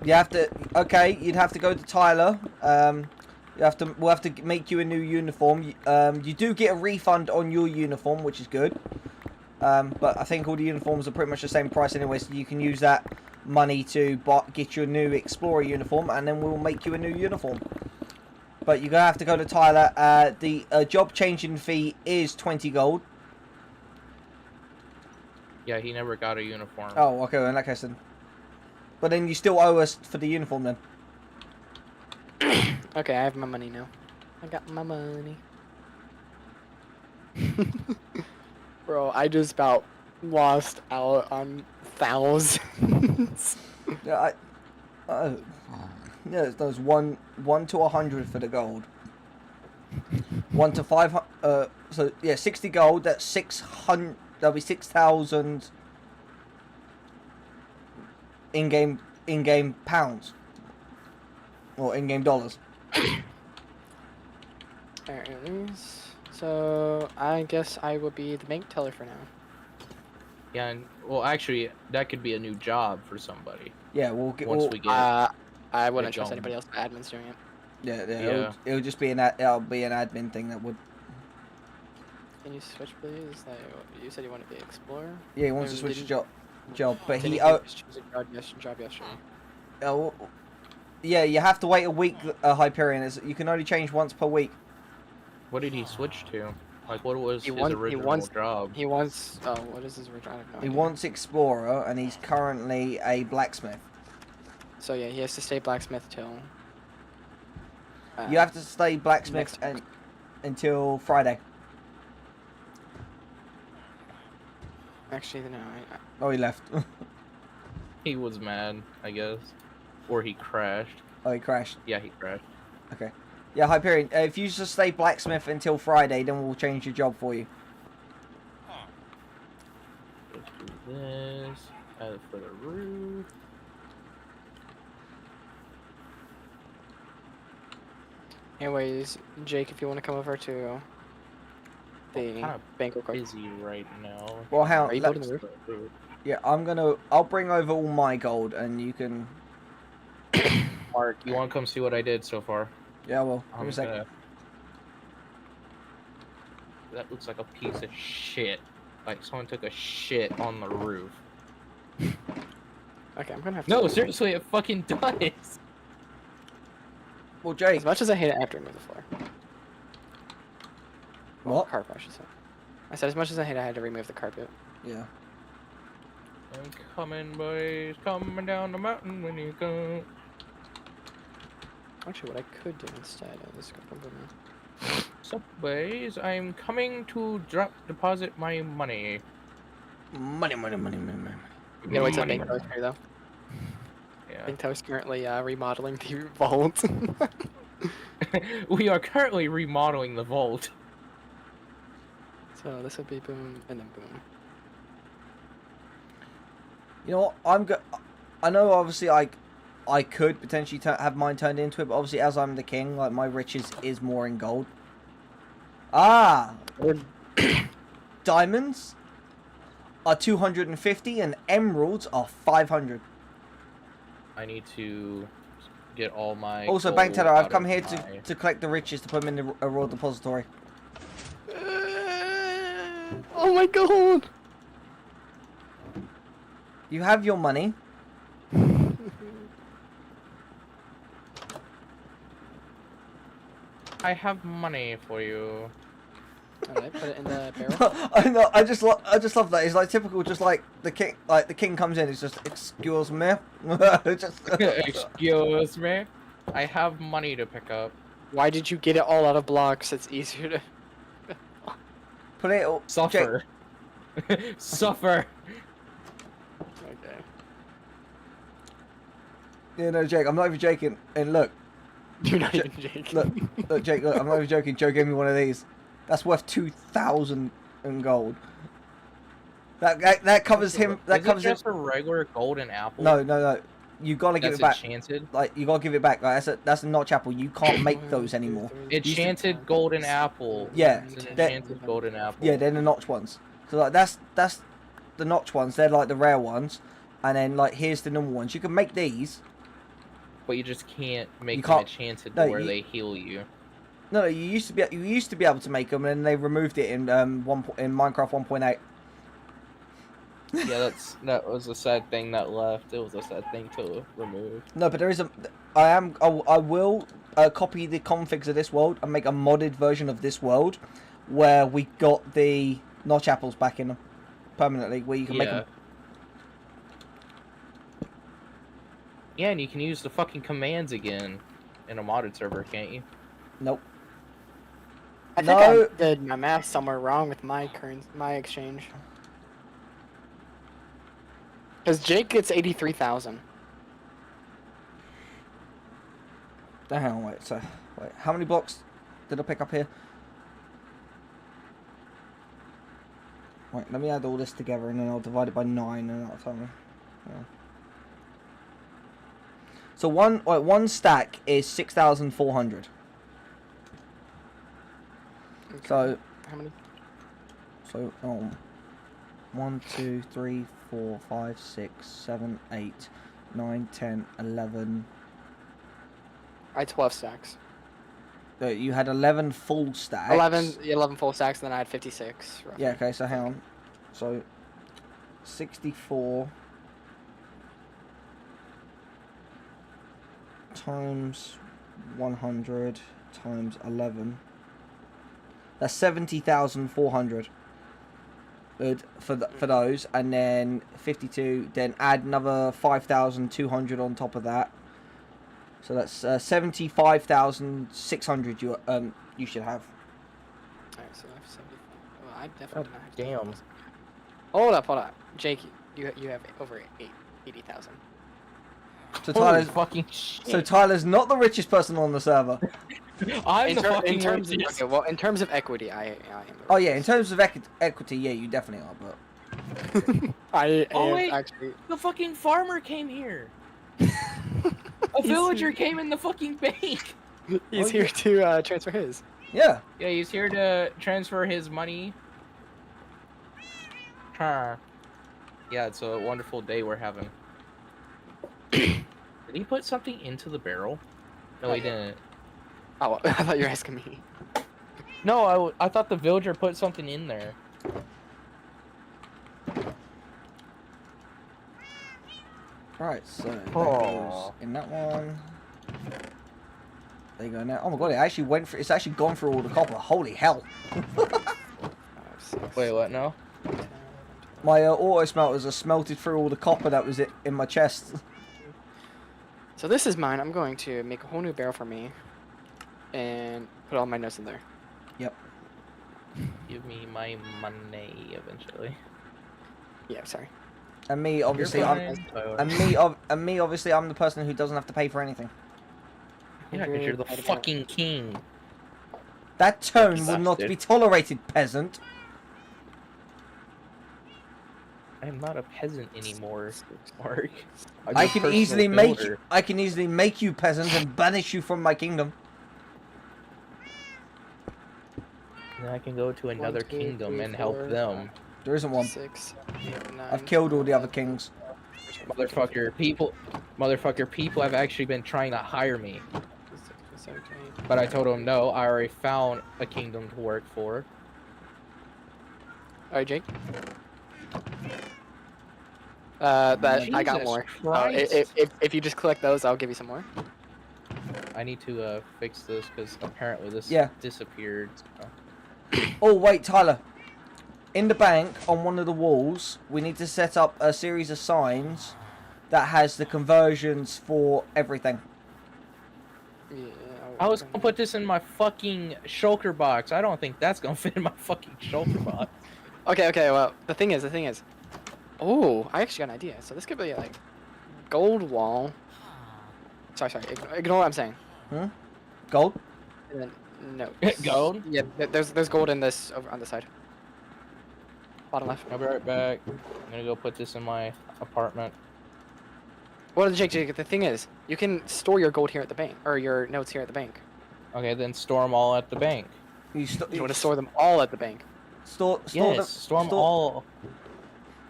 You have to. Okay, you'd have to go to Tyler. We'll have to make you a new uniform. You do get a refund on your uniform, which is good. But I think all the uniforms are pretty much the same price anyway, so you can use that money to get your new Explorer uniform, and then we'll make you a new uniform. But you're gonna have to go to Tyler. The job changing fee is 20 gold. Yeah, he never got a uniform. Oh, okay. Well, in that case then. But then you still owe us for the uniform then. Okay, I have my money now. I got my money. Bro, I just about lost out on thousands. Yeah, yeah, there's 1 to 100 for the gold. 1 to 500. So yeah, 60 gold. That's 600. That'll be 6,000 in-game pounds or in-game dollars. Alright, so I guess I will be the bank teller for now. Yeah, and, well, actually, that could be a new job for somebody. Yeah, we'll get. Once We'll, we get. I wouldn't trust going. anybody else. Admin's doing it. yeah. Yeah. It'll just be it'll be an admin thing that would. Can you switch, please? Like, you said you want to be an explorer. Yeah, he wants to Or switch didn't- job, but Didn't he. you choose a job yesterday. Yeah, you have to wait a week. Hyperion is. You can only change once per week. What did he switch to? Like, what was He his wants- he original wants- job? He wants. Oh, what is his original? I have no He idea. wants explorer, and he's currently a blacksmith. So yeah, he has to stay blacksmith till. You have to stay blacksmith next- until Friday. Actually, no. Oh, he left. He was mad, I guess. Or he crashed. Oh, he crashed. Yeah, he crashed. Okay. Yeah, Hyperion, if you just stay blacksmith until Friday, then we'll change your job for you. Let's do this. Add it for the roof. Anyways, Jake, if you want to come over to the Kind of bank real quick. busy right now. Well, hang on. Are you let- building the roof? Yeah, I'll bring over all my gold, and you can... Mark, you want to come see what I did so far? Yeah, well, give me I'm a second. gonna- That looks like a piece of shit. Like someone took a shit on the roof. Okay, I'm gonna have to. No, seriously, it fucking does. Well, Jake. As much as I hate it, I have to remove the floor. Well, What? carpet, I should say. I said as much as I hate it, I had to remove the carpet. Yeah. I'm coming, boys, coming down the mountain when you go. Actually, what I could do instead is go boom, boom, So, boys, I'm coming to deposit my money. Money. You gotta wait till Money. Big Toe's here, though. Yeah. Big Toe's currently remodeling the vault. We are currently remodeling the vault. So this would be boom, and then boom. You know what? I know, obviously, I could potentially have mine turned into it, but obviously, as I'm the king, like, my riches is more in gold. Ah! Diamonds are 250 and emeralds are 500. I need to get all my. Also, gold bank teller, I've out come of here my- to collect the riches to put them in the royal depository. Oh my god! You have your money. I have money for you. Alright, put it in the barrel. I know. I just love that. It's like typical. Just like the king. Like the king comes in. It's just excuse me. Just, Excuse me. I have money to pick up. Why did you get it all out of blocks? It's easier to. put it. All, Suffer. Suffer. Okay. You know, Jake. I'm not even joking. And look, You're not even joking. look, Jake. Look, I'm not even joking. Joe gave me one of these. That's worth 2,000 in gold. That covers him. That Is covers it him. just a regular golden apple? No. You gotta give That's it back. enchanted. Like you gotta give it back. Like that's a notch apple. You can't make those anymore. Enchanted golden apple. Yeah, It's an that- enchanted golden apple. Yeah, they're the notch ones. So like that's the notch ones. They're like the rare ones, and then like here's the normal ones. You can make these. But you just can't make You them can't- enchanted no, where you- they heal you. No, you used to be able to make them, and then they removed it in in Minecraft 1.8. Yeah, that was a sad thing that left. It was a sad thing to remove. No, but there is a. I will copy the configs of this world and make a modded version of this world, where we got the notch apples back in them permanently, where you can make them. Yeah, and you can use the fucking commands again in a modded server, can't you? Nope. I think No. I did my math somewhere wrong with my exchange. Because Jake gets 83,000. Hang on, wait. So, wait. How many blocks did I pick up here? Wait, let me add all this together, and then I'll divide it by 9, and that'll tell me. Yeah. So one stack is 6,400. Okay. So, How many? 1, 2, 3, 4, 5, 6, 7, 8, 9, 10, 11. I had 12 stacks. You had 11 full stacks. 11 full stacks, and then I had 56. Roughly. Yeah, okay, so hang on. So, 64 times 100 times 11. That's 70,400 for those, and then 52. Then add another 5,200 on top of that. So that's 75,600. You should have. Alright, so I have 75. Well, I definitely don't have to. Damn. Hold up. Jake, you have over 80,000. So Holy Tyler's fucking shit. so Tyler's not the richest person on the server. I'm the fucking in terms richest. okay, well, in terms of equity, I am. Oh yeah, in terms of equity, yeah, you definitely are. But I Oh, am wait. actually. The fucking farmer came here. A villager came in the fucking bank. He's here to transfer his. yeah, Yeah, he's here to transfer his money. Huh. Yeah, it's a wonderful day we're having. Did he put something into the barrel? No, he didn't. Oh, I thought you were asking me. No, I thought the villager put something in there. Right, so that Oh. goes in that one. There you go now. Oh my god, it actually went for. It's actually gone through all the copper. Holy hell! 5, 6, Wait, what now? 10, 11, 12. My auto smelters are smelted through all the copper that was in my chest. So this is mine. I'm going to make a whole new barrel for me, and put all my notes in there. Yep. Give me my money eventually. Yeah, sorry. And me, obviously, You're I'm. fine, Tyler. And me, obviously, I'm the person who doesn't have to pay for anything. Yeah, because you're the fucking king. That tone will Bastard. not be tolerated, peasant. I am not a peasant anymore, Mark. I'm I your can personal easily builder. make you peasant and banish you from my kingdom. Then I can go to another 2, kingdom 3, and help 4, them. There isn't one. 6, 8, 9. I've killed all the other kings. Motherfucker, people have actually been trying to hire me. 17. But I told them no, I already found a kingdom to work for. Alright, Jake. That I got Jesus more. Christ. If you just collect those, I'll give you some more. I need to fix this because apparently this Yeah. disappeared. Oh wait, Tyler. In the bank, on one of the walls, we need to set up a series of signs that has the conversions for everything. Yeah. I was gonna put this in my fucking shulker box. I don't think that's gonna fit in my fucking shulker box. Okay. Well, the thing is. Oh, I actually got an idea. So this could be like gold wall. Sorry. Ignore what I'm saying. Gold? And then no. Gold? Yeah. There's gold in this over on the side. Bottom left. I'll be right back. I'm gonna go put this in my apartment. Well, Jake, the thing is, you can store your gold here at the bank, or your notes here at the bank. Okay, then store them all at the bank. You want to store them all at the bank. Store Storm all.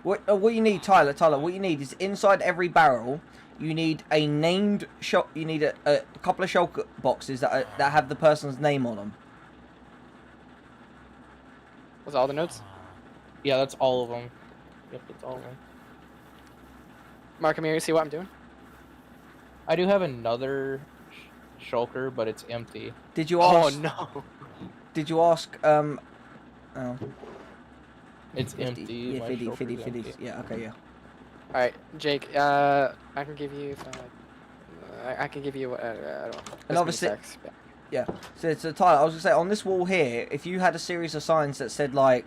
What you need, Tyler, what you need is inside every barrel, you need a named shop. You need a couple of shulker boxes that have the person's name on them. Was all the notes? Yeah, that's all of them. Yep, that's all of them. Mark, come here. You see what I'm doing? I do have another shulker, but it's empty. Did you ask? Oh no. Did you ask? Oh. It's 50, empty. Yeah, my 50, shulker's 50, 50. empty. Yeah, okay, yeah. All right, Jake. I can give you. I can give you. I don't know. And obviously- Yeah. So Tyler, I was gonna say on this wall here, if you had a series of signs that said like,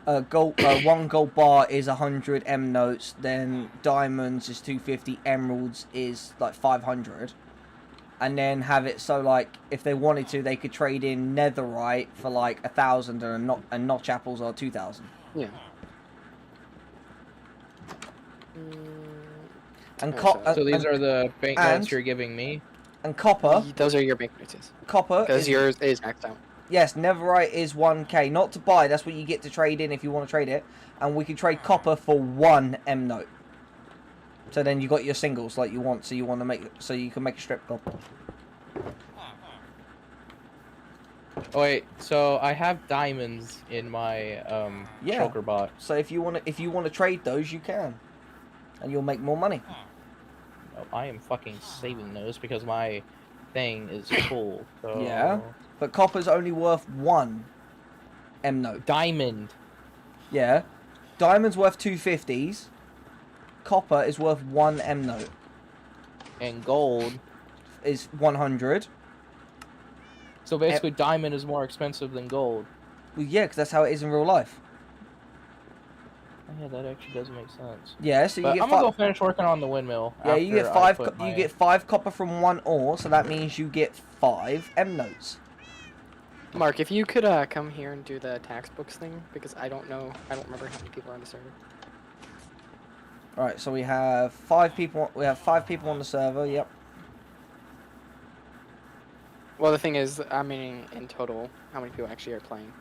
one gold bar is 100 M notes, then diamonds is 250, emeralds is like 500, and then have it so like if they wanted to, they could trade in netherite for like 1,000 and notch apples are 2,000. Yeah. And So these are the banknotes you're giving me? And copper. Those are your banknotes. Copper. Because yours is maxed out. Yes, netherite is 1k. Not to buy, that's what you get to trade in if you want to trade it. And we can trade copper for 1 M note. So then you got your singles like you want, so you can make a strip club. Oh wait, so I have diamonds in my shulker box. So if you want to trade those, you can. And you'll make more money. No, I am fucking saving those because my thing is full. So... Yeah. But copper's only worth 1 M note. Diamond. Yeah. Diamond's worth 250s. Copper is worth 1 M note. And gold is 100. So basically diamond is more expensive than gold. Well, yeah, because that's how it is in real life. Oh, yeah, that actually does make sense. Yeah, so But you get I'm gonna go finish working on the windmill. Yeah, you get you get 5 copper from 1 ore, so that means you get 5 M notes. Mark, if you could come here and do the tax books thing, because I don't remember how many people are on the server. All right, so we have 5 people. We have 5 people on the server. Yep. Well, the thing is, I mean, in total, how many people actually are playing?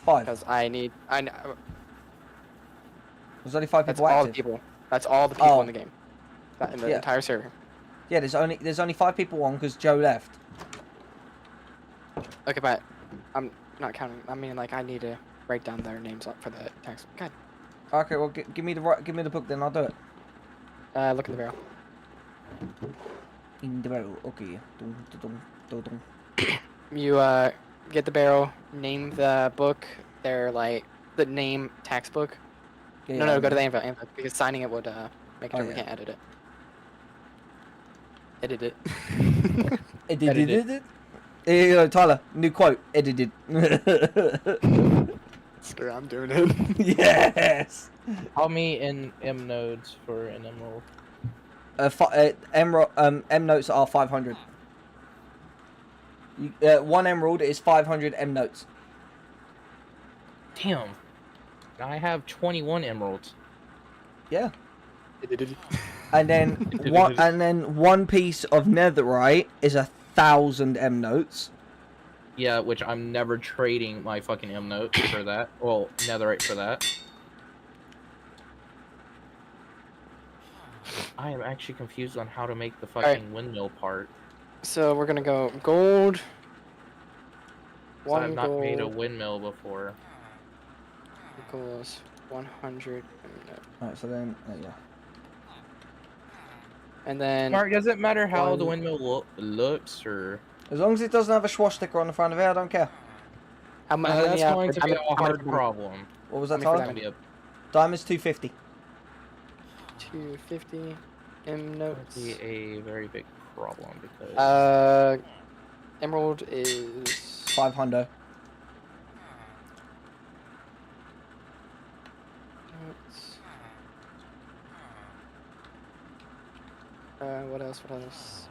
5. Because There's only 5 that's people all active. the people. That's all the people in the game. In the Yeah. entire server. Yeah, there's only 5 people on because Joe left. Okay, but I'm not counting. I mean, like, I need to write down their names up for the tax. God. Okay, well, give me the book then. I'll do it. Look in the barrel. In the barrel. Okay. Dum, dum, dum, dum. You get the barrel, name the book. They're like the name textbook. Yeah, No, yeah, go to the yeah. info because signing it would make it Oh, we yeah. can't edit it. Edit it. Edited. Here you go, Tyler. New quote. Edited. Screw, I'm doing it. Yes. How many M nodes for an emerald? M notes are 500. One emerald is 500 M notes. Damn. I have 21 emeralds. Yeah. Edited. And then one piece of netherite is 1,000 M notes. Yeah, which I'm never trading my fucking M notes for that. Well, netherite for that. I am actually confused on how to make the fucking windmill part. So we're gonna go gold. 'Cause One I've not gold made a windmill before. equals 100. Alright, so then, yeah. And then Mark, does it matter how the one- windmill looks, or? As long as it doesn't have a swastika on the front of it, I don't care. how many? That's going to be a how many hard for problem. What was How that, many for Tyler? Gonna be a Diamond's 250. 250 M notes. be a very big problem because Emerald is 500. notes. What else? What else?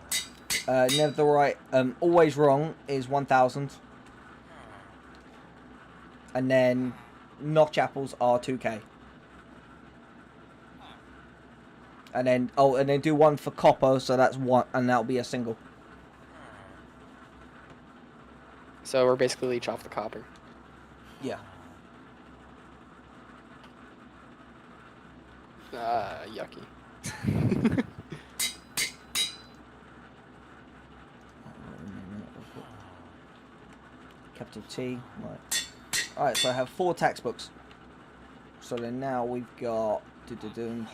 Netherite, always wrong is 1,000. And then notch apples are 2k. And then do one for copper, so that's one, and that'll be a single. So we're basically leech off the copper. Yeah. Yucky. Capital T. Right. Alright, so I have 4 textbooks. So then now we've got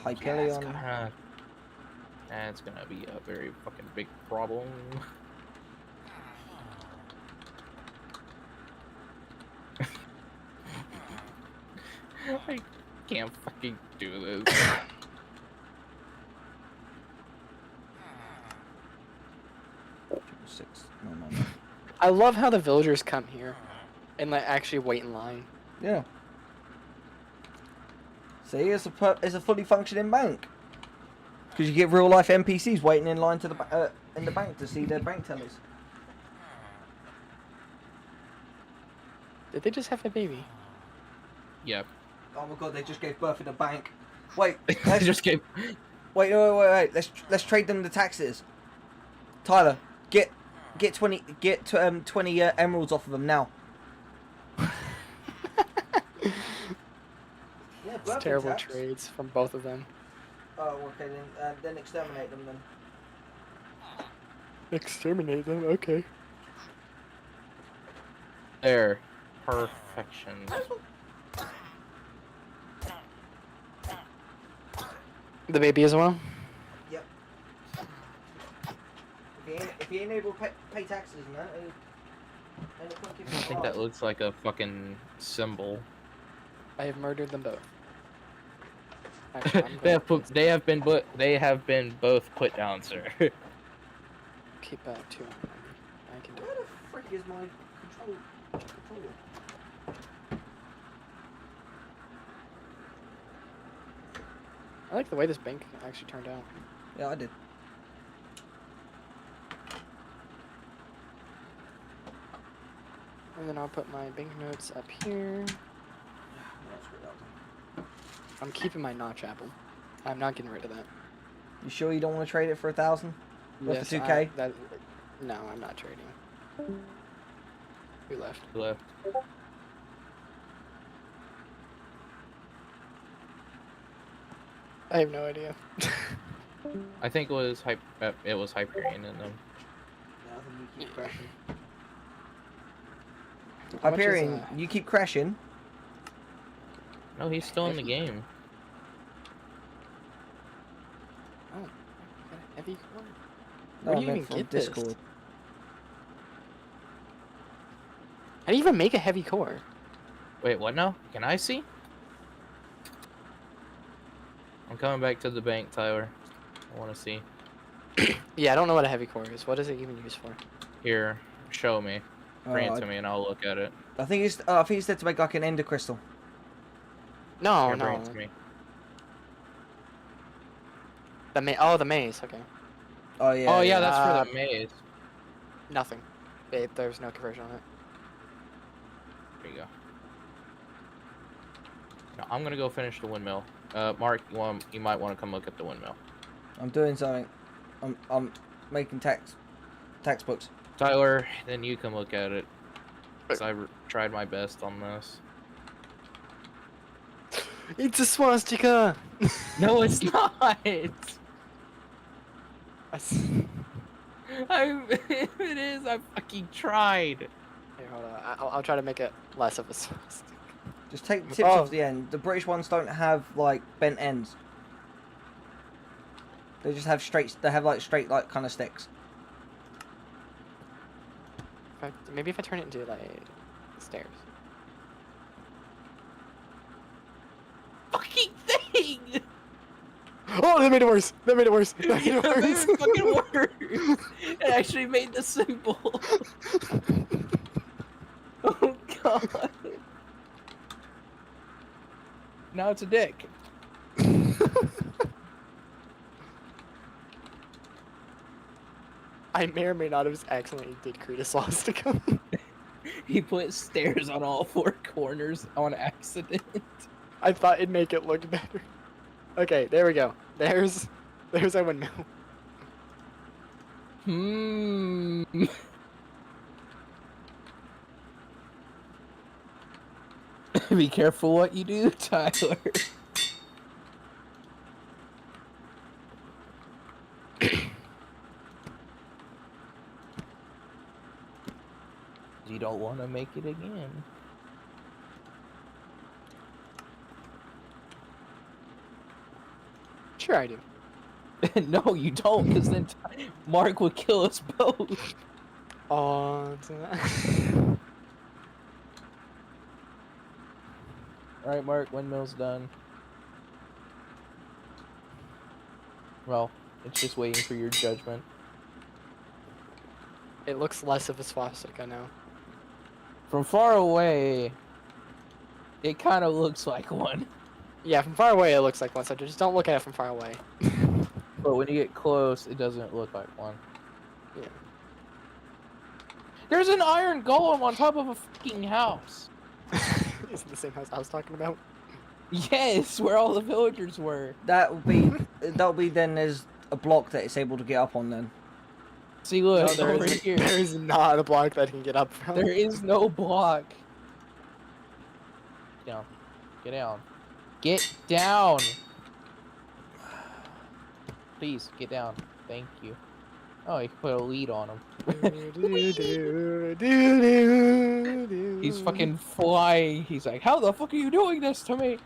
Hyperion. That's gonna be a very fucking big problem. I can't fucking do this. No. I love how the villagers come here and like actually wait in line. Yeah. See, it's a fully functioning bank. Because you get real life NPCs waiting in line to the in the bank to see their bank tellers. Did they just have a baby? Yep. Oh my god, they just gave birth in a bank. Wait, I just gave. wait. Let's trade them the taxes. Tyler, get 20 emeralds off of them now. Yeah, It's terrible trades from both of them. Oh, okay, then exterminate them then. Exterminate them? Okay. There. Perfection. The baby as well? Yep. If you ain't able to pay taxes and that, I think that looks like a fucking symbol. I have murdered them both. Actually, I'm They have been both put down, sir. keep 2. I can do Where it. the frick is my controller? I like the way this bank actually turned out. Yeah, I did. And then I'll put my banknotes up here. I'm keeping my notch apple. I'm not getting rid of that. You sure you don't want to trade it for 1,000? Yes, for 2k? No, I'm not trading. Who left? Left. I have no idea. I think it was Hyperion in them. Yeah, I think you keep crashing. How much is, Hyperion, you keep crashing. No, he's still in the game. heavy core? No, Where I do you meant even from get this? Discord. How do you even make a heavy core? Wait, what now? Can I see? I'm coming back to the bank, Tyler. I want to see. Yeah, I don't know what a heavy core is. What is it even used for? Here, show me. Bring it I to me and I'll look at it. think it's there to make like an ender crystal. No, Here, no. bring it to me. The maze. Okay. Oh yeah. Oh yeah, that's for the maze. Nothing. There's no conversion on it. There you go. Now, I'm gonna go finish the windmill. Mark, you might want to come look at the windmill. I'm doing something. I'm making textbooks. Tyler, then you can look at it. Cause I tried my best on this. It's a swastika. No, it's not. It is. I fucking tried. Here, hold on. I'll try to make it less of a swastika. Just take the tips off the end. The British ones don't have like bent ends. They just have straight. They have like straight like kind of sticks. Maybe if I turn it into like stairs. Fucking thing. Oh, that made it worse. That made it worse. That made it That made worse. it fucking worse. It actually made the symbol. Oh god. Now it's a dick. I may or may not have accidentally did create a swastika. He put stairs on all four corners on accident. I thought it'd make it look better. Okay, there we go. There's our windmill. Be careful what you do, Tyler. You don't want to make it again. Sure I do. No, you don't, because then Mark would kill us both. On to that. Alright, Mark, windmill's done. Well, it's just waiting for your judgment. It looks less of a swastika now. From far away, it kind of looks like one. Yeah, from far away it looks like one, so just don't look at it from far away. But when you get close, it doesn't look like one. Yeah. There's an iron golem on top of a fucking house. Is it the same house I was talking about? Yes, where all the villagers were. That'll be then there's a block that it's able to get up on then. See, look, No, over here. there is not a block that can get up from. There is no block. Get down. Get down. Get down. Please, get down. Thank you. Oh, you can put a lead on him. He's fucking flying. He's like, how the fuck are you doing this to me?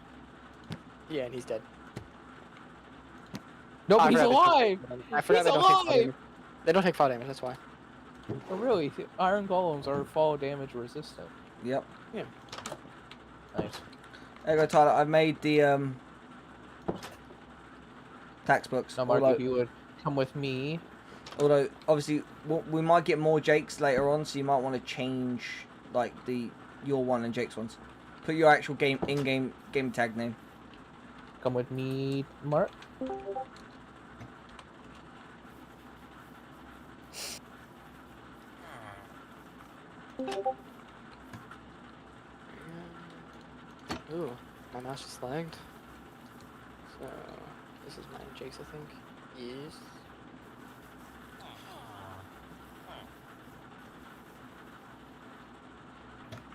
Yeah, and he's dead. No, Oh, but he's alive. I forgot He's they don't take fall alive. damage. They don't take fall damage, that's why. Oh, really? Iron golems are fall damage resistant. Yep. Yeah. Nice. There you go, Tyler. I've made the textbooks. Now, Mark, if you would come with me. Although, obviously, we might get more Jakes later on, so you might want to change, like, your one and Jake's ones. Put your actual in-game tag name. Come with me, Mark. Ooh, my mouse just lagged. So, this is mine and Jake's, I think. Yes.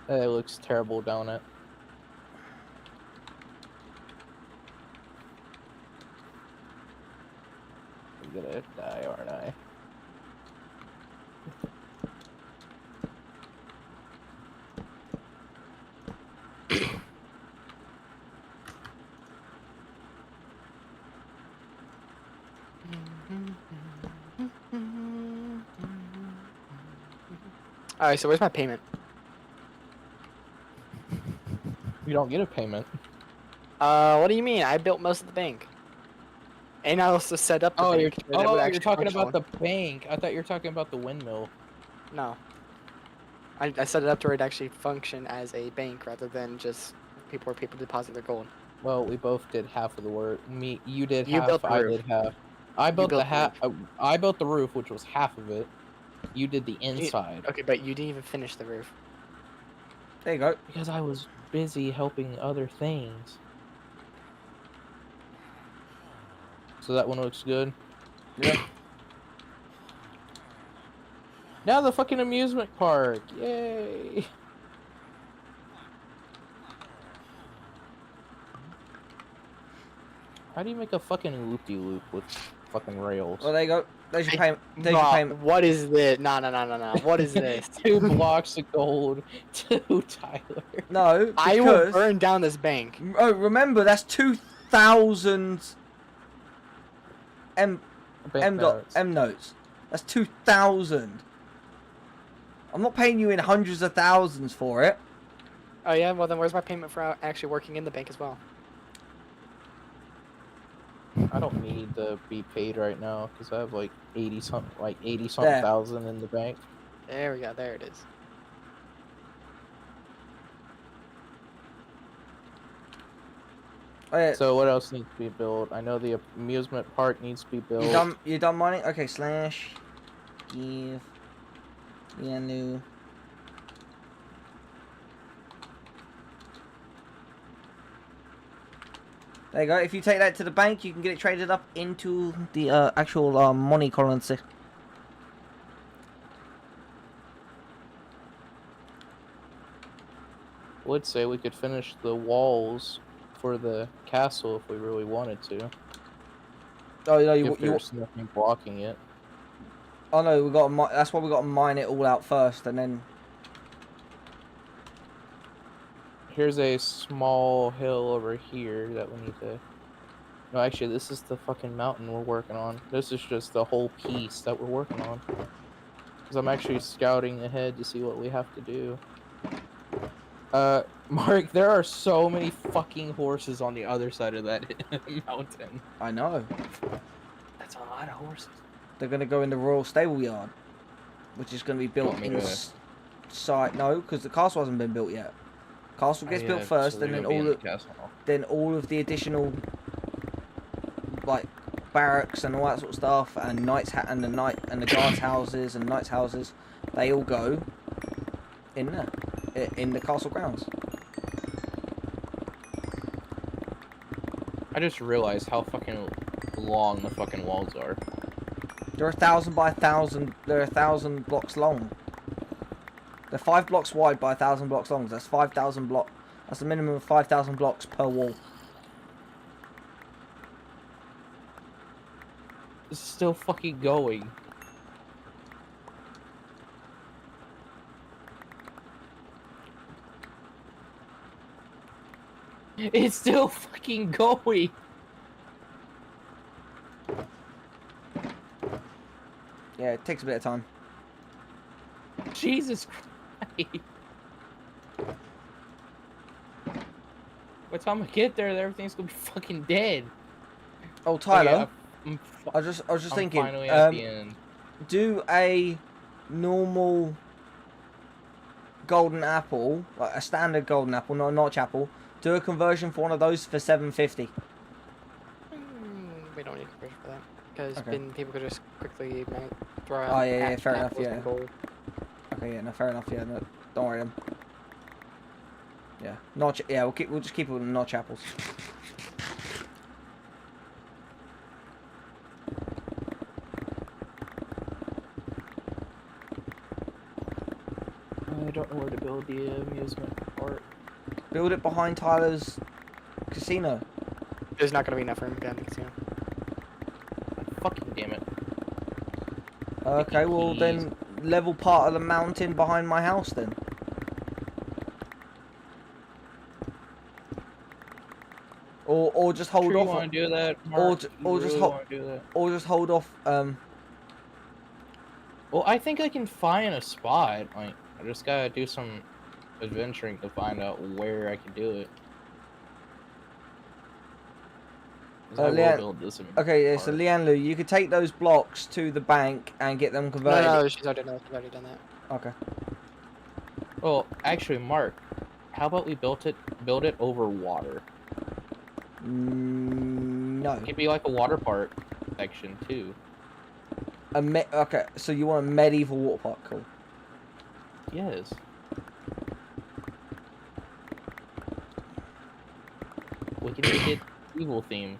It looks terrible, don't it? I'm gonna die, aren't I? Alright, so where's my payment? You don't get a payment. What do you mean? I built most of the bank. And I also set up the Oh, bank. so that it would you're actually talking function. about the bank. I thought you were talking about the windmill. No. I set it up to where it actually function as a bank rather than just where people deposit their gold. Well, we both did half of the work. You did You half. built the I roof. did half. I built the built the half. I built the roof, which was half of it. You did the inside. Okay, but you didn't even finish the roof. There you go. Because I was busy helping other things. So that one looks good. Yeah. Now the fucking amusement park. Yay. How do you make a fucking loop-de-loop with fucking rails? Well, there you go. There's your payment. There's your payment. What is this? No. What is this? 2 blocks of gold to Tyler. No, I will because... burn down this bank. Oh, remember, that's 2,000 M notes. That's 2,000. I'm not paying you in hundreds of thousands for it. Oh yeah, well then where's my payment for actually working in the bank as well? I don't need to be paid right now because I have like 80 something There. thousand in the bank. There we go, there it is. Oh, yeah. So what else needs to be built? I know the amusement park needs to be built. You done mining? Okay, slash give new. There you go. If you take that to the bank, you can get it traded up into the actual money currency. I would say we could finish the walls for the castle if we really wanted to. Oh, you know, If there's nothing blocking it. Oh no, we got. That's why we got to mine it all out first, and then. Here's a small hill over here that we need to... No, actually, this is the fucking mountain we're working on. This is just the whole piece that we're working on. Because I'm actually scouting ahead to see what we have to do. Mark, there are so many fucking horses on the other side of that mountain. I know. That's a lot of horses. They're gonna go in the royal stable yard, which is gonna be built inside. No, because the castle hasn't been built yet. Castle gets built first, and then all of the additional, like, barracks and all that sort of stuff, and the guards' houses and knights' houses, they all go in there, in the castle grounds. I just realized how fucking long the fucking walls are. They're 1,000 by 1,000. They're 1,000 blocks long. They're 5 blocks wide by 1,000 blocks long. That's 5,000 block. That's a minimum of 5,000 blocks per wall. It's still fucking going. It's still fucking going. Yeah, it takes a bit of time. Jesus Christ. By the time I get there, everything's gonna be fucking dead. Oh, Tyler, Okay, I was just thinking, finally at the end. do a normal golden apple, like a standard golden apple, not a notch apple. Do a conversion for one of those for 750. We don't need conversion for that. Because Okay. then people could just quickly throw out. Oh yeah, half fair the enough. apples Yeah. and gold. Okay, yeah, no, fair enough. Yeah, no, don't worry then. Yeah, notch. Yeah, we'll just keep it with notch apples. I don't know where to build the amusement park. Build it behind Tyler's casino. There's not gonna be enough room behind the casino. Fucking damn it. Okay, well then level part of the mountain behind my house then. Or just hold Sure off. you want to do that, Mark? Or just hold off. Well, I think I can find a spot. Like, I just gotta do some adventuring to find out where I can do it. 'Cause I will Leanne, build this in okay, yeah, so parts. Leanlu, you could take those blocks to the bank and get them No, converted. no, she's already done that. Okay. Well, actually, Mark, how about we build it over water? No. It could be like a water park section too. Okay, so you want a medieval water park? Cool. Yes. We can make it evil theme.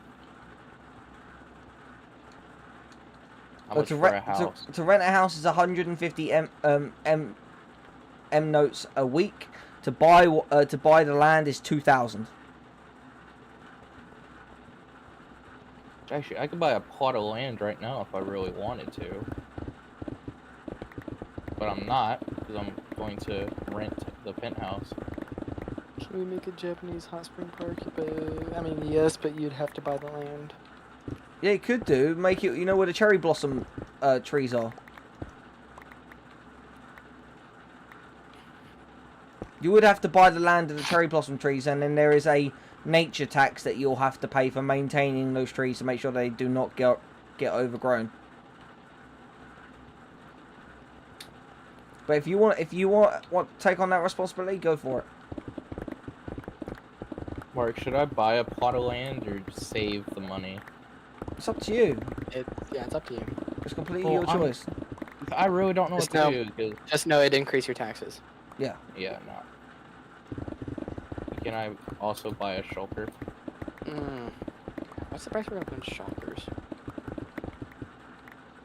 How much for a house? To rent a house is 150 M notes a week. To buy the land is 2,000. Actually, I could buy a plot of land right now if I really wanted to. But I'm not, because I'm going to rent the penthouse. Can we make a Japanese hot spring park? I mean, yes, but you'd have to buy the land. Yeah, you could do. Make it. You know where the cherry blossom trees are. You would have to buy the land of the cherry blossom trees, and then there is a nature tax that you'll have to pay for maintaining those trees to make sure they do not get overgrown. But if you want to take on that responsibility, go for it. Mark, should I buy a plot of land or save the money? It's up to you. Yeah, it's up to you. It's completely Well, your choice. I really don't know Just what to know- do. Cause, Just know it'd increase your taxes. Yeah. yeah, no. Can I also buy a shulker? What's the price for open shulkers?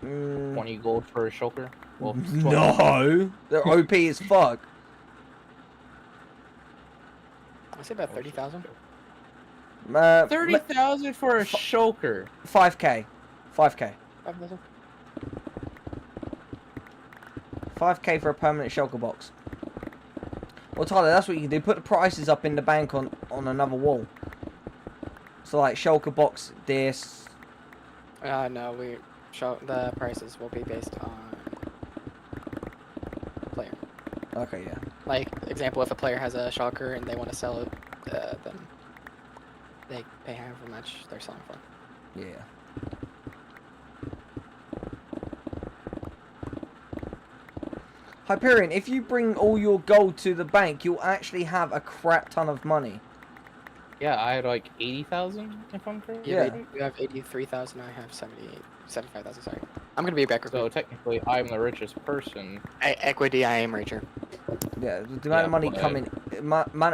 20 gold for a shulker? Well, 12. No, they're OP as fuck. I say about 30,000. 30,000 for a shulker. 5k. 5k. 5,000. 5k for a permanent shulker box. Well, Tyler, that's what you can do. Put the prices up in the bank on another wall. So, like, shulker box, this. No, the prices will be based on player. Okay, yeah. Like, example, if a player has a shulker and they want to sell it, then they pay however much they're selling for. Yeah. Hyperion, if you bring all your gold to the bank, you'll actually have a crap ton of money. Yeah, I had like 80,000 if I'm correct. Yeah. You have 83,000, I have 75,000, sorry. I'm gonna be a backer. So technically, I'm the richest person. Equity, I am richer. Yeah, the amount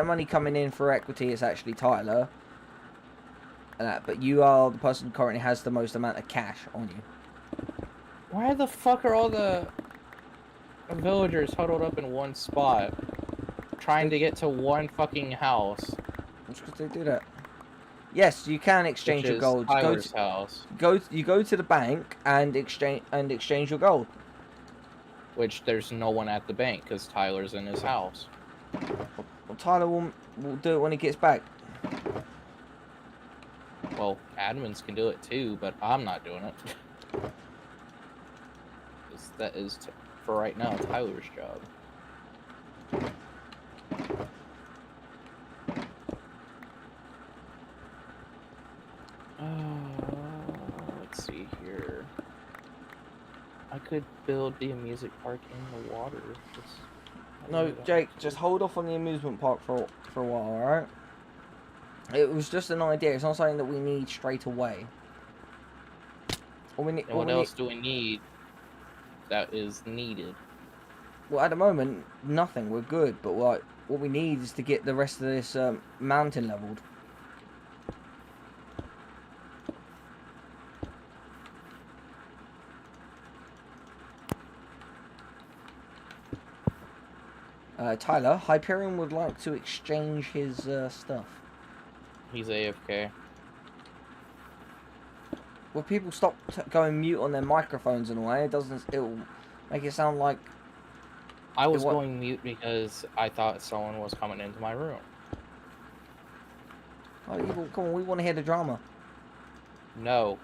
of money coming in for equity is actually Tyler. But you are the person who currently has the most amount of cash on you. Why the fuck are all the villagers huddled up in one spot, trying to get to one fucking house? That's because they do that. Yes, you can exchange Which your is gold. Tyler's house. You go to the bank and exchange your gold. Which there's no one at the bank because Tyler's in his house. Well, Tyler will do it when he gets back. Well, admins can do it too, but I'm not doing it. 'Cause that is, for right now, Tyler's job. Let's see here. I could build the music park in the water. No, Jake, just hold off on the amusement park for a while, alright? It was just an idea. It's not something that we need straight away. What else do we need that is needed? Well, at the moment, nothing. We're good, but what we need is to get the rest of this mountain leveled. Tyler, Hyperion would like to exchange his stuff. He's AFK. Well, people stop going mute on their microphones in a way. It'll make it sound like... I was going mute because I thought someone was coming into my room. Oh, come on, we want to hear the drama. No.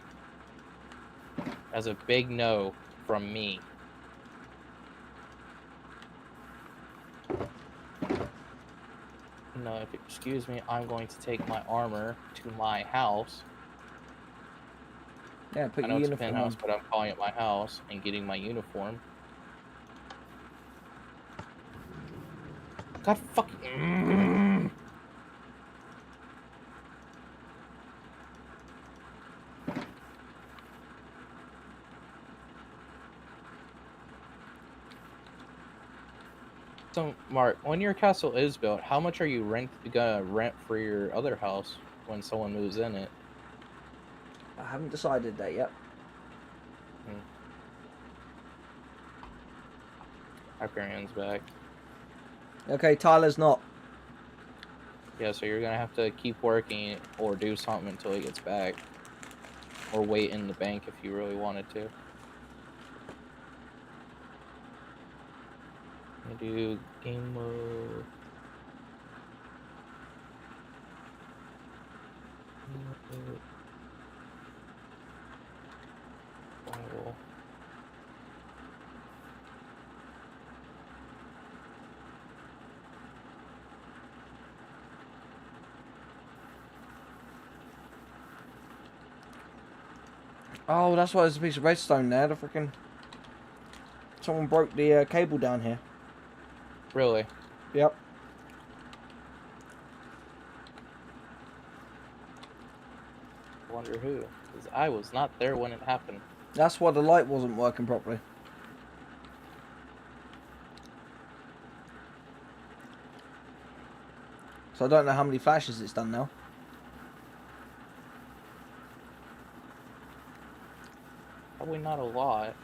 That's a big no from me. No, if you excuse me, I'm going to take my armor to my house. Yeah, put I know your it's a uniform penthouse, on. but I'm calling it my house and getting my uniform. God fucking. So, Mark, when your castle is built, how much are you gonna rent for your other house when someone moves in it? I haven't decided that yet. Hyperion's back. Okay, Tyler's not. Yeah, so you're gonna have to keep working or do something until he gets back. Or wait in the bank if you really wanted to. I do game mode. Bible. Oh, that's why there's a piece of redstone there. The freaking someone broke the cable down here. Really? Yep. I wonder who. Because I was not there when it happened. That's why the light wasn't working properly. So I don't know how many flashes it's done now. Probably not a lot.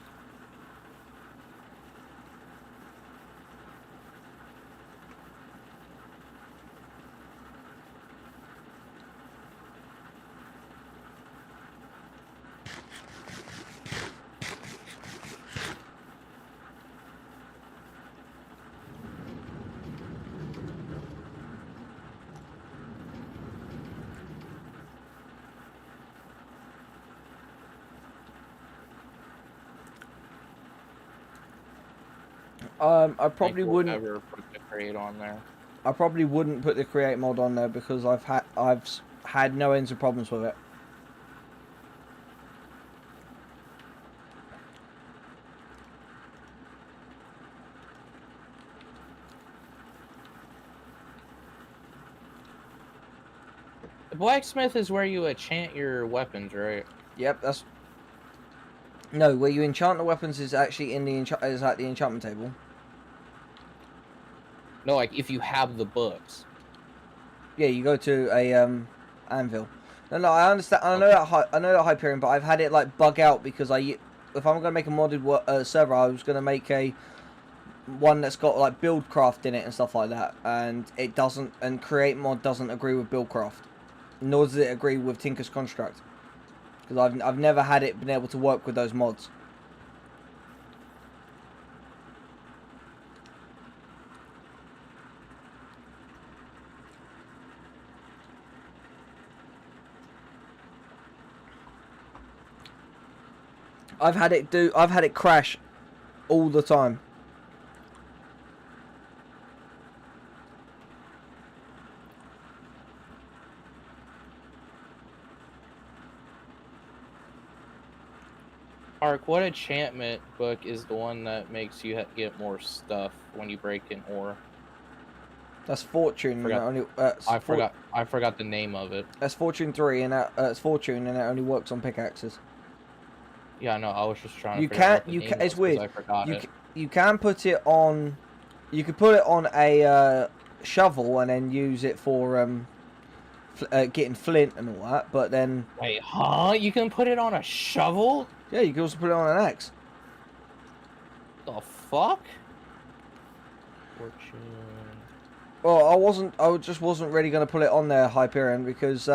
I probably wouldn't. Ever put the create on there. I probably wouldn't put the create mod on there because I've had no ends of problems with it. The blacksmith is where you enchant your weapons, right? Yep, that's. No, where you enchant the weapons is actually in the is at the enchantment table. No, like if you have the books. Yeah, you go to a anvil. No, I understand. I know that Hyperion, but I've had it like bug out because if I'm gonna make a modded server, I was gonna make one that's got like buildcraft in it and stuff like that, and it doesn't. And create mod doesn't agree with buildcraft, nor does it agree with Tinker's Construct, because I've never had it been able to work with those mods. I've had it crash all the time. Mark, what enchantment book is the one that makes you get more stuff when you break an ore? That's Fortune. I forgot the name of it. That's Fortune 3, and it's Fortune, and it only works on pickaxes. Yeah, no, I was just trying to. It's weird. I forgot it. You can put it on. You could put it on a shovel and then use it for getting flint and all that. But then. Wait, huh? You can put it on a shovel? Yeah, you can also put it on an axe. The fuck? Fortune. Well, I just wasn't really going to put it on there, Hyperion, because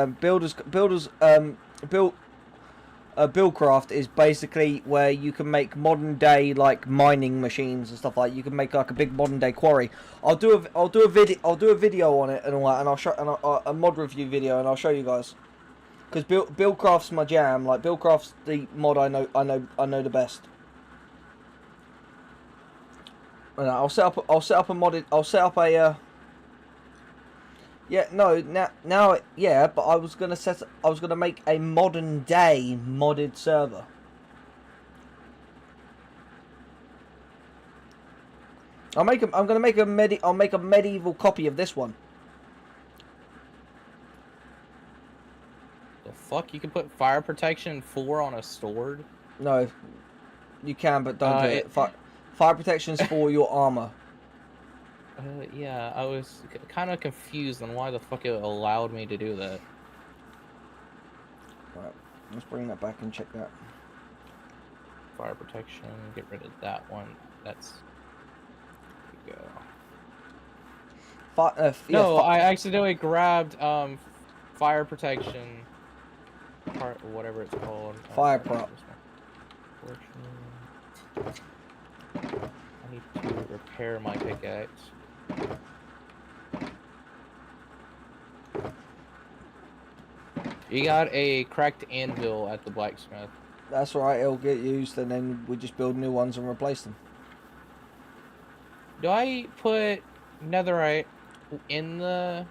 Buildcraft is basically where you can make modern day like mining machines and stuff like that. You can make like a big modern day quarry. I'll do a video on it and all that, and I'll show a mod review video, and I'll show you guys. Because Buildcraft's my jam. Like Buildcraft's the mod I know the best. And I'll set up a Yeah, no, now, yeah, but I was gonna make a modern day modded server. I'm gonna make I'll make a medieval copy of this one. The fuck? You can put fire protection 4 on a sword? No, you can, but don't do it. Fire protection's for your armor. Yeah, I was kind of confused on why the fuck it allowed me to do that. Right, let's bring that back and check that. Fire protection, get rid of that one. That's... There we go. No, I accidentally grabbed fire protection part, whatever it's called. Fire prop. I need to repair my pickaxe. You got a cracked anvil at the blacksmith. That's right, it'll get used and then we just build new ones and replace them. Do I put netherite in the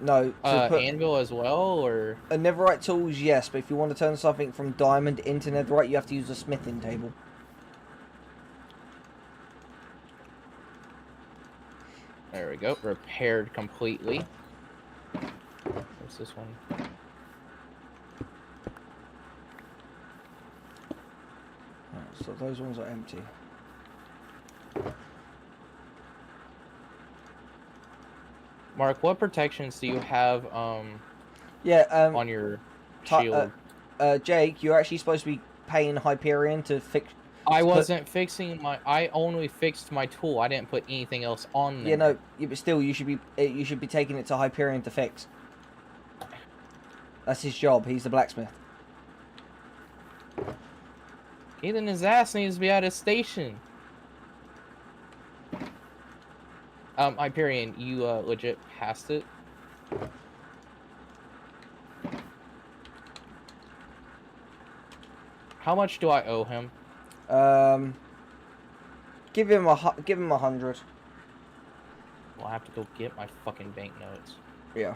no anvil as well, or netherite tools? Yes, but if you want to turn something from diamond into netherite, you have to use a smithing table. There we go, repaired completely. What's this one? Right, so those ones are empty. Mark, what protections do you have on your shield? Jake, you're actually supposed to be paying Hyperion to fix... I wasn't fixing my... I only fixed my tool. I didn't put anything else on there. Yeah, no, yeah, but still, you should be taking it to Hyperion to fix. That's his job. He's the blacksmith. Even his ass needs to be at his station. Hyperion, you legit passed it. How much do I owe him? Give him 100. Well, I have to go get my fucking banknotes. Yeah.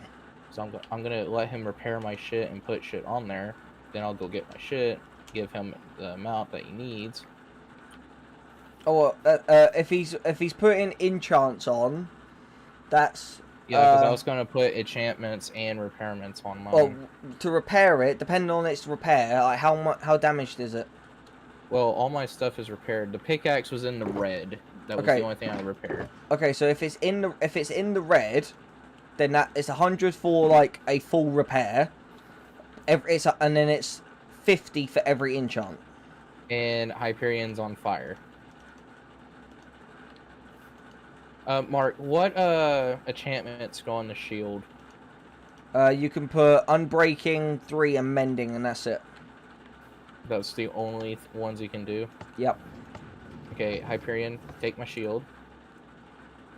So I'm gonna let him repair my shit and put shit on there. Then I'll go get my shit, give him the amount that he needs. Oh, if he's putting enchants on, that's... Yeah, because I was going to put enchantments and repairments on mine. Well, to repair it, depending on its repair, like how damaged is it? Well, all my stuff is repaired. The pickaxe was in the red. That was the only thing I repaired. Okay, so if it's in the red, then that it's 100 for like a full repair. And then it's 50 for every enchant. And Hyperion's on fire. Mark, what enchantments go on the shield? You can put Unbreaking, 3, and Mending, and that's it. That's the only ones you can do? Yep. Okay, Hyperion, take my shield.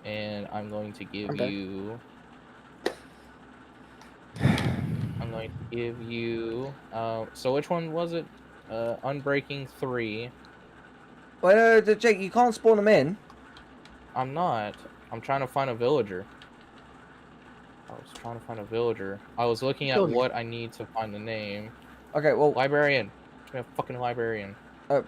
And I'm going to give you... I'm going to give you... so which one was it? Unbreaking 3. Well, Jake, you can't spawn them in. I'm not. I'm trying to find a villager. I was trying to find a villager. I was looking at what I need to find the name. Okay, well... Librarian. Give me a fucking librarian.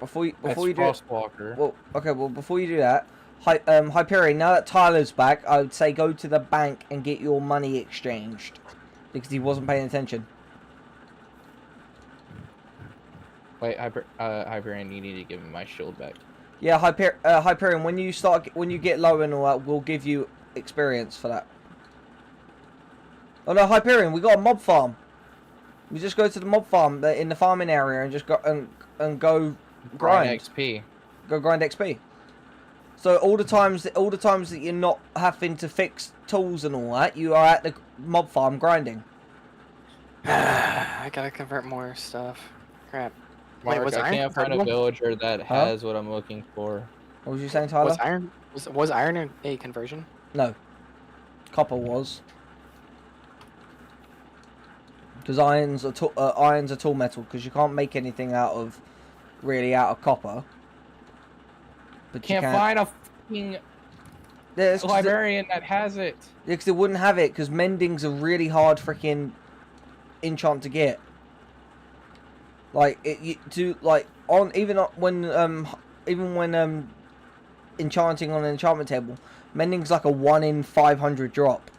Before you do... Crosswalker. Well, okay, well, before you do that, Hyperion, now that Tyler's back, I would say go to the bank and get your money exchanged. Because he wasn't paying attention. Wait, Hyperion, you need to give me my shield back. Yeah, Hyperion, when you get low and all that, we'll give you experience for that. Oh no, Hyperion, we got a mob farm. We just go to the mob farm in the farming area and just go and go grind XP. Go grind XP. So all the times that you're not having to fix tools and all that, you are at the mob farm grinding. I gotta convert more stuff. Crap. Mark, Wait, I can't find a villager that has what I'm looking for. What was you saying, Tyler? Was iron a conversion? No. Copper was. Because iron's a tool metal, because you can't make anything out of copper. But Can't find a fucking... There's a librarian that has it. because they wouldn't have it because mending's a really hard freaking enchant to get. Like even when enchanting on an enchantment table, mending's like a 1 in 500 drop.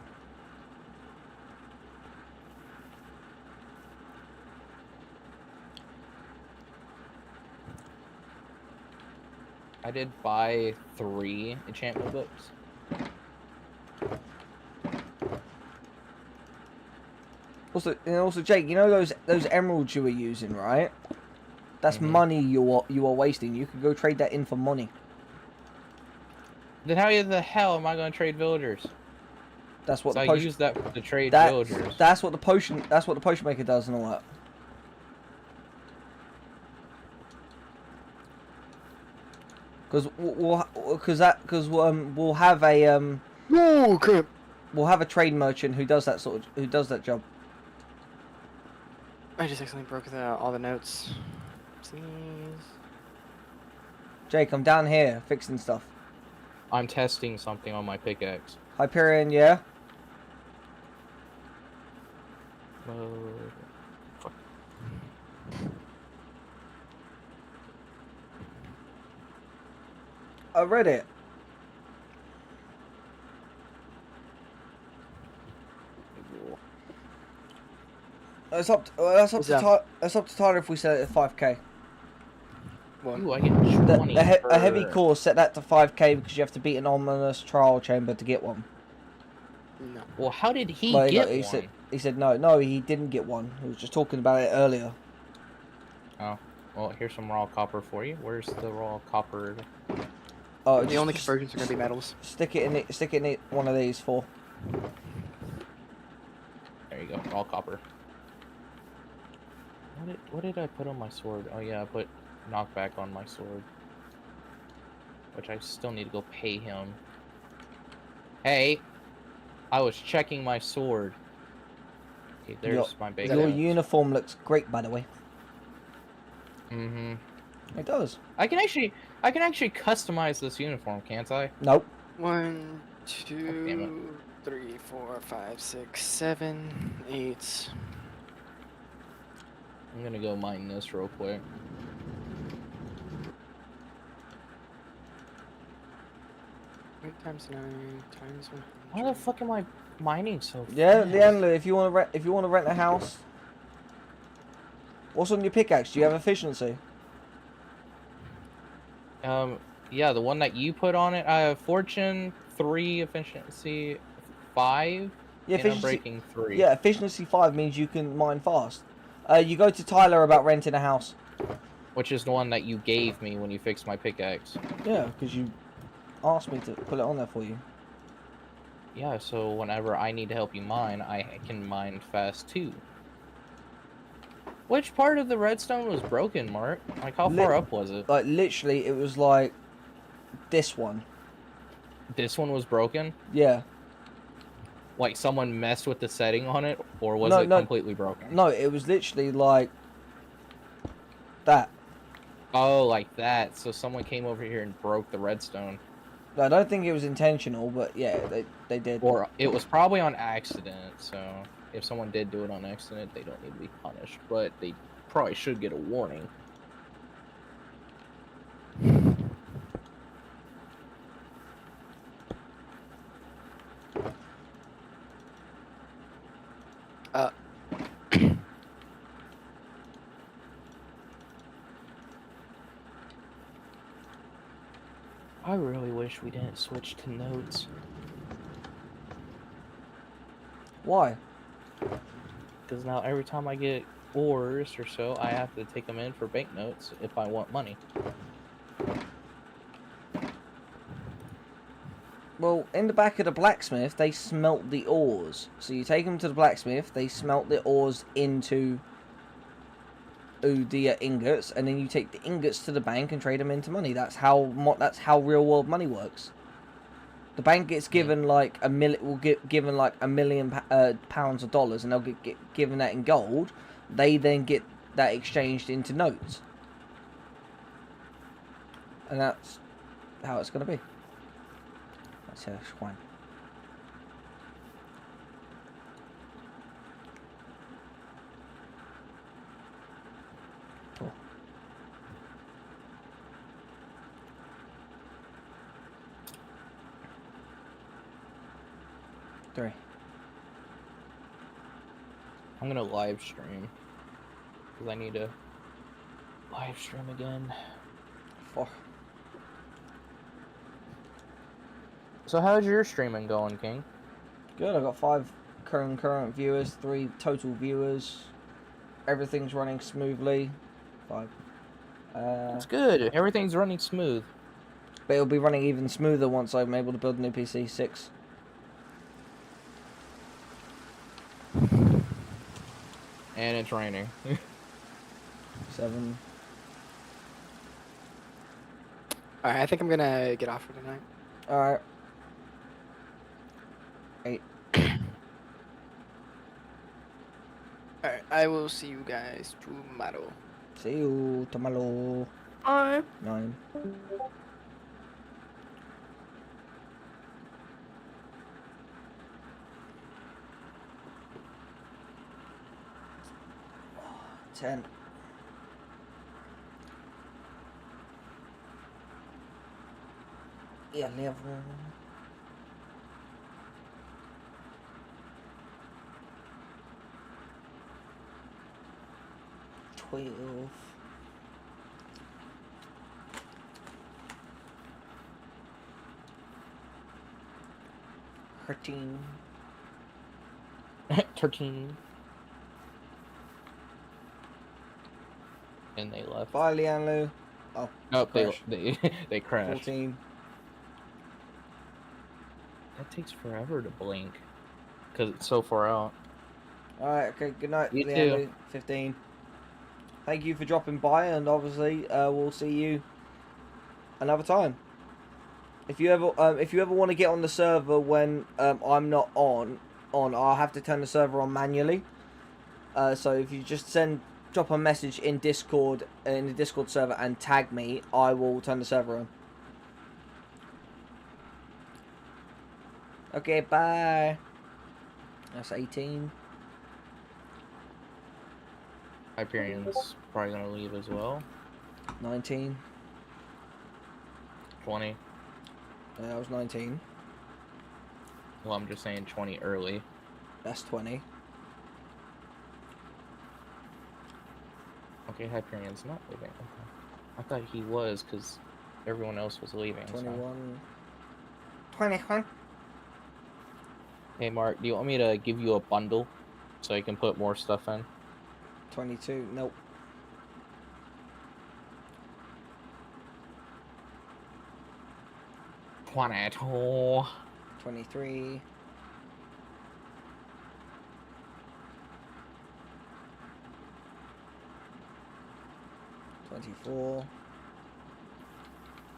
I did buy 3 enchantment books. Also, Jake, you know those emeralds you were using, right? That's money you are wasting. You could go trade that in for money. Then how the hell am I going to trade villagers? That's what so the I potion. use that to trade villagers. That's what the potion. That's what the potion maker does and all that. Because we'll have a No, crap. we'll have a trade merchant who does that job. I just accidentally broke all the notes. Please. Jake, I'm down here fixing stuff. I'm testing something on my pickaxe. Hyperion, yeah. Fuck. I read it. It's up to Tyler if we set it at 5k. What? Ooh, I get 20 A heavy core, set that to 5k because you have to beat an ominous trial chamber to get one. No. Well, how did he Well, get he one? said no, he didn't get one. He was just talking about it earlier. Oh, well, here's some raw copper for you. Where's the raw copper? Oh, The only conversions are gonna be metals. Stick it in one of these four. There you go, raw copper. What did I put on my sword? Oh yeah, I put knockback on my sword. Which I still need to go pay him. Hey! I was checking my sword. Okay, there's my base. Your uniform looks great, by the way. Mm-hmm. It does. I can actually customize this uniform, can't I? Nope. 1, damn 2, 3, 4, 5, 6, 7, 8. I'm gonna go mine this real quick. Times 9 times 100. Why the fuck am I mining so fast? Yeah, Leandro, if you want to rent a house, what's on your pickaxe? Do you have efficiency? Yeah, the one that you put on it. I have fortune 3, efficiency 5, Yeah, and I'm breaking 3. Yeah, efficiency 5 means you can mine fast. You go to Tyler about renting a house. Which is the one that you gave me when you fixed my pickaxe. Yeah, because you asked me to put it on there for you. Yeah, so whenever I need to help you mine, I can mine fast too. Which part of the redstone was broken, Mark? Like, how far up was it? Like, literally, it was like this one. This one was broken? Yeah. Like, someone messed with the setting on it? Or was it completely broken? No, it was literally like that. Oh, like that. So someone came over here and broke the redstone. I don't think it was intentional, but yeah, they did. Or it was probably on accident, so if someone did do it on accident, they don't need to be punished. But they probably should get a warning. I really wish we didn't switch to notes. Why? Because now every time I get ores or so, I have to take them in for banknotes if I want money. Well, in the back of the blacksmith, they smelt the ores. So you take them to the blacksmith, they smelt the ores into the ingots, and then you take the ingots to the bank and trade them into money. That's how real world money works. The bank gets given like given like $1 million pounds of dollars, and they'll get given that in gold. They then get that exchanged into notes, and that's how it's going to be. So Juan. Cool. Three. I'm gonna live stream. Because I need to live stream again. 4. So how's your streaming going, King? Good, I've got 5 current viewers, 3 total viewers. Everything's running smoothly. 5. It's good. Everything's running smooth. But it'll be running even smoother once I'm able to build a new PC. 6. And it's raining. 7. Alright, I think I'm gonna get off for tonight. Alright. 8. Alright, I will see you guys tomorrow. See you tomorrow. Hi. 9. Ten. 11. 12. 13. 13. And they left. Bye, Lianlu. Oh, Nope, crash. they crashed. 14. That takes forever to blink. Because it's so far out. Alright, okay, good night, You Lianlu. too. 15. Thank you for dropping by, and obviously, we'll see you another time. If you ever want to get on the server when I'm not on, I'll have to turn the server on manually. So if you just drop a message in Discord, in the Discord server, and tag me, I will turn the server on. Okay, bye. That's 18. Hyperion's probably gonna leave as well. 19. 20. That was 19. Well, I'm just saying 20 early. That's 20. Okay, Hyperion's not leaving. Okay. I thought he was because everyone else was leaving. 21. 21. Hey, Mark, do you want me to give you a bundle so you can put more stuff in? 22. Nope. 22. 23. 24.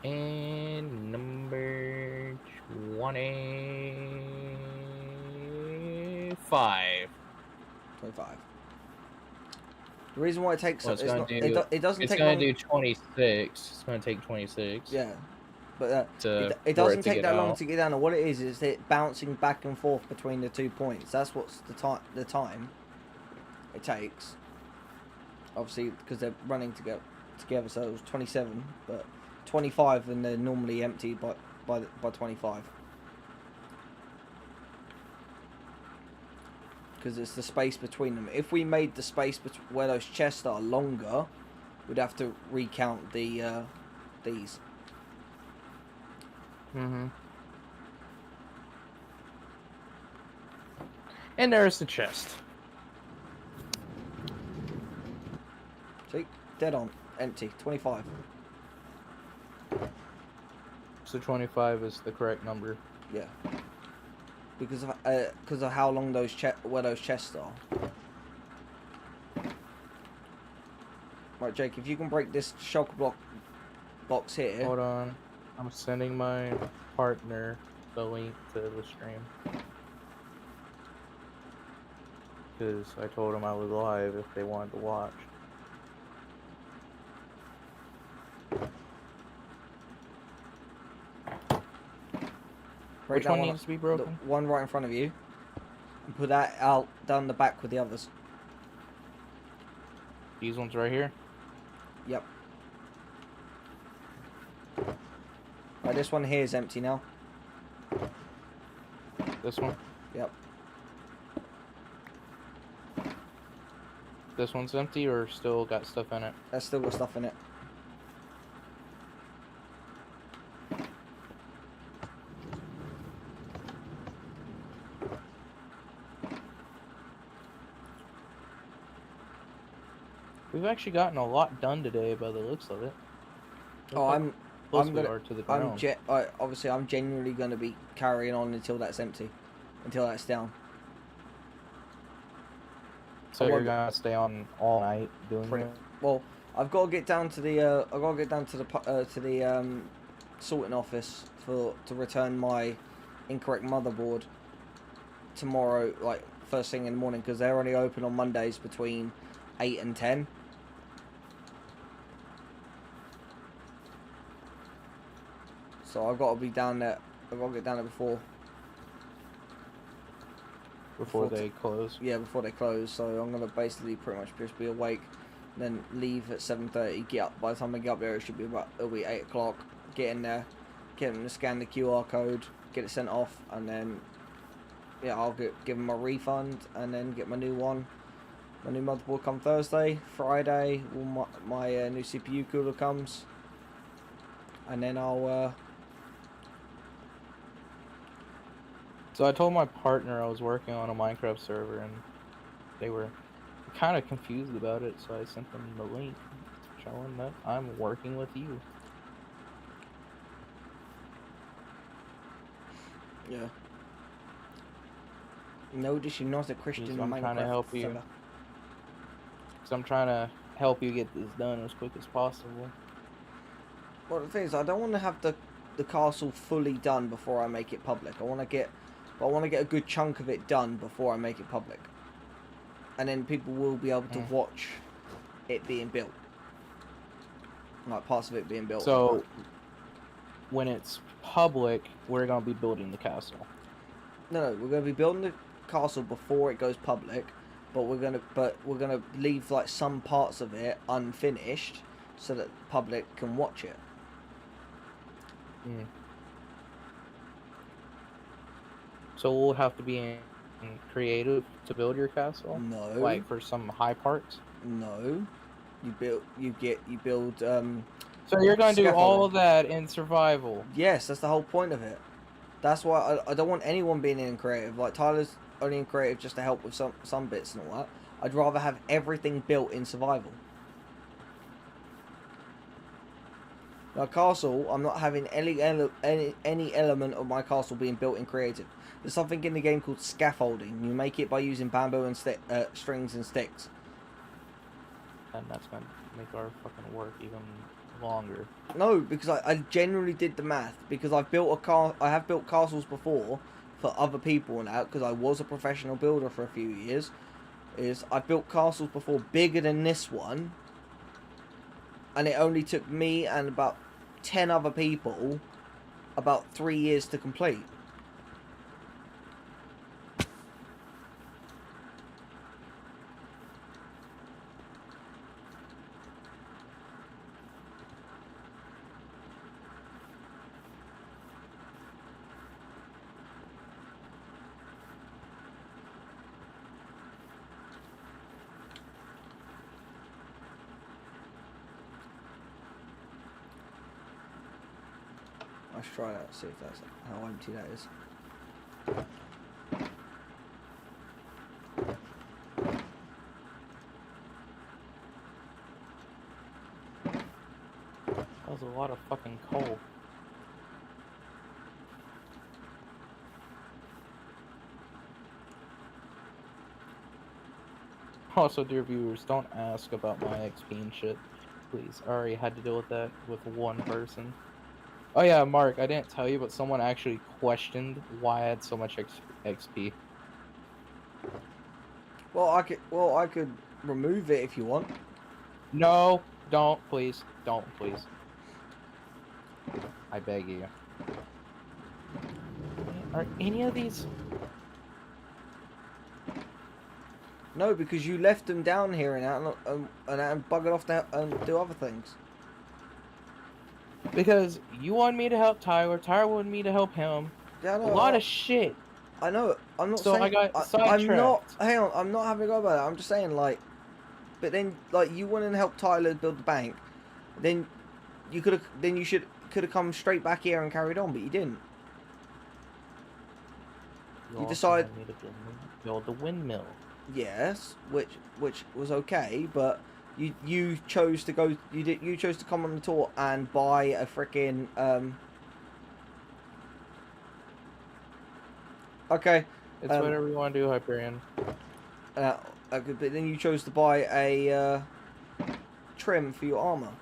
And number 25. 25. The reason why it takes Well, it doesn't it's take gonna long. do 26. It's gonna take 26. Yeah, but To, it for doesn't to take get that long out. to get down. And what it is it bouncing back and forth between the 2 points. That's what's the time it takes. Obviously, because they're running together, so it was 27, but 25, and they're normally empty by 25. Because it's the space between them. If we made the space where those chests are longer, we'd have to recount the these. Mm-hmm. And there's the chest. See, dead on, empty, 25. So 25 is the correct number. Yeah. Because of how long where those chests are. Right, Jake, if you can break this shulker block box here. Hold on. I'm sending my partner the link to the stream. Because I told him I was live if they wanted to watch. Break Which that one up- needs to be the broken? one right in front of you. And put that out down the back with the others. These ones right here. Yep. Right, this one here is empty now. This one. Yep. This one's empty or still got stuff in it? There's still got stuff in it. We've actually gotten a lot done today by the looks of it. Oh, I'm Close I'm we gonna are to the ground. obviously I'm genuinely gonna be carrying on until that's empty, until that's down. So I you're wonder- gonna stay on all night doing Pretty- it? Well, I've got to get down to the I've got to get down to the sorting office to return my incorrect motherboard tomorrow, like first thing in the morning, because they're only open on Mondays between 8 and 10. So I've got to be down there. I've got to get down there before Before before they close? yeah, before they close. So I'm gonna basically pretty much just be awake, then leave at 7:30. Get up. By the time I get up there, it'll be 8 o'clock. Get in there, get them to scan the QR code, get it sent off, and then yeah, I'll give them a refund, and then get my new one. My new motherboard come Thursday. Friday, my new CPU cooler comes, and then I'll. So I told my partner I was working on a Minecraft server, and they were kind of confused about it, so I sent them the link showing that I'm working with you. Yeah. Notice you're not a Christian Yes, I'm Minecraft trying to help you. fella. So I'm trying to help you get this done as quick as possible. Well, the thing is, I don't want to have the castle fully done before I make it public. I want to get a good chunk of it done before I make it public, and then people will be able to watch it being built, like parts of it being built. So when it's public, we're gonna be building the castle. No, we're going to be building the castle before it goes public, but we're gonna leave like some parts of it unfinished so that the public can watch it. Mm. So we'll have to be in creative to build your castle, No. like for some high parts. No, you build. So you're gonna do all scaffolding. of that in survival. Yes, that's the whole point of it. That's why I don't want anyone being in creative. Like Tyler's only in creative just to help with some bits and all that. I'd rather have everything built in survival. Now castle, I'm not having any element of my castle being built in creative. There's something in the game called scaffolding. You make it by using bamboo and strings and sticks. And that's gonna make our fucking work even longer. No, because I genuinely did the math. Because I've built I have built castles before for other people and that. Because I was a professional builder for a few years. I've built castles before bigger than this one, and it only took me and about 10 other people about 3 years to complete. Let's try that, see if that's how empty that is. That was a lot of fucking coal. Also, dear viewers, don't ask about my XP and shit. Please, I already had to deal with that with one person. Oh yeah, Mark, I didn't tell you, but someone actually questioned why I had so much XP. Well, I could remove it if you want. No, don't, please. Don't, please. I beg you. Are any of these? No, because you left them down here and buggered off to do other things. Because you wanted me to help Tyler, Tyler wanted me to help him. Yeah, I A know, lot of shit. I know. I'm not So saying. I got I'm not. sidetracked. Hang on. I'm not having a go about it. I'm just saying, like. But then, like, you wanted to help Tyler build the bank. Then you could have. Then you could have come straight back here and carried on, but you didn't. You also decide. wanted me to build the windmill. Yes, which was okay, but you chose to go. You chose to come on the tour and buy a freaking Okay. It's whatever you want to do, Hyperion. Okay, but then you chose to buy a trim for your armor.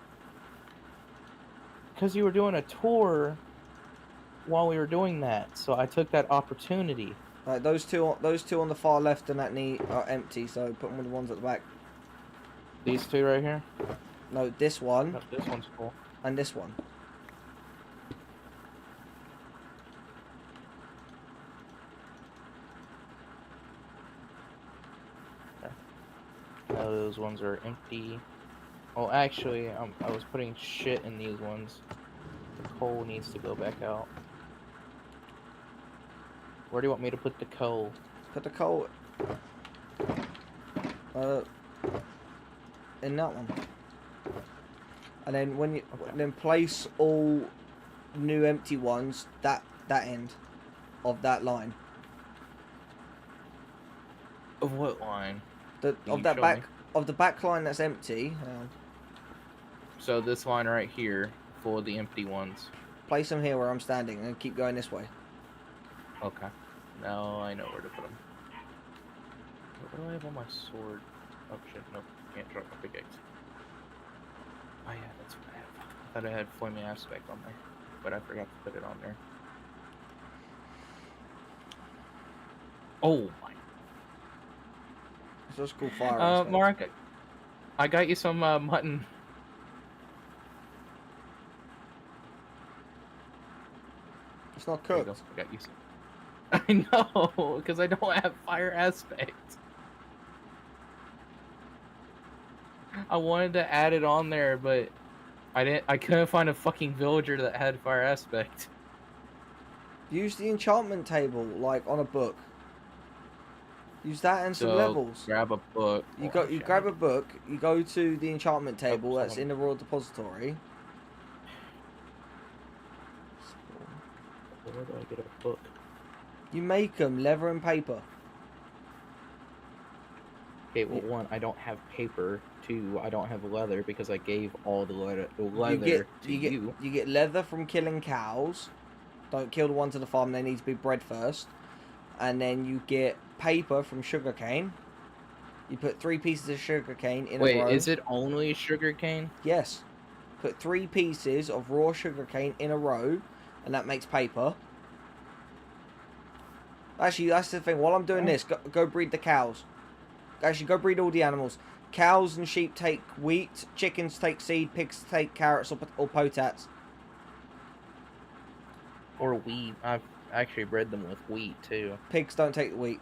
Because you were doing a tour while we were doing that, so I took that opportunity. Right, those two on the far left and that knee are empty, so put them with the ones at the back. These two right here? No, this one. No, this one's full. And this one. No, those ones are empty. Oh, actually, I was putting shit in these ones. The coal needs to go back out. Where do you want me to put the coal? Put the coal in that one. And then when you then place all new empty ones that end of that line. Of what line? Of the back line that's empty. So this line right here for the empty ones. Place them here where I'm standing and keep going this way. Okay. Now I know where to put them. What do I have on my sword? Oh shit, nope. Can't drop my pickaxe. Oh yeah, that's what I have. I thought I had flaming aspect on there, but I forgot to put it on there. Oh my. So it's cool fire. Mark, I got you some mutton. It's not cooked. I got you some. I know, because I don't have fire aspect. I wanted to add it on there, but I couldn't find a fucking villager that had fire aspect. Use the enchantment table, like on a book. Use that and some levels. Grab a book. You grab a book. You go to the enchantment table that's in the Royal Depository. Where do I get a book? You make them leather and paper. Okay, well, one, I don't have paper. Two, I don't have leather because I gave all the leather to you. You get leather from killing cows. Don't kill the ones at the farm. They need to be bred first. And then you get paper from sugarcane. You put 3 pieces of sugarcane in a row. Wait, is it only sugarcane? Yes. Put 3 pieces of raw sugarcane in a row, and that makes paper. Actually, that's the thing. While I'm doing this, go breed the cows. Actually, go breed all the animals. Cows and sheep take wheat, chickens take seed, pigs take carrots or potats. Or wheat. I've actually bred them with wheat, too. Pigs don't take wheat.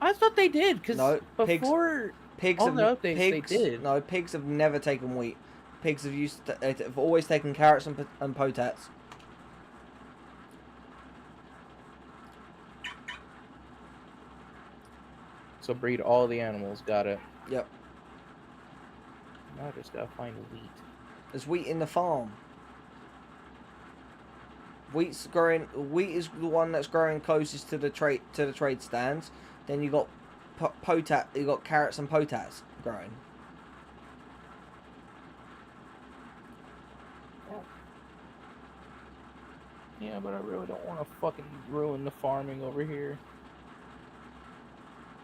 I thought they did, because before pigs all have, the updates, pigs, they did. No, pigs have never taken wheat. Pigs have always taken carrots and potats. So breed all the animals, got it. Yep. Now I just gotta find wheat. There's wheat in the farm. Wheat's growing. Wheat is the one that's growing closest to the trade stands. Then you got potat. You got carrots and potats growing. Yeah, but I really don't want to fucking ruin the farming over here.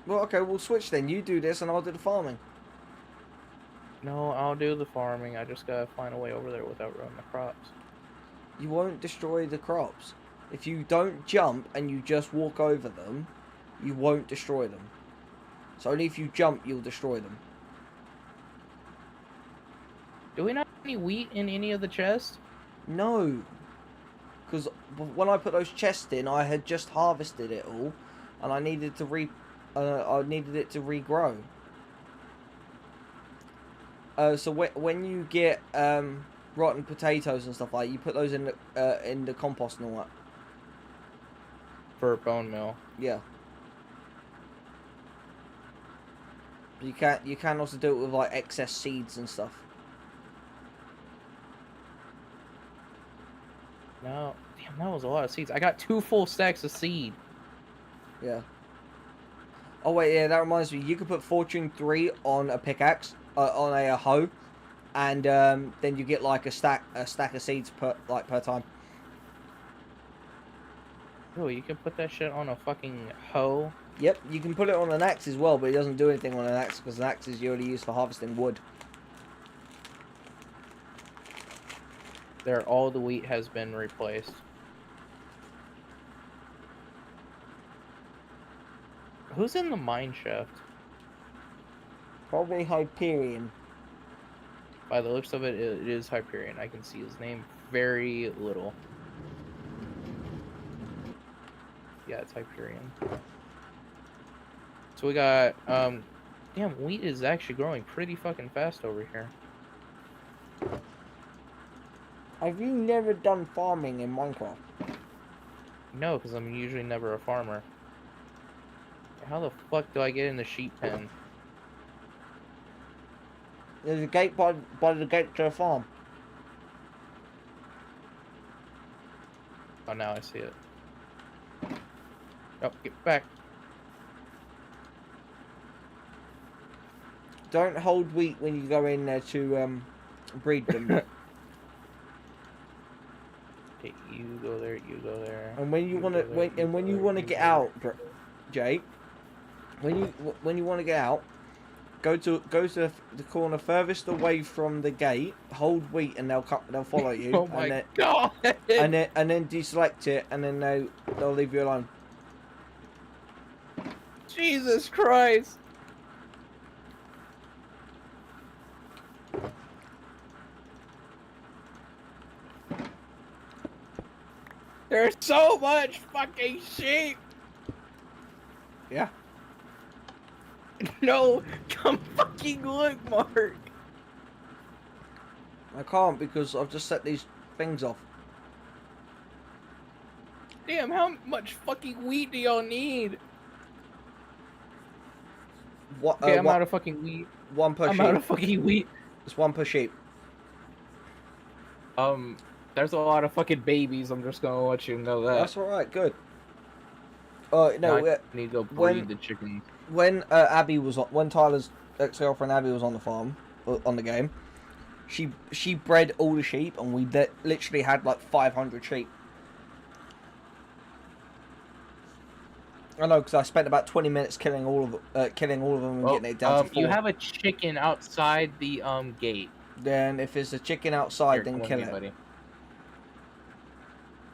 Well, okay, we'll switch then. You do this and I'll do the farming. No, I'll do the farming. I just gotta find a way over there without ruining the crops. You won't destroy the crops. If you don't jump and you just walk over them, you won't destroy them. So only if you jump, you'll destroy them. Do we not have any wheat in any of the chests? No. because when I put those chests in, I had just harvested it all, and I needed to I needed it to regrow. So when you get rotten potatoes and stuff like that, you put those in the compost and all that. For bone meal. Yeah. You can also do it with like excess seeds and stuff. No, damn, that was a lot of seeds. I got 2 full stacks of seed. Yeah. Oh wait, yeah, that reminds me. You could put Fortune 3 on a pickaxe, on a hoe, and then you get like a stack of seeds per time. Oh, you can put that shit on a fucking hoe. Yep, you can put it on an axe as well, but it doesn't do anything on an axe because an axe is usually used for harvesting wood. There, all the wheat has been replaced. Who's in the mine shaft? Probably Hyperion. By the looks of it, it is Hyperion. I can see his name very little. Yeah, it's Hyperion. So we got, damn, wheat is actually growing pretty fucking fast over here. Have you never done farming in Minecraft? No, because I'm usually never a farmer. How the fuck do I get in the sheep pen? There's a gate by the gate to the farm. Oh, now I see it. Oh, get back. Don't hold wheat when you go in there to breed them. Okay, you go there, you go there. And when you want to, when you want to get out, Jake, when you want to get out, go to the corner furthest away from the gate. Hold wheat, and they'll follow you. Oh my god! And then deselect it, and then they'll leave you alone. Jesus Christ! There's so much fucking sheep! Yeah. No, come fucking look, Mark! I can't because I've just set these things off. Damn, how much fucking wheat do y'all need? What? Okay, I'm out of fucking wheat. One per sheep. I'm out of fucking wheat. It's one per sheep. There's a lot of fucking babies. I'm just gonna let you know that. That's all right. Good. No, I need to go breed the chickens. When when Tyler's ex-girlfriend Abby was on the farm, on the game, she bred all the sheep, and we literally had like 500 sheep. I know, because I spent about 20 minutes killing all of them and getting it down to 4. You have a chicken outside the gate. Then if there's a chicken outside, then kill it. Buddy.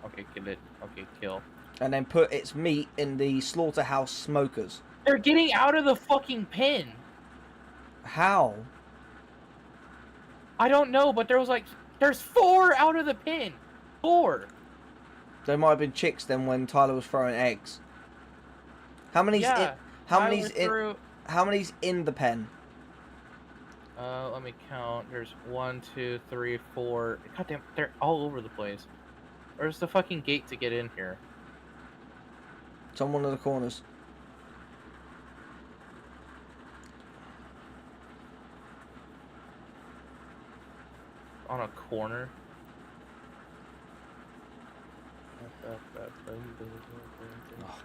Okay, kill it. Okay, kill. And then put its meat in the slaughterhouse smokers. They're getting out of the fucking pen. How? I don't know, but there's 4 out of the pen. 4. There might have been chicks then when Tyler was throwing eggs. How many's Yeah, in? How many's in the pen? Let me count. There's 1, 2, 3, 4. Goddamn, they're all over the place. Where's the fucking gate to get in here? It's on one of the corners. On a corner? Oh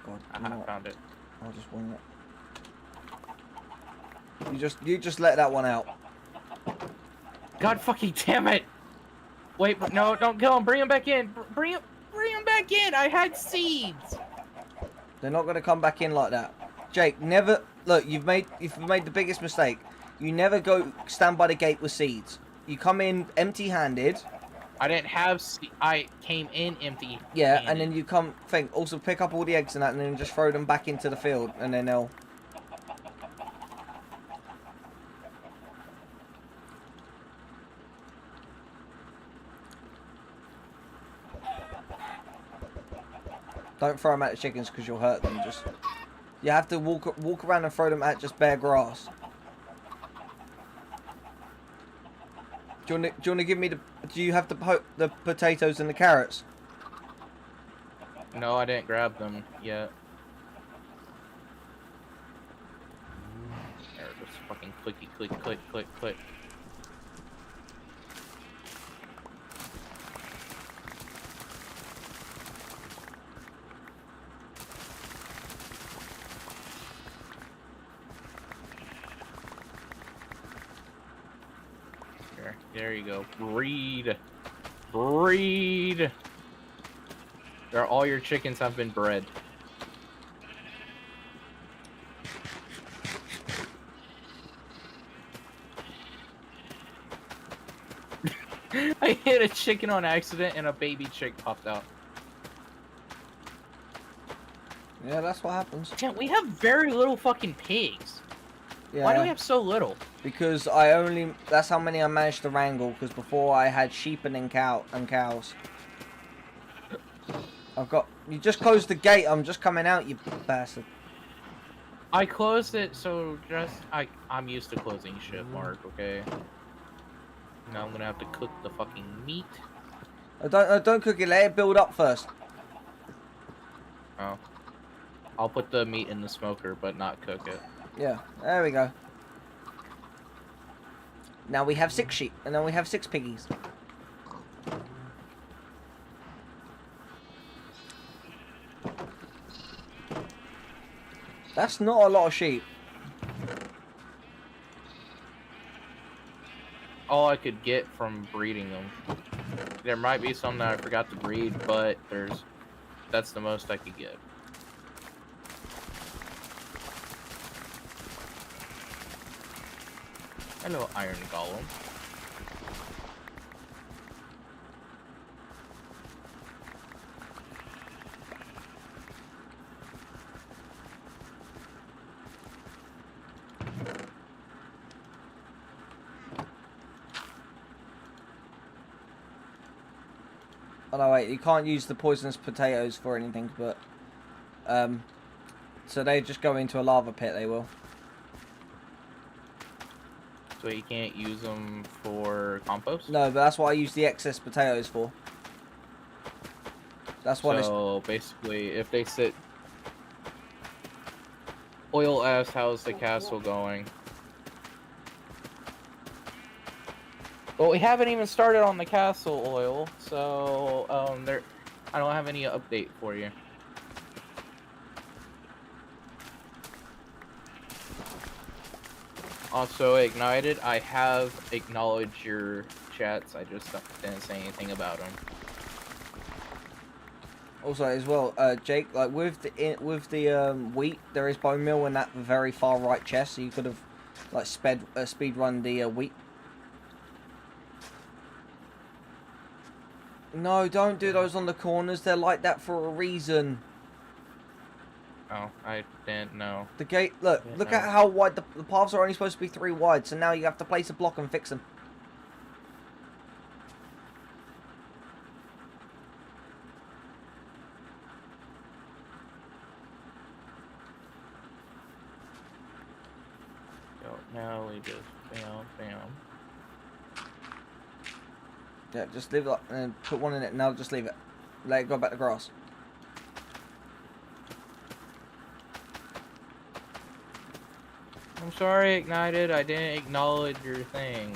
god. I found it. I'll just wing it. You just let that one out. God fucking damn it! Wait, but no, don't kill him. Bring him back in. Bring him back in. I had seeds. They're not gonna come back in like that. Jake, never look. You've made the biggest mistake. You never go stand by the gate with seeds. You come in empty-handed. I didn't have. I came in empty. Yeah, and then you also pick up all the eggs and that, and then just throw them back into the field, and then they'll. Don't throw them at the chickens because you'll hurt them. Just you have to walk around and throw them at just bare grass. Do you want to give me the? Do you have the potatoes and the carrots? No, I didn't grab them yet. There, just fucking clicky, click, click, click, click. There you go. Breed. Breed. There, all your chickens have been bred. I hit a chicken on accident and a baby chick popped out. Yeah, that's what happens. Damn, we have very little fucking pigs. Yeah. Why do we have so little? Because that's how many I managed to wrangle, because before I had sheep and cows. You just closed the gate, I'm just coming out, you bastard. I closed it, so I'm used to closing shit, Mark, okay? Now I'm gonna have to cook the fucking meat. Don't cook it, let it build up first. Oh. I'll put the meat in the smoker, but not cook it. Yeah, there we go. Now we have 6 sheep, and then we have 6 piggies. That's not a lot of sheep. All I could get from breeding them. There might be some that I forgot to breed, but that's the most I could get. Hello, Iron Golem. Oh no, wait, you can't use the poisonous potatoes for anything, but so they just go into a lava pit, they will. So you can't use them for compost? No, but that's what I use the excess potatoes for. That's what So basically, if they sit... Oil asks, how's the castle going? Well, we haven't even started on the castle, Oil, so I don't have any update for you. Also, Ignited, I have acknowledged your chats, I just didn't say anything about them. Also, as well, Jake, like with the wheat, there is bone meal in that very far right chest, so you could have like speed run the wheat. No, don't do those on the corners. They're like that for a reason. Oh, I didn't know. The gate, look at how wide the paths are only supposed to be 3 wide, so now you have to place a block and fix them. So now we just bam. Yeah, just leave it and put one in it. Now just leave it. Let it go back to grass. I'm sorry, Ignited. I didn't acknowledge your thing.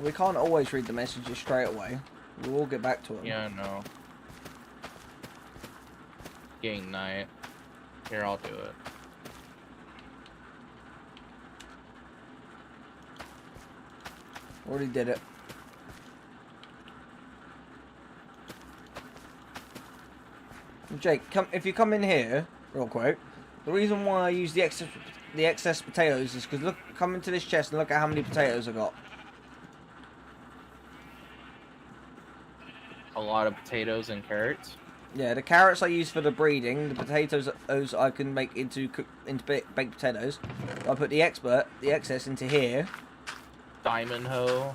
We can't always read the messages straight away. We will get back to them. Yeah, no. Getting night. Here, I'll do it. Already did it. Jake, if you come in here, real quick. The reason why I use the excess potatoes is because come into this chest and look at how many potatoes I got. A lot of potatoes and carrots. Yeah, the carrots I use for the breeding. The potatoes, those I can make into baked potatoes. I put the excess into here. Diamond hoe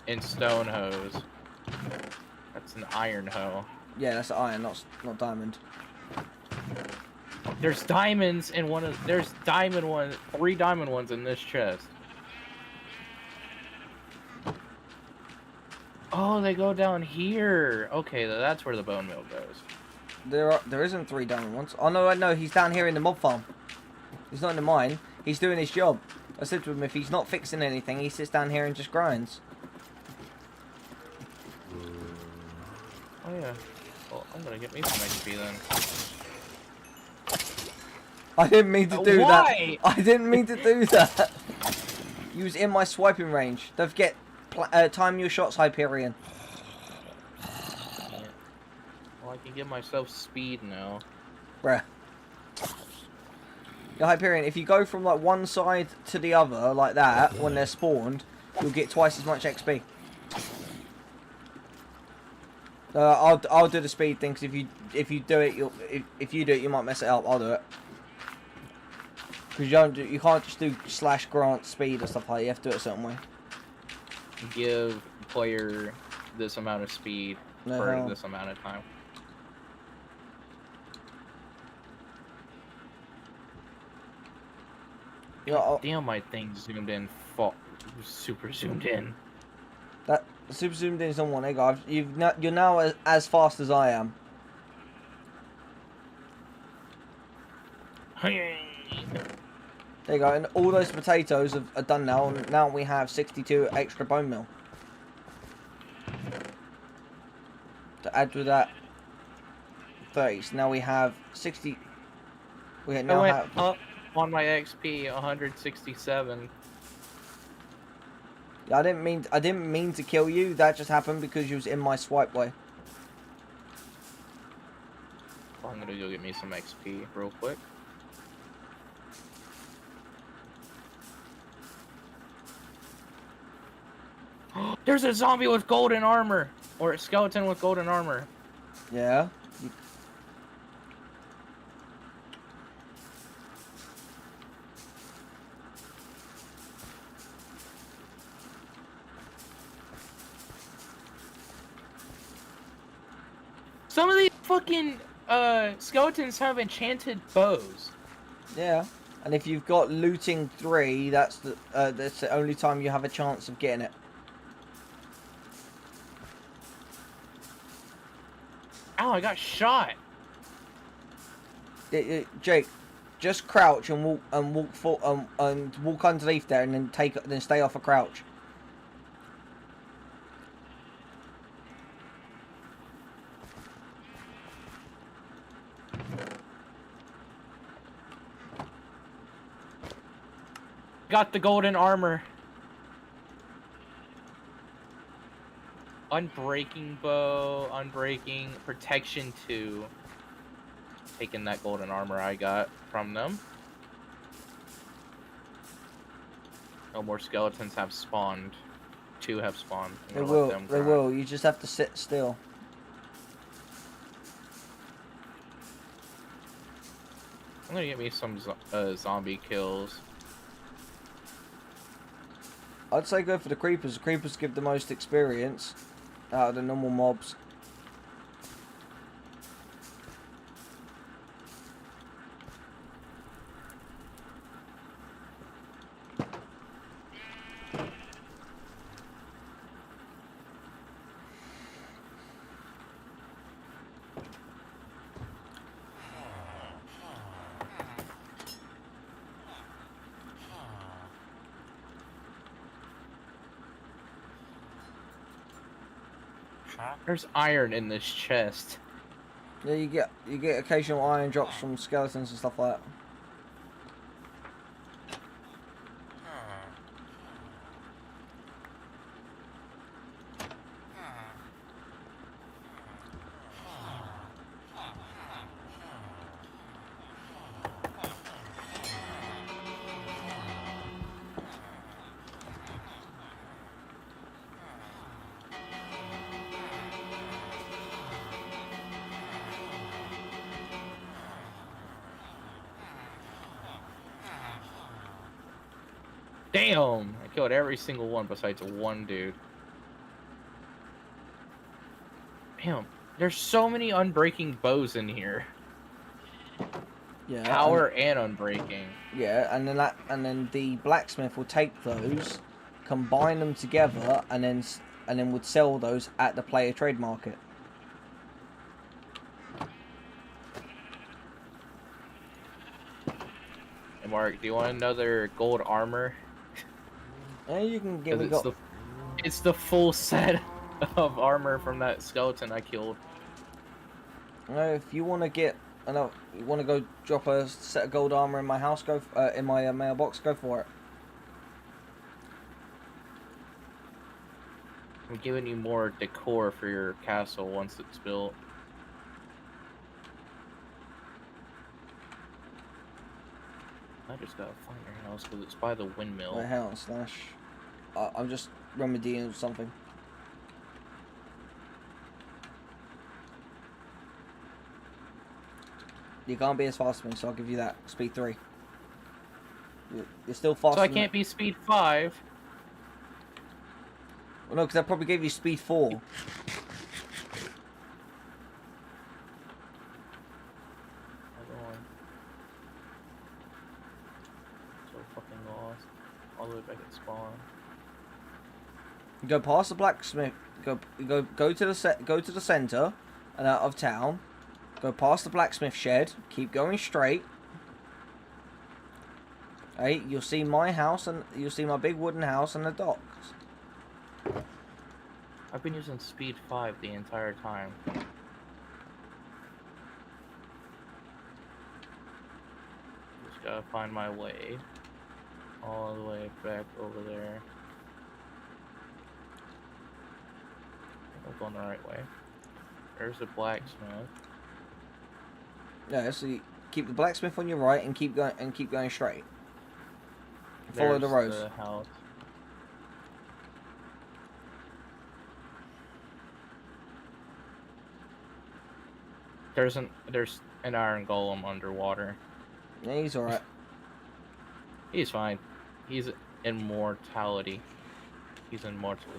and stone hose. That's an iron hoe. Yeah, that's iron, not diamond. There's diamonds in one of. There's three diamond ones in this chest. Oh, they go down here. Okay, that's where the bone meal goes. There isn't 3 diamond ones. Oh no, he's down here in the mob farm. He's not in the mine. He's doing his job. I said to him, if he's not fixing anything, he sits down here and just grinds. Oh yeah. Well, I'm gonna get me some XP then. I didn't mean to do Why? that. I didn't mean to do that. You was in my swiping range. Don't forget, time your shots, Hyperion. Well, I can give myself speed now. Bruh. Yeah, Hyperion, if you go from like one side to the other like that when they're spawned, you'll get twice as much XP. I'll do the speed thing, cause if you do it, if you do it, you might mess it up. I'll do it. Because you can't just do / grant speed or stuff like that. You have to do it a certain way. Give player this amount of speed for this amount of time. Yeah, damn, my thing zoomed in. Super zoomed in. That super zoomed in is on one egg. You're now as fast as I am. There you go, and all those potatoes are done now, and now we have 62 extra bone meal. To add to that 30, so now we have 60. We now have up on my XP 167. Yeah, I didn't mean to kill you. That just happened because you was in my swipe way. I'm gonna go get me some XP real quick. There's a zombie with golden armor, or a skeleton with golden armor. Yeah. Some of these fucking skeletons have enchanted bows. Yeah. And if you've got looting 3, that's the only time you have a chance of getting it. Ow, I got shot. Jake, just crouch and walk underneath there, and then stay off a crouch. Got the golden armor. Unbreaking bow, unbreaking, protection 2. Taking that golden armor I got from them. No more skeletons have spawned. 2 have spawned. They will. You just have to sit still. I'm gonna get me some zombie kills. I'd say go for the creepers. The creepers give the most experience out of the normal mobs. There's iron in this chest. Yeah, you get occasional iron drops from skeletons and stuff like that. Damn! I killed every single one besides one dude. Damn, There's so many unbreaking bows in here. Yeah. Power and unbreaking. Yeah, and then the blacksmith will take those, combine them together, and then would sell those at the player trade market. Hey Mark, do you want another gold armor? Yeah, you can give me. It's the full set of armor from that skeleton I killed. If you want to get enough, you want to go drop a set of gold armor in my house, go in my mailbox, go for it. I'm giving you more decor for your castle once it's built. I just gotta find your house because it's by the windmill. Hang on, Slash. I'm just remedying something. You can't be as fast as me, so I'll give you that. Speed 3. You're still faster. So I can't be speed 5. Well, no, because I probably gave you speed 4. So fucking lost. All the way back at spawn. Go past the blacksmith. Go to the center and out of town. Go past the blacksmith shed. Keep going straight. Hey, you'll see my house and you'll see my big wooden house and the docks. I've been using speed 5 the entire time. Just gotta find my way. All the way back over there. I'm going the right way. There's the blacksmith. Yeah, so you keep the blacksmith on your right and keep going straight. Follow the roads. The house. There's an iron golem underwater. Yeah, he's alright. He's fine. He's immortality. He's immortal.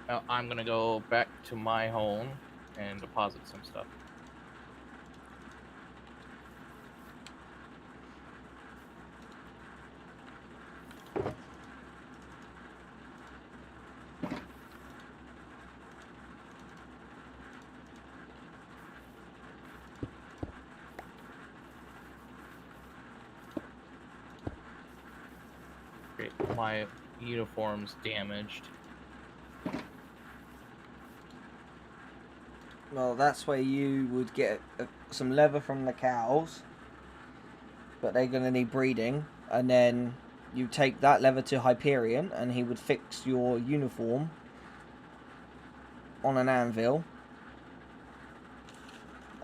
Now I'm gonna go back to my home and deposit some stuff. Great. My uniform's damaged. Well, that's where you would get some leather from the cows, but they're going to need breeding, and then you take that leather to Hyperion, and he would fix your uniform on an anvil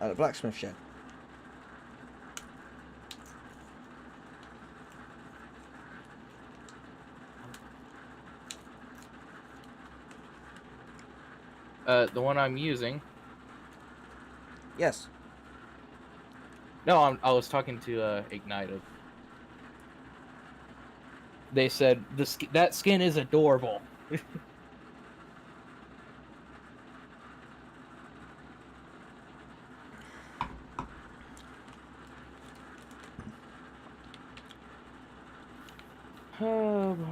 at a blacksmith shed. The one I'm using. Yes. No, I was talking to Ignited. They said that skin is adorable. Oh, boy.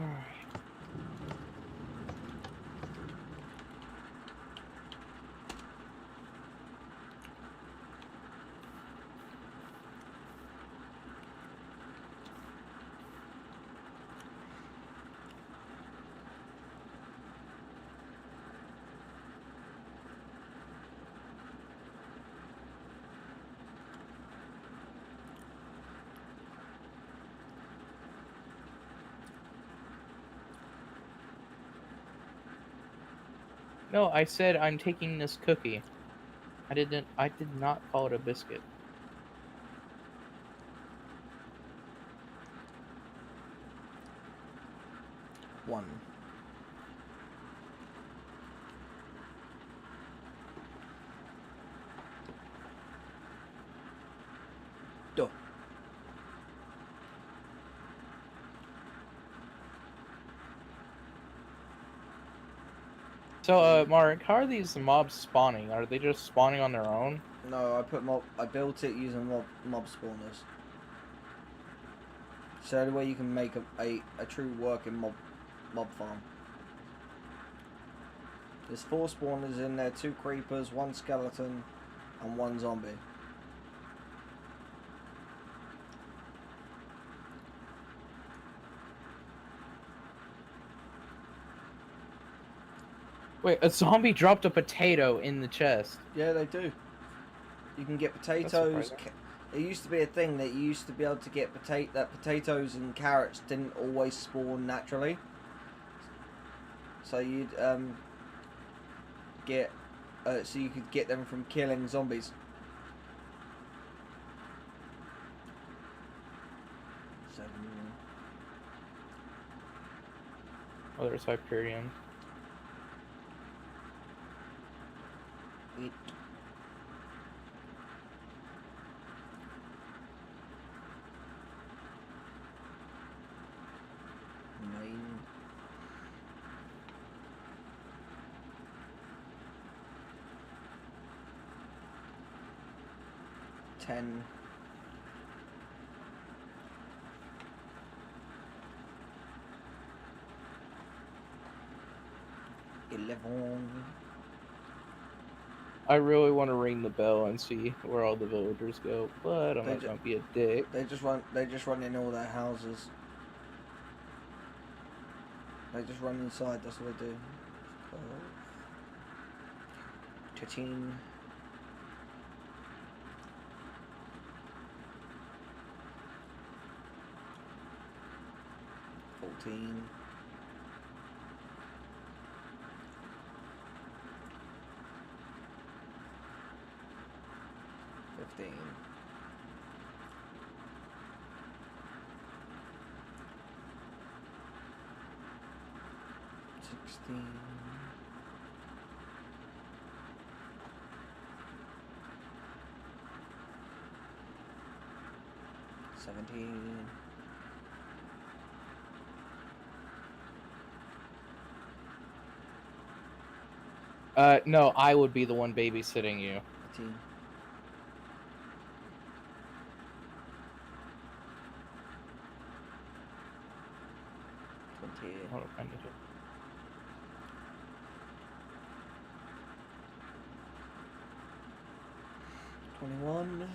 No, I said I'm taking this cookie. I did not call it a biscuit. 1. Duh. So, Mark, how are these mobs spawning? Are they just spawning on their own? No, I built it using mob spawners. So the way you can make a true working mob farm. There's 4 spawners in there, 2 creepers, 1 skeleton, and 1 zombie. Wait, a zombie dropped a potato in the chest. Yeah, they do. You can get potatoes. It used to be a thing that you used to be able to get potatoes and carrots didn't always spawn naturally. So you'd get so you could get them from killing zombies. Oh, there's Hyperion. 8. 9. 10. 11. I really want to ring the bell and see where all the villagers go, but I'm not gonna be a dick. They just run in all their houses. They just run inside, that's what they do. 13. 14. 15. 16. 17. No, I would be the one babysitting you. 18. 20. Hold up, I need to- 21.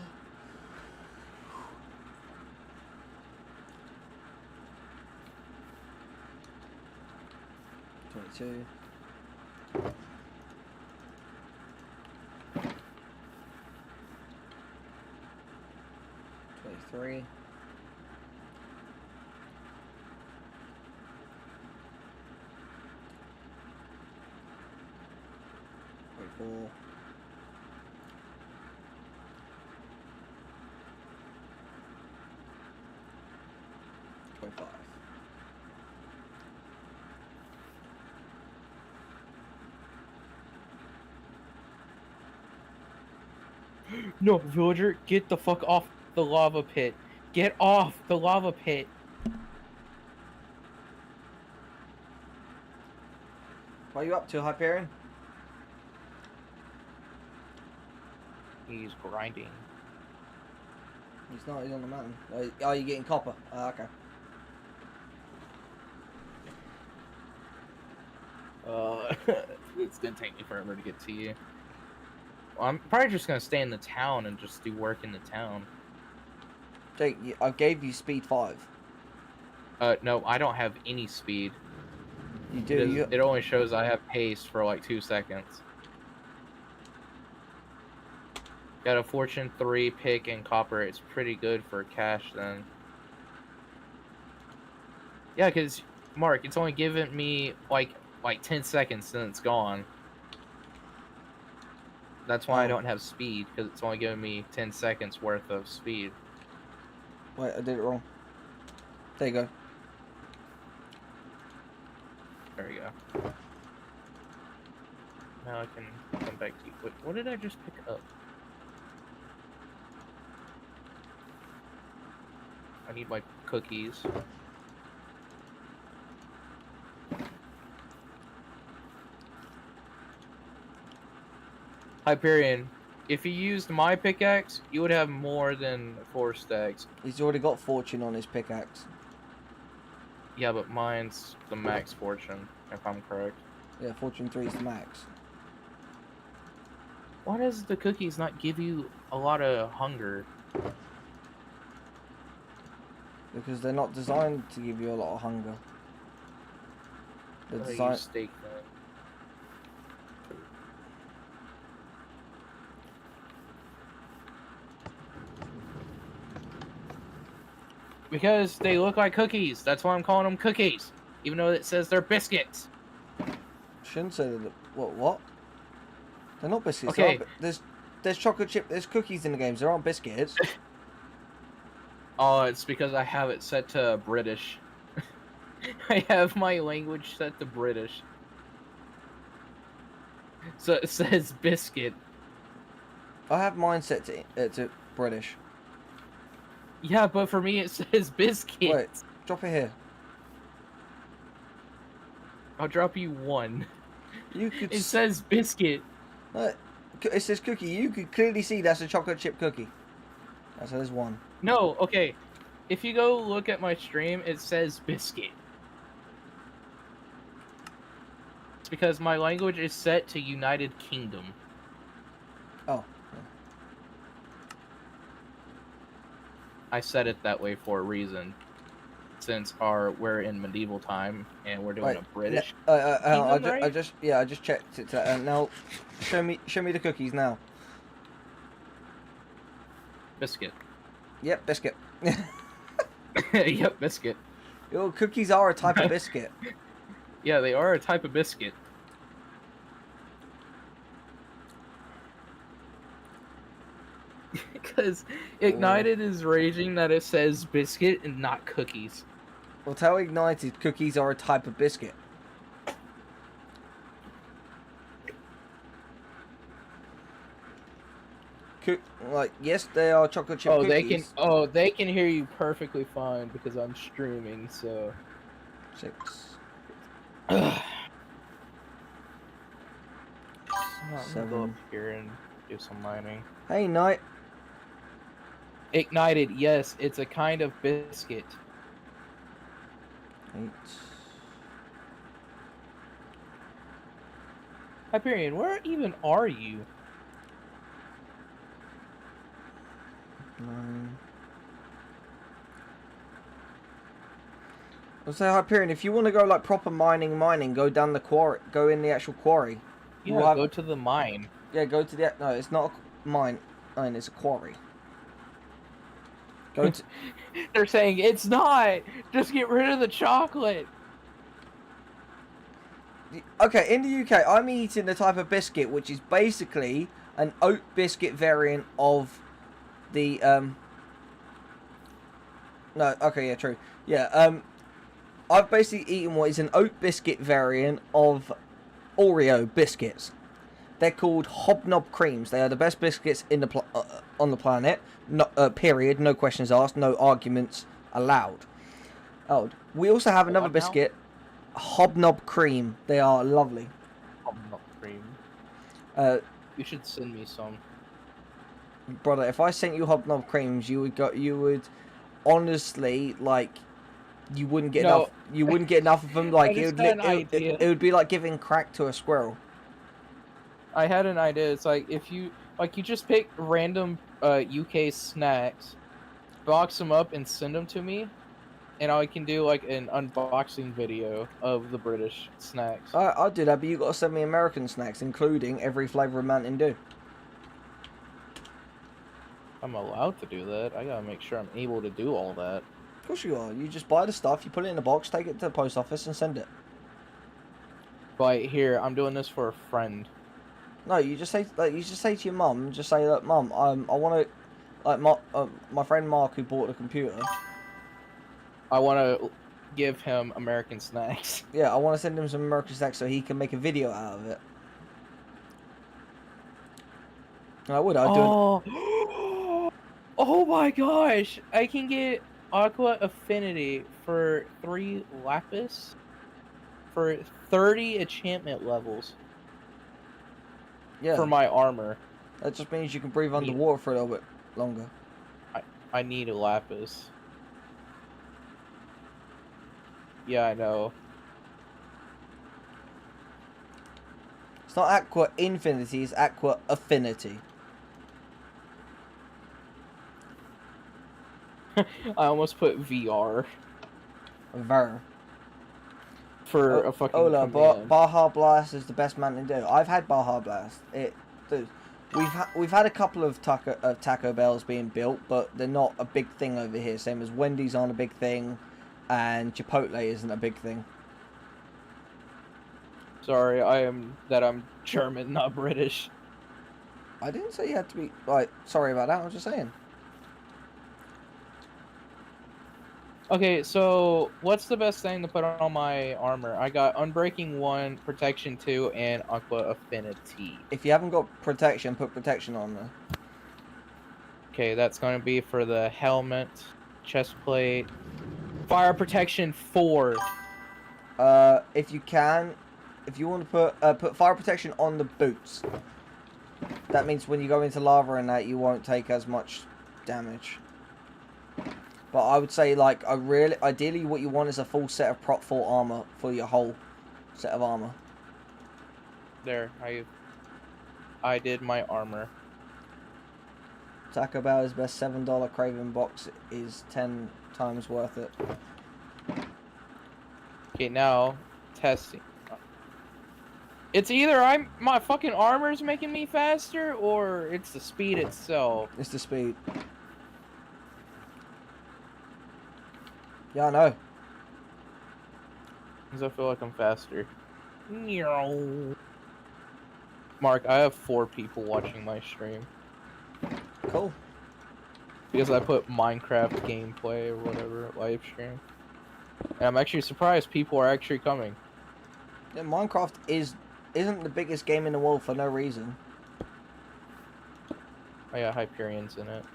22. 23. 24. 25. No, villager, get the fuck off the lava pit. Get off the lava pit. What are you up to, Hyperion? He's grinding. He's not, he's on the mountain. Oh, you're getting copper. Oh, okay. It's gonna take me forever to get to you. Well, I'm probably just gonna stay in the town and just do work in the town. Jake, I gave you speed 5. No, I don't have any speed. You do. It only shows I have pace for like 2 seconds. Got a fortune 3 pick and copper. It's pretty good for cash then. Yeah, because Mark, it's only given me like 10 seconds, then it's gone. That's why I don't have speed, because it's only giving me 10 seconds worth of speed. Wait, I did it wrong. There you go. There we go. Now I can come back to you. Wait, what did I just pick up? I need my cookies. Hyperion, if you used my pickaxe, you would have more than 4 stacks. He's already got fortune on his pickaxe. Yeah, but mine's the max fortune, if I'm correct. Yeah, fortune 3 is the max. Why does the cookies not give you a lot of hunger? Because they're not designed to give you a lot of hunger. They're designed... Steak then. Because they look like cookies. That's why I'm calling them cookies. Even though it says they're biscuits. Shouldn't say that. What? They're not biscuits. Okay. There's chocolate chip. There's cookies in the games. There aren't biscuits. Oh, it's because I have it set to British. I have my language set to British. So it says biscuit. I have mine set to British. Yeah, but for me it says biscuit. Wait, drop it here. I'll drop you 1. You could. It says biscuit. It says cookie. You could clearly see that's a chocolate chip cookie. So there's 1. No, okay. If you go look at my stream, it says biscuit. It's because my language is set to United Kingdom. Oh. I set it that way for a reason. Since we're in medieval time and we're doing a British. I just checked it. And now, show me the cookies now. Biscuit. Yep, biscuit. Yep, biscuit. Your cookies are a type of biscuit. Yeah, they are a type of biscuit. Because Ignited is raging that it says biscuit and not cookies. Well, tell Ignited cookies are a type of biscuit. Yes, they are chocolate chip cookies. They can hear you perfectly fine because I'm streaming, so 6. I'm gonna go up 7. here and do some mining. Hey, Knight. Ignited, yes, it's a kind of biscuit. 8. Hyperion, where even are you? 9. I'll say, Hyperion, if you want to go like proper mining, go down the quarry, go in the actual quarry. Yeah, go to the mine. Yeah, go to the. No, it's not a mine. It's a quarry. Go to. They're saying it's not. Just get rid of the chocolate. Okay, in the UK, I'm eating the type of biscuit which is basically an oat biscuit variant of the No, okay, yeah, true. Yeah, I've basically eaten what is an oat biscuit variant of Oreo biscuits. They're called Hobnob Creams. They are the best biscuits in the on the planet. No, period. No questions asked. No arguments allowed. Oh, we also have another biscuit, Hobnob Cream. They are lovely. Hobnob Cream. You should send me some. Brother, if I sent you Hobnob Creams, you would honestly, like, you wouldn't get enough. You wouldn't get enough of them. Like it would be like giving crack to a squirrel. I had an idea. It's like if you just pick random UK snacks, box them up and send them to me, and I can do like an unboxing video of the British snacks. I'll do that, but you got to send me American snacks, including every flavour of Mountain Dew. I'm allowed to do that. I gotta make sure I'm able to do all that. Of course you are. You just buy the stuff, you put it in a box, take it to the post office, and send it. But here, I'm doing this for a friend. No, you just say to your mum, just say, look, mum, I want to, like, my friend Mark who bought the computer. I want to give him American snacks. Yeah, I want to send him some American snacks so he can make a video out of it. And I would. I'd do it. Oh, oh my gosh! I can get Aqua Affinity for 3 Lapis for 30 enchantment levels Yeah. for my armor. That just means you can breathe underwater for a little bit longer. I need a Lapis. Yeah, I know. It's not Aqua Infinity, it's Aqua Affinity. I almost put VR Ver. for a fucking Ola, command. Baja Blast is the best Mountain Dew. I've had Baja Blast. Dude, we've had a couple of Taco Bells being built, but they're not a big thing over here. Same as Wendy's aren't a big thing, and Chipotle isn't a big thing. Sorry, I'm German, not British. I didn't say you had to be like sorry about that. I was just saying. Okay, so what's the best thing to put on my armor? I got Unbreaking 1, Protection 2, and Aqua Affinity. If you haven't got protection, put protection on there. Okay, that's going to be for the helmet, chest plate, Fire Protection 4. If you can, if you want to put fire protection on the boots. That means when you go into lava and that, you won't take as much damage. But I would say, like, ideally what you want is a full set of prop 4 armor for your whole set of armor. There, I did my armor. Taco Bell's best $7 Craven box is 10 times worth it. Okay, now testing. It's either my fucking armor's making me faster, or it's the speed itself. It's the speed. Yeah, I know. Because I feel like I'm faster. Mark, I have 4 people watching my stream. Cool. Because I put Minecraft gameplay or whatever, live stream. And I'm actually surprised people are actually coming. Yeah, Minecraft isn't the biggest game in the world for no reason. I got Hyperions in it.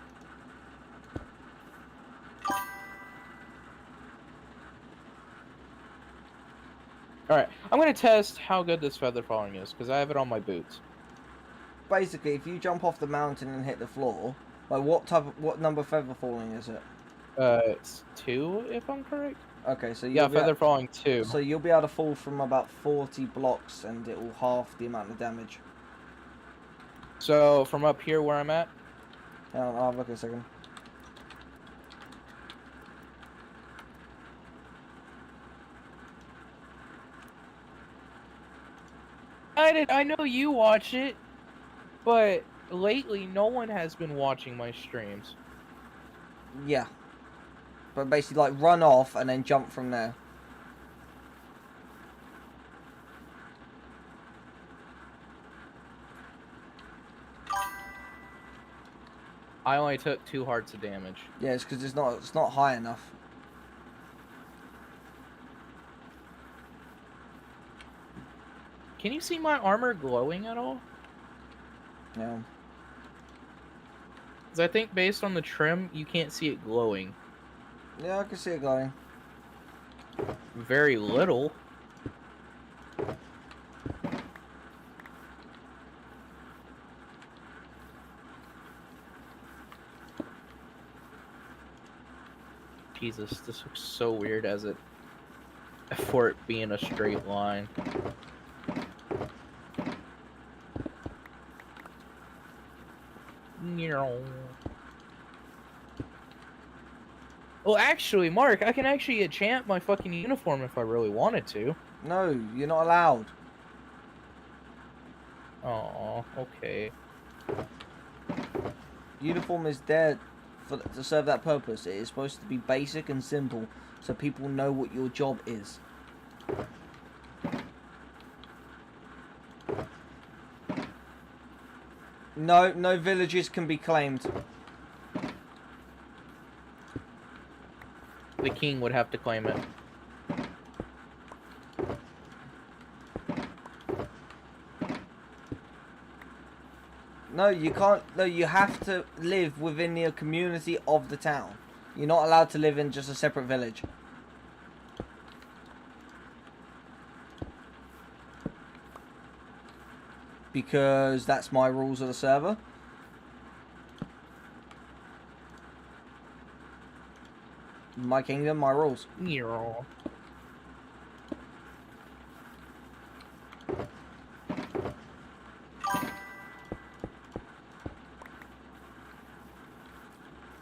Alright, I'm gonna test how good this feather falling is, because I have it on my boots. Basically, if you jump off the mountain and hit the floor, like what number feather falling is it? It's 2, if I'm correct. Okay, so Yeah, feather falling 2. So you'll be able to fall from about 40 blocks, and it will halve the amount of damage. So, from up here where I'm at? Hang on, I'll have a look a second. I know you watch it, but lately no one has been watching my streams. Yeah. But basically, like, run off and then jump from there. I only took 2 hearts of damage. Yeah, it's because it's not high enough. Can you see my armor glowing at all? Yeah. Because I think based on the trim, you can't see it glowing. Yeah, I can see it glowing. Very little. Jesus, this looks so weird as it for it being a straight line. Well, actually, Mark, I can actually enchant my fucking uniform if I really wanted to. No, you're not allowed. Oh, okay. Uniform is there to serve that purpose. It is supposed to be basic and simple, so people know what your job is. No villages can be claimed. The king would have to claim it. No, you can't. No, you have to live within the community of the town. You're not allowed to live in just a separate village. Because that's my rules of the server. My kingdom, my rules. Yeah.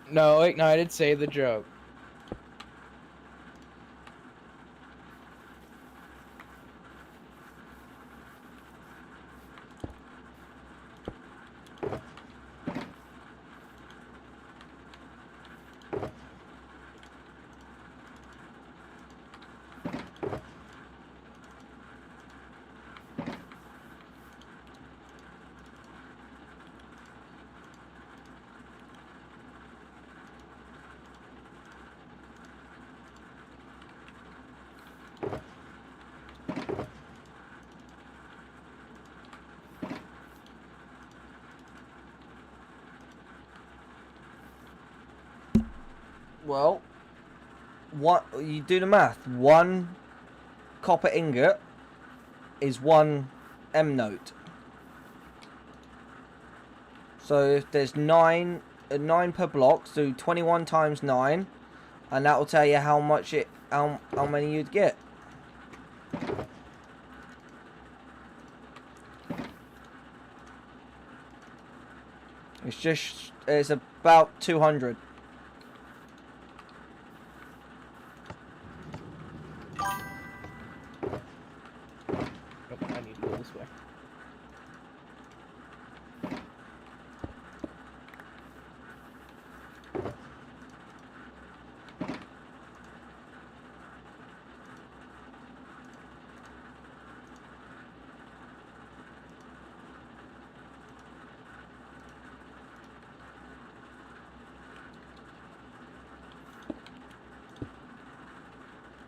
No, Ignited, say the joke. Well, what you do the math? 1 copper ingot is 1 M note. So if there's 9 per block, so 21 times 9, and that will tell you how much how many you'd get. It's about 200. Nope, I need to go this way.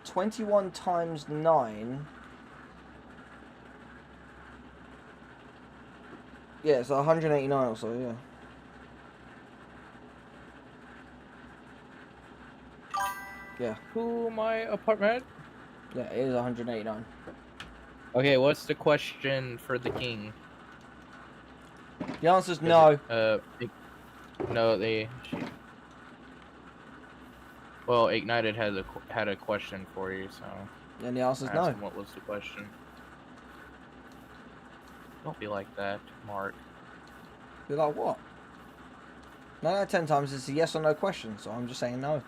$21 times 9. Yeah, so 189 or so, yeah. Yeah. To my apartment. Yeah, it is 189. Okay, what's the question for the king? The answer's no. No, well, Ignited had a question for you, so. And the answer's I no. asked him what was the question. Don't be like that, Mark. You're like, what? 9 out of 10 times it's a yes or no question, so I'm just saying no.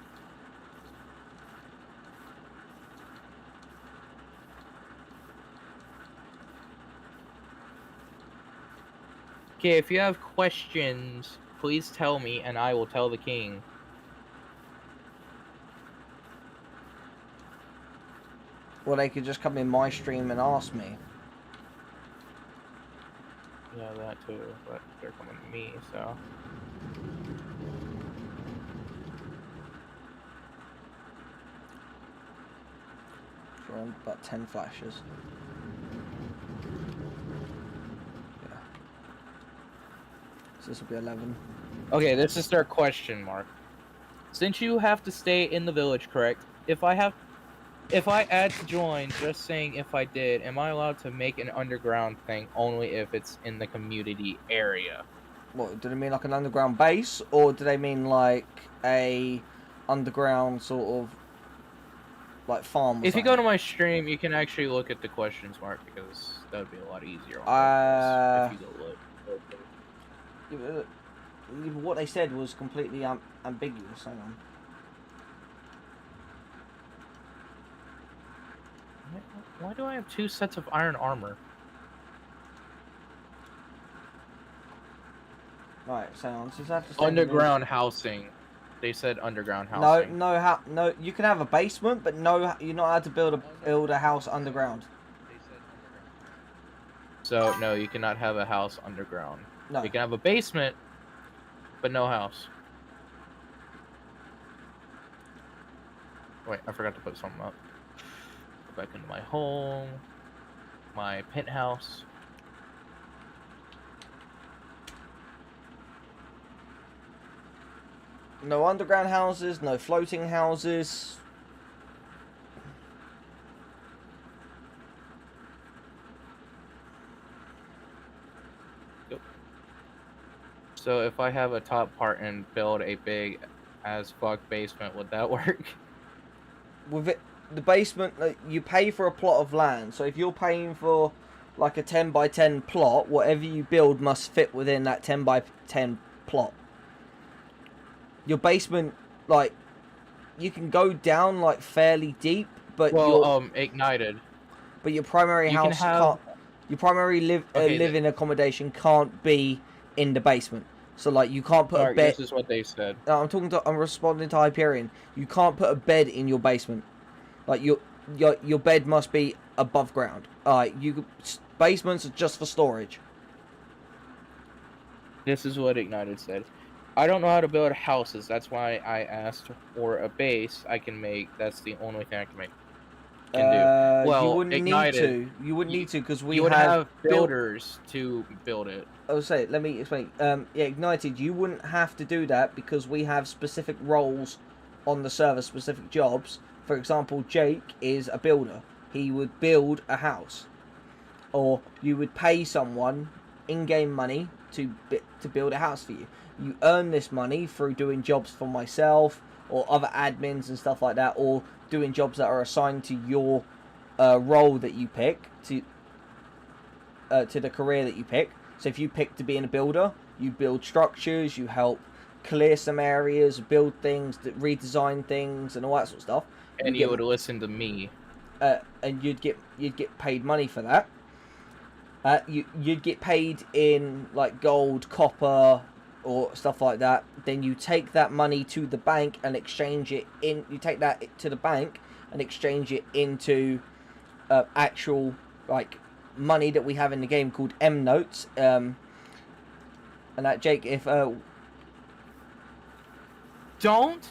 Okay, if you have questions, please tell me and I will tell the king. Well, they could just come in my stream and ask me. Yeah, that too, but they're coming to me, so. For about 10 flashes. Yeah. So this will be 11. Okay, this is their question, Mark. Since you have to stay in the village, correct? If I add to join, just saying if I did, am I allowed to make an underground thing only if it's in the community area? What, do they mean like an underground base, or do they mean like a underground sort of like farm? If you go to my stream, you can actually look at the questions, Mark, because that would be a lot easier. If you go look. What they said was completely ambiguous. Hang on. Why do I have 2 sets of iron armor? Right, so just have to Underground housing. They said underground housing. No. You can have a basement, but no, you're not allowed to build a house underground. So no, you cannot have a house underground. No. You can have a basement, but no house. Wait, I forgot to put something up. Go back into my home, my penthouse. No underground houses, no floating houses. So if I have a top part and build a big as fuck basement, would that work? With it, the basement, like, you pay for a plot of land. So if you're paying for like a 10 by 10 plot, whatever you build must fit within that 10 by 10 plot. Your basement, like, you can go down like fairly deep, but ignited. But your primary house can't. Your primary living accommodation can't be in the basement. So like you can't put a bed. This is what they said. No, I'm responding to Hyperion. You can't put a bed in your basement. Like your bed must be above ground. Basements are just for storage. This is what Ignited said. I don't know how to build houses. That's why I asked for a base I can make. That's the only thing I can make. Well, you wouldn't Ignited, need to. You wouldn't need to because we would have builders to build it. I'll say it. Let me explain. Yeah, Ignited. You wouldn't have to do that because we have specific roles on the server, specific jobs. For example, Jake is a builder. He would build a house, or you would pay someone in-game money to build a house for you. You earn this money through doing jobs for myself or other admins and stuff like that, or doing jobs that are assigned to your role that you pick, to the career that you pick. So if you pick to being a builder, you build structures, you help clear some areas, build things, redesign things, and all that sort of stuff. And you would listen to me. And you'd get paid money for that. You'd get paid in like gold, copper, or stuff like that. Then you take that money to the bank and exchange it in. You take that to the bank and exchange it into actual like money that we have in the game called M notes. And that Jake, if don't.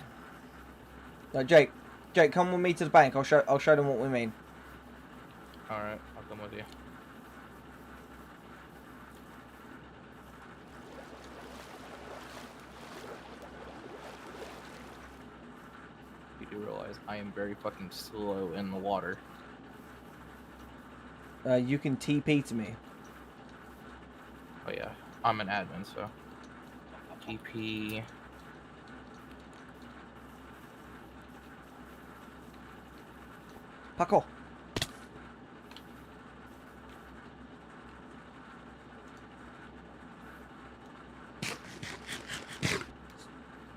No, Jake, come with me to the bank. I'll show them what we mean. All right, I'll come with you. You do realize I am very fucking slow in the water. You can TP to me. Oh yeah, I'm an admin, so TP. Paco.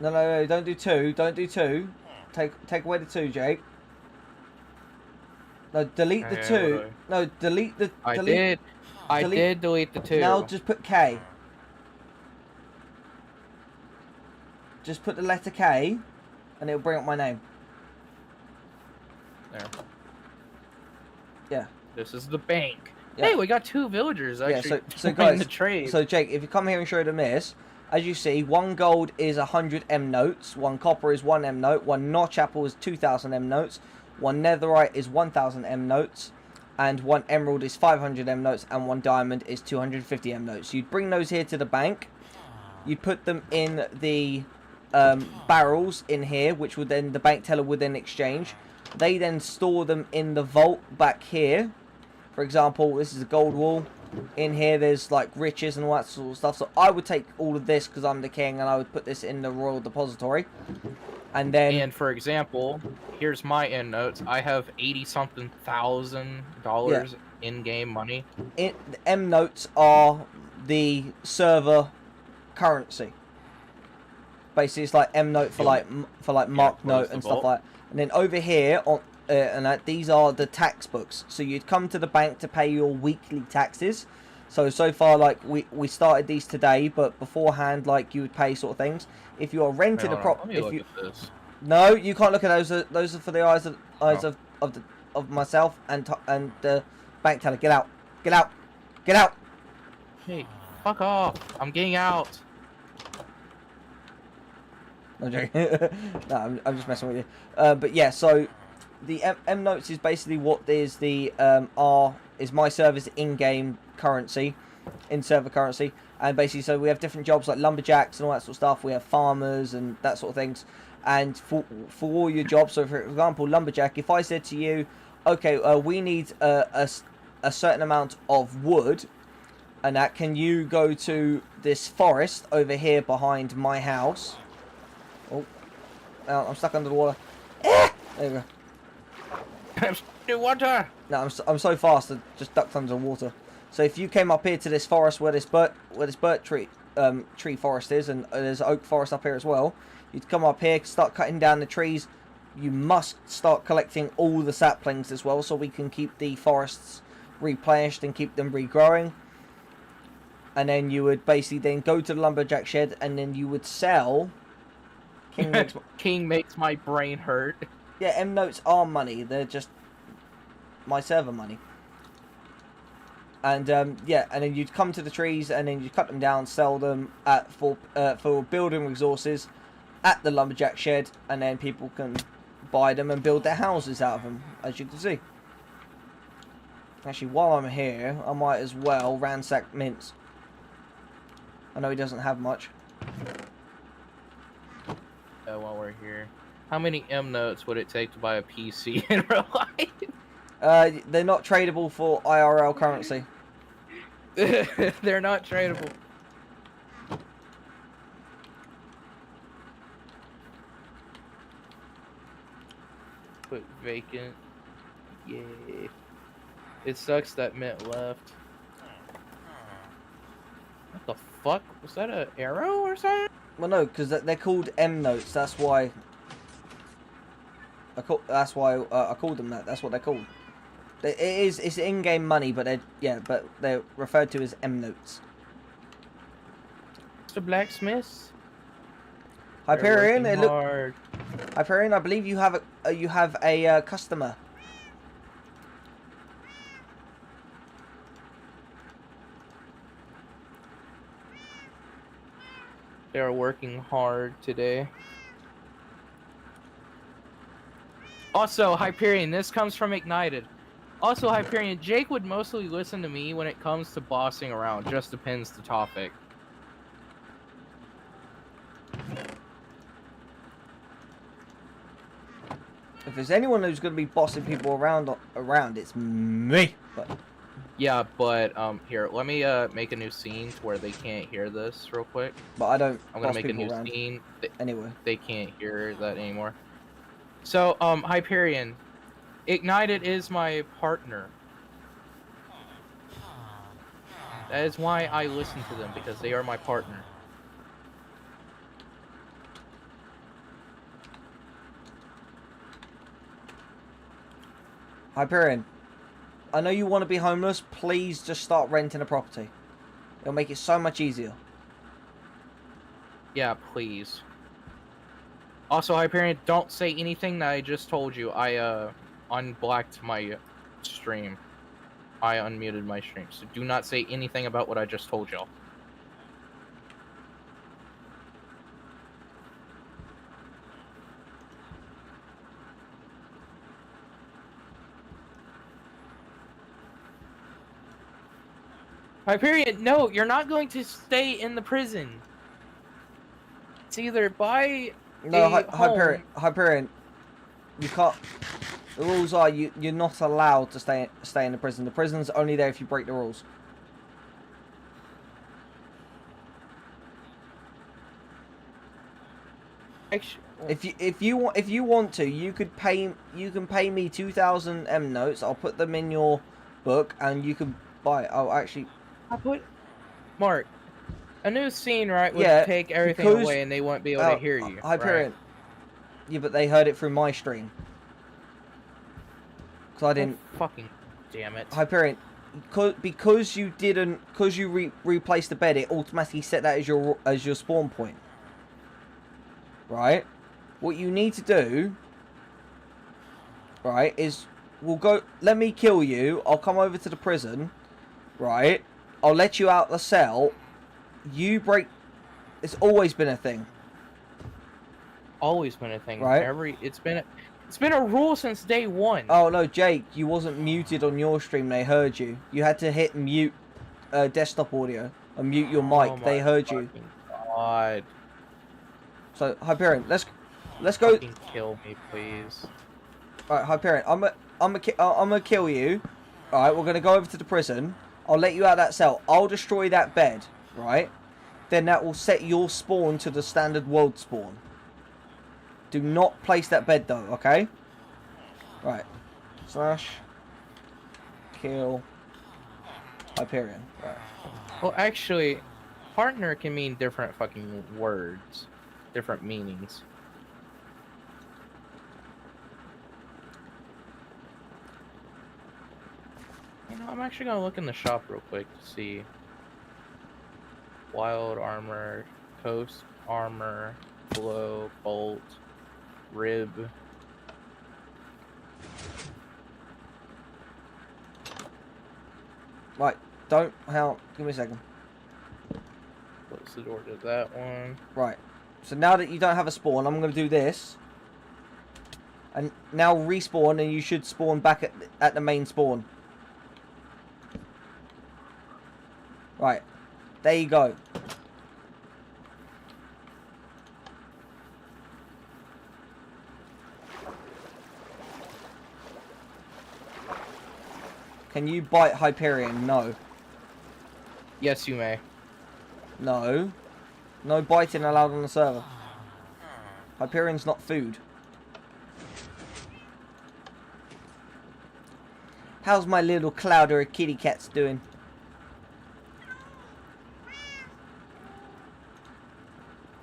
No, don't do two. Don't do two. Take away the two, Jake. No, delete the two. No, delete the. I did delete the two. Now just put K. Just put the letter K, and it'll bring up my name. There. Yeah. This is the bank. Yeah. Hey, we got 2 villagers actually. Yeah, so guys, guys, the trade. So Jake, if you come here and show them this, as you see, 1 gold is 100 M notes, 1 copper is 1 M note, 1 notch apple is 2,000 M notes, 1 netherite is 1,000 M notes, and 1 emerald is 500 M notes, and 1 diamond is 250 M notes. You'd bring those here to the bank. You'd put them in the barrels in here, which would then the bank teller would then exchange. They then store them in the vault back here. For example, this is a gold wall. In here there's like riches and all that sort of stuff. So I would take all of this because I'm the king, and I would put this in the royal depository. And then... And for example, here's my end notes. I have $80-something thousand in-game money. The M notes are the server currency. Basically, it's like M note for like mark note and stuff like that. And then over here on these are the tax books. So you'd come to the bank to pay your weekly taxes. So far, like we started these today, but beforehand, like you would pay sort of things. If you are renting a property, no, you can't look at those. Those are for the eyes of myself and the bank teller. Get out! Get out! Get out! Hey, fuck off! I'm getting out. No, no, I'm just messing with you. But yeah, so the M notes is basically what is the is my server's in-game currency, in-server currency, And basically, so we have different jobs like lumberjacks and all that sort of stuff. We have farmers and that sort of things. And for all your jobs, so for example, lumberjack, if I said to you, okay, we need a certain amount of wood, and that, can you go to this forest over here behind my house? Oh, I'm stuck under the water. There we go. I'm water. No, I'm so fast I just ducked under the water. So if you came up here to this forest where this birch tree forest is, and there's oak forest up here as well, you'd come up here, start cutting down the trees. You must start collecting all the saplings as well, so we can keep the forests replenished and keep them regrowing. And then you would basically then go to the lumberjack shed, and then you would sell. King makes my brain hurt. Yeah, M notes are money. They're just my server money. And yeah, and then you'd come to the trees, and then you'd cut them down, sell them for building resources at the lumberjack shed, and then people can buy them and build their houses out of them, as you can see. Actually, while I'm here, I might as well ransack Mince. I know he doesn't have much. While we're here, how many M notes would it take to buy a PC in real life? They're not tradable for IRL currency. They're not tradable. Put vacant. Yay. It sucks that Mint left. What the fuck? Was that an arrow or something? Well, no, because they're called M notes. That's why. I called them that. That's what they're called. It's in-game money, but they're referred to as M notes. Mr. Blacksmith. Hyperion, Hyperion, I believe you have a customer. They are working hard today. Also, Hyperion, this comes from Ignited. Also, Hyperion, Jake would mostly listen to me when it comes to bossing around. Just depends the topic. If there's anyone who's going to be bossing people around, it's me. But yeah, but here, let me make a new scene to where they can't hear this real quick. But I don't. I'm gonna make a new scene. Anyway, they can't hear that anymore. So, Hyperion, Ignited is my partner. That is why I listen to them, because they are my partner. Hyperion, I know you want to be homeless. Please just start renting a property. It'll make it so much easier. Yeah, please. Also, Hyperion, don't say anything that I just told you. I unblocked my stream. I unmuted my stream. So do not say anything about what I just told y'all. Hyperion, no, you're not going to stay in the prison. It's either buy Hyperion, you can't. The rules are you're not allowed to stay in the prison. The prison's only there if you break the rules. If you want to, you can pay me 2,000 M notes. I'll put them in your book, and you can buy it. Oh, actually, Mark, a new scene, right, would take everything away, and they won't be able to hear you. Hyperion. Right? Yeah, but they heard it through my stream. Because I didn't. Oh, fucking damn it. Hyperion, because you replaced the bed, it automatically set that as your spawn point. Right? What you need to do, right, is let me kill you. I'll come over to the prison, right? I'll let you out the cell. You break. It's always been a thing. Always been a thing. Right? It's been a rule since day one. Oh no, Jake, you wasn't muted on your stream. They heard you. You had to hit mute desktop audio. And mute your mic. Oh They my heard you. fucking God. So Hyperion, let's go. Fucking kill me, please. Alright, Hyperion, I'm gonna kill you. Alright, we're gonna go over to the prison. I'll let you out of that cell. I'll destroy that bed, right? Then that will set your spawn to the standard world spawn. Do not place that bed though, okay? Right. Slash kill Hyperion. Right. Well, actually, partner can mean different fucking words, different meanings. You know, I'm actually gonna look in the shop real quick to see. Wild armor, coast armor, blow, bolt, rib. Right. Don't help. Give me a second. Close the door to that one. Right. So now that you don't have a spawn, I'm gonna do this. And now respawn, and you should spawn back at the main spawn. Right. There you go. Can you bite Hyperion? No. Yes, you may. No. No biting allowed on the server. Hyperion's not food. How's my little clouder of kitty cats doing?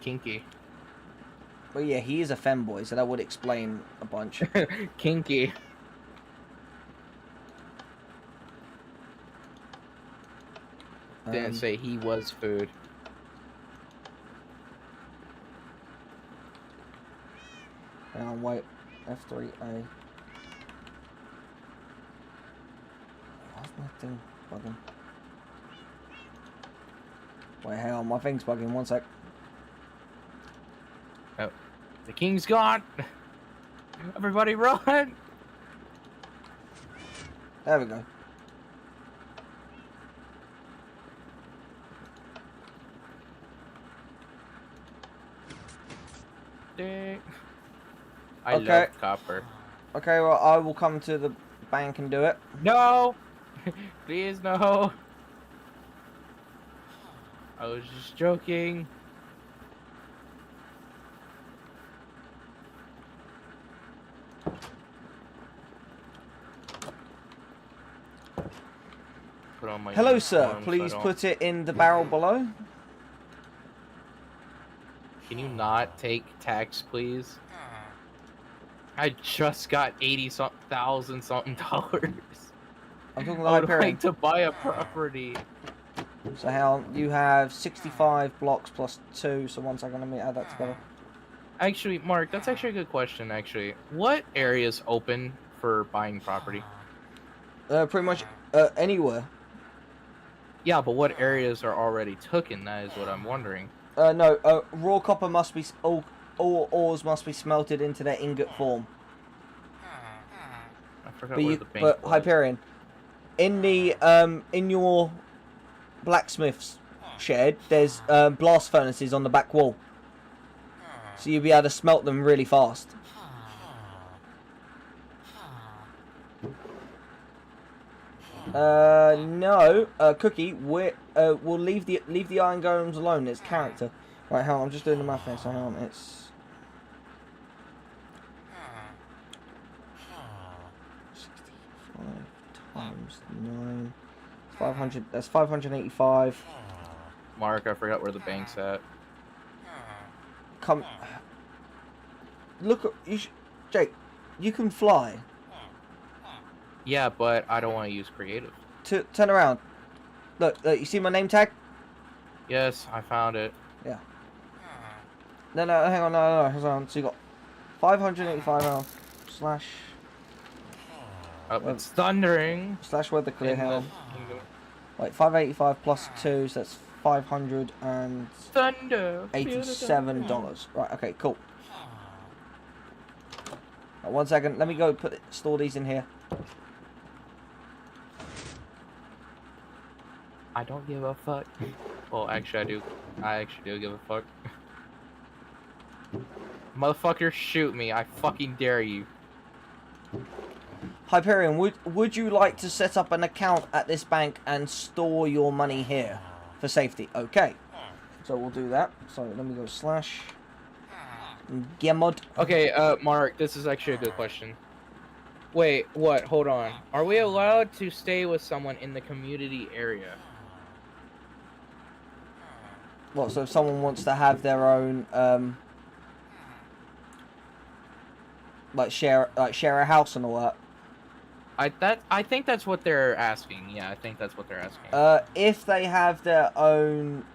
Kinky. Well, yeah, he is a femboy, so that would explain a bunch. Kinky. Didn't say he was food. Hang on, wait. F3A. Why's my thing bugging? Wait, hang on, my thing's bugging. One sec. Oh, the king's gone. Everybody run! There we go. I Okay. love copper. Okay, well, I will come to the bank and do it. No! Please, no! I was just joking. Put on my Hello, sir. uniform so I Please don't- put it in the barrel below. Can you not take tax, please? I just got 80,000 something dollars. I'm talking I about would Hyperion. like to buy a property. So how you have 65 blocks plus 2. So 1 second, let me add that together. Actually, Mark, that's actually a good question. Actually, what areas open for buying property? Pretty much anywhere. Yeah, but what areas are already taken? That is what I'm wondering. No, raw copper must be all ores must be smelted into their ingot form. I forgot But where you, the bank but was. Hyperion, in the in your blacksmith's shed, there's blast furnaces on the back wall, so you'll be able to smelt them really fast. No, Cookie, we'll leave the iron golems alone. It's character. Right, hang on, I'm just doing the math here. So hang on, it's 65 times 9. 500. That's 585. Mark, I forgot where the bank's at. Come, look at you, Jake. You can fly. Yeah, but I don't want to use creative. Turn around. Look, you see my name tag? Yes, I found it. Yeah. No, hang on, no, hang on. So you got 585 now. Slash. Oh, it's thundering. Slash weather clear. Hang on. in the- Wait, 585 plus 2, so that's $587. Thunder. Feel the thunder. Right, okay, cool. Right, 1 second, let me go store these in here. I don't give a fuck. Well, actually, I actually do give a fuck. Motherfucker, shoot me. I fucking dare you. Hyperion, would you like to set up an account at this bank and store your money here for safety? Okay. So we'll do that. So let me go slash Gemod. Okay, Mark, this is actually a good question. Wait, what? Hold on. Are we allowed to stay with someone in the community area? What, so if someone wants to have their own, like share a house and all that? I think that's what they're asking. Yeah, I think that's what they're asking. If they have their own,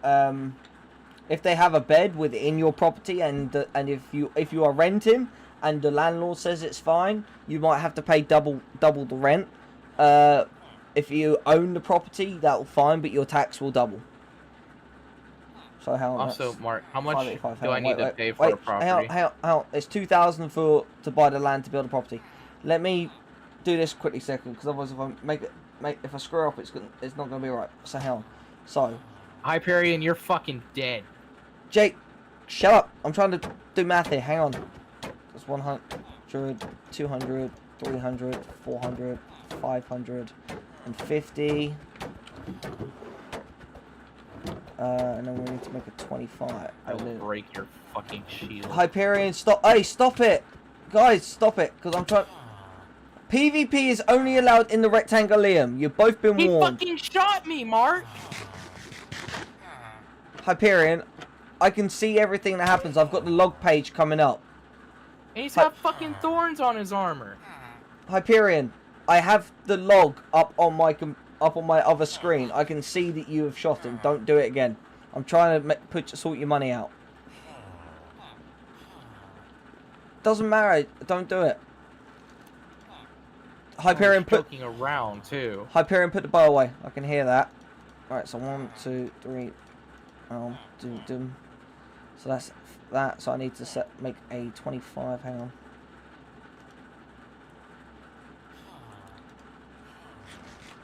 if they have a bed within your property, and if you are renting and the landlord says it's fine, you might have to pay double the rent. If you own the property, that'll fine, but your tax will double. So how? Also, Mark, how much do I need to pay for wait, a property? Hang on. It's 2,000 to buy the land to build a property. Let me do this quickly second, because otherwise if I screw up, it's not gonna be right. So hang on. So Hyperion, you're fucking dead. Jake, shut up. I'm trying to do math here. Hang on. That's 100, 200, 300, 400, 550. And then we need to make a 25. I will break your fucking shield. Hyperion, stop. Hey, stop it. Guys, stop it. Because I'm trying... PvP is only allowed in the rectangleium. You've both been warned. He fucking shot me, Mark! Hyperion, I can see everything that happens. I've got the log page coming up. And he's got fucking thorns on his armor. Hyperion, I have the log up on my other screen. I can see that you have shot him. Don't do it again. I'm trying to sort your money out. Doesn't matter. Don't do it. Hyperion, joking around too. Hyperion, put the bow away. I can hear that. All right, so 1, 2, 3. So that's that. So I need to make a 25. Hang on.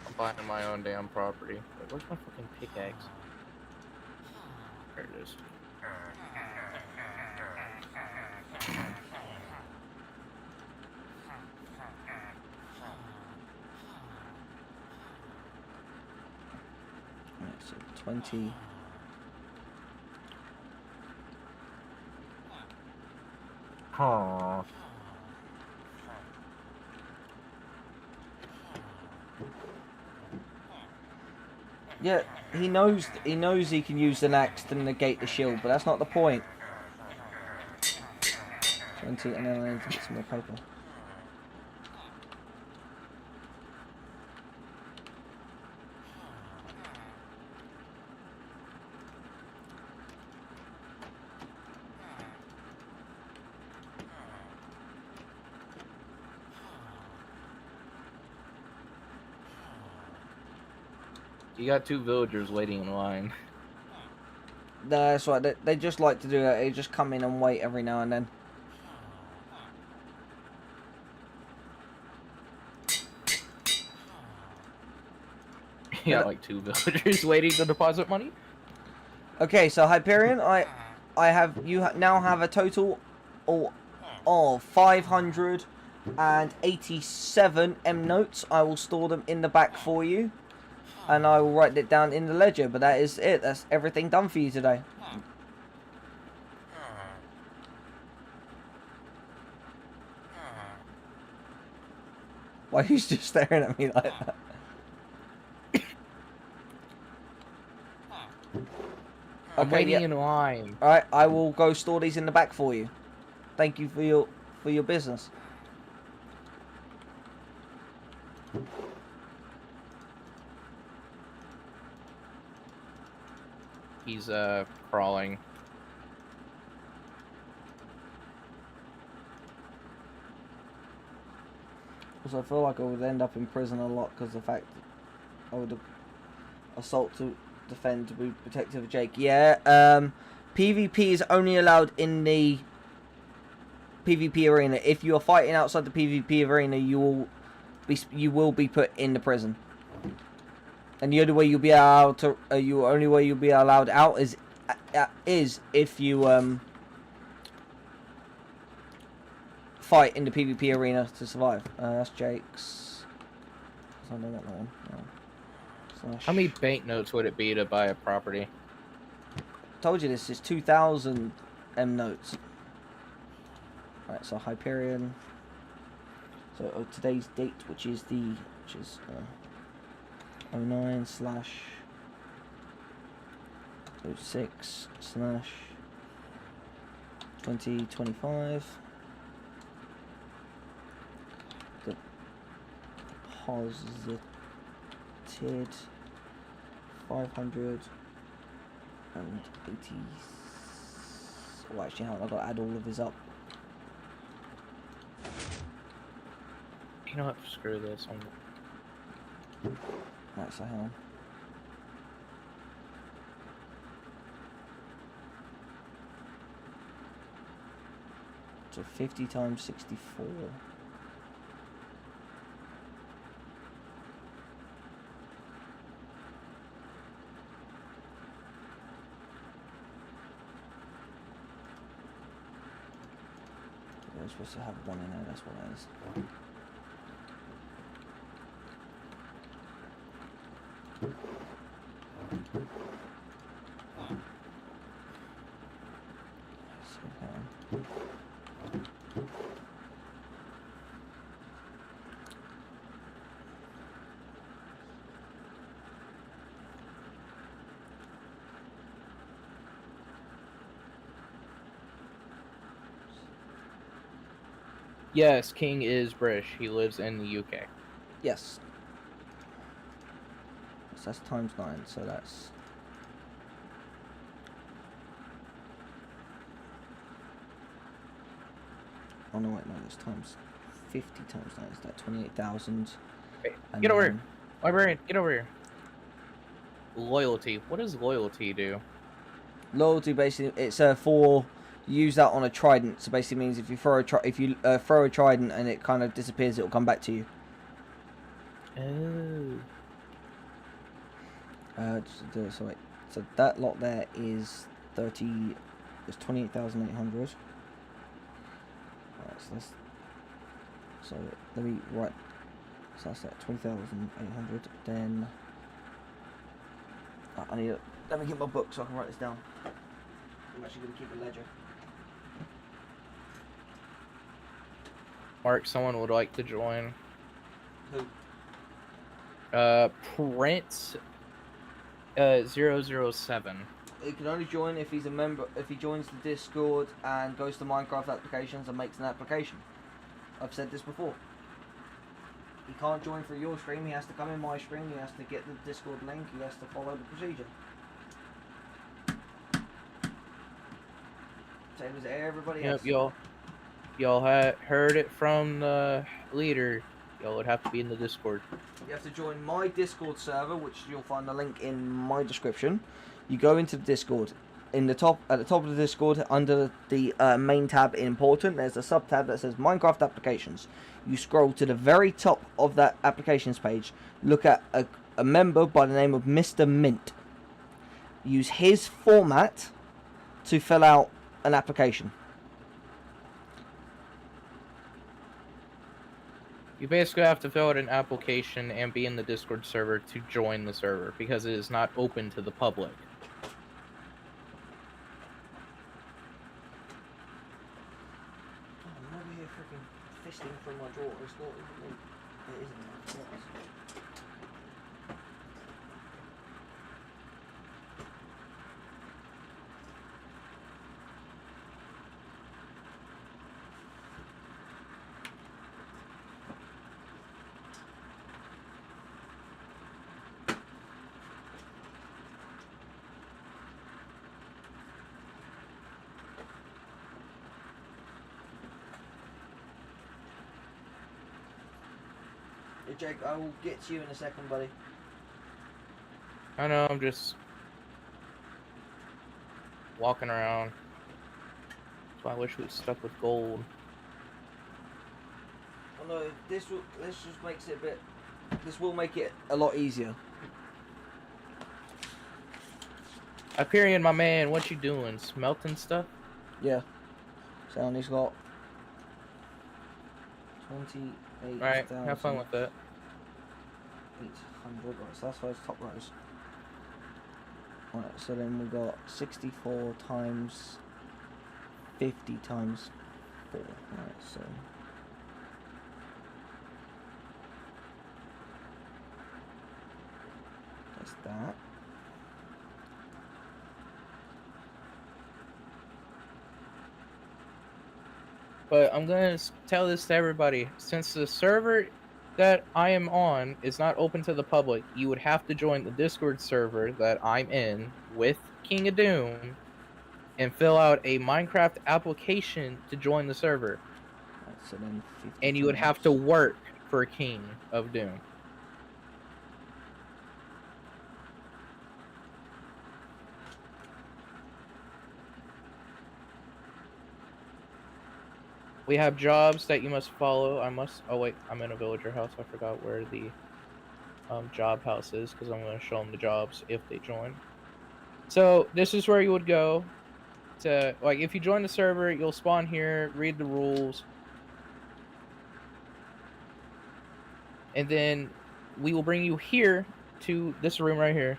I'm buying my own damn property. Wait, where's my fucking pickaxe? There it is. Right, so 20. Huh. Yeah, he knows he can use an axe to negate the shield, but that's not the point. 20, and then I need to get some more paper. You got 2 villagers waiting in line. No, that's right. They just like to do that. They just come in and wait every now and then. You got like 2 villagers waiting to deposit money. Okay, so Hyperion, you now have a total of 587 M notes. I will store them in the back for you, and I will write it down in the ledger. But that is it. That's everything done for you today. Why are you just staring at me like that? I'm waiting in line. Alright, I will go store these in the back for you. Thank you for your business. He's crawling. Because I feel like I would end up in prison a lot because the fact that I would assault to defend to be protective of Jake. Yeah, PvP is only allowed in the PvP arena. If you are fighting outside the PvP arena, you will be put in the prison. And the only way you'll be allowed to, only way you'll be allowed out is if you fight in the PvP arena to survive. That's Jake's. I don't want that one. No. How many banknotes would it be to buy a property? Told you this is 2,000 M notes. Right, so Hyperion. So today's date, which is 09/06/2025. Deposited 580. Oh, actually, hang on, I've got to add all of his up. You know what? Screw this. Right, so hang on. So 50 times 64. We're supposed to have one in there, that's what that is. Yes, King is British. He lives in the UK. Yes. So that's times 9, so that's... Oh no, wait, no, that's times 50 times 9, is that 28,000? Hey, get over here. Librarian, get over here. Loyalty. What does loyalty do? Loyalty, basically, it's for... Use that on a trident, so basically means if you throw a trident and it kind of disappears, it will come back to you. Oh. So wait, so that lot there is 28,800. Right, so let me write. So that's that 20,800. Then I need. Let me get my book so I can write this down. I'm actually going to keep a ledger. Mark, someone would like to join. Who? Prince 007. He can only join if he's a member. If he joins the Discord and goes to Minecraft applications and makes an application. I've said this before. He can't join through your stream. He has to come in my stream. He has to get the Discord link. He has to follow the procedure. Same as everybody else. Yep, y'all had heard it from the leader. Y'all would have to be in the Discord. You have to join my Discord server, which you'll find the link in my description. You go into the Discord. At the top of the Discord, under the main tab in important, there's a sub tab that says Minecraft applications. You scroll to the very top of that applications page. Look at a member by the name of Mr. Mint. Use his format to fill out an application. You basically have to fill out an application and be in the Discord server to join the server, because it is not open to the public. I'm over here freaking fisting from my drawer. It's not even me. It isn't. Jake, I will get to you in a second, buddy. I know, I'm just walking around. That's why I wish we stuck with gold. Oh no, this just makes it a bit. This will make it a lot easier. Hyperion, my man, what you doing? Smelting stuff? Yeah. So he's got 28,800. Alright, have fun with that. 800. Right, so that's those top rows. Right, so then we got 64 times 50 times 4. Right, so. That's that. But I'm gonna tell this to everybody. Since the server that I am on is not open to the public, you would have to join the Discord server that I'm in with King of Doom and fill out a Minecraft application to join the server. Right, so then 50 And you would have to work for King of Doom. We have jobs that you must follow. Oh wait, I'm in a villager house. I forgot where the job house is because I'm going to show them the jobs if they join. So this is where you would go to, like, if you join the server, you'll spawn here, read the rules, and then we will bring you here to this room right here.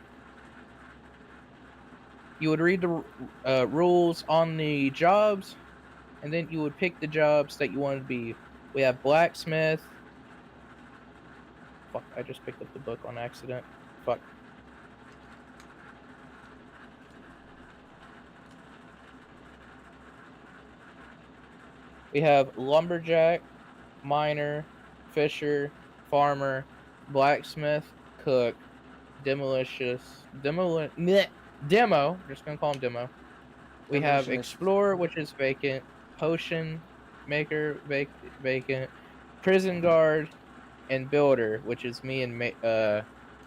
You would read the rules on the jobs, and then you would pick the jobs that you want to be. We have blacksmith. Fuck, I just picked up the book on accident. Fuck. We have lumberjack, miner, fisher, farmer, blacksmith, cook, demo, just gonna call him demo. We have explorer, which is vacant, potion maker, vacant, prison guard, and builder, which is me and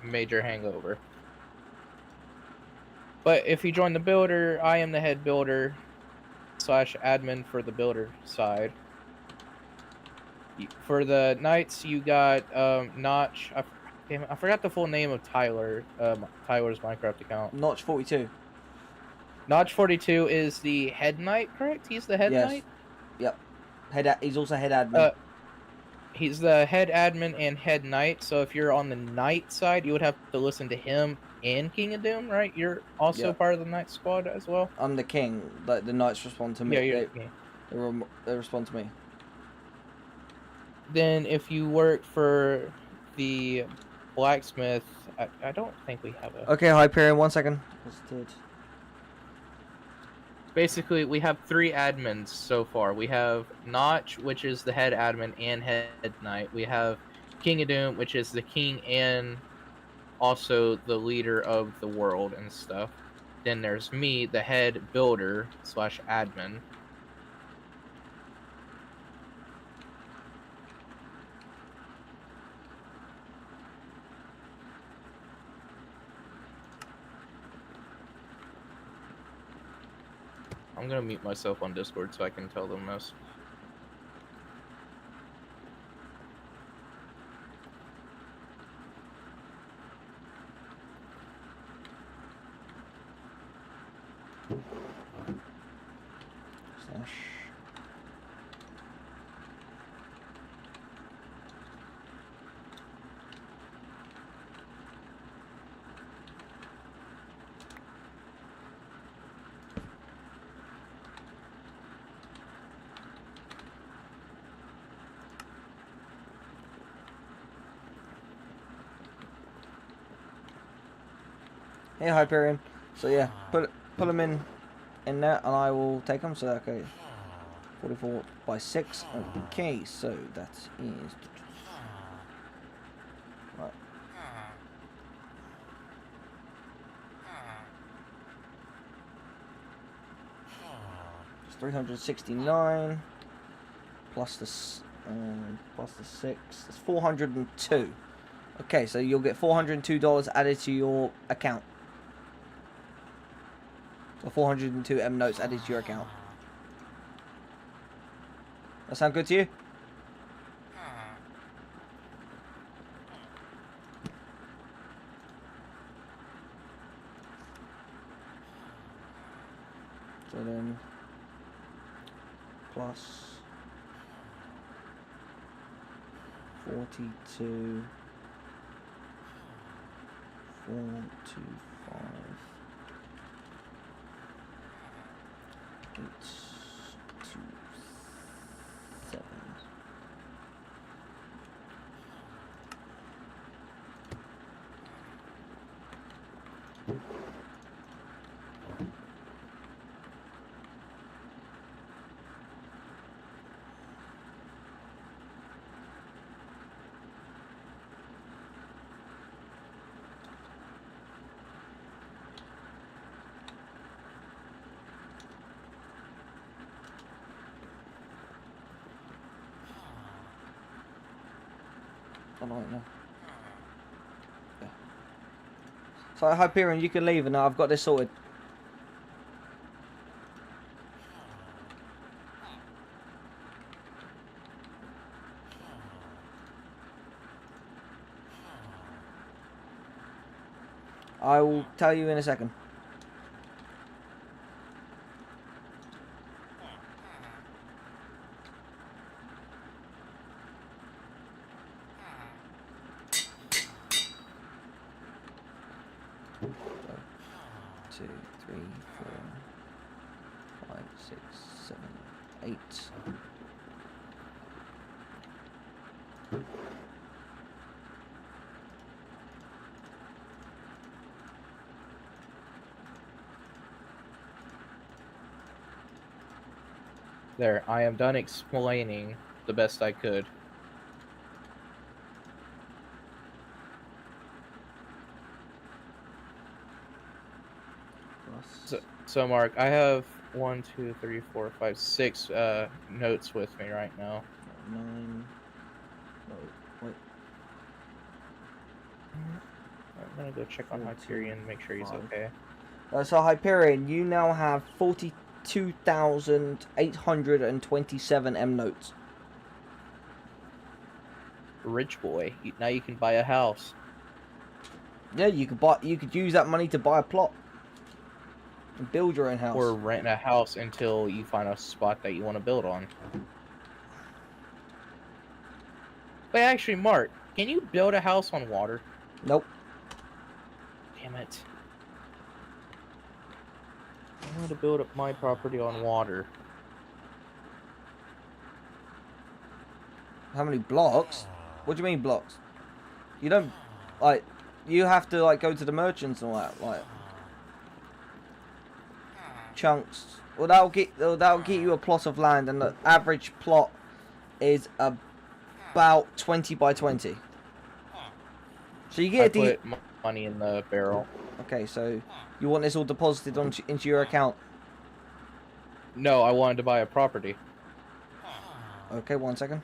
Major Hangover. But if you join the builder, I am the head builder / admin for the builder side. For the knights, you got Notch. I forgot the full name of Tyler. Tyler's Minecraft account. Notch 42. Notch 42 is the head knight, correct? He's the head knight? Yep. He's also head admin. He's the head admin and head knight, so if you're on the knight side, you would have to listen to him and King of Doom, right? You're also part of the knight squad as well? I'm the king. Like, the knights respond to me. Yeah, you're the king. They respond to me. Then if you work for the blacksmith, I don't think we have a... Okay, Hyperion, 1 second. Basically, we have 3 admins so far. We have Notch, which is the head admin and head knight. We have King of Doom, which is the king and also the leader of the world and stuff. Then there's me, the head builder / admin. I'm gonna mute myself on Discord so I can tell them this. Hey, Hyperion. So yeah, put them in there, and I will take them. So okay, 44 by 6. Okay, so that is right. It's 369 plus the 6. It's 402. Okay, so you'll get $402 added to your account. So 402 M notes added to your account. That sound good to you? plus 42 425 827. I don't know. Yeah. So Hyperion, you can leave and I've got this sorted. I will tell you in a second. Two, three, 4, 5, 6, 7, 8. There, I am done explaining the best I could. So Mark, I have 1, 2, 3, 4, 5, 6 notes with me right now. 9. Oh, wait. I'm gonna go check on 4, Hyperion, make sure he's 5. okay. So Hyperion, you now have 42,827 M notes. Rich boy, now you can buy a house. Yeah, you could use that money to buy a plot and build your own house. Or rent a house until you find a spot that you want to build on. But actually, Mark, can you build a house on water? Nope. Damn it. I want to build up my property on water. How many blocks? What do you mean blocks? You don't, like, you have to, like, go to the merchants and all that, like, chunks. Well, that'll get you a plot of land, and the average plot is about 20 by 20. So you get put money in the barrel. Okay, so you want this all deposited into your account? No, I wanted to buy a property. Okay, 1 second.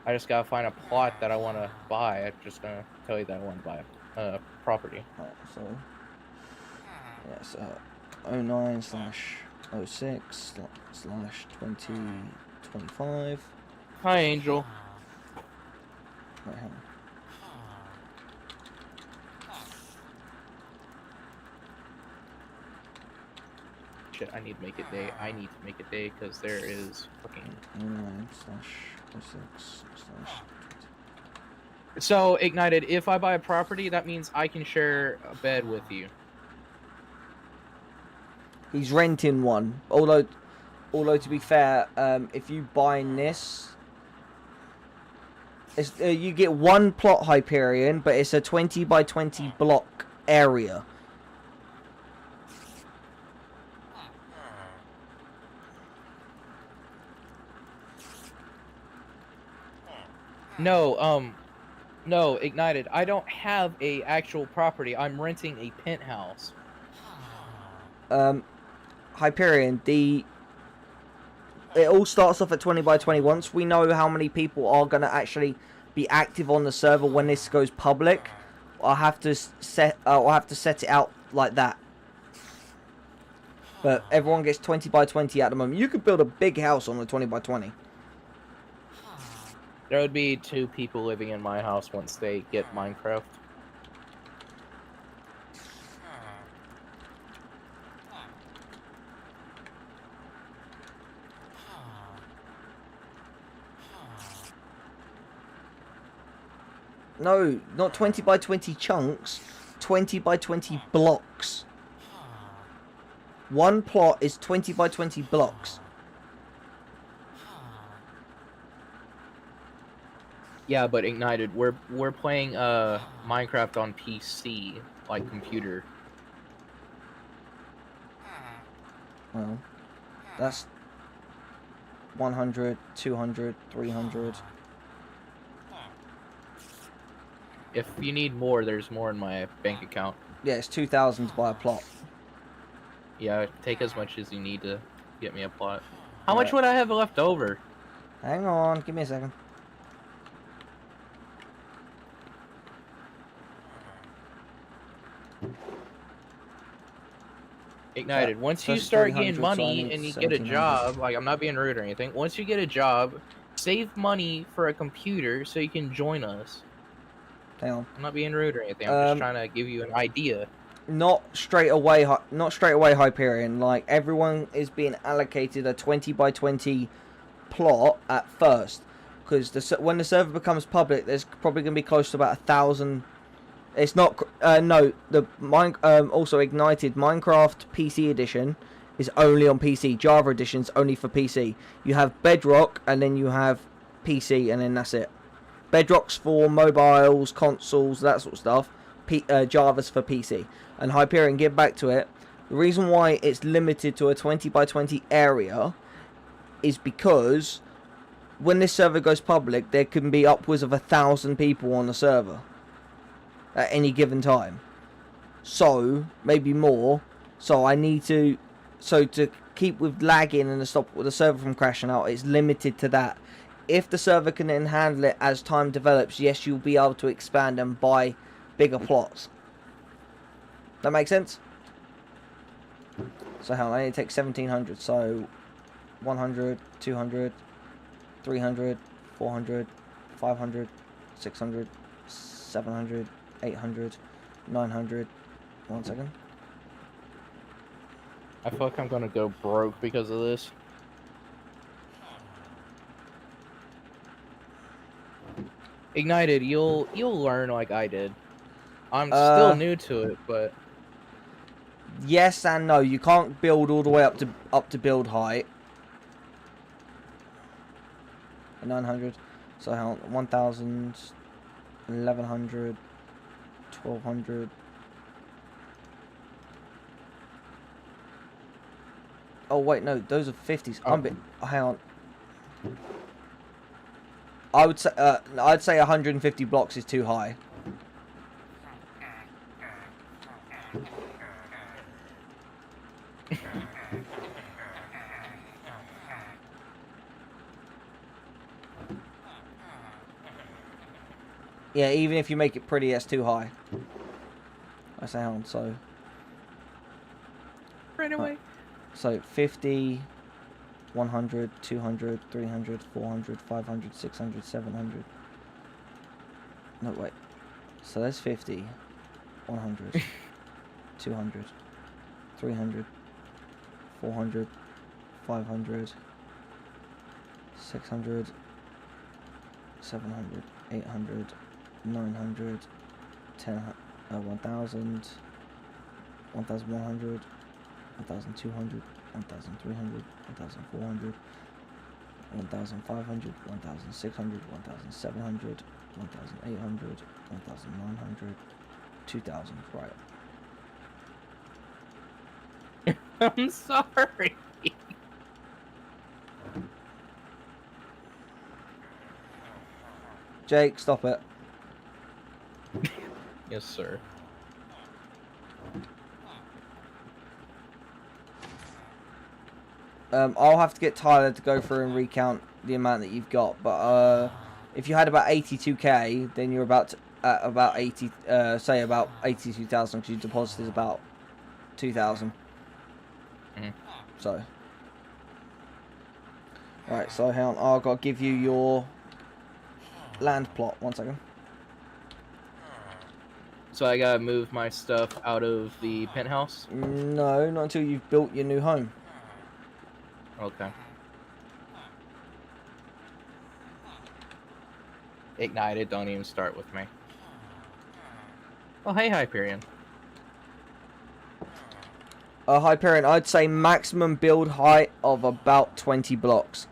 I just gotta find a plot that I want to buy. I'm just gonna tell you that I want to buy a property. Right, so yes, 09/06/2025. Hi, Angel. Right, hang on. Shit, I need to make it day. I need to make it day because there is fucking 09/06/. So, Ignited, if I buy a property, that means I can share a bed with you. He's renting one. Although to be fair, if you buying this, it's, you get one plot, Hyperion, but it's a 20 by 20 block area. No, Ignited, I don't have a actual property. I'm renting a penthouse. Hyperion, it all starts off at 20 by 20. Once we know how many people are going to actually be active on the server when this goes public, I'll have to set it out like that. But everyone gets 20 by 20 at the moment. You could build a big house on the 20 by 20. There would be 2 people living in my house once they get Minecraft. No, not 20 by 20 chunks. 20 by 20 blocks. One plot is 20 by 20 blocks. Yeah, but Ignited, we're playing Minecraft on PC, like computer. Well, that's 100, 200, 300. If you need more, there's more in my bank account. Yeah, it's 2,000 to buy a plot. Yeah, take as much as you need to get me a plot. How Right. much would I have left over? Hang on, give me a second. Ignited. Once so you it's start 300, getting so I money need and you get a 1,700. job, like I'm not being rude or anything. Once you get a job, save money for a computer so you can join us. Hang on. I'm not being rude or anything. I'm just trying to give you an idea. Not straight away, Hyperion. Like, everyone is being allocated a 20 by 20 plot at first. Because when the server becomes public, there's probably going to be close to about 1,000. It's not, no, also Ignited Minecraft PC edition is only on PC. Java edition's only for PC. You have Bedrock, and then you have PC, and then that's it. Bedrock's for mobiles, consoles, that sort of stuff. Java's for PC. And Hyperion, get back to it. The reason why it's limited to a 20 by 20 area is because when this server goes public, there can be upwards of 1,000 people on the server at any given time. So, maybe more. So I need to... So to keep with lagging and to stop the server from crashing out, it's limited to that. If the server can then handle it as time develops, yes, you'll be able to expand and buy bigger plots. That makes sense? So hell, I need to take 1,700. So 100, 200, 300, 400, 500, 600, 700, 800, 900. 1 second. I feel like I'm gonna go broke because of this. Ignited, you'll learn like I did. I'm still new to it, but Yes and no. You can't build all the way up to build height. 900. So how 1,000, 1,100, 1,200. Oh wait, no, those are 50s. Oh. Hang on. I'd say 150 blocks is too high. Yeah, even if you make it pretty, that's too high. I say, hang on, so... right away. So 50, 100, 200, 300, 400, 500, 600, 700. No, wait. So that's 50, 100, 200, 300, 400, 500, 600, 700, 800, 900, 1,000, 1,100, 1,200, 1,300, 1,400, 1,500, 1,600, 1,700, 1,800, 1,900, 2,000. Right. I'm sorry. Jake, stop it. Yes, sir. I'll have to get Tyler to go through and recount the amount that you've got, but if you had about 82k, then you're about about 80, say about 82,000, because you deposited about 2,000. So, right. So hang on, I've got to give you your land plot. 1 second. So I gotta move my stuff out of the penthouse? No, not until you've built your new home. Okay. Ignited, don't even start with me. Oh, hey, Hyperion. Hyperion, I'd say maximum build height of about 20 blocks.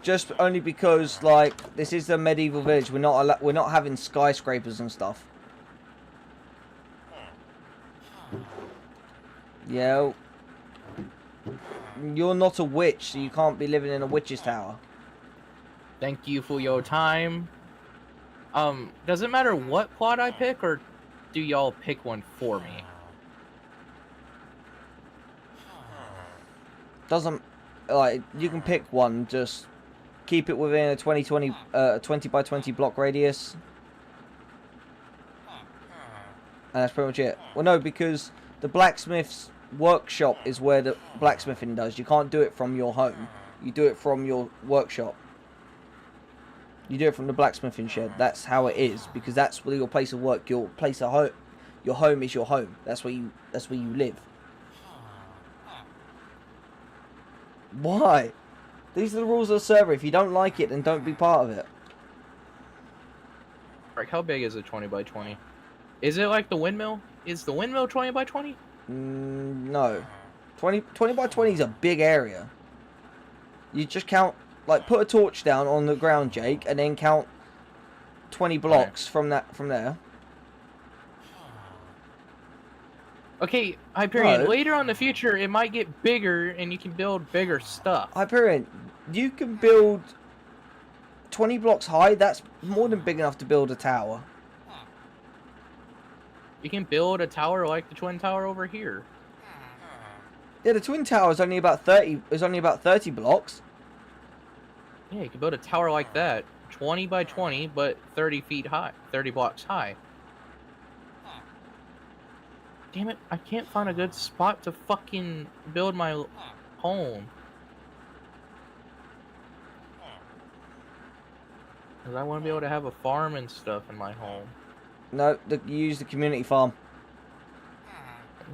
Just only because, like, this is the medieval village. We're not having skyscrapers and stuff. Yeah. You're not a witch, so you can't be living in a witch's tower. Thank you for your time. Does it matter what plot I pick, or do y'all pick one for me? Doesn't, like, you can pick one, just keep it within a 20 by 20 block radius. And that's pretty much it. Well, no, because the blacksmith's workshop is where the blacksmithing does. You can't do it from your home. You do it from your workshop. You do it from the blacksmithing shed. That's how it is, because that's where your place of work, your place of home, your home is your home. That's where you live. Why? These are the rules of the server. If you don't like it, then don't be part of it. Like, how big is a 20 by 20? Is it like the windmill? Is the windmill 20 by 20? No. 20 by 20 is a big area. You just count, like, put a torch down on the ground, Jake, and then count 20 blocks from there. Okay, Hyperion, No. later on in the future, it might get bigger, and you can build bigger stuff. Hyperion, you can build 20 blocks high. That's more than big enough to build a tower. You can build a tower like the Twin Tower over here. Yeah, the Twin Tower is only about 30. Is only about 30 blocks. Yeah, you can build a tower like that, 20 by 20, but 30 feet high, 30 blocks high. Damn it, I can't find a good spot to fucking build my home. Because I want to be able to have a farm and stuff in my home. No, you use the community farm.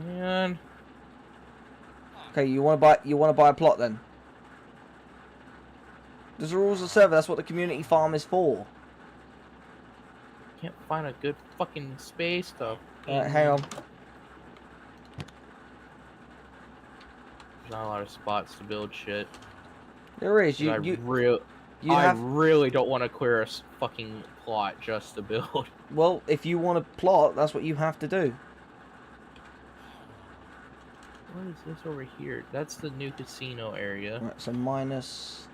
Man. Okay, you want to buy a plot then? There's the rules of the server. That's what the community farm is for. Can't find a good fucking space to. Alright, hang on. There's not a lot of spots to build shit. There is. I really don't want to clear a fucking plot just to build. Well, if you want to plot, that's what you have to do. What is this over here? That's the new casino area. Right, so minus.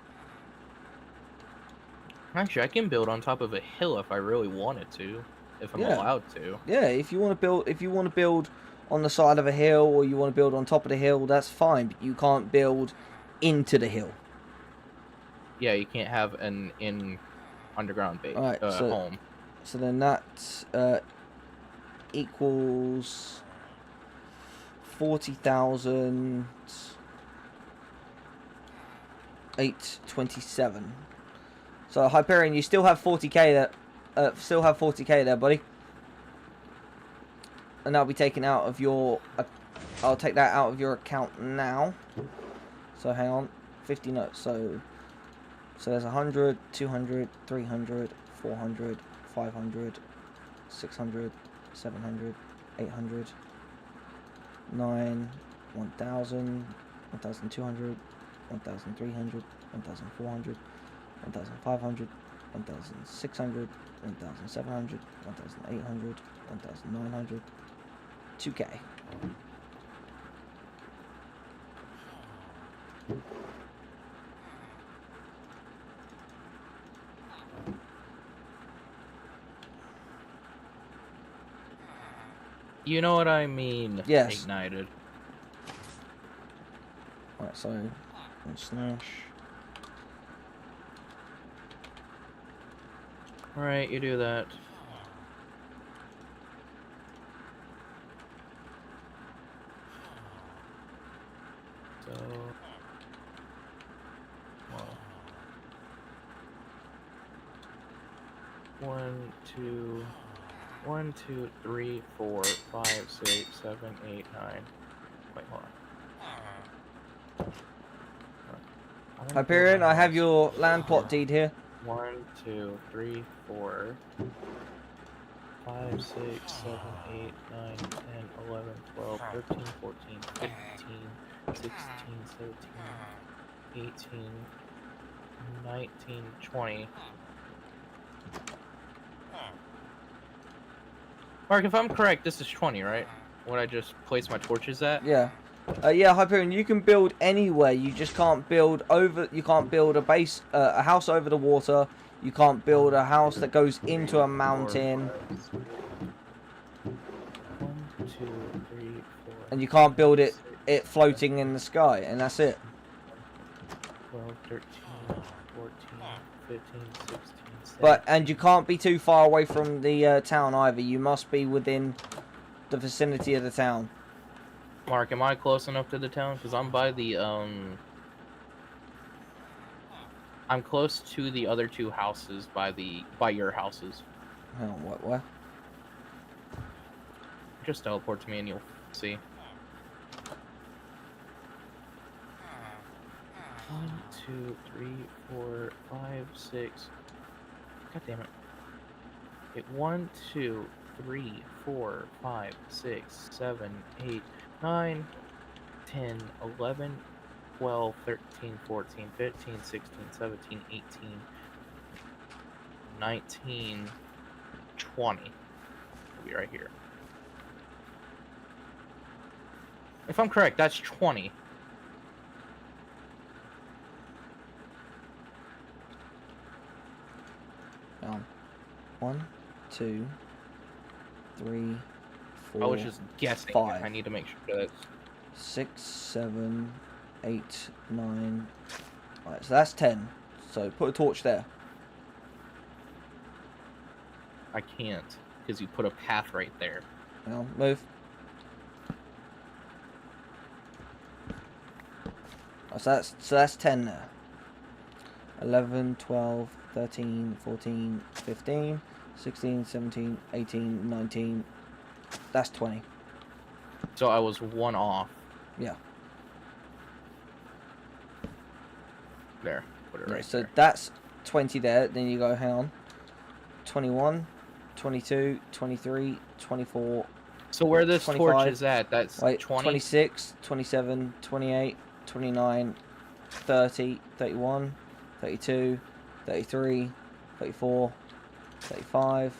Actually, I can build on top of a hill if I really wanted to, if I'm allowed to. Yeah, if you want to build on the side of a hill, or you want to build on top of the hill, that's fine. But you can't build into the hill. Yeah, you can't have an underground base home. So then that equals 40,827. So Hyperion, you still have 40k there. Still have 40k there, buddy. And that'll be taken out of your. I'll take that out of your account now. So hang on, 50 notes. So there's 100, 200, 300, 400, 500, 600, 700, 800, 9, 1,000, 1,200, 1,300, 1,400, 1,500, 1,600, 1,700, 1,800, 1,900, 2k. You know what I mean? Yes. Ignited. Alright, so slash. Alright, you do that. So... well... 1, 2... 1, 2, 3, 4, 5, 6, 7, 8, 9. Wait, hold on. Hyperion, I have your land plot deed here. 1, 2, 3, 4, 5, 6, 7, 8, 9, 10, 11, 12, 13, 14, 15, 16, 17, 18, 19, 20. Mark, if I'm correct, this is 20, right? What I just placed my torches at? Yeah. Yeah, Hyperion, you can build anywhere. You just can't build over. You can't build a base, a house over the water. You can't build a house that goes into a mountain. 1, 2, 3, 4. And you can't build it floating in the sky, and that's it. 12, 13, 14, 15, 16, 17. And you can't be too far away from the town either. You must be within the vicinity of the town. Mark, am I close enough to the town? Because I'm by the, I'm close to the other 2 houses by your houses. Hang on, what? Just teleport to me and you'll see. 1, 2, 3, 4, 5, 6. God damn it. Okay, 1, 2, 3, 4, 5, 6, 7, 8, 9, 10, 11, 12, 13, 14, 15, 16, 17, 18, 19, 20. It'll be right here. If I'm correct, that's 20. Down. 1, 2, 3, 4. I was just guessing. 5. I need to make sure that's 6, 7, 8, 9. Alright, so that's 10. So put a torch there. I can't because you put a path right there. Hang on, move. Oh, so that's 10 there. 11, 12, 13, 14, 15, 16, 17, 18, 19. That's 20. So I was 1 off. Yeah. There. Put it right So there. that's 20 there. Then you go, hang on. 21, 22, 23, 24. So where this 25, torch is at, that's wait, 20? 26, 27, 28, 29, 30, 31, 32, 33, 34, 35,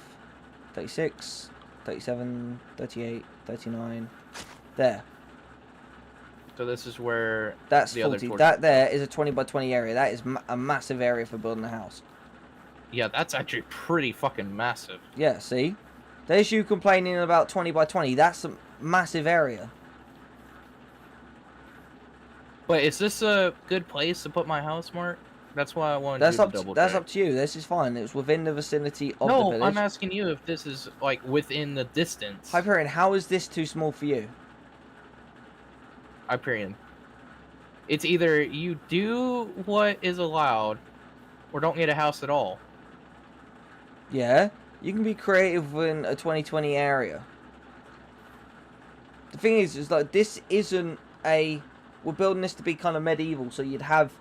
36, 37, 38, 39. There. So this is where That's the 40. other torch. That there is a 20 by 20 area. That is a massive area for building a house. Yeah, that's actually pretty fucking massive. Yeah, see? There's you complaining about 20 by 20. That's a massive area. But is this a good place to put my house, Mark? That's why I wanted to double check. That's up to you. This is fine. It's within the vicinity of the village. No, I'm asking you if this is, like, within the distance. Hyperion, how is this too small for you? Hyperion. It's either you do what is allowed, or don't get a house at all. Yeah, you can be creative in a 2020 area. The thing is like this isn't a. We're building this to be kind of medieval, so you'd have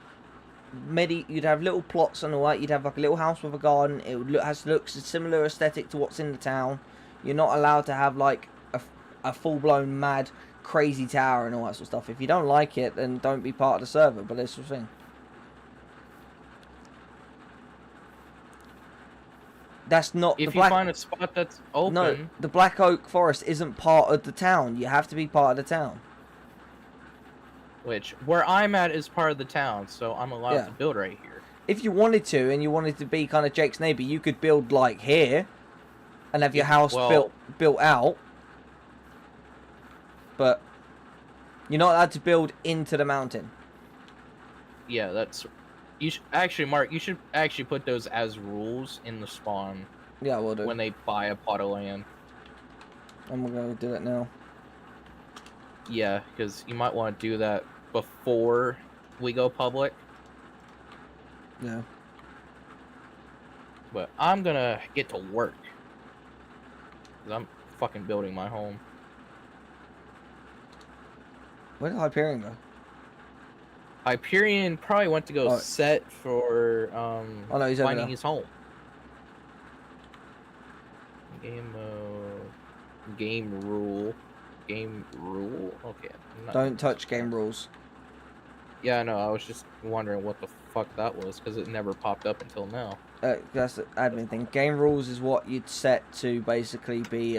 you'd have little plots and all that. You'd have like a little house with a garden. It would looks a similar aesthetic to what's in the town. You're not allowed to have like a full blown mad crazy tower and all that sort of stuff. If you don't like it, then don't be part of the server. But that's the thing. That's not. If you find a spot that's open. No, the Black Oak Forest isn't part of the town. You have to be part of the town. Which, where I'm at is part of the town, so I'm allowed to build right here. If you wanted to, and you wanted to be kind of Jake's neighbor, you could build like here, and have your house built out. But you're not allowed to build into the mountain. Yeah, that's. You should actually, Mark. You should actually put those as rules in the spawn. Yeah, we'll do. When they buy a plot of land. And we're gonna do it now. Yeah, because you might want to do that before we go public. Yeah. But I'm gonna get to work. 'Cause I'm fucking building my home. Where did Hyperion go? Hyperion probably went to go Oh. set for Oh no, he's over finding there. his home. Game mode. Game rule. Game rule? Okay. I'm not Don't doing touch this. game rules. Yeah, no, I was just wondering what the fuck that was, because it never popped up until now. That's the admin thing. Game rules is what you'd set to basically be,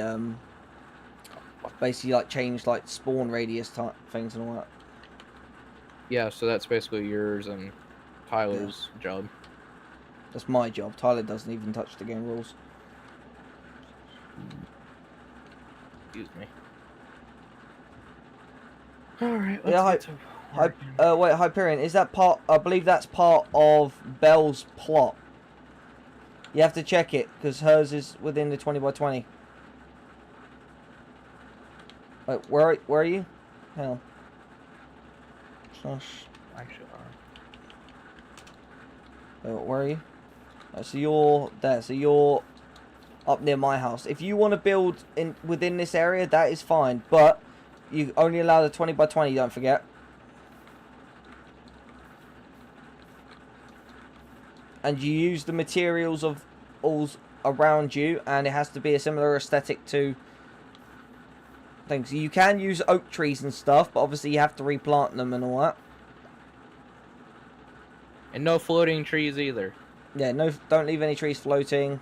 basically like change like spawn radius type things and all that. Yeah, so that's basically yours and Tyler's job. That's my job. Tyler doesn't even touch the game rules. Excuse me. Alright, Yeah, let's get to work. Wait, Hyperion, is that part? I believe that's part of Belle's plot. You have to check it because hers is within the 20 by 20. Wait, where are you? Hell. Slash. Actually, Where are you? So you're there. So you're up near my house. If you want to build within this area, that is fine. But you only allow the 20 by 20. Don't forget. And you use the materials of all around you, and it has to be a similar aesthetic to things. You can use oak trees and stuff, but obviously you have to replant them and all that. and no floating trees either. Yeah, no, don't leave any trees floating.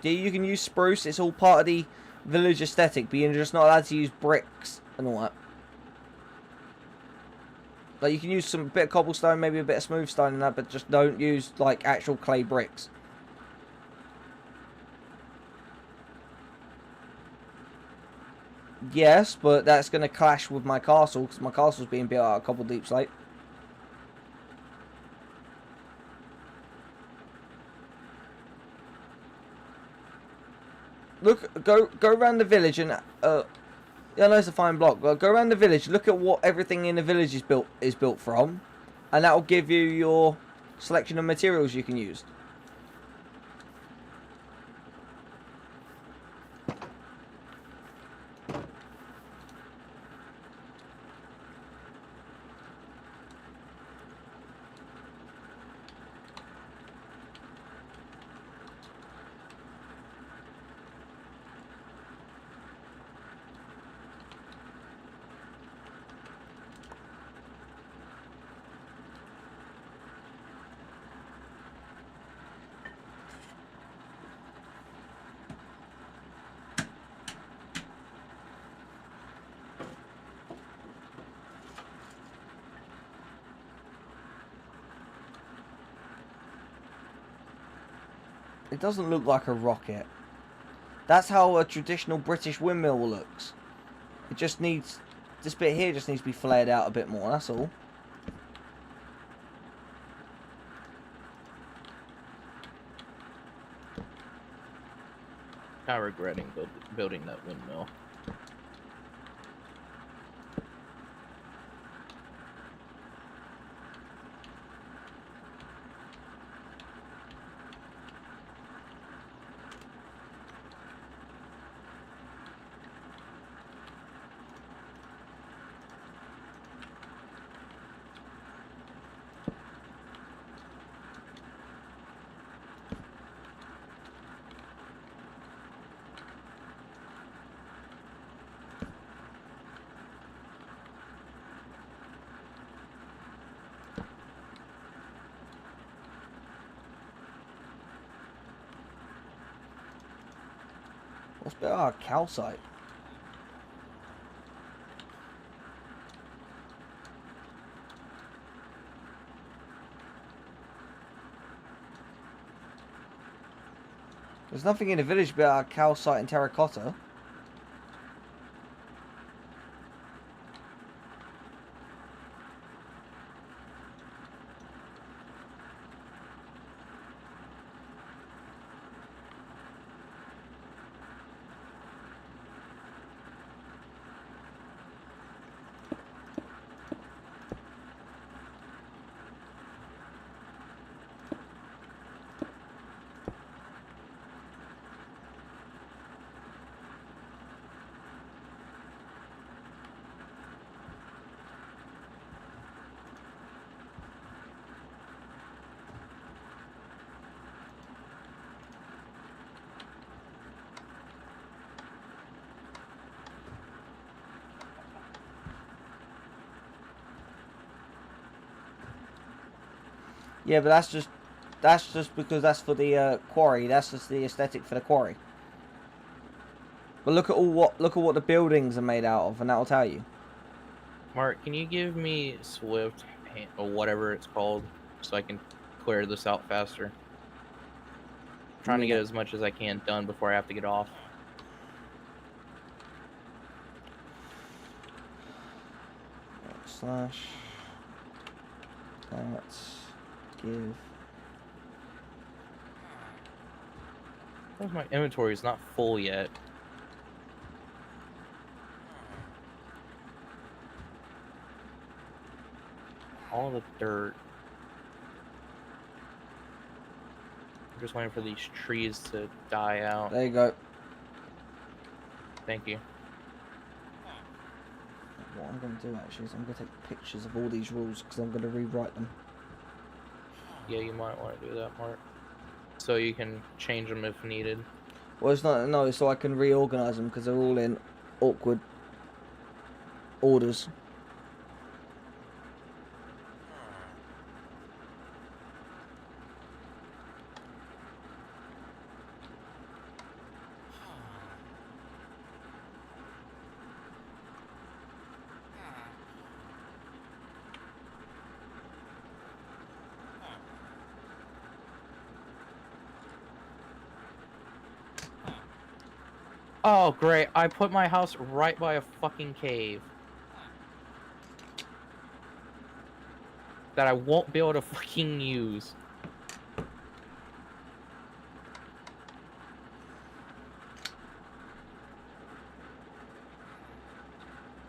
Yeah, you can use spruce. It's all part of the village aesthetic, but you're just not allowed to use bricks and all that. Like, you can use some bit of cobblestone, maybe a bit of smooth stone and that, but just don't use, like, actual clay bricks. Yes, but that's going to clash with my castle, because my castle's being built out of cobble deep slate. Look, go around the village and, yeah, no, it's a fine block. Well, go around the village, look at what everything in the village is built from, and that will give you your selection of materials you can use. It doesn't look like a rocket. That's how a traditional British windmill looks. It just needs... This bit here just needs to be flared out a bit more, that's all. I'm regretting building that windmill. What's better? Ah, calcite. There's nothing in the village about calcite and terracotta. Yeah, but that's just because that's for the quarry. That's just the aesthetic for the quarry. But look at what the buildings are made out of, and that'll tell you. Mark, can you give me Swift or whatever it's called so I can clear this out faster? I'm trying to get as much as I can done before I have to get off. Slash. Let's give. My inventory is not full yet. All the dirt. I'm just waiting for these trees to die out. There you go. Thank you. What I'm going to do actually is I'm going to take pictures of all these rules because I'm going to rewrite them. Yeah, you might want to do that, Mark. So you can change them if needed. Well, it's not, no, so I can reorganize them because they're all in awkward orders. Oh, great. I put my house right by a fucking cave. That I won't be able to fucking use.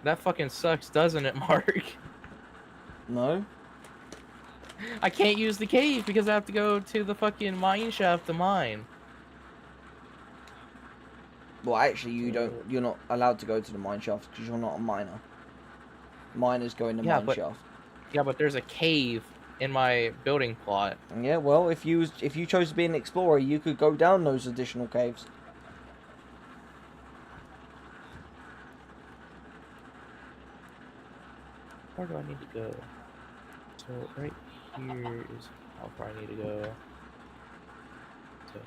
That fucking sucks, doesn't it, Mark? No? I can't use the cave because I have to go to the fucking mine shaft to mine. Well, actually, you're not allowed to go to the mine shaft because you're not a miner. Miners go in the mine shaft. Yeah, but there's a cave in my building plot. Yeah, well, if you chose to be an explorer, you could go down those additional caves. Where do I need to go? So right here is how far I need to go. So.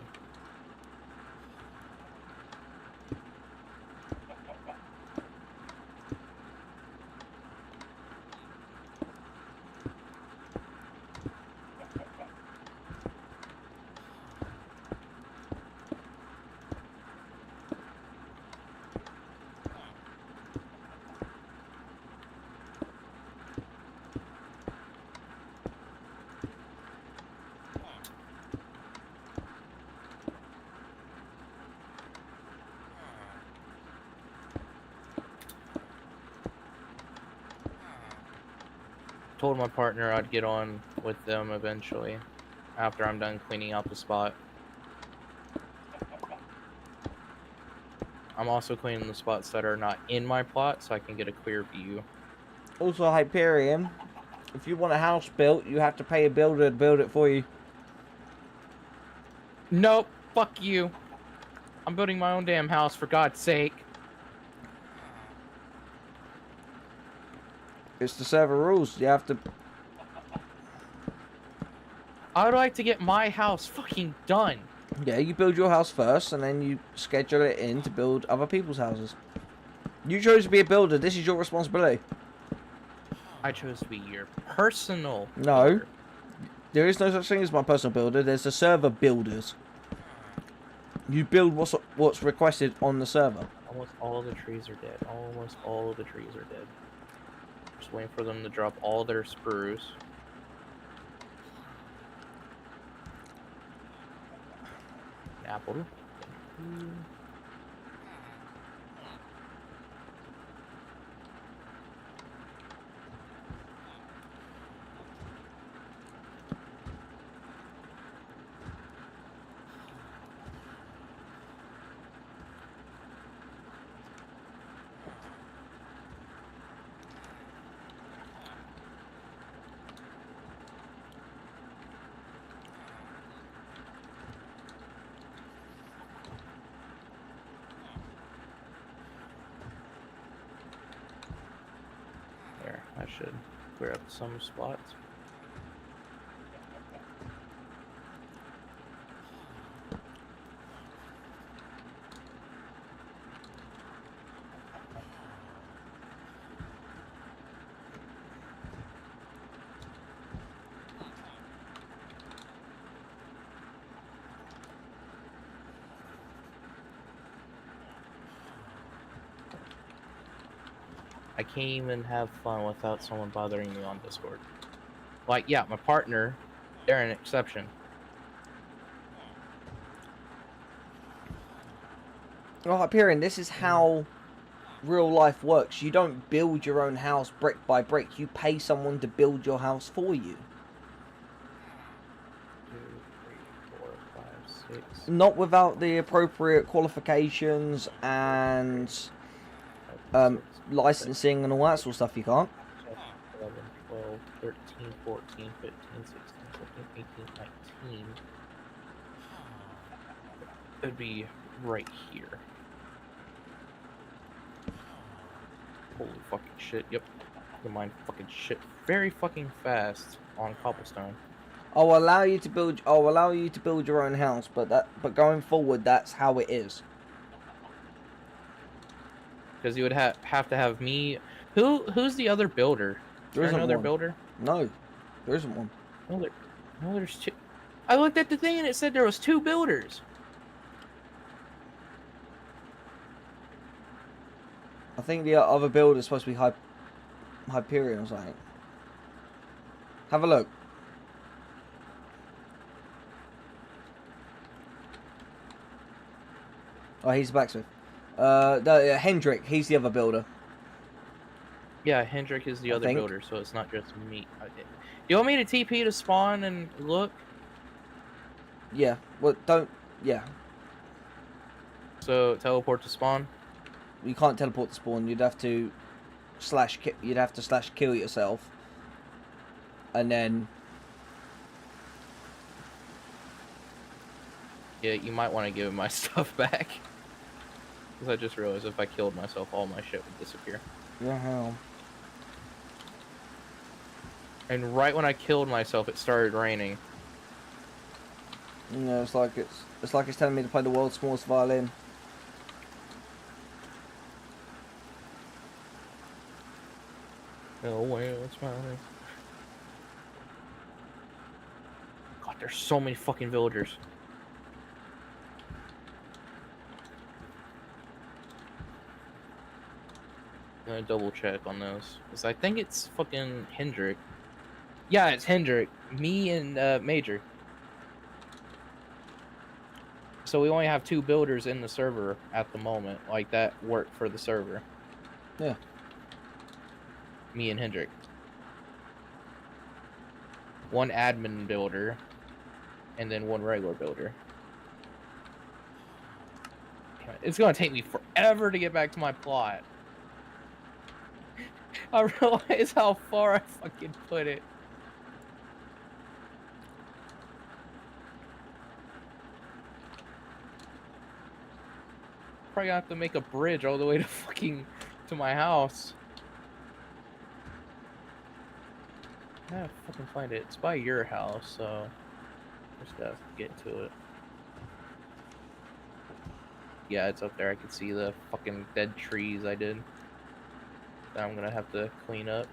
Told my partner I'd get on with them eventually after I'm done cleaning out the spot. I'm also cleaning the spots that are not in my plot so I can get a clear view. Also, Hyperion, if you want a house built, you have to pay a builder to build it for you. Nope, fuck you. I'm building my own damn house, for God's sake. It's the server rules. You have to. I would like to get my house fucking done. Yeah, you build your house first, and then you schedule it in to build other people's houses. You chose to be a builder. This is your responsibility. I chose to be your personal No. builder. There is no such thing as my personal builder. There's the server builders. You build what's requested on the server. Almost all the trees are dead. Almost all of the trees are dead. Just waiting for them to drop all their spruce. Apple. Thank you. There, I should clear up some spots. I can't even have fun without someone bothering me on Discord. Like, yeah, my partner, they're an exception. Well, Hyperion, this is how real life works. You don't build your own house brick by brick. You pay someone to build your house for you. 2, 3, 4, 5, 6. Not without the appropriate qualifications and licensing and all that sort of stuff. You can't. 11, 12, 13, 14, 15, 16, 17, 18, 19. It'd be right here. Holy fucking shit, yep. The mine fucking shit very fucking fast on cobblestone. I'll allow you to build your own house, but going forward, that's how it is. Because you would have to have me. Who's the other builder? There isn't another one. builder? No, there isn't one. No, there's two. I looked at the thing and it said there was 2 builders. I think the other builder is supposed to be Hyperion or something. Have a look. Oh, he's the blacksmith. Hendrik, he's the other builder. Yeah, Hendrik is the I other think. builder, so it's not just me. You want me to TP to spawn and look? Yeah. Well, don't. Yeah. So teleport to spawn. You can't teleport to spawn. You'd have to /kill yourself, and then. Yeah, you might want to give my stuff back. Because I just realized if I killed myself, all my shit would disappear. Yeah. Hell. And right when I killed myself, it started raining. You know, it's like it's telling me to play the world's smallest violin. Oh well, it's fine. God, there's so many fucking villagers. I'm gonna double check on those. Because I think it's fucking Hendrik. Yeah, it's Hendrik. Me and Major. So we only have 2 builders in the server at the moment. Like, that work for the server. Yeah. Me and Hendrik. 1 admin builder. And then 1 regular builder. Damn it. It's gonna take me forever to get back to my plot. I realize how far I fucking put it. Probably gonna have to make a bridge all the way to my house. I gotta fucking find it. It's by your house, so just gotta get to it. Yeah, it's up there. I can see the fucking dead trees I did. That I'm gonna have to clean up.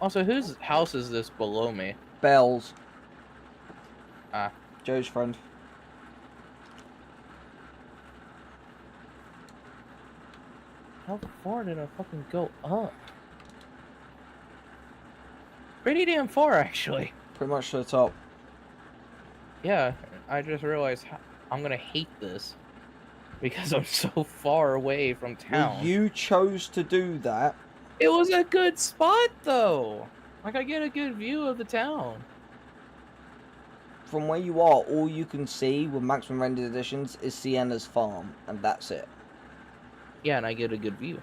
Also, whose house is this below me? Bells. Ah. Joe's friend. How far did I fucking go up? Pretty damn far, actually. Pretty much to the top. Yeah, I just realized I'm gonna hate this. Because I'm so far away from town. Well, you chose to do that. It was a good spot, though. Like, I get a good view of the town. From where you are, all you can see with maximum rendered editions is Sienna's farm, and that's it. Yeah, and I get a good view.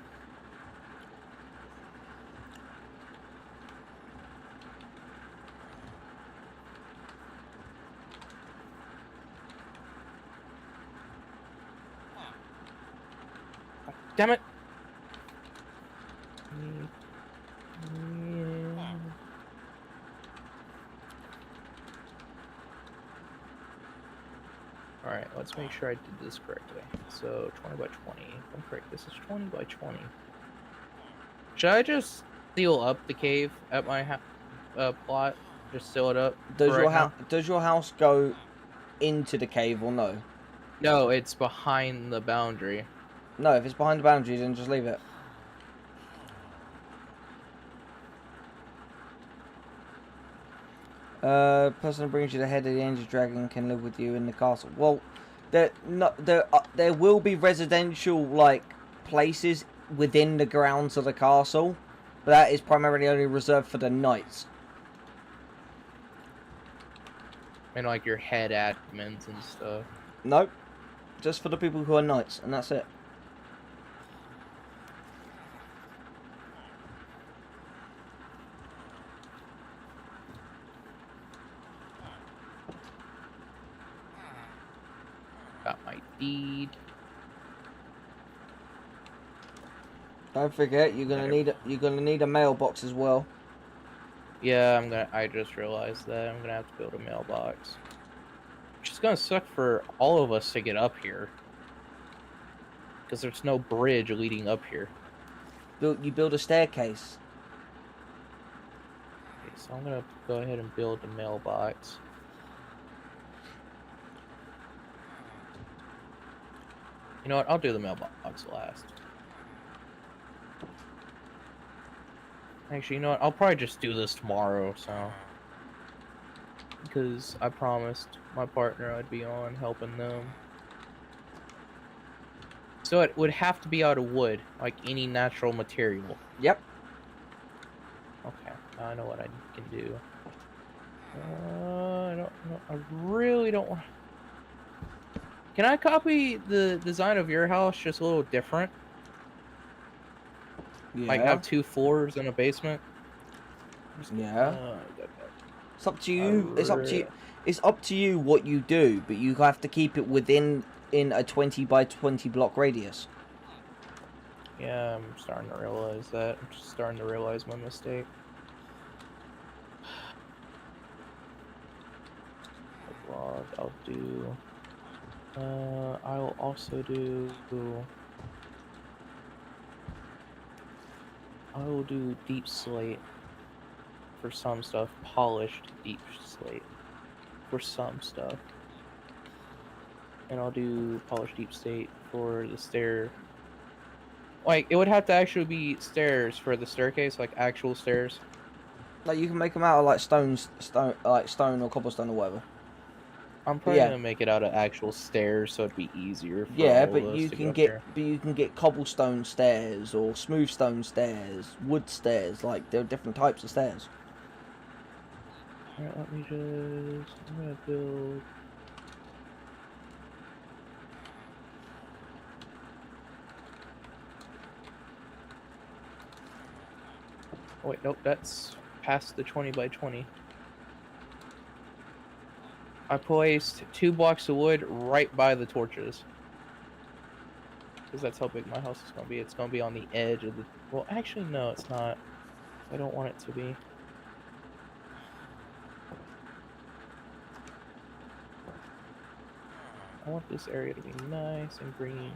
Damn it! Alright, let's make sure I did this correctly. So, 20 by 20. I'm correct, this is 20 by 20. Should I just seal up the cave at my plot? Just seal it up. Does for your right now. does your house go into the cave or no? No, it's behind the boundary. No, if it's behind the boundary, then just leave it. Person who brings you the head of the ancient dragon can live with you in the castle. Well, there will be residential like places within the grounds of the castle, but that is primarily only reserved for the knights. And like your head admins and stuff. Nope, just for the people who are knights, and that's it. Got my deed. Don't forget, you're gonna need a mailbox as well. Yeah, I just realized that I'm gonna have to build a mailbox. Which is gonna suck for all of us to get up here. Because there's no bridge leading up here. You build a staircase. Okay, so I'm gonna go ahead and build a mailbox. You know what? I'll do the mailbox last. Actually, you know what? I'll probably just do this tomorrow, so. Because I promised my partner I'd be on helping them. So it would have to be out of wood, like any natural material. Yep. Okay, now I know what I can do. I don't know. I really don't want. Can I copy the design of your house just a little different? Yeah. Like have 2 floors and a basement? Yeah. It's up to you. It's up to you. It's up to you what you do, but you have to keep it within a 20 by 20 block radius. Yeah, I'm starting to realize that. I'm just starting to realize my mistake. Log, I'll do. I'll also do. I will do deep slate for some stuff. Polished deep slate for some stuff. And I'll do polished deep slate for the stair. Like, it would have to actually be stairs for the staircase, like actual stairs. Like you can make them out of like stone or cobblestone or whatever. I'm probably gonna make it out of actual stairs, so it'd be easier. For Yeah, all but of us you to can go get cobblestone stairs or smooth stone stairs, wood stairs. Like there are different types of stairs. Alright, let me I'm gonna build. Oh wait, nope, that's past the 20 by 20. I placed 2 blocks of wood right by the torches. Because that's how big my house is going to be. It's going to be on the edge of the... Well, actually, no, it's not. I don't want it to be. I want this area to be nice and green.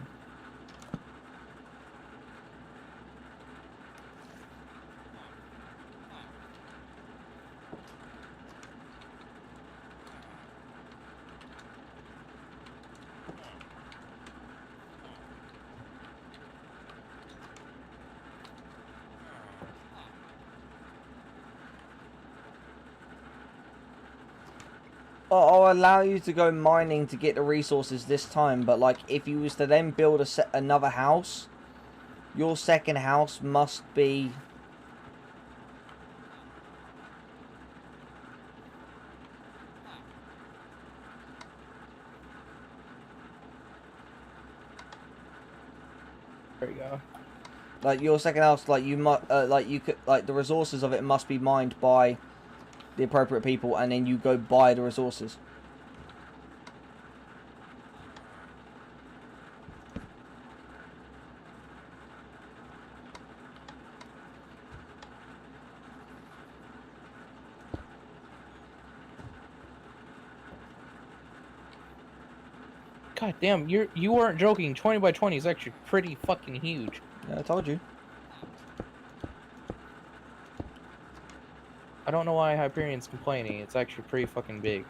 I'll allow you to go mining to get the resources this time, but like if you was to then build another house, your second house must be... There you go. Like your second house, like you might, like the resources of it must be mined by the appropriate people, and then you go buy the resources. God damn, you weren't joking. 20 by 20 is actually pretty fucking huge. Yeah, I told you. I don't know why Hyperion's complaining. It's actually pretty fucking big.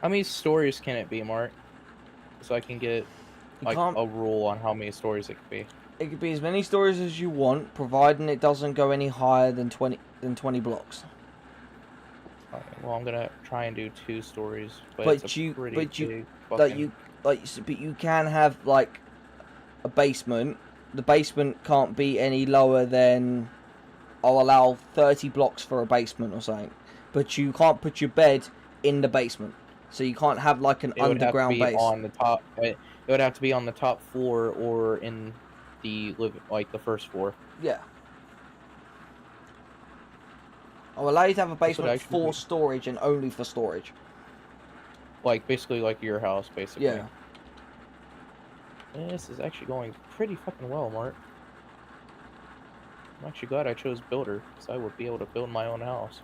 How many stories can it be, Mark? So I can get like a rule on how many stories it could be. It could be as many stories as you want, providing it doesn't go any higher than 20 blocks. Okay, well, I'm gonna try and do 2 stories, but you can have like a basement. The basement can't be any lower than, I'll allow 30 blocks for a basement or something. But you can't put your bed in the basement. So you can't have like an underground base. On the top, it would have to be on the top floor or in the the first floor. Yeah. I'll allow you to have a basement for storage and only for storage. Like basically like your house, basically. Yeah. This is actually going pretty fucking well, Mark. I'm actually glad I chose builder, because I would be able to build my own house.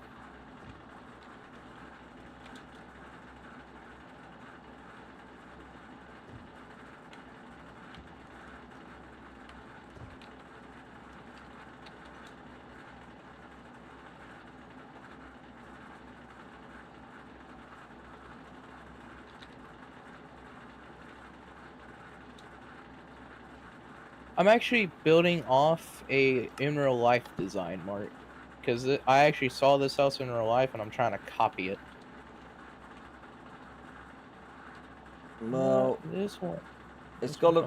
I'm actually building off a in real life design, Mark, because I actually saw this house in real life and I'm trying to copy it. Well, this one. It's got to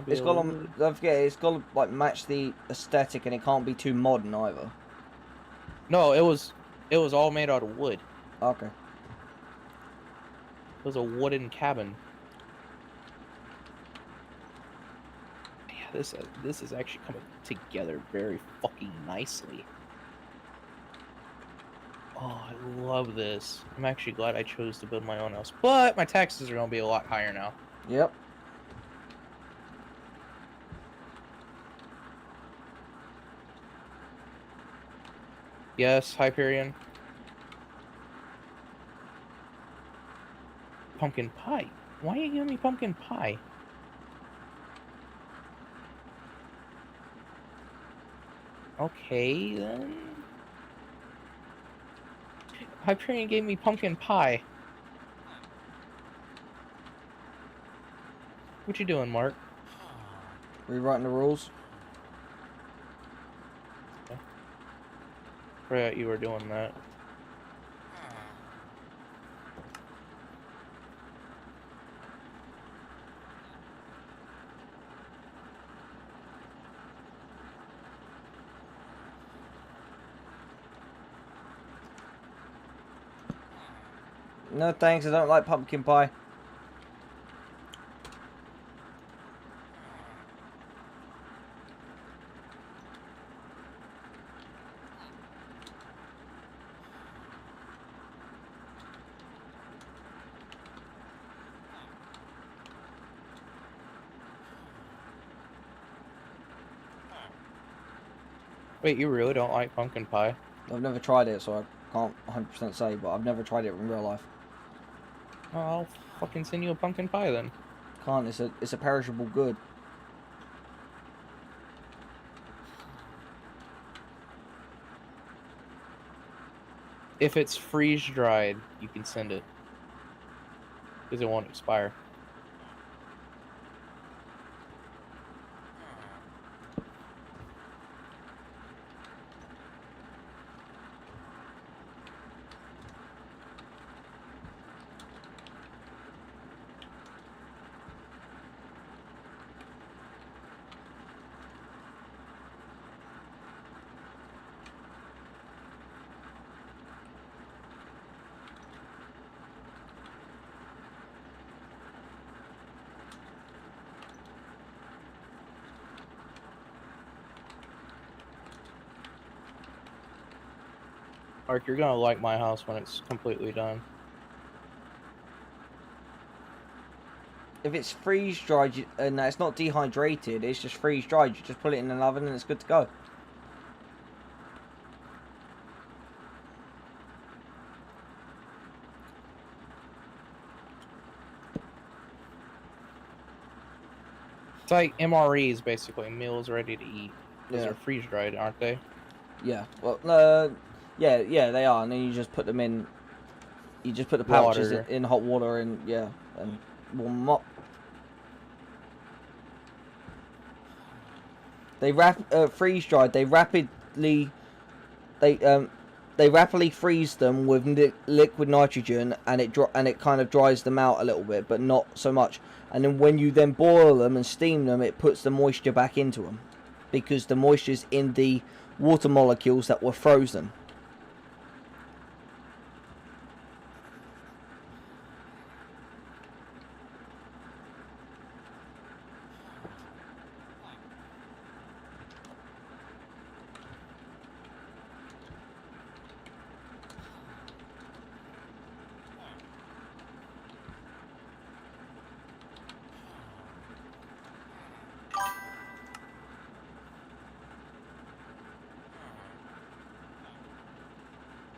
don't forget, it's got to like match the aesthetic, and it can't be too modern either. No, it was all made out of wood. Okay. It was a wooden cabin. This is actually coming together very fucking nicely. Oh, I love this. I'm actually glad I chose to build my own house. But my taxes are going to be a lot higher now. Yep. Yes, Hyperion. Pumpkin pie. Why are you giving me pumpkin pie? Okay, then. Hyperion gave me pumpkin pie. What you doing, Mark? Rewriting the rules. Okay. Forgot you were doing that. No thanks, I don't like pumpkin pie. Wait, you really don't like pumpkin pie? I've never tried it, so I can't 100% say, but I've never tried it in real life. Oh, I'll fucking send you a pumpkin pie then. Can't, it's a perishable good. If it's freeze dried, you can send it. Because it won't expire. Mark, you're gonna like my house when it's completely done. If it's freeze dried and it's not dehydrated, it's just freeze dried. You just put it in an oven and it's good to go. It's like MREs, basically, meals ready to eat. Those Yeah. are freeze dried, aren't they? Yeah. Well, yeah, they are. And then you just put them in. You just put the pouches in hot water and and warm them up. They freeze dried. They rapidly freeze them with liquid nitrogen, and it kind of dries them out a little bit, but not so much. And then when you then boil them and steam them, it puts the moisture back into them, because the moisture's in the water molecules that were frozen.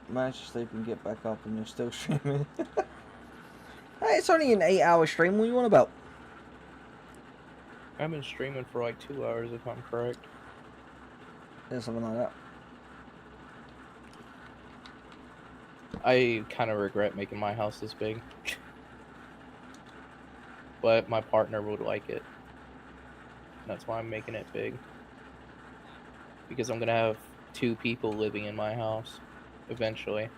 Manage to sleep and get back up and you're still streaming. Hey, it's only an 8-hour stream. What do you want about? I've been streaming for like 2 hours, if I'm correct. Yeah, something like that. I kind of regret making my house this big. But my partner would like it. That's why I'm making it big. Because I'm going to have 2 people living in my house. Eventually.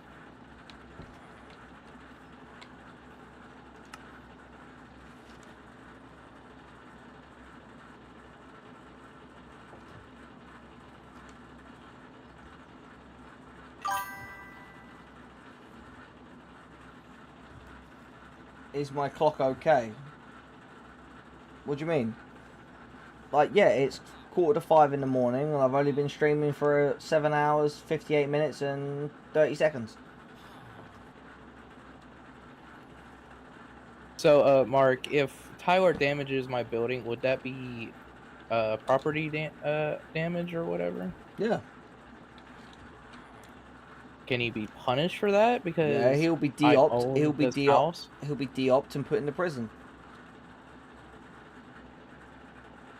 Is my clock okay? What do you mean? Like, yeah, it's 4:45 in the morning, and I've only been streaming for 7 hours, 58 minutes, and 30 seconds. So, Mark, if Tyler damages my building, would that be property damage or whatever? Yeah. Can he be punished for that? Because Yeah, he'll be de-opt. He'll be de-opt and put into prison.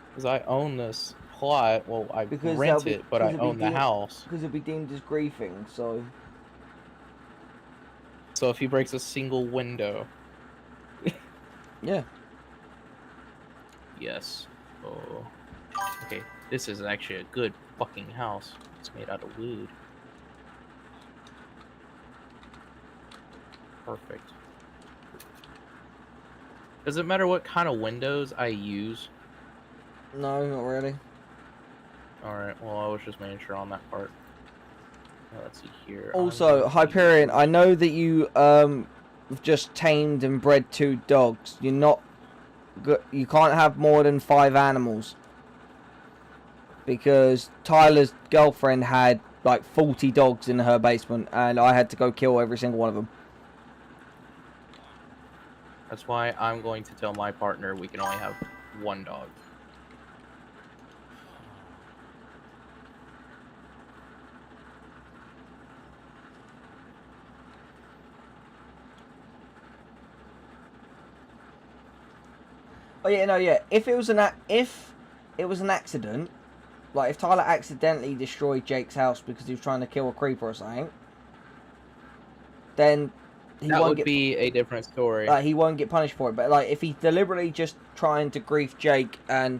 Because I own this plot. Well, I rent it, but I own the house. Because it'll be deemed as griefing, so... So if he breaks a single window... Yeah. Yes. Oh. Okay, this is actually a good fucking house. It's made out of wood. Perfect. Does it matter what kind of windows I use? No, not really. Alright, well, I was just making sure on that part. Let's see here. Also, Hyperion, I know that you just tamed and bred 2 dogs. You're not... You can't have more than 5 animals. Because Tyler's girlfriend had like 40 dogs in her basement, and I had to go kill every single one of them. That's why I'm going to tell my partner we can only have 1 dog. Oh yeah, no, yeah. If it was an accident, like if Tyler accidentally destroyed Jake's house because he was trying to kill a creeper or something, then that would be a different story. Like, he won't get punished for it. But like, if he's deliberately just trying to grief Jake and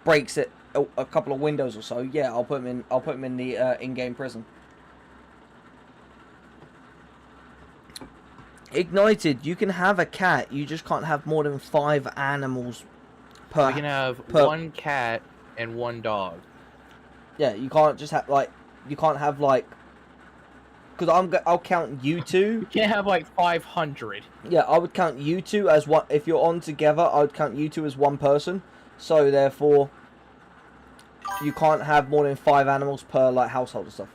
breaks it a couple of windows or so, yeah, I'll put him in the in-game prison. Ignited, you can have a cat, you just can't have more than 5 animals per... We can have 1 cat and 1 dog. Yeah, you can't just have, like... You can't have, like... Because I'll count you 2. You can't have, like, 500. Yeah, I would count you 2 as one... If you're on together, I would count you 2 as 1 person. So, therefore... You can't have more than 5 animals per, like, household and stuff.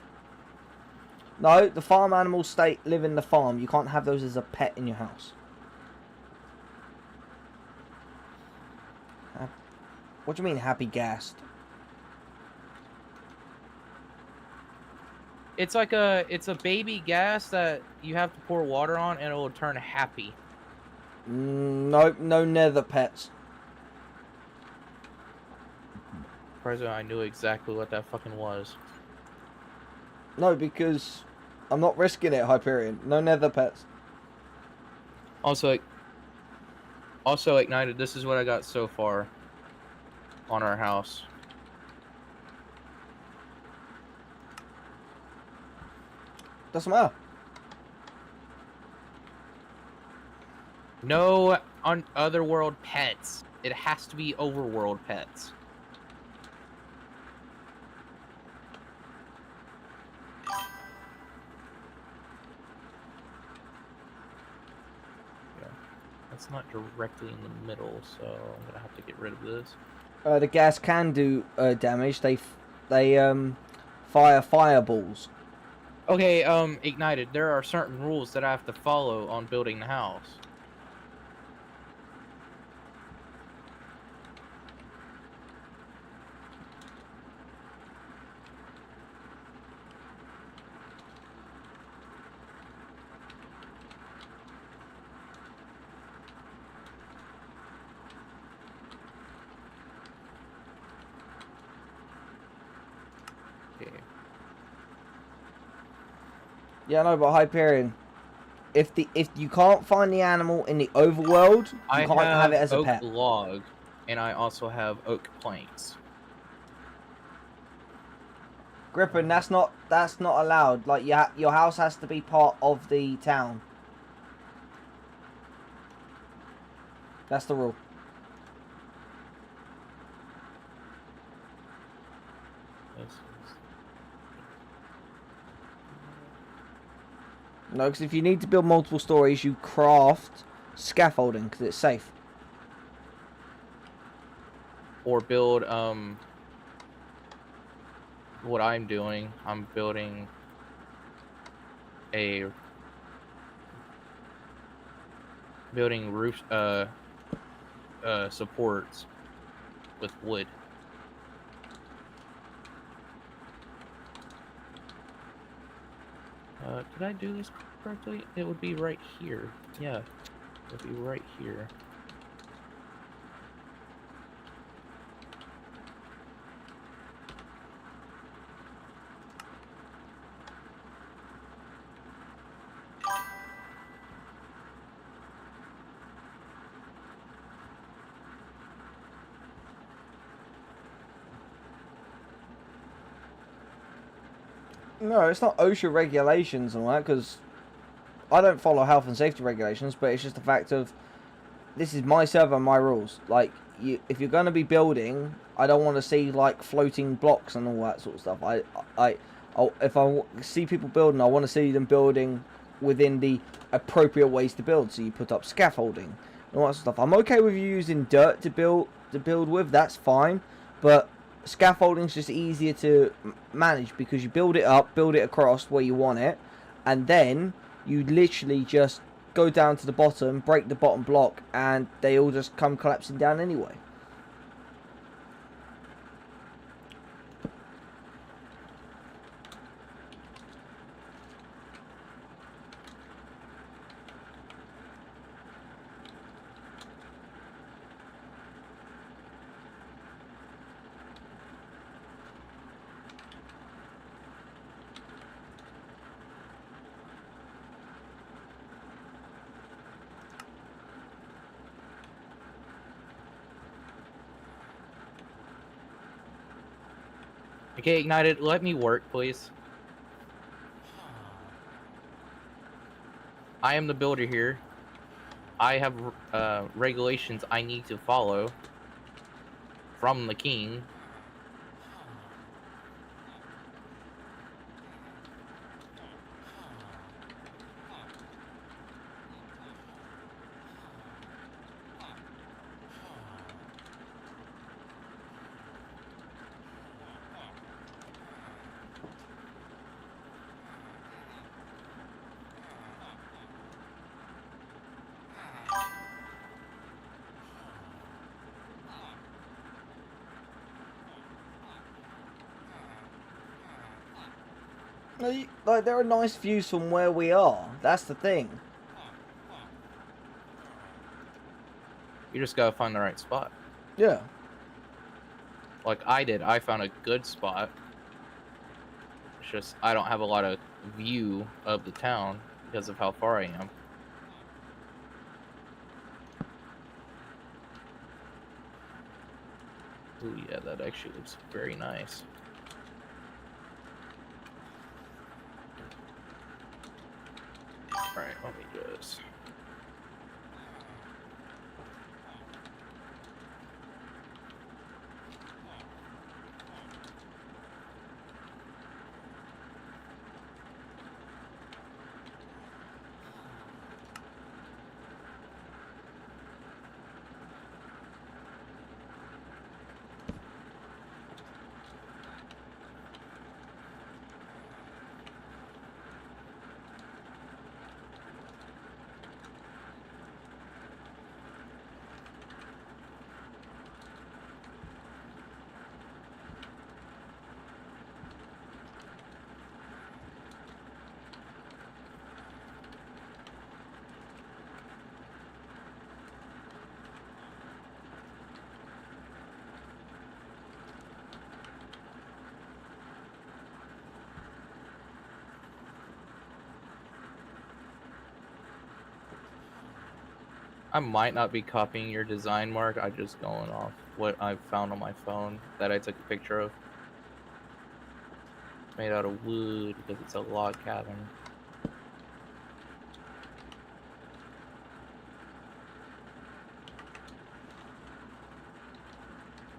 No, the farm animals live in the farm. You can't have those as a pet in your house. What do you mean happy gassed? It's like it's a baby gas that you have to pour water on and it will turn happy. Nope, no nether pets. President, I knew exactly what that fucking was. No, because I'm not risking it, Hyperion. No nether pets. Also, Ignited, this is what I got so far on our house. Doesn't matter. No on otherworld pets. It has to be overworld pets. Yeah. That's not directly in the middle, so I'm gonna have to get rid of this. The gas can do damage. They fire fireballs. Okay, Ignited, there are certain rules that I have to follow on building the house. Okay. Yeah, no, but Hyperion, if you can't find the animal in the overworld, you I can't have it as a oak pet. log, and I also have oak planks. Griffin, that's not allowed. Like your house has to be part of the town. That's the rule. No, because if you need to build multiple stories, you craft scaffolding because it's safe. Or build what I'm doing. I'm building roof supports with wood. Did I do this correctly? It would be right here. Yeah, it would be right here. No, it's not OSHA regulations and all that, because I don't follow health and safety regulations, but it's just the fact of this is my server and my rules. Like, if you're going to be building, I don't want to see, like, floating blocks and all that sort of stuff. If I see people building, I want to see them building within the appropriate ways to build. So you put up scaffolding and all that sort of stuff. I'm okay with you using dirt to build with, that's fine, but scaffolding's just easier to manage because you build it up, build it across where you want it, and then you literally just go down to the bottom, break the bottom block, and they all just come collapsing down anyway. Okay, Ignited, let me work, please. I am the builder here. I have regulations I need to follow from the king. Like, there are nice views from where we are. That's the thing. You just gotta find the right spot. Yeah. Like I did, I found a good spot. It's just I don't have a lot of view of the town because of how far I am. Ooh, yeah, that actually looks very nice. Alright, let me just... I might not be copying your design, Mark. I'm just going off what I found on my phone that I took a picture of. It's made out of wood because it's a log cabin.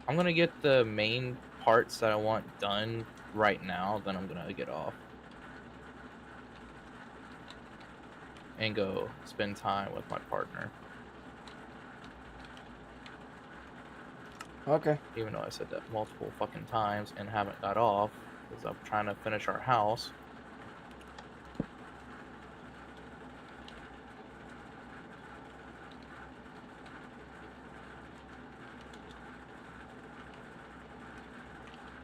I'm gonna get the main parts that I want done right now, then I'm gonna get off. And go spend time with my partner. Okay. Even though I said that multiple fucking times and haven't got off, because I'm trying to finish our house.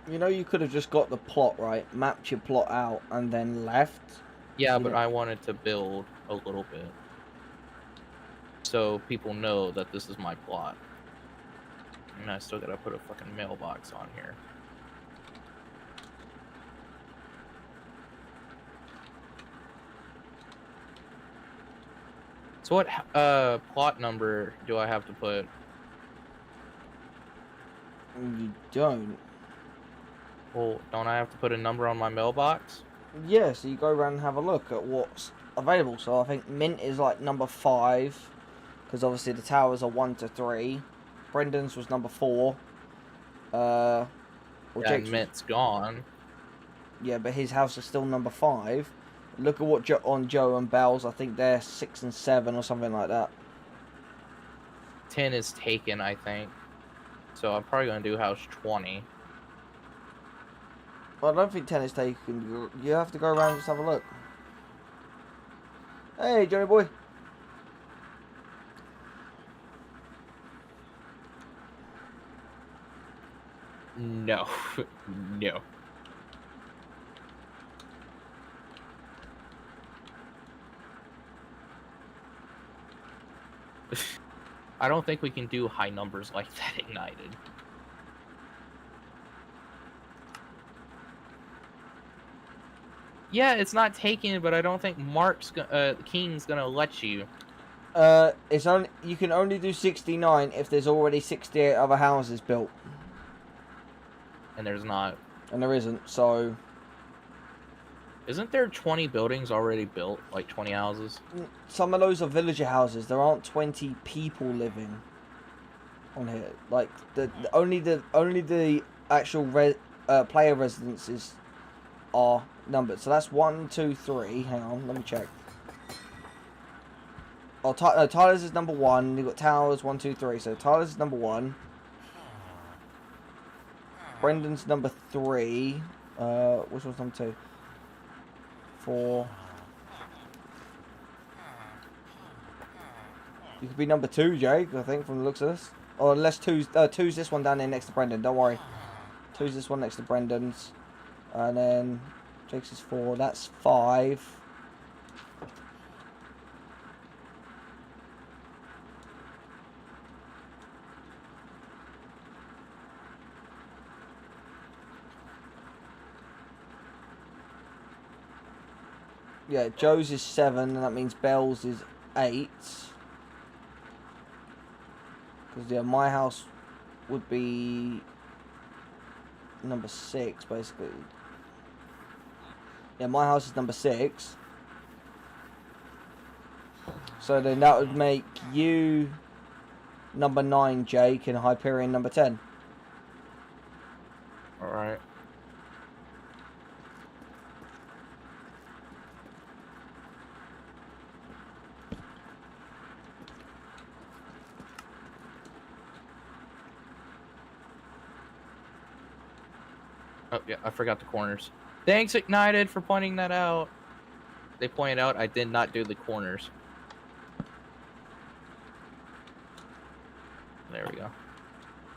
You know, you could have just got the plot right, mapped your plot out, and then left. Yeah, but I wanted to build a little bit. So people know that this is my plot. And I still gotta put a fucking mailbox on here. So what plot number do I have to put? You don't. Well, don't I have to put a number on my mailbox? Yeah, so you go around and have a look at what's available. So I think Mint is like number 5, because obviously the towers are 1 to 3. Brendan's was number 4. Yeah, Jake's Mint's gone. Yeah, but his house is still number 5. Look at what on Joe and Bell's. I think they're 6 and 7 or something like that. 10 is taken, I think. So I'm probably gonna do house 20. Well, I don't think 10 is taken. You have to go around and just have a look. Hey, Johnny boy. No. No. I don't think we can do high numbers like that ignited. Yeah, it's not taken, but I don't think King's gonna let you. It's only you can only do 69 if there's already 68 other houses built. And there's not. And there isn't, so... Isn't there 20 buildings already built? Like 20 houses? Some of those are villager houses. There aren't 20 people living on here. Like, only the actual player residences are numbered. So that's 1, 2, 3. Hang on, let me check. Oh, no, Tyler's is number 1. You've got towers 1, 2, 3. So Tyler's is number 1. Brendan's number 3. Which one's number 2? 4. You could be number 2, Jake, I think, from the looks of this. Or unless two's this one down there next to Brendan. Don't worry. 2's this one next to Brendan's. And then 6 is 4. That's 5. Yeah, Joe's is 7, and that means Bell's is 8. Because, yeah, my house would be number 6, basically. Yeah, my house is number 6. So then that would make you number 9, Jake, and Hyperion number 10. Alright. Oh, yeah, I forgot the corners. Thanks, Ignited, for pointing that out. They pointed out I did not do the corners. There we go.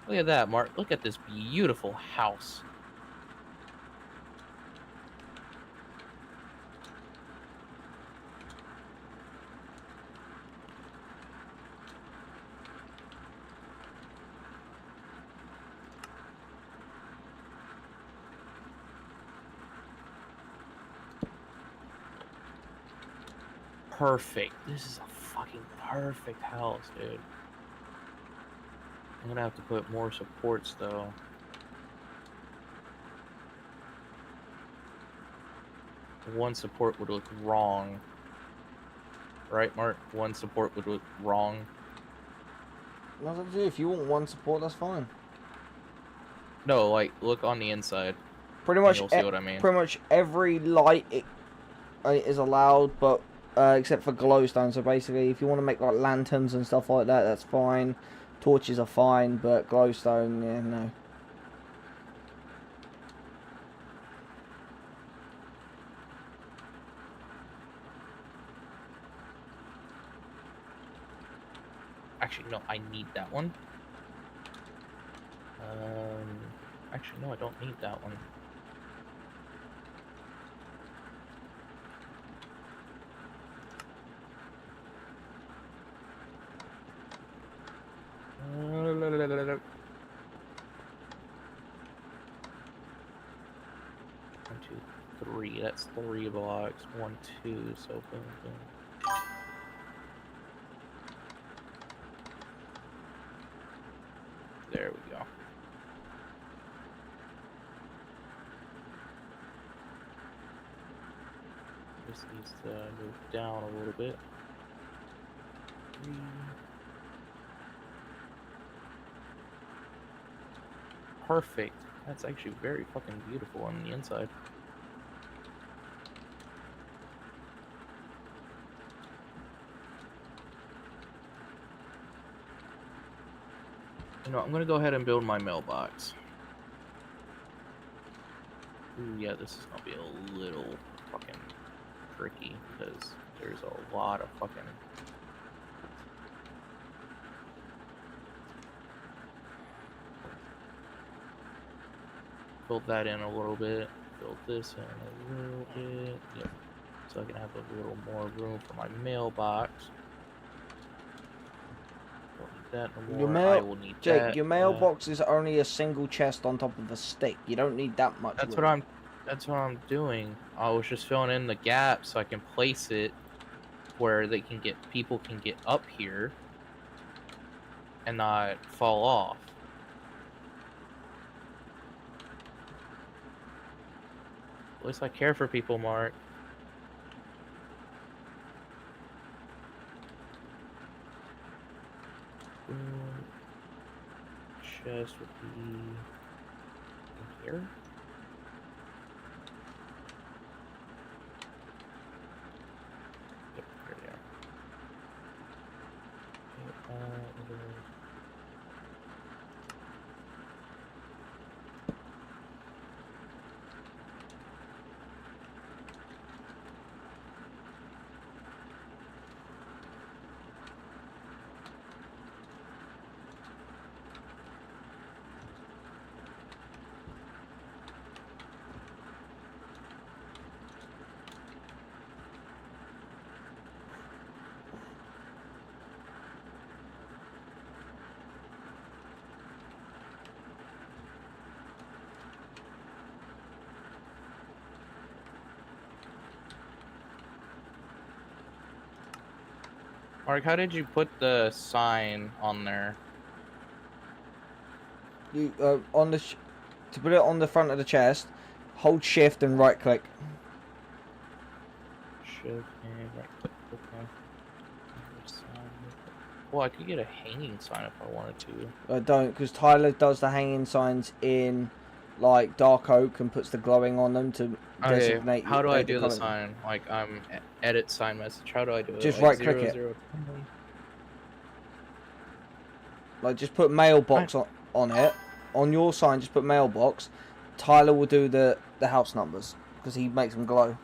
Look at that, Mark. Look at this beautiful house. Perfect. This is a fucking perfect house, dude. I'm gonna have to put more supports, though. One support would look wrong. Right, Mark? One support would look wrong. What's up to you? If you want one support, that's fine. No, like, look on the inside. Pretty much, You'll see what I mean. Pretty much every light is allowed, but except for glowstone. So basically, if you want to make like lanterns and stuff like that, that's fine. Torches are fine, but glowstone, yeah, no. Actually, no, I need that one. Actually, no, I don't need that one. One, 2, 3. That's 3 blocks. 1, 2. So boom, boom. There we go. This needs to move down a little bit. 3. Perfect. That's actually very fucking beautiful on the inside. You know, I'm gonna go ahead and build my mailbox. Ooh, yeah, this is gonna be a little fucking tricky because there's a lot of fucking. Build that in a little bit. Build this in a little bit. Yep. So I can have a little more room for my mailbox. Don't need that no more. I will need Jake, that. your mailbox is only a single chest on top of a stick. You don't need that much. That's what I'm doing. I was just filling in the gaps so I can place it where people can get up here and not fall off. At least I care for people, Mark. Chest would be in here. Yep, here we are. Okay, Mark, how did you put the sign on there? You on the to put it on the front of the chest, hold shift and right click. Shift and right click. Okay. Well, I could get a hanging sign if I wanted to. I don't, because Tyler does the hanging signs in like dark oak and puts the glowing on them to Okay, designate. how do I do the colour. sign? Like, edit sign message. How do I do it? Just like right click it. 0010? Like just put mailbox on it. On your sign, just put mailbox. Tyler will do the house numbers because he makes them glow.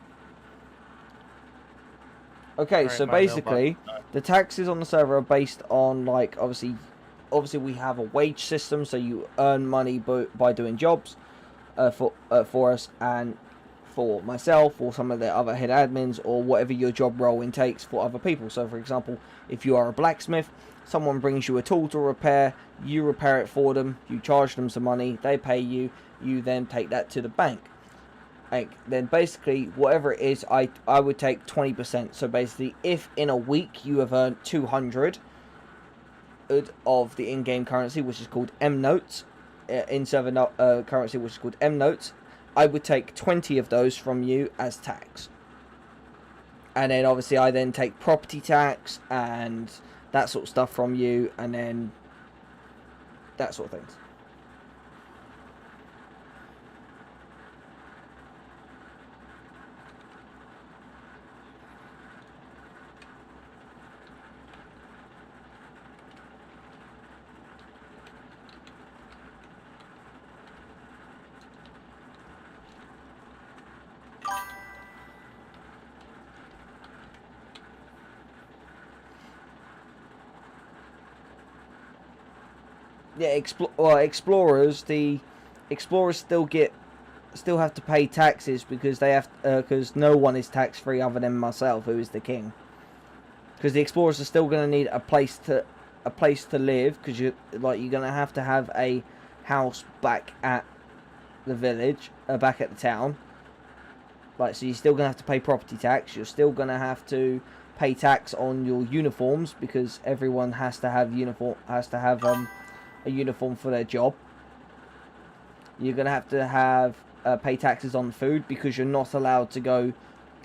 Okay, Right, so my basically, mailbox. the taxes on the server are based on like obviously we have a wage system, so you earn money by doing jobs for us and for myself or some of the other head admins or whatever your job role intakes for other people. So for example, if you are a blacksmith, someone brings you a tool to repair, you repair it for them, you charge them some money, they pay you, you then take that to the bank. Like, then basically whatever it is, I would take 20%. So basically if in a week you have earned 200 of the in-game currency, which is called M notes, in server currency, which is called M notes, I would take 20 of those from you as tax. And then obviously I then take property tax and that sort of stuff from you, and then that sort of things. Yeah, explorers. The explorers still have to pay taxes because they have because no one is tax free other than myself, who is the king. Because the explorers are still going to need a place to live, because you're going to have a house back at the village, back at the town. Like, so you're still going to have to pay property tax. You're still going to have to pay tax on your uniforms, because everyone has to have a uniform for their job. You're going to have pay taxes on food, because you're not allowed to go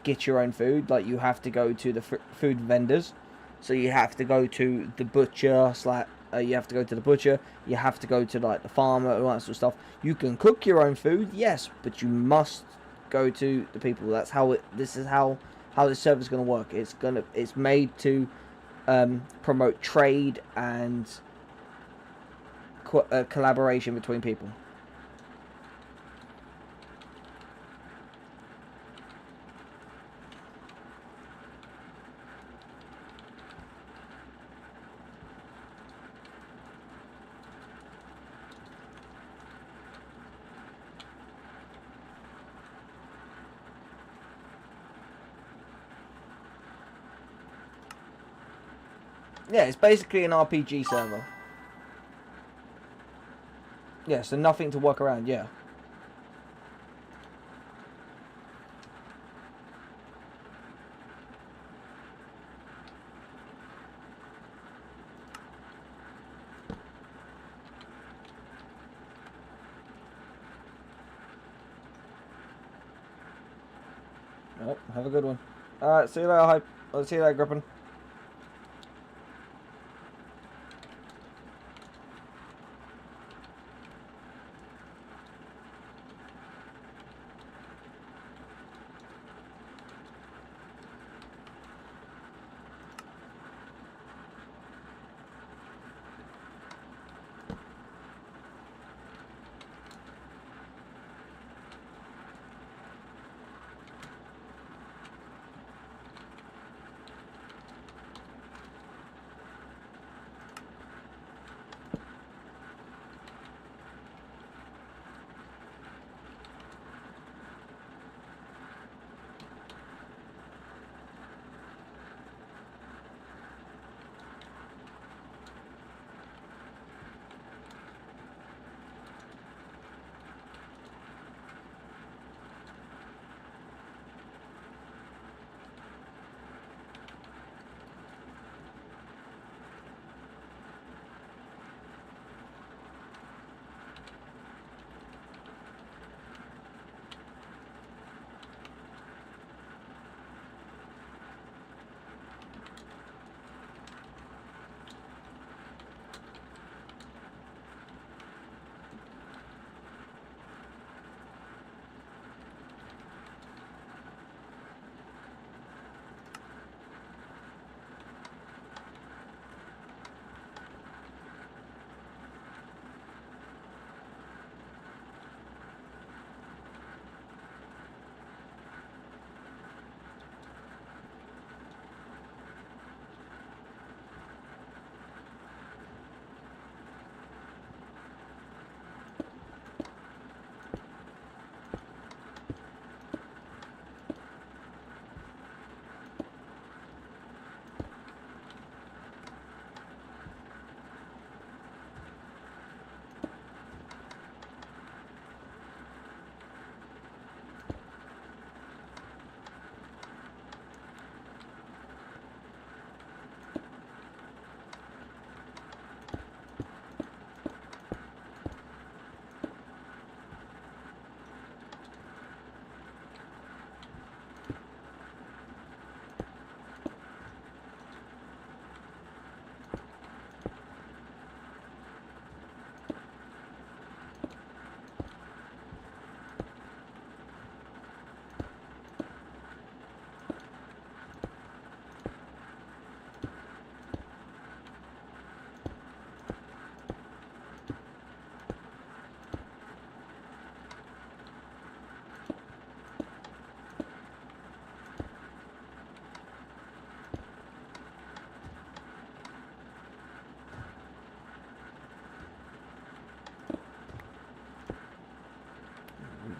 get your own food. Like, you have to go to the food vendors. So you have to go to the butcher, you have to go to the butcher, you have to go to like the farmer, all that sort of stuff. You can cook your own food, yes, but you must go to the people. That's how this server is going to work. It's made to promote trade and collaboration between people. Yeah, it's basically an RPG server. Yeah, so nothing to work around, yeah. Alright, have a good one. Alright, see you later, Hype. I'll see you later, Grippin.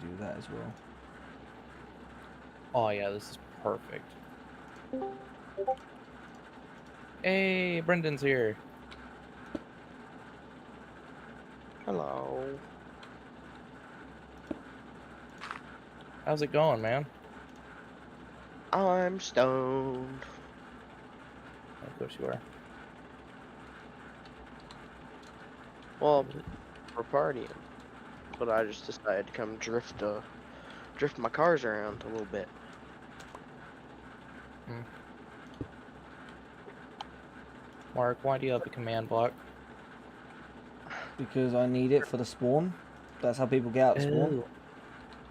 do that as well. Oh yeah, this is perfect. Hey, Brendan's here. Hello. How's it going, man? I'm stoned. Of course you are. Well, we're partying, but I just decided to come drift my cars around a little bit. Mark, why do you have a command block? Because I need it for the spawn. That's how people get out of spawn. Ew.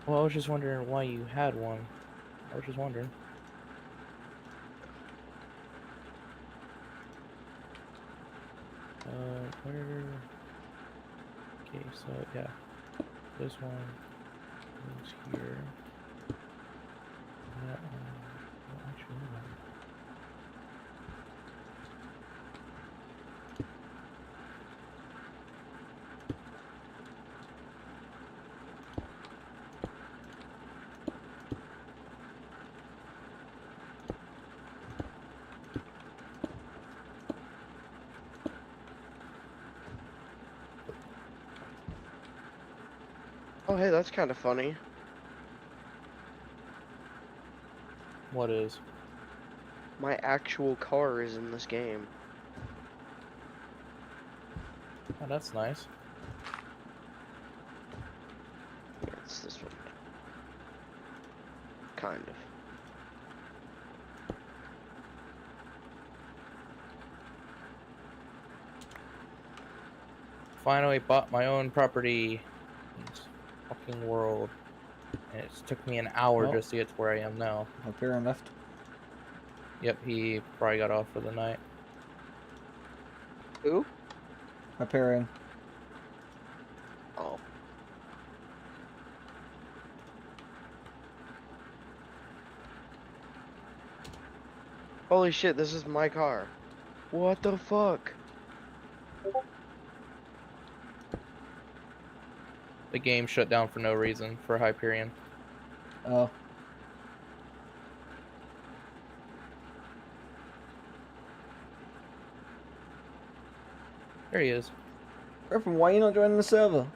Well, I was just wondering why you had one. I was just wondering. Where? Okay, so yeah, this one is here. That one, well, actually, no. Oh, hey, that's kind of funny. What is? My actual car is in this game. Oh, that's nice. Yeah, it's this one. Kind of. Finally bought my own property. This fucking world. And it took me an hour Oh. just to get to where I am now. Hyperion left. Yep, he probably got off for the night. Who? Hyperion. Oh. Holy shit, this is my car. What the fuck? The game shut down for no reason for Hyperion. Oh. There he is. Griffin, why are you not joining the server?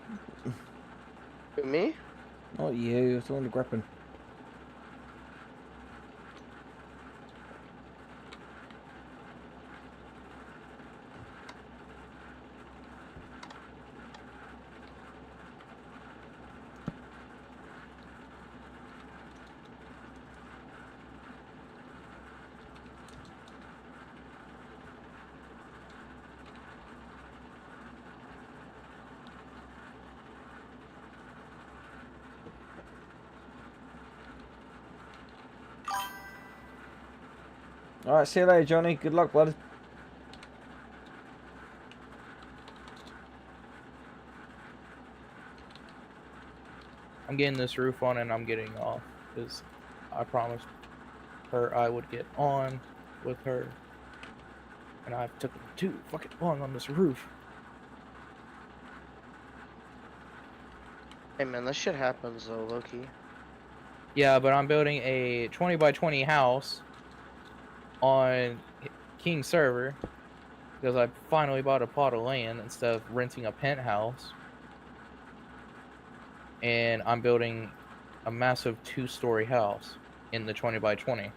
Who, me? Not you, it's talking to Griffin. Alright, see you later, Johnny. Good luck, bud. I'm getting this roof on and I'm getting off. Because I promised her I would get on with her. And I've took too fucking long on this roof. Hey man, this shit happens though, Loki. Yeah, but I'm building a 20 by 20 house on King server because I finally bought a plot of land instead of renting a penthouse. And I'm building a massive 2-story house in the 20 by 20.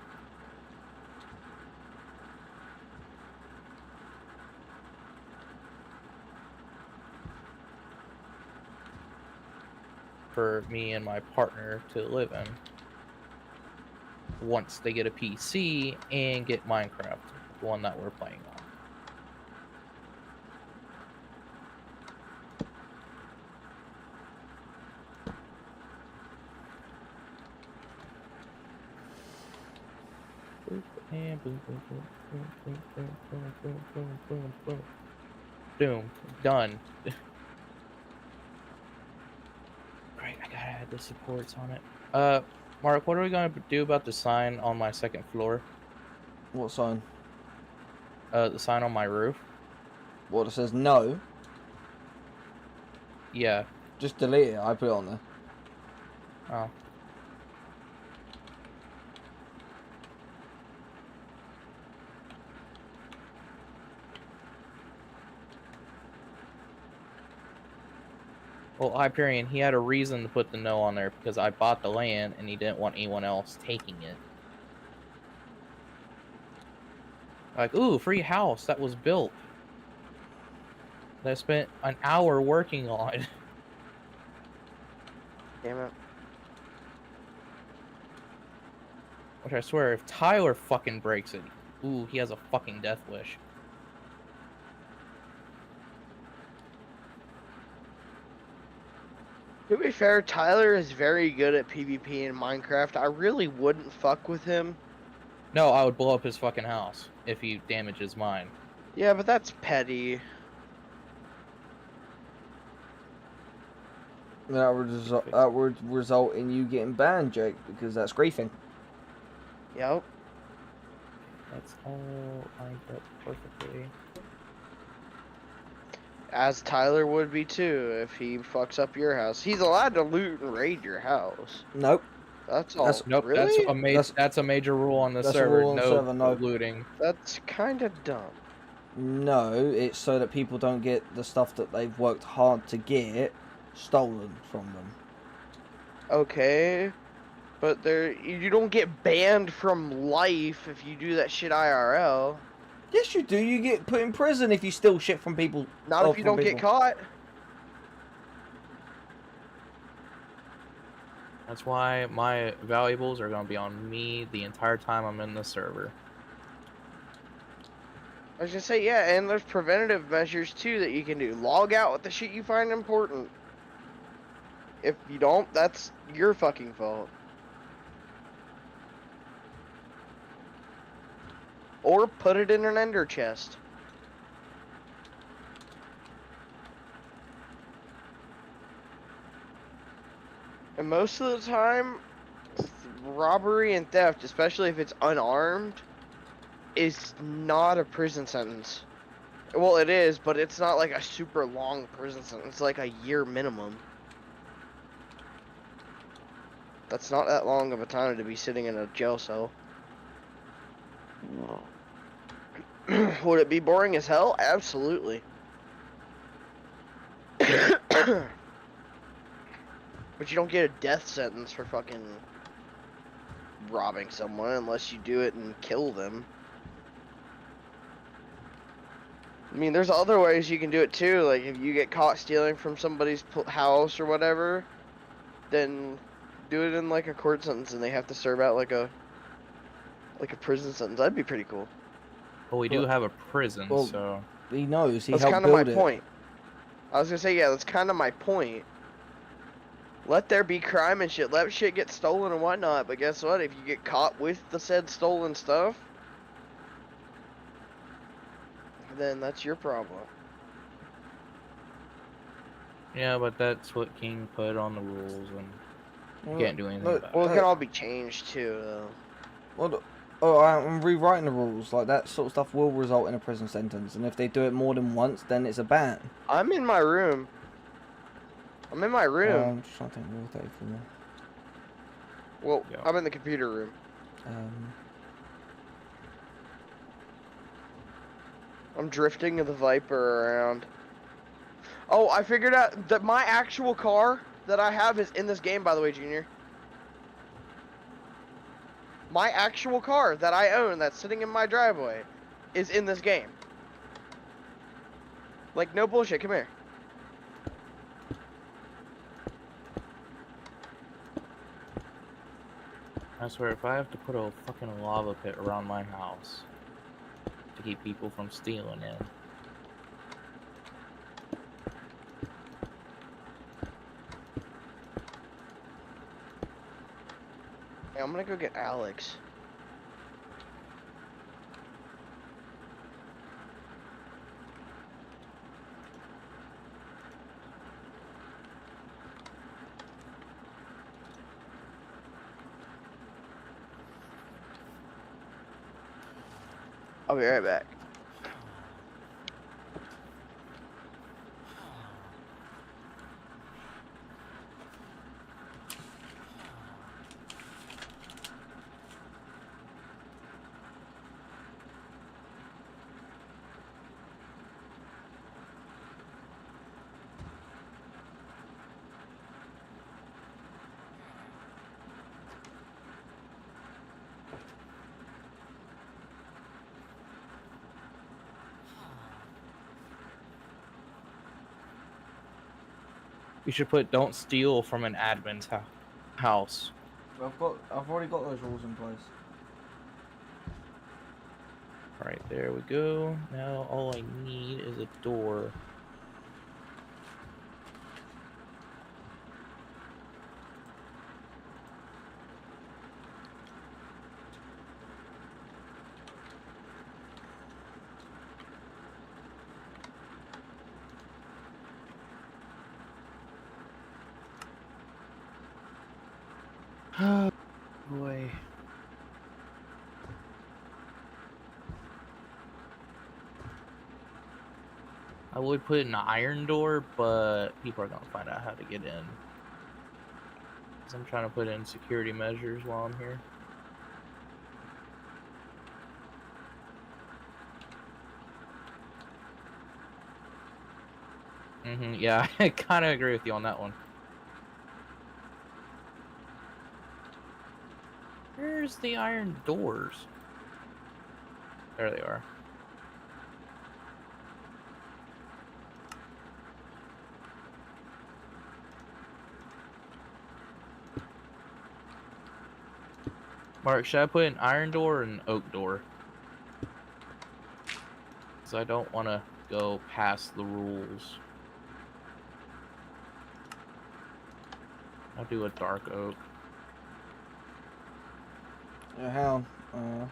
For me and my partner to live in once they get a PC and get Minecraft, the one that we're playing on. And boom, boom, boom, boom, boom, boom, boom, boom, boom, boom, boom. Boom. Done. Right, I gotta add the supports on it. Mark, what are we gonna do about the sign on my second floor? What sign? The sign on my roof? What, it says no? Yeah. Just delete it, I put it on there. Oh. Well, Hyperion, he had a reason to put the no on there because I bought the land and he didn't want anyone else taking it. Like, ooh, free house that was built. That I spent an hour working on. Damn it. Which I swear, if Tyler fucking breaks it, ooh, he has a fucking death wish. To be fair, Tyler is very good at PvP in Minecraft. I really wouldn't fuck with him. No, I would blow up his fucking house if he damages mine. Yeah, but that's petty. That would result in you getting banned, Jake, because that's griefing. Yep. That's all lined up perfectly. As Tyler would be too if he fucks up your house. He's allowed to loot and raid your house. Nope. That's all. Nope, Really? that's a major rule on the That's a server. rule on the server, no. Looting. That's kind of dumb. No, it's so that people don't get the stuff that they've worked hard to get stolen from them. Okay. But you don't get banned from life if you do that shit IRL. Yes, you do. You get put in prison if you steal shit from people. Not if you don't get caught. That's why my valuables are going to be on me the entire time I'm in the server. I was gonna say, yeah, and there's preventative measures too that you can do. Log out with the shit you find important. If you don't, that's your fucking fault. Or put it in an ender chest. And most of the time, robbery and theft, especially if it's unarmed, is not a prison sentence. Well, it is, but it's not like a super long prison sentence. It's like a year minimum. That's not that long of a time to be sitting in a jail cell. Would it be boring as hell? Absolutely. But you don't get a death sentence for fucking robbing someone unless you do it and kill them. I mean, there's other ways you can do it too. Like if you get caught stealing from somebody's house or whatever, then do it in like a court sentence and they have to serve out like a prison sentence. That'd be pretty cool. Well, we do have a prison, so... He knows. He That's helped kind of my build it. point. I was gonna say, yeah, that's kind of my point. Let there be crime and shit. Let shit get stolen and whatnot. But guess what? If you get caught with the said stolen stuff, then that's your problem. Yeah, but that's what King put on the rules, and you can't do anything about it. Well, it can all be changed too, though. Well, I'm rewriting the rules. Like that sort of stuff will result in a prison sentence, and if they do it more than once, then it's a ban. I'm in my room. I'm in my room. I'm just trying to think real 34. Well, Yeah. I'm in the computer room. I'm drifting the Viper around. Oh, I figured out that my actual car that I have is in this game, by the way, Junior. My actual car that I own that's sitting in my driveway is in this game. Like, no bullshit, come here. I swear, if I have to put a fucking lava pit around my house to keep people from stealing it. Hey, I'm gonna go get Alex. I'll be right back. You should put don't steal from an admin's house. I've already got those rules in place. Alright, there we go. Now all I need is a door. Oh boy. I would put an iron door, but people are gonna find out how to get in. So I'm trying to put in security measures while I'm here. Yeah, I kind of agree with you on that one. Where's the iron doors? There they are. Mark, should I put an iron door or an oak door? Because I don't want to go past the rules. I'll do a dark oak. Yeah, hang on.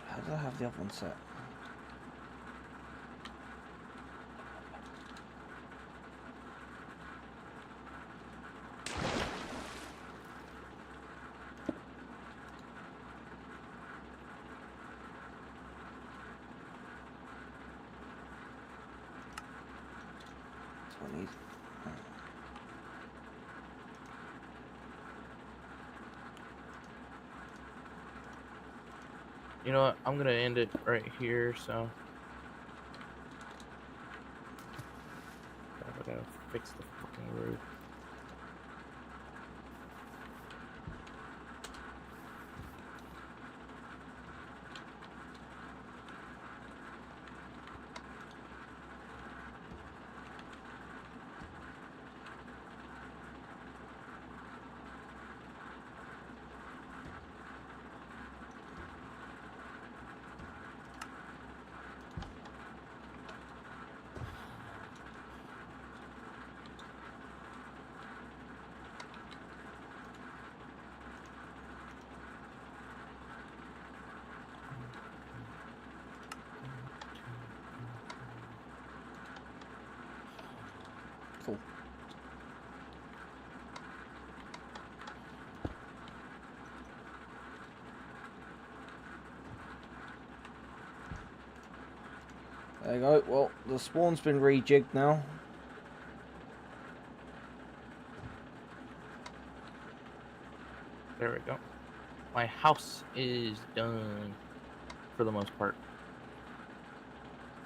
How do I have the other one set? That's what I need. You know what? I'm gonna end it right here, so. I gotta fix the fucking roof. Cool. There you go. Well, the spawn's been rejigged now. There we go. My house is done for the most part.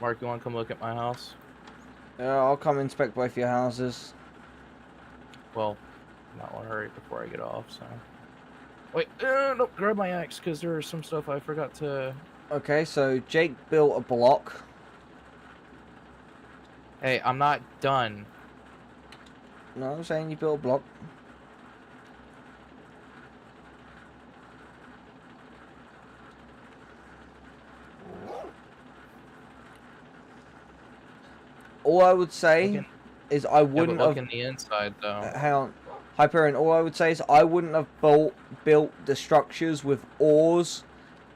Mark, you want to come look at my house? Yeah, I'll come inspect both your houses. Well, not want to hurry before I get off, so. Wait, don't grab my axe, because there is some stuff I forgot to... Okay, so Jake built a block. Hey, I'm not done. No, I'm saying you built a block. All I would say is I wouldn't look have... in the inside, though. Hang on. Hyperion, all I would say is I wouldn't have built the structures with ores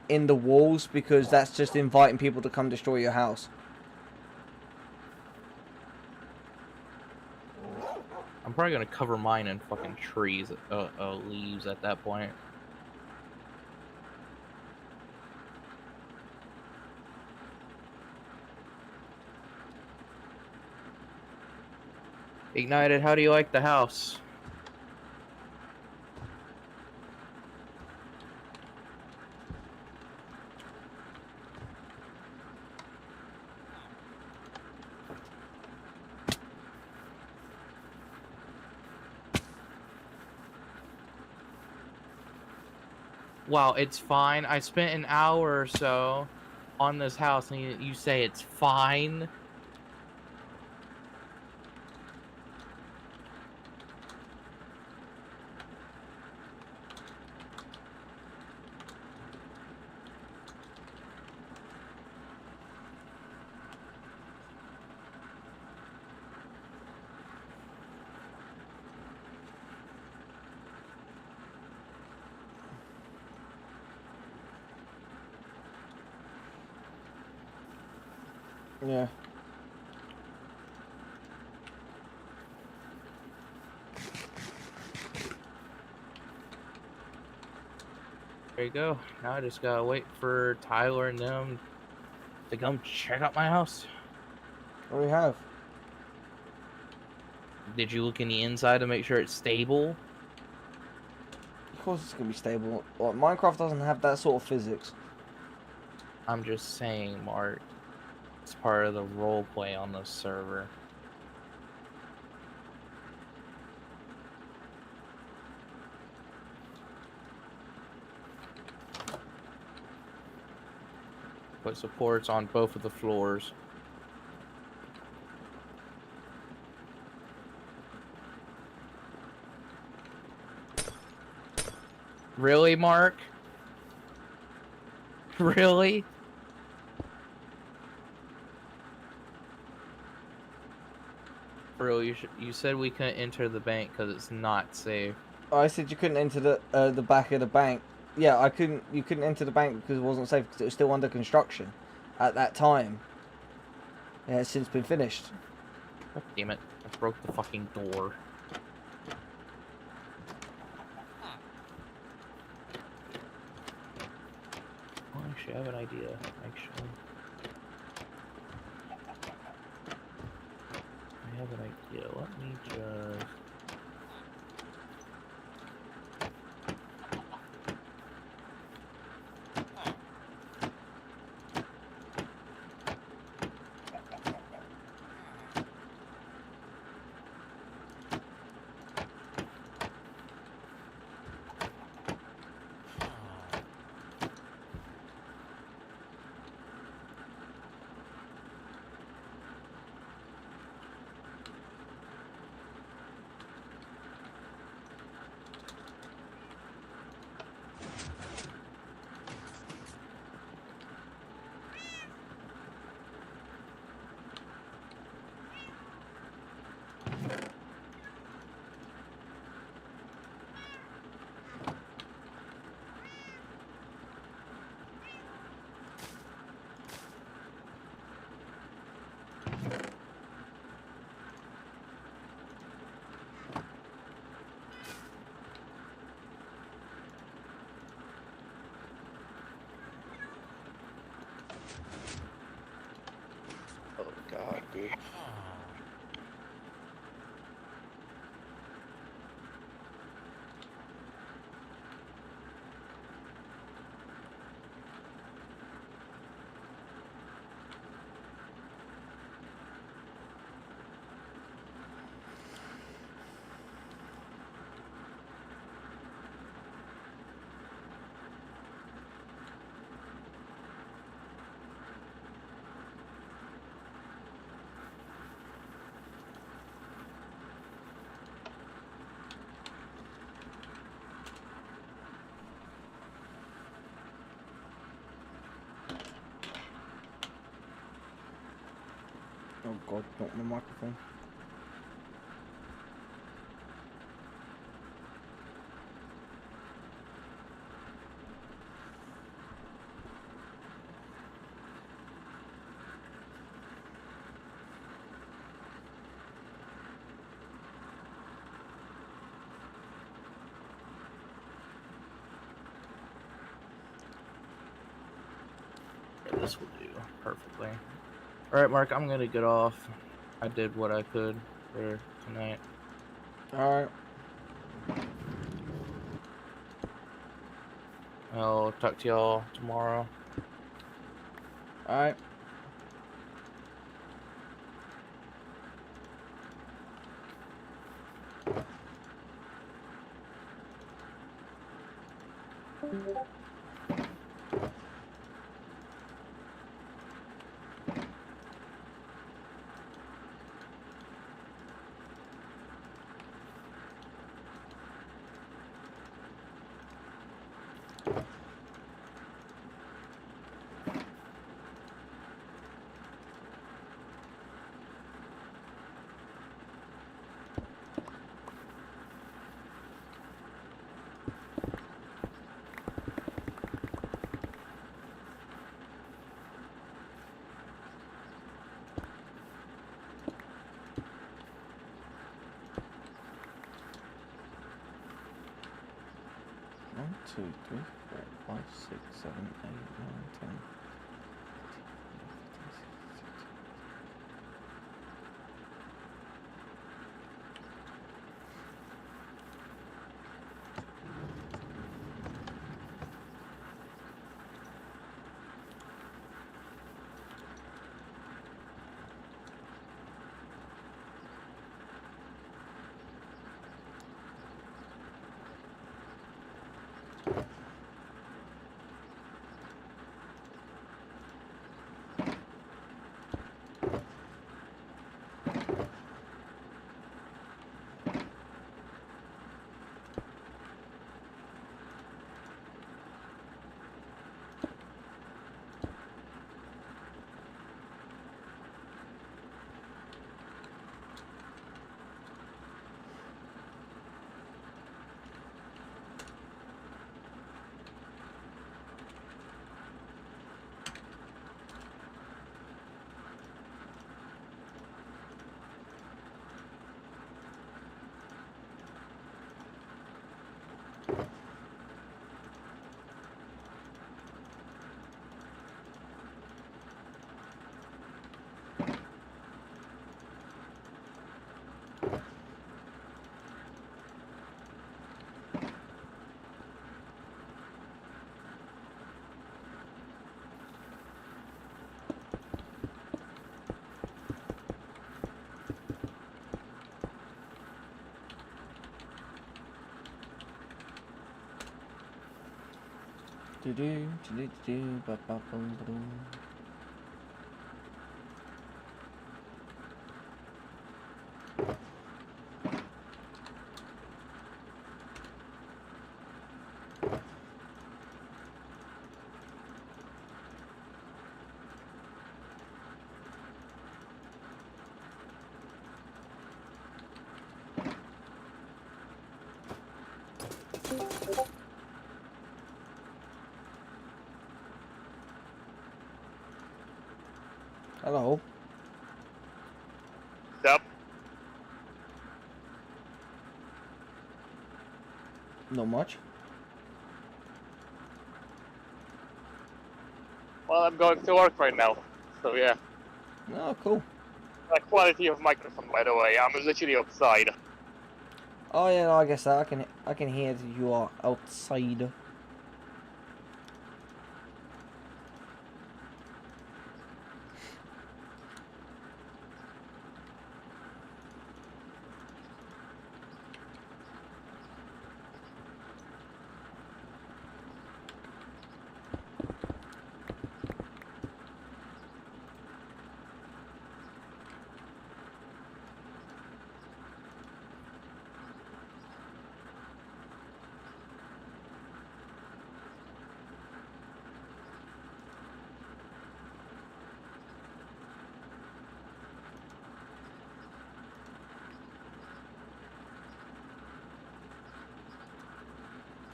in the walls, because that's just inviting people to come destroy your house. I'm probably going to cover mine in fucking trees, leaves at that point. Ignited, how do you like the house? Wow, it's fine. I spent an hour or so on this house, and you say it's fine? Yeah. There you go. Now I just gotta wait for Tyler and them to come check out my house. What do we have? Did you look in the inside to make sure it's stable? Of course it's gonna be stable. Like, Minecraft doesn't have that sort of physics. I'm just saying, Mark. It's part of the roleplay on the server. Put supports on both of the floors. Really, Mark? Really? Bro, you said we couldn't enter the bank because it's not safe. Oh, I said you couldn't enter the back of the bank. Yeah, I couldn't. You couldn't enter the bank because it wasn't safe because it was still under construction at that time. Yeah, it's since been finished. God damn it! I broke the fucking door. Oh, actually, I have an idea. Actually, I have an idea. Let me just. Oh god, dude. Oh god, not my microphone. Yeah, this will do perfectly. Alright, Mark, I'm gonna get off. I did what I could. for tonight. Alright. I'll talk to y'all tomorrow. Alright. One, two, three, four, 5, 6, 7, 8, 9, 10. Ba ba boom boom. Hello. Yep. Not much. Well, I'm going to work right now, so yeah. Oh, cool. Quality of microphone, by the way. I'm literally outside. Oh yeah, no, I guess that I can hear that you are outside.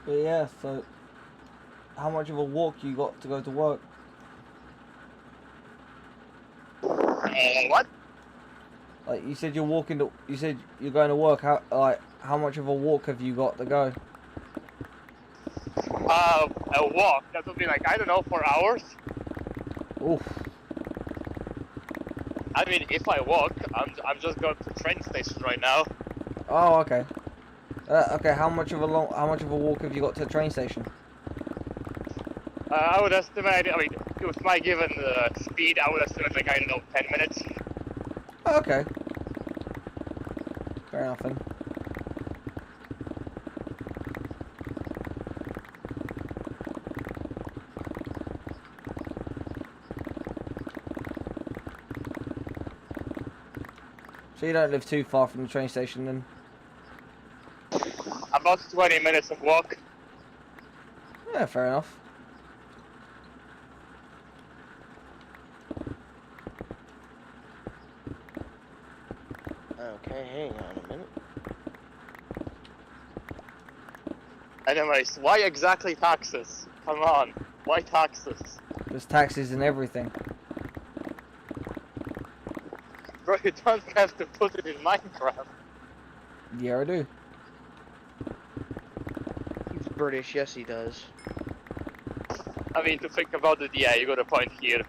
But yeah, so how much of a walk you got to go to work? What? Like you said, you said you're going to work. How much of a walk have you got to go? A walk. That would be like, I don't know, 4 hours. Oof. I mean, if I walk, I'm just going to train station right now. Oh, okay. Okay, how much of a walk have you got to the train station? I would estimate, I mean, with my given speed, I would estimate like, I don't know, 10 minutes. Oh, okay. Fair enough then. So you don't live too far from the train station then? About 20 minutes of walk. Yeah, fair enough. Okay, hang on a minute. Anyways, why exactly taxes? Come on, why taxes? There's taxes and everything. Bro, you don't have to put it in Minecraft. Yeah, I do. He's British, yes he does. I mean, to think about it, yeah, you got a point here.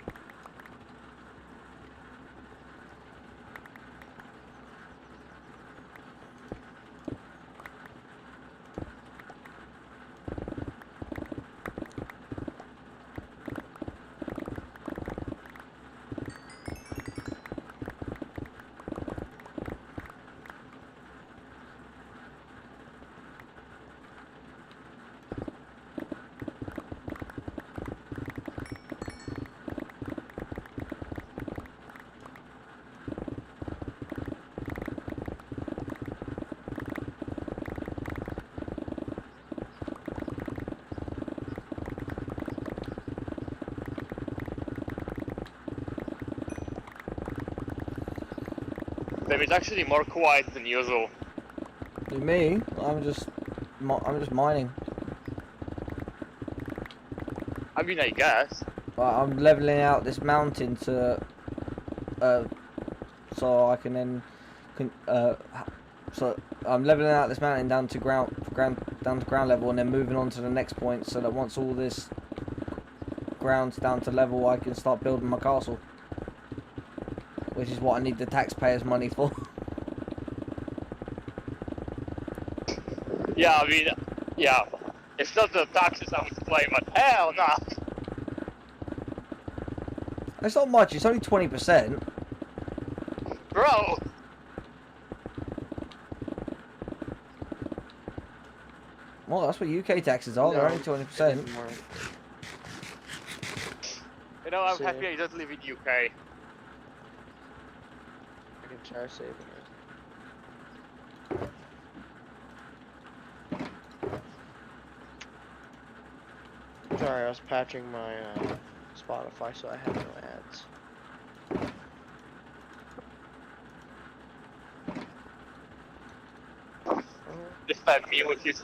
Damn, it's actually more quiet than usual. Me? I'm just mining. I mean, I guess. I'm leveling out this mountain to, so I can then, so I'm leveling out this mountain down to ground level, and then moving on to the next point, so that once all this ground's down to level, I can start building my castle. Which is what I need the taxpayers' money for. Yeah, I mean, yeah. It's not the taxes I was playing, but hell nah. It's not much, it's only 20%. Bro! Well, that's what UK taxes are, they're only 20%. You know, I'm See. happy I don't live in UK. I can try saving it. Sorry, I was patching my Spotify so I had no ads. Defend me with his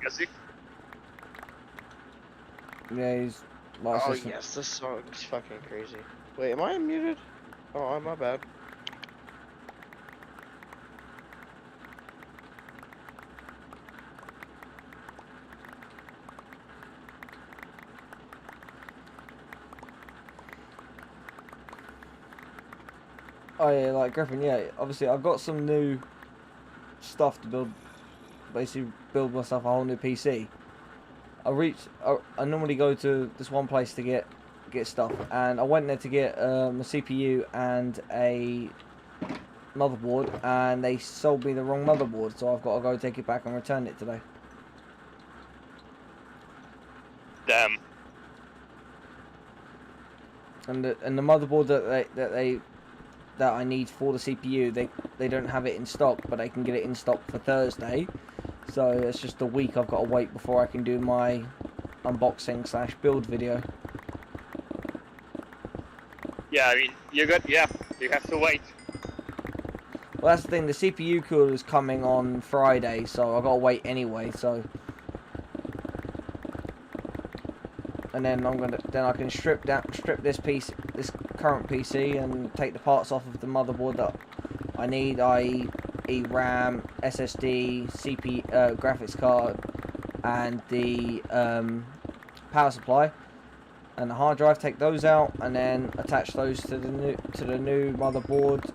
music. Yeah, he's... Well, Oh yes, this song is fucking crazy. Wait, am I unmuted? Oh, my bad. Oh yeah, like Griffin, yeah, obviously I've got some new stuff to build, basically build myself a whole new PC. I normally go to this one place to get stuff, and I went there to get a CPU and a motherboard, and they sold me the wrong motherboard, so I've got to go take it back and return it today. Damn. And the motherboard that I need for the CPU, they don't have it in stock, but they can get it in stock for Thursday. So it's just a week I've got to wait before I can do my unboxing / build video. Yeah, I mean, you have to wait. Well, that's the thing, the CPU cooler is coming on Friday, so I've got to wait anyway, so... And then I can strip this current PC and take the parts off of the motherboard that I need, i.e. RAM, SSD, graphics card, and the power supply. and the hard drive, take those out, and then attach those to the new motherboard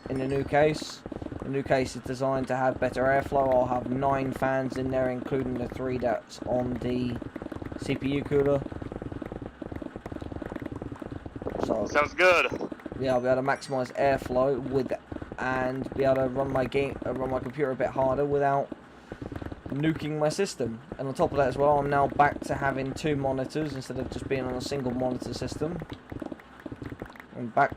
in the new case. The new case is designed to have better airflow. I'll have 9 fans in there, including the 3 that's on the CPU cooler. So Sounds good. yeah, I'll be able to maximise airflow with and be able to run my computer a bit harder without nuking my system. And on top of that as well, I'm now back to having 2 monitors instead of just being on a single monitor system. And back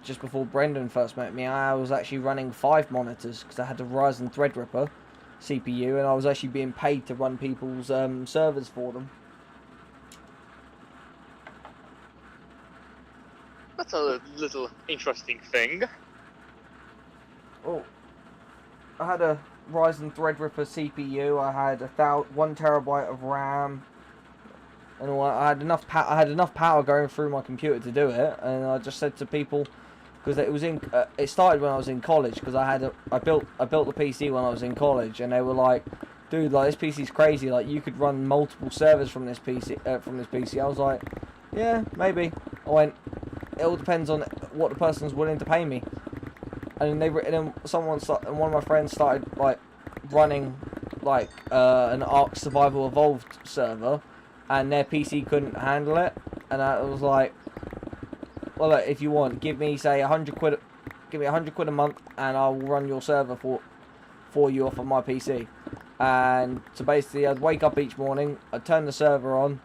just before Brendan first met me, I was actually running 5 monitors because I had the Ryzen Threadripper CPU, and I was actually being paid to run people's servers for them. That's a little interesting thing. Oh, I had a Ryzen Threadripper CPU. I had 1 terabyte of RAM, and all. I had enough power going through my computer to do it. And I just said to people, because it started when I was in college, because I built the PC when I was in college, and they were like, "Dude, like, this PC's crazy. Like, you could run multiple servers from this PC." I was like, "Yeah, maybe." I went, "It all depends on what the person's willing to pay me." And one of my friends started like running like an Ark Survival Evolved server, and their PC couldn't handle it. And I was like, "Well, look, if you want, give me say 100 quid, give me 100 quid a month, and I'll run your server for you off of my PC." And so basically, I'd wake up each morning, I'd turn the server on,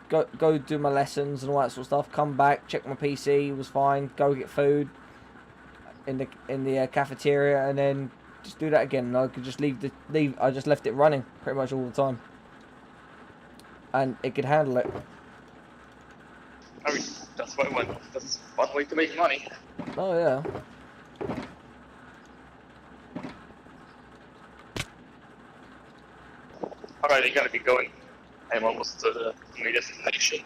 go do my lessons and all that sort of stuff. Come back, check my PC was fine. Go get food in the cafeteria, and then just do that again. And I could just leave. I just left it running pretty much all the time, and it could handle it. I mean, that's one way to make money. Oh yeah. Alright, I gotta be going. I'm almost to my destination.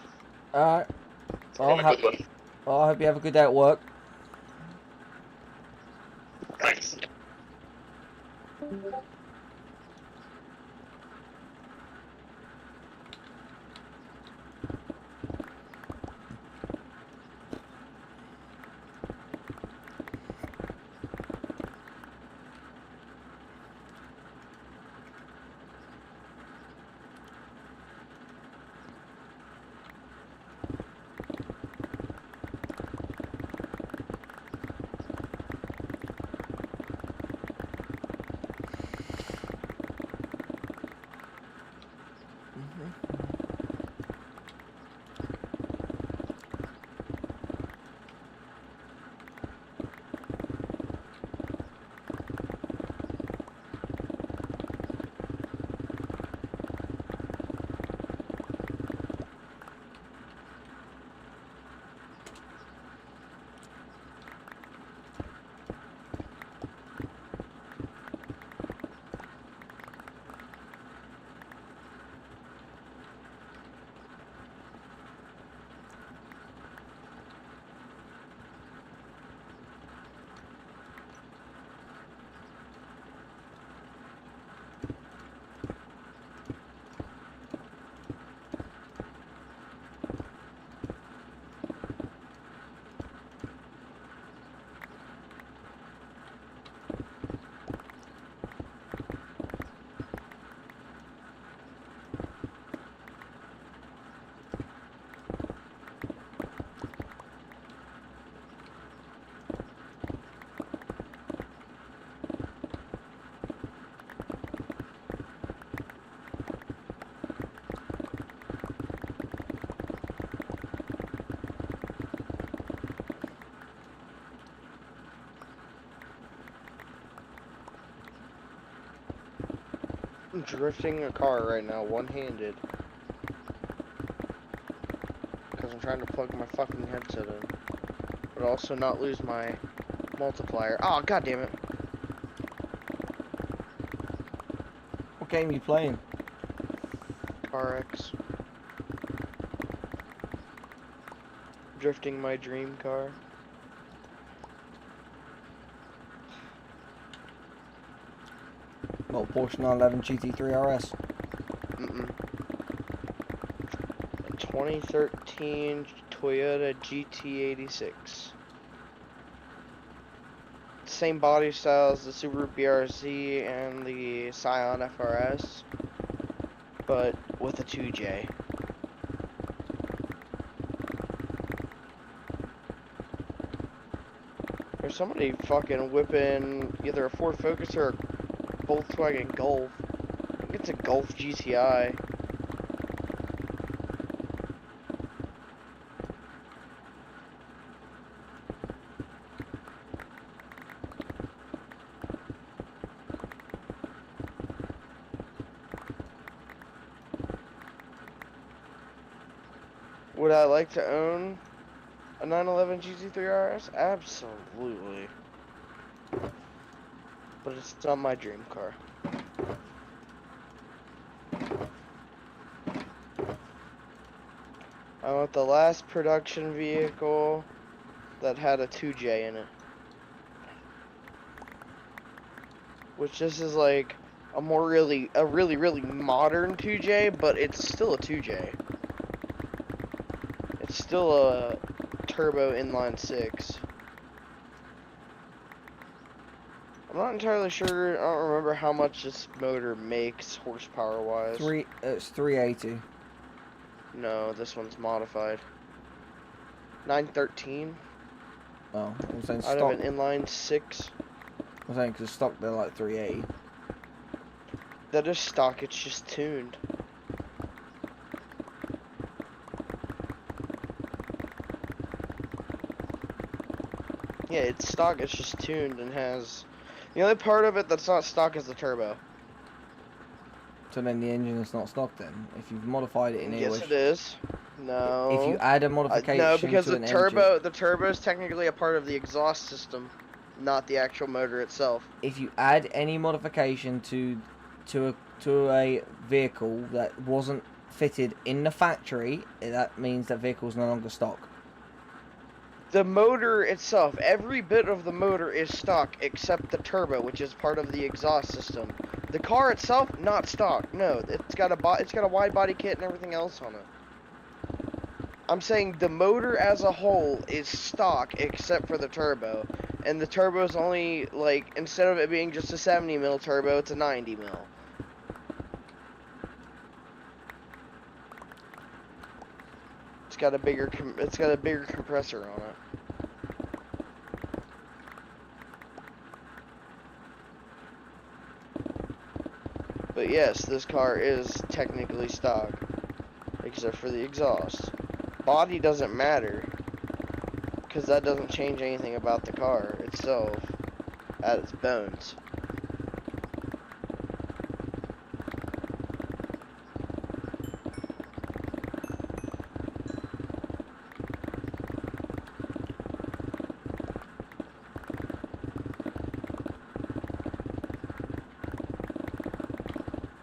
Alright. Well, Have a good one. Well, I hope you have a good day at work. Thanks. I'm drifting a car right now, one-handed. Because I'm trying to plug my fucking headset in. But also not lose my multiplier. Oh, god damn it. What game are you playing? CarX. Drifting my dream car. Well, Porsche 911 GT3 RS. Mm-mm. 2013 Toyota GT86. Same body style as the Subaru BRZ and the Scion FRS, but with a 2J. There's somebody fucking whipping either a Ford Focus or a Volkswagen Golf. I think it's a Golf GTI. Would I like to own a 911 GT3 RS? Absolutely. But it's not my dream car. I want the last production vehicle that had a 2J in it. Which this is like a really modern 2J, but it's still a 2J. It's still a turbo inline 6. I'm not entirely sure. I don't remember how much this motor makes horsepower wise. It's 380. No, this one's modified. 913. Oh, I'm saying Out stock. of an inline 6. I'm saying because stock they're like 380. That is stock. It's just tuned. Yeah, it's stock. It's just tuned and has. The only part of it that's not stock is the turbo. So then the engine is not stock then? If you've modified it in any way. Yes, it is. No. If you add a modification no, because to the an turbo is technically a part of the exhaust system, not the actual motor itself. if you add any modification to a vehicle that wasn't fitted in the factory, that means that vehicle is no longer stock. The motor itself, every bit of the motor is stock except the turbo, which is part of the exhaust system. The car itself, not stock. No, it's got a wide body kit and everything else on it. I'm saying the motor as a whole is stock except for the turbo, and the turbo is only like, instead of it being just a 70 mil turbo, it's a 90 mil. It's got a bigger compressor on it. But yes, this car is technically stock, except for the exhaust. Body doesn't matter, because that doesn't change anything about the car itself at its bones.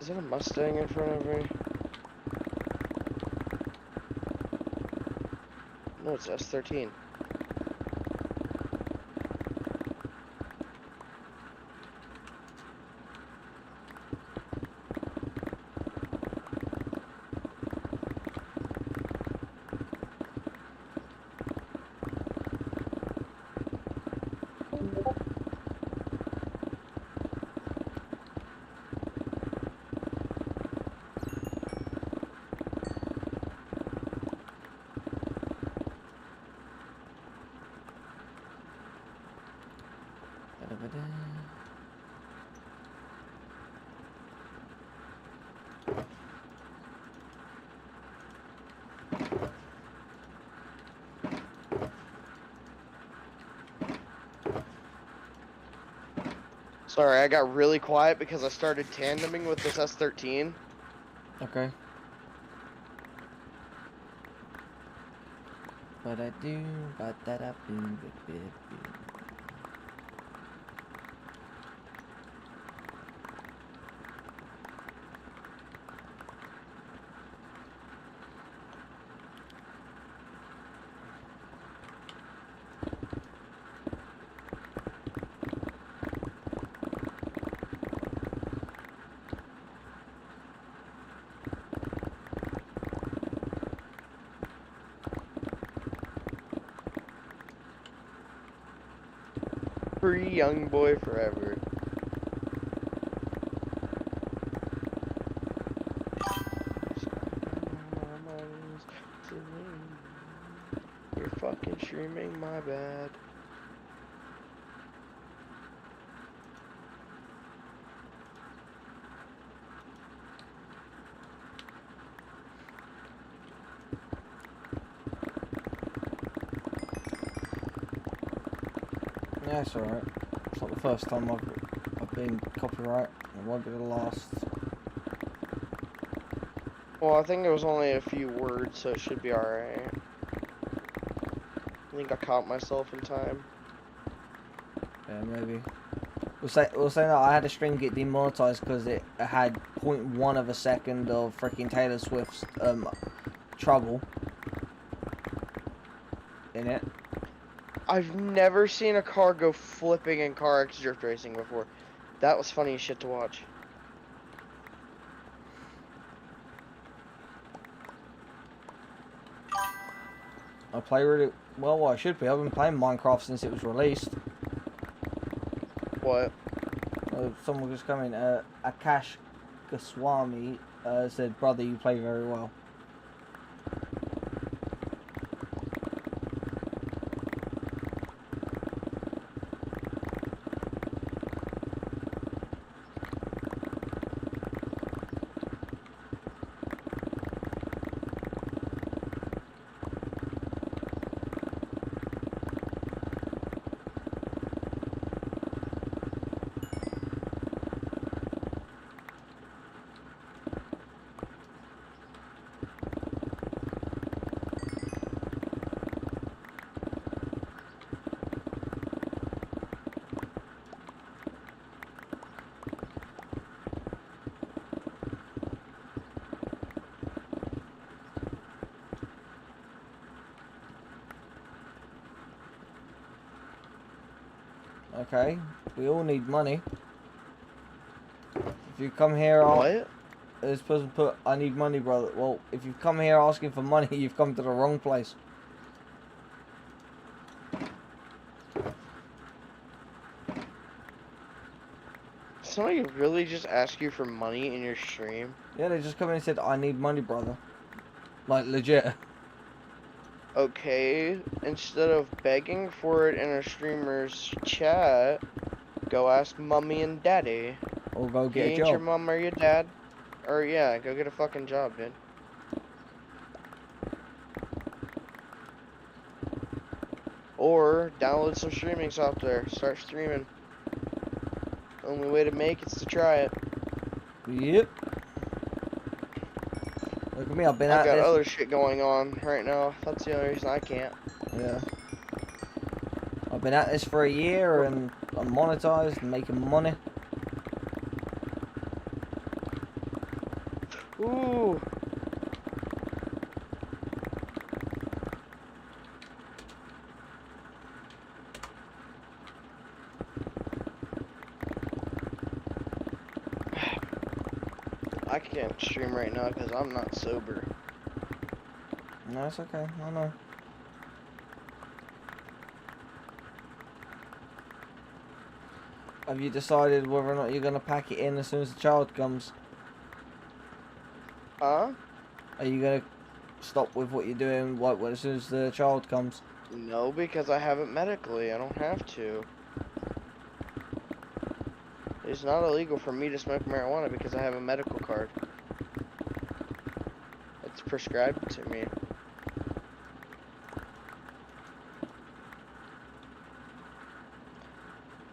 Is that a Mustang in front of me? No, it's S13. Sorry, I got really quiet because I started tandeming with this S13. Okay. But I do, but that I do. Free young boy forever. You're fucking streaming, my bad. Yeah, it's alright. It's not the first time I've been copyright. It won't be the last. Well, I think it was only a few words, so it should be alright. I think I caught myself in time. Yeah, maybe. We'll say that I had a stream get demonetized because it had 0.1 of a second of freaking Taylor Swift's trouble in it. I've never seen a car go flipping in car X drift racing before. That was funny as shit to watch. I play really well. I should be. I've been playing Minecraft since it was released. What? Someone just come in. Akash Goswami said, "Brother, you play very well." Okay, we all need money. If you come here, What? this person put, "I need money, brother." Well, if you've come here asking for money, you've come to the wrong place. Somebody really just ask you for money in your stream? Yeah, they just come in and said, "I need money, brother." Like, legit. Okay, instead of begging for it in a streamer's chat, go ask mommy and daddy. Or go get a Ain't job. your mom or your dad? Or yeah, go get a fucking job, dude. Or download some streaming software, start streaming. Only way to make it's to try it. Yep. Look at me, I've been I've at got this. other shit going on right now. That's the only reason I can't. Yeah. I've been at this for a year and I'm monetized and making money. Ooh. I can't stream right now because I'm not sober. No, it's okay. I know. Have you decided whether or not you're going to pack it in as soon as the child comes? Huh? Are you going to stop with what you're doing as soon as the child comes? No, because I have it medically. I don't have to. It's not illegal for me to smoke marijuana because I have a medical card. It's prescribed to me.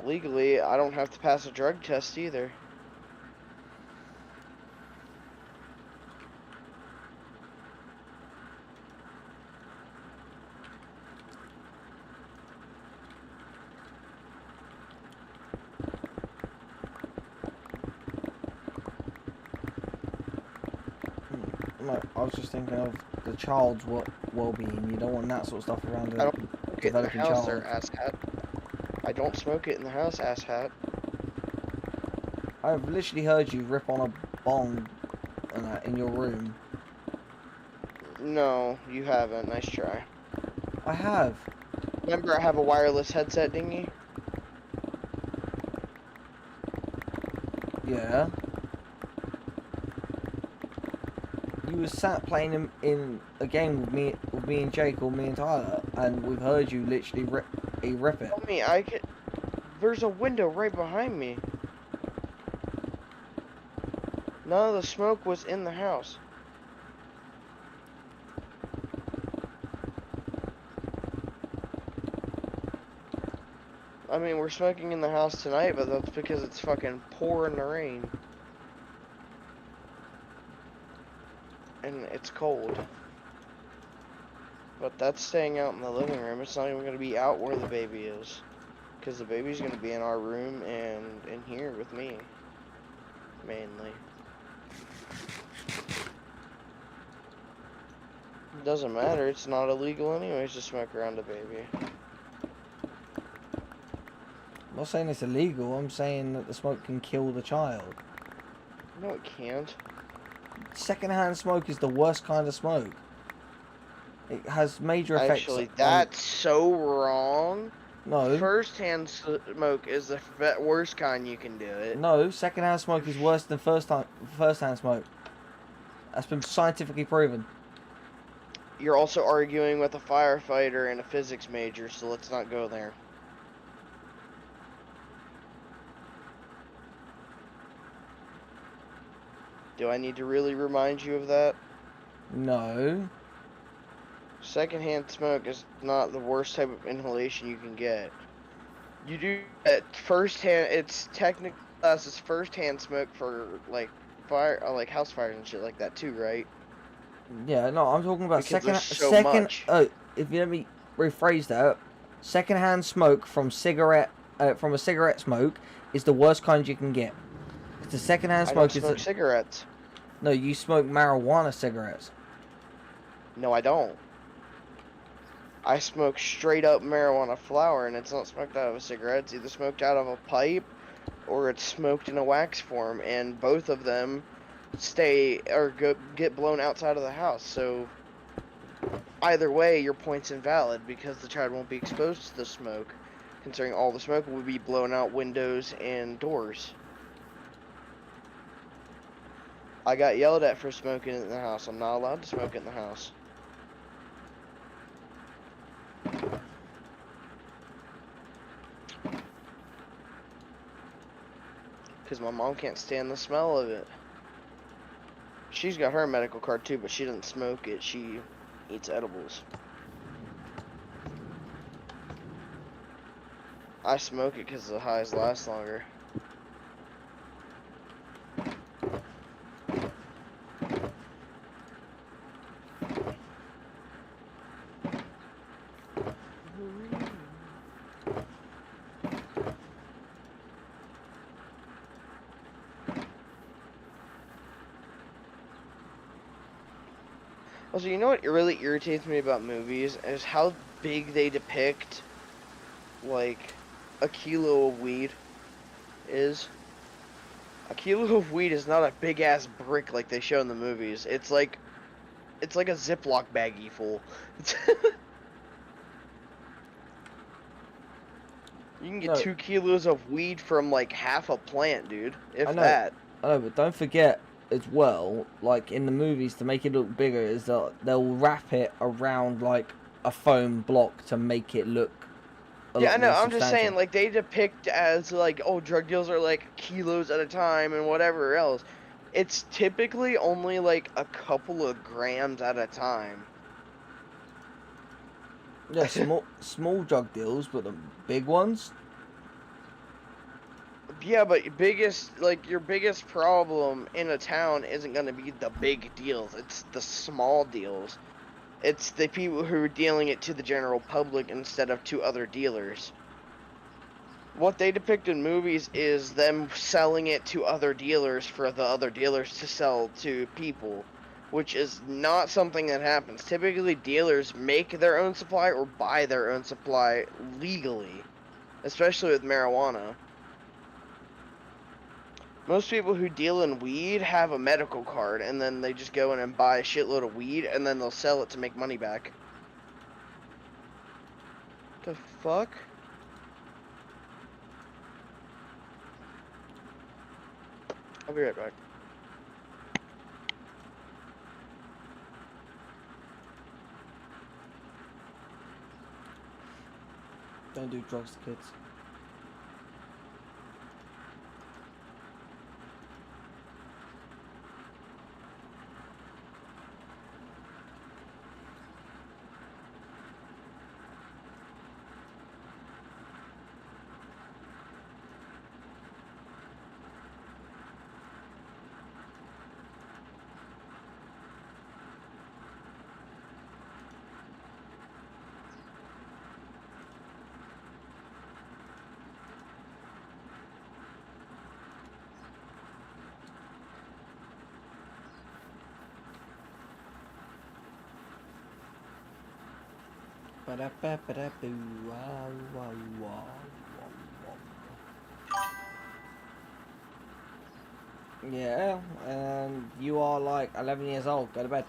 Legally, I don't have to pass a drug test either. No, I was just thinking of the child's well-being. You don't want that sort of stuff around I a don't smoke it in the developing house, there, child. asshat. I don't smoke it in the house, asshat. I've literally heard you rip on a bong in your room. No, you haven't. Nice try. I have. Remember, I have a wireless headset, dingy? Yeah. You was sat playing in a game with me and Jake, or me and Tyler, and we've heard you literally rip it. Tell me, I could. There's a window right behind me. None of the smoke was in the house. I mean, we're smoking in the house tonight, but that's because it's fucking pouring the rain. And it's cold. But that's staying out in the living room. It's not even going to be out where the baby is. Because the baby's going to be in our room and in here with me. Mainly. It doesn't matter. It's not illegal anyways to smoke around a baby. I'm not saying it's illegal, I'm saying that the smoke can kill the child. No, it can't. Secondhand smoke is the worst kind of smoke. It has major effects. Actually, that's so wrong. No. First-hand smoke is the worst kind you can do it. No, secondhand smoke is worse than first-hand smoke. That's been scientifically proven. You're also arguing with a firefighter and a physics major, so let's not go there. Do I need to really remind you of that? No. Secondhand smoke is not the worst type of inhalation you can get. You do at firsthand. It's technically classed as firsthand smoke for like fire, like house fires and shit like that too, right? Yeah, no, I'm talking about Because there's so second. much. Oh, if you let me rephrase that, secondhand smoke from a cigarette smoke is the worst kind you can get. The secondhand I smoke don't smoke cigarettes. No, you smoke marijuana cigarettes. No, I don't. I smoke straight up marijuana flower, and it's not smoked out of a cigarette. It's either smoked out of a pipe, or it's smoked in a wax form, and both of them get blown outside of the house. So either way, your point's invalid because the child won't be exposed to the smoke, considering all the smoke will be blown out windows and doors. I got yelled at for smoking in the house. I'm not allowed to smoke in the house. Because my mom can't stand the smell of it. She's got her medical card too, but she doesn't smoke it. She eats edibles. I smoke it because the highs last longer. Also, you know what really irritates me about movies is how big they depict, like, a kilo of weed is. A kilo of weed is not a big ass brick like they show in the movies. It's like a Ziploc baggie full. You can get 2 kilos of weed from like half a plant, dude. If that. I know, but don't forget as well, like in the movies, to make it look bigger, is that they'll wrap it around like a foam block to make it look Yeah, I know. I'm just saying, like, they depict as like, oh, drug deals are like kilos at a time and whatever else. It's typically only like a couple of grams at a time. Yeah, small drug deals, but the big ones. Yeah, but your biggest problem in a town isn't going to be the big deals. It's the small deals. It's the people who are dealing it to the general public instead of to other dealers. What they depict in movies is them selling it to other dealers for the other dealers to sell to people, which is not something that happens. Typically, dealers make their own supply or buy their own supply legally, especially with marijuana. Most people who deal in weed have a medical card, and then they just go in and buy a shitload of weed, and then they'll sell it to make money back. The fuck? I'll be right back. Don't do drugs to kids. Yeah, and you are like 11 years old. Go to bed.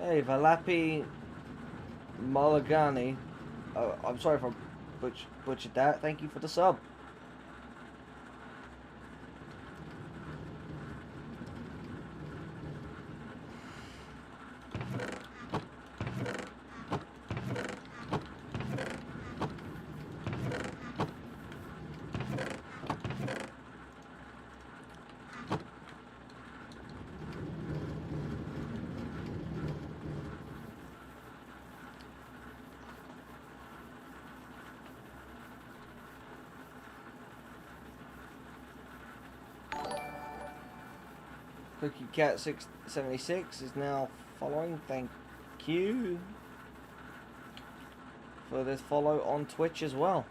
Hey, Valapi Mulligani. I'm sorry if I butchered that. Thank you for the sub. Cookie Cat 676 is now following. Thank you for this follow on Twitch as well.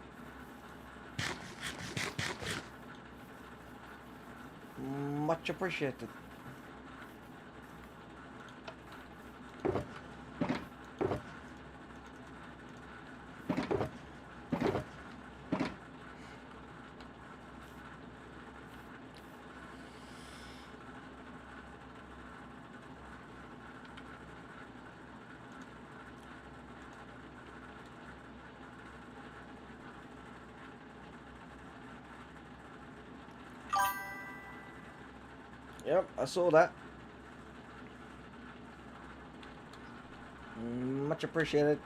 Much appreciated. Yep, I saw that. Much appreciated.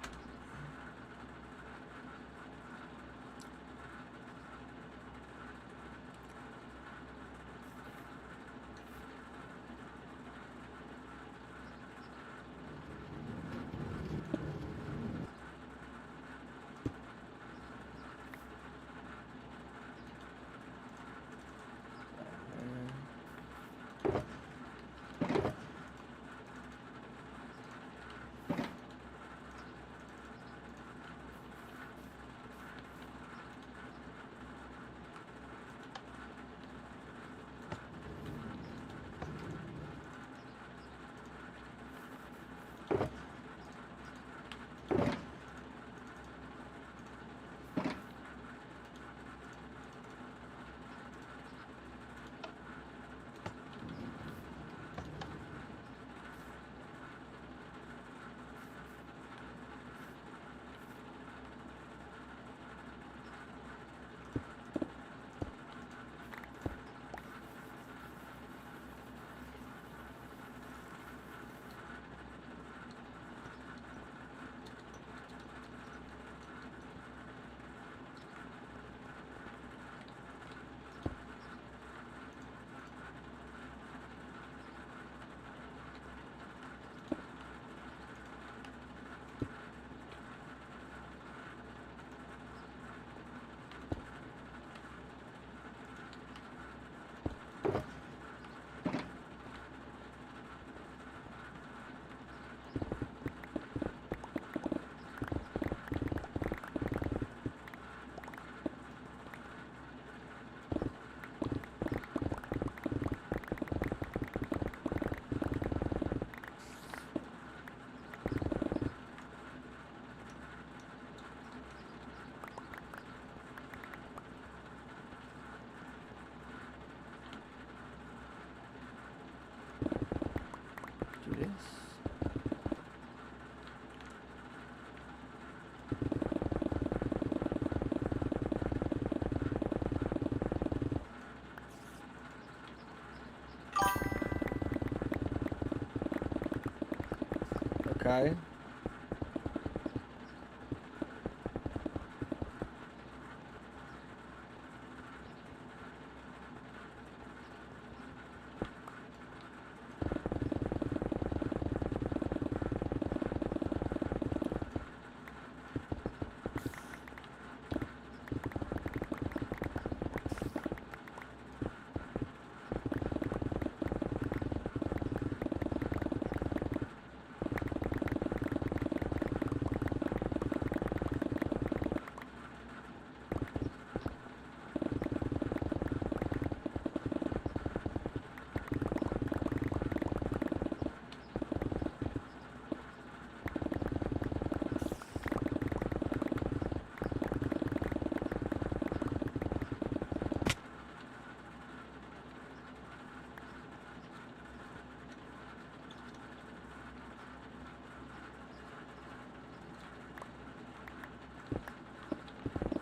Okay.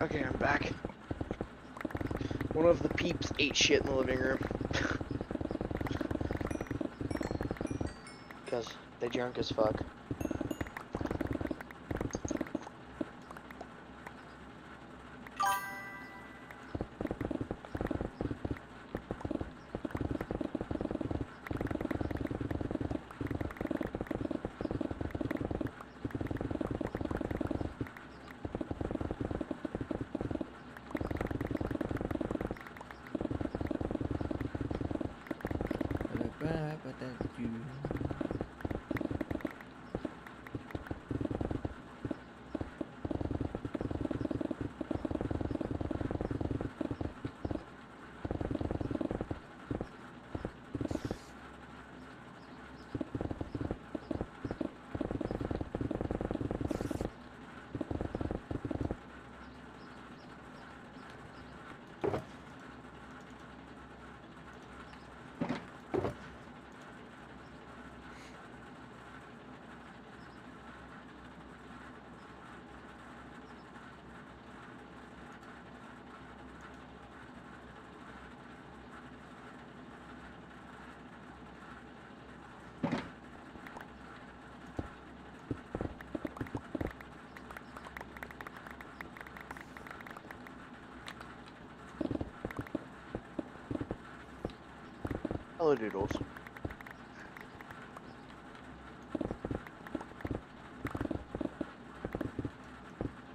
Okay, I'm back. One of the peeps ate shit in the living room. Because they drunk as fuck. Hello, Doodles.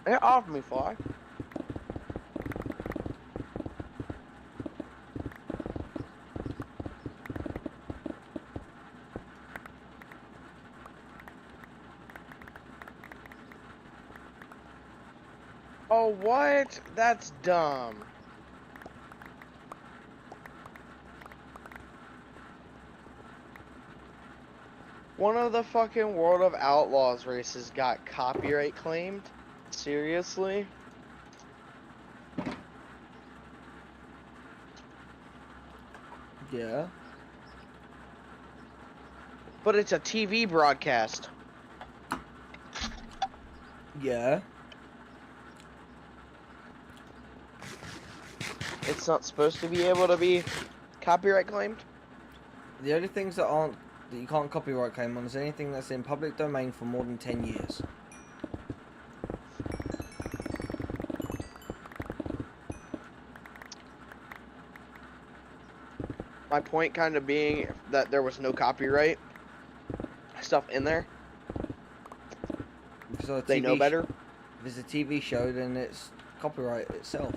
Get off me, fly. Oh, what? That's dumb. One of the fucking World of Outlaws races got copyright claimed? Seriously? Yeah. But it's a TV broadcast. Yeah. It's not supposed to be able to be copyright claimed? The only things that aren't, that you can't copyright claim on is anything that's in public domain for more than 10 years. My point kind of being that there was no copyright stuff in there. So They know better. If it's a TV show, then it's copyright itself.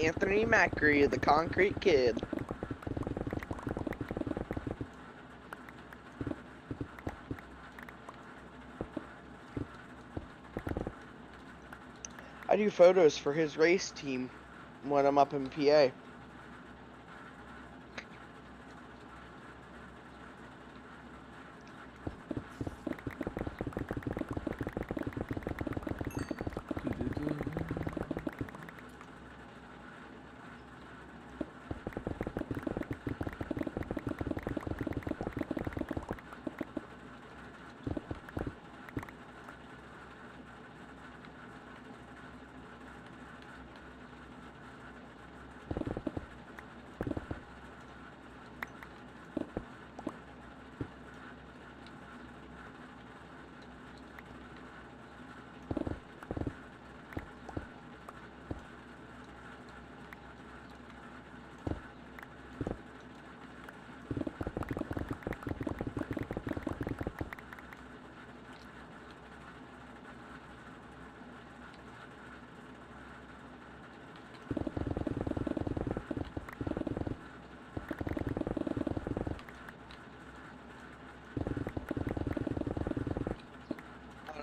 Anthony Macri, the concrete kid. I do photos for his race team when I'm up in PA.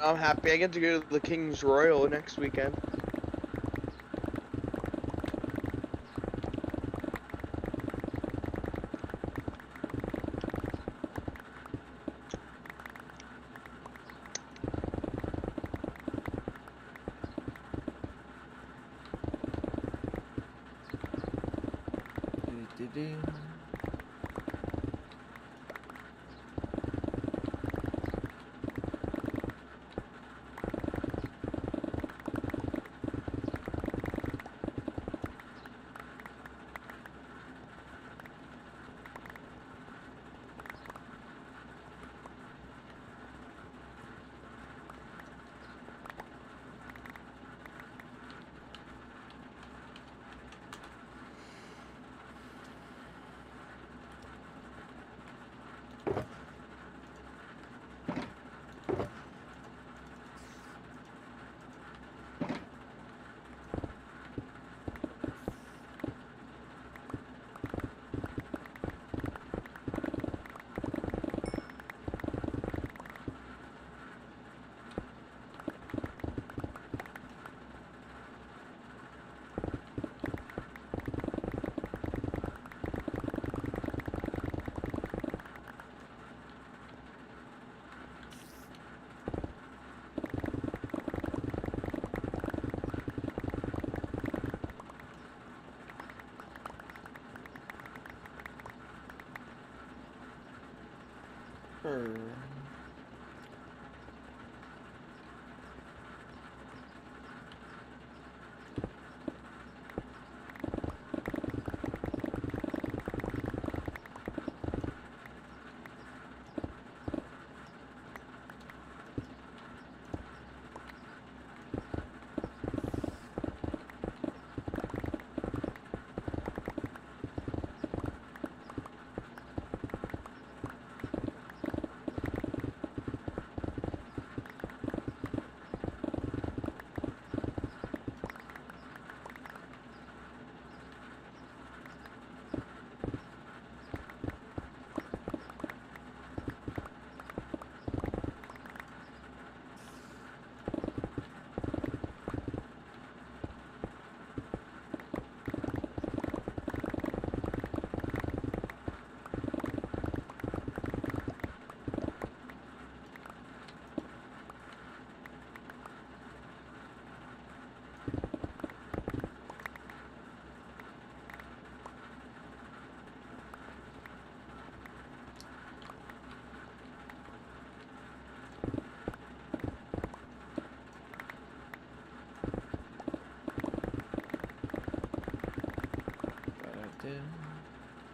I'm happy I get to go to the King's Royal next weekend.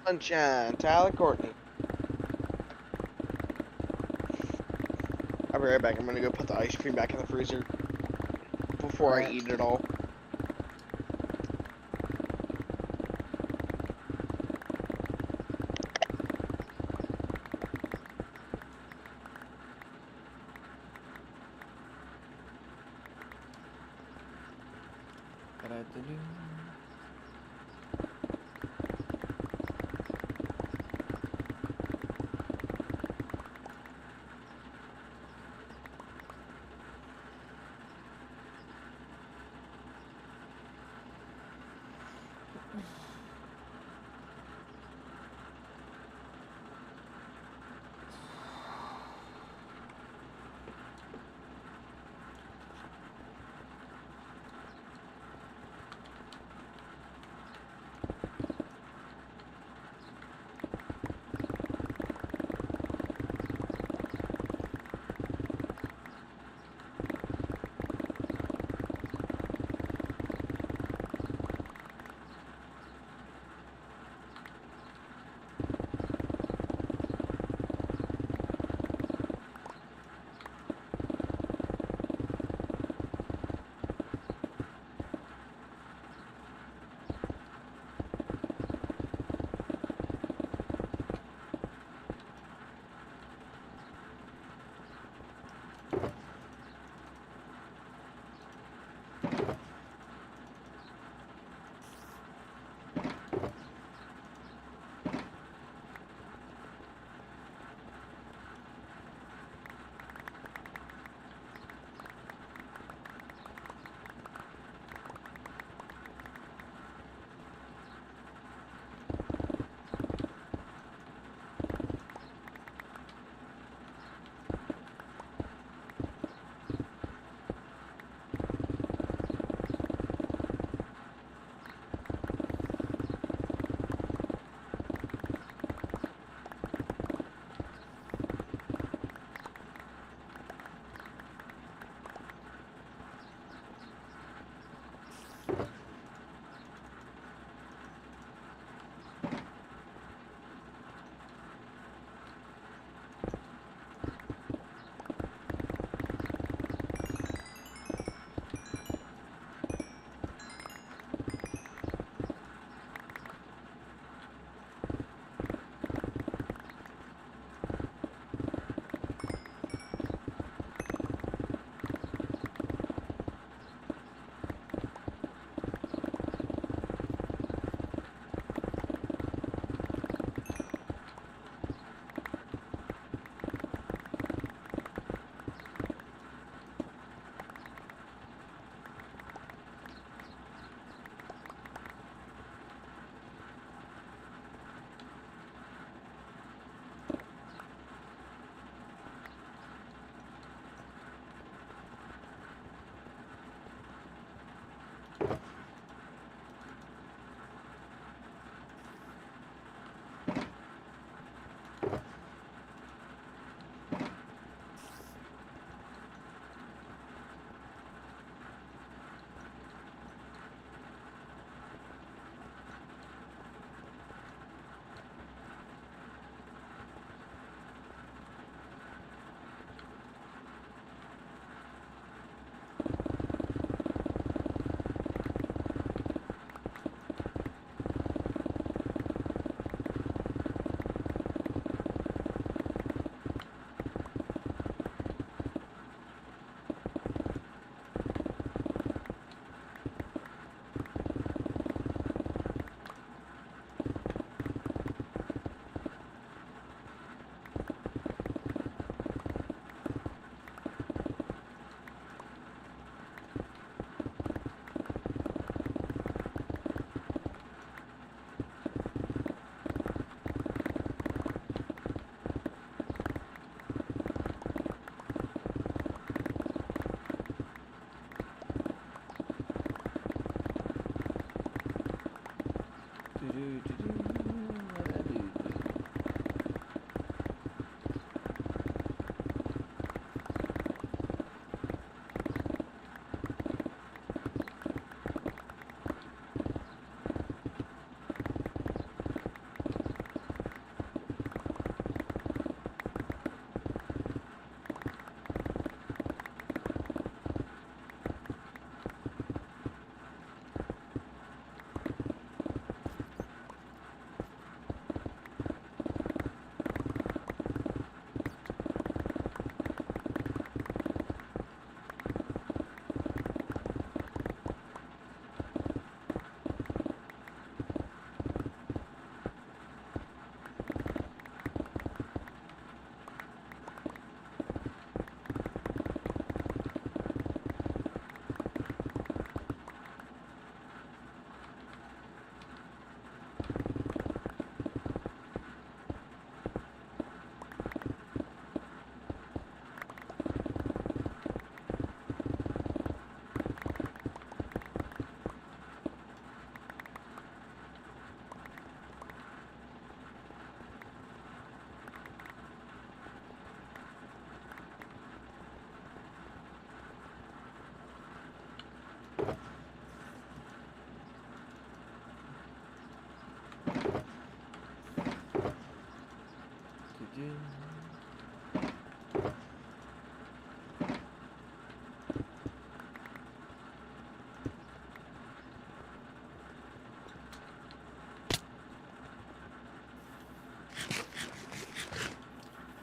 Sunshine, Tyler Courtney. I'll be right back. I'm gonna go put the ice cream back in the freezer before I eat it all.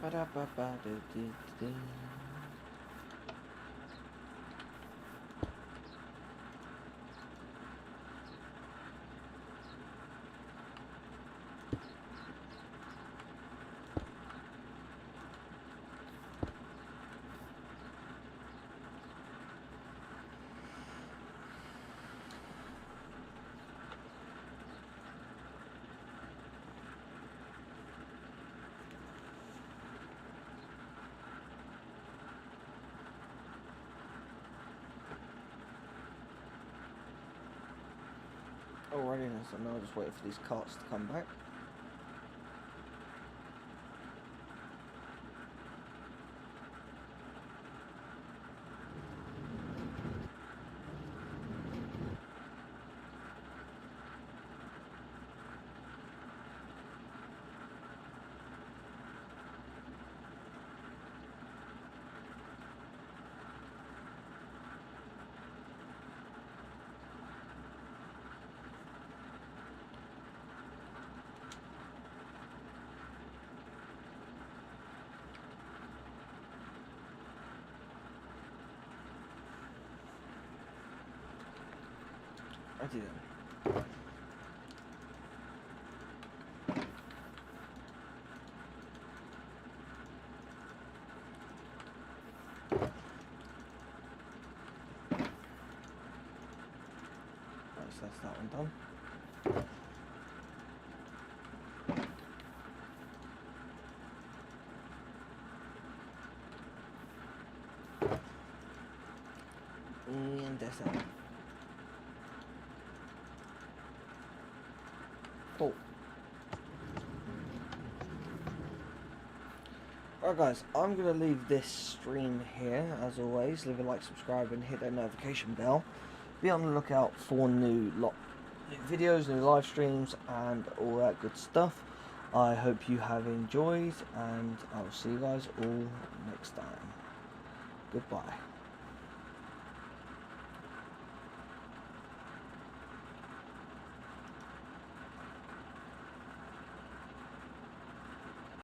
Ba-da-ba-ba-da-dee-dee. Alrighty, so now I'll just wait for these carts to come back. I do that. Right, so that's that one done. And that's that. Cool. Alright guys, I'm going to leave this stream here, as always. Leave a like, subscribe and hit that notification bell. Be on the lookout for new videos, new live streams and all that good stuff. I hope you have enjoyed and I'll see you guys all next time. Goodbye.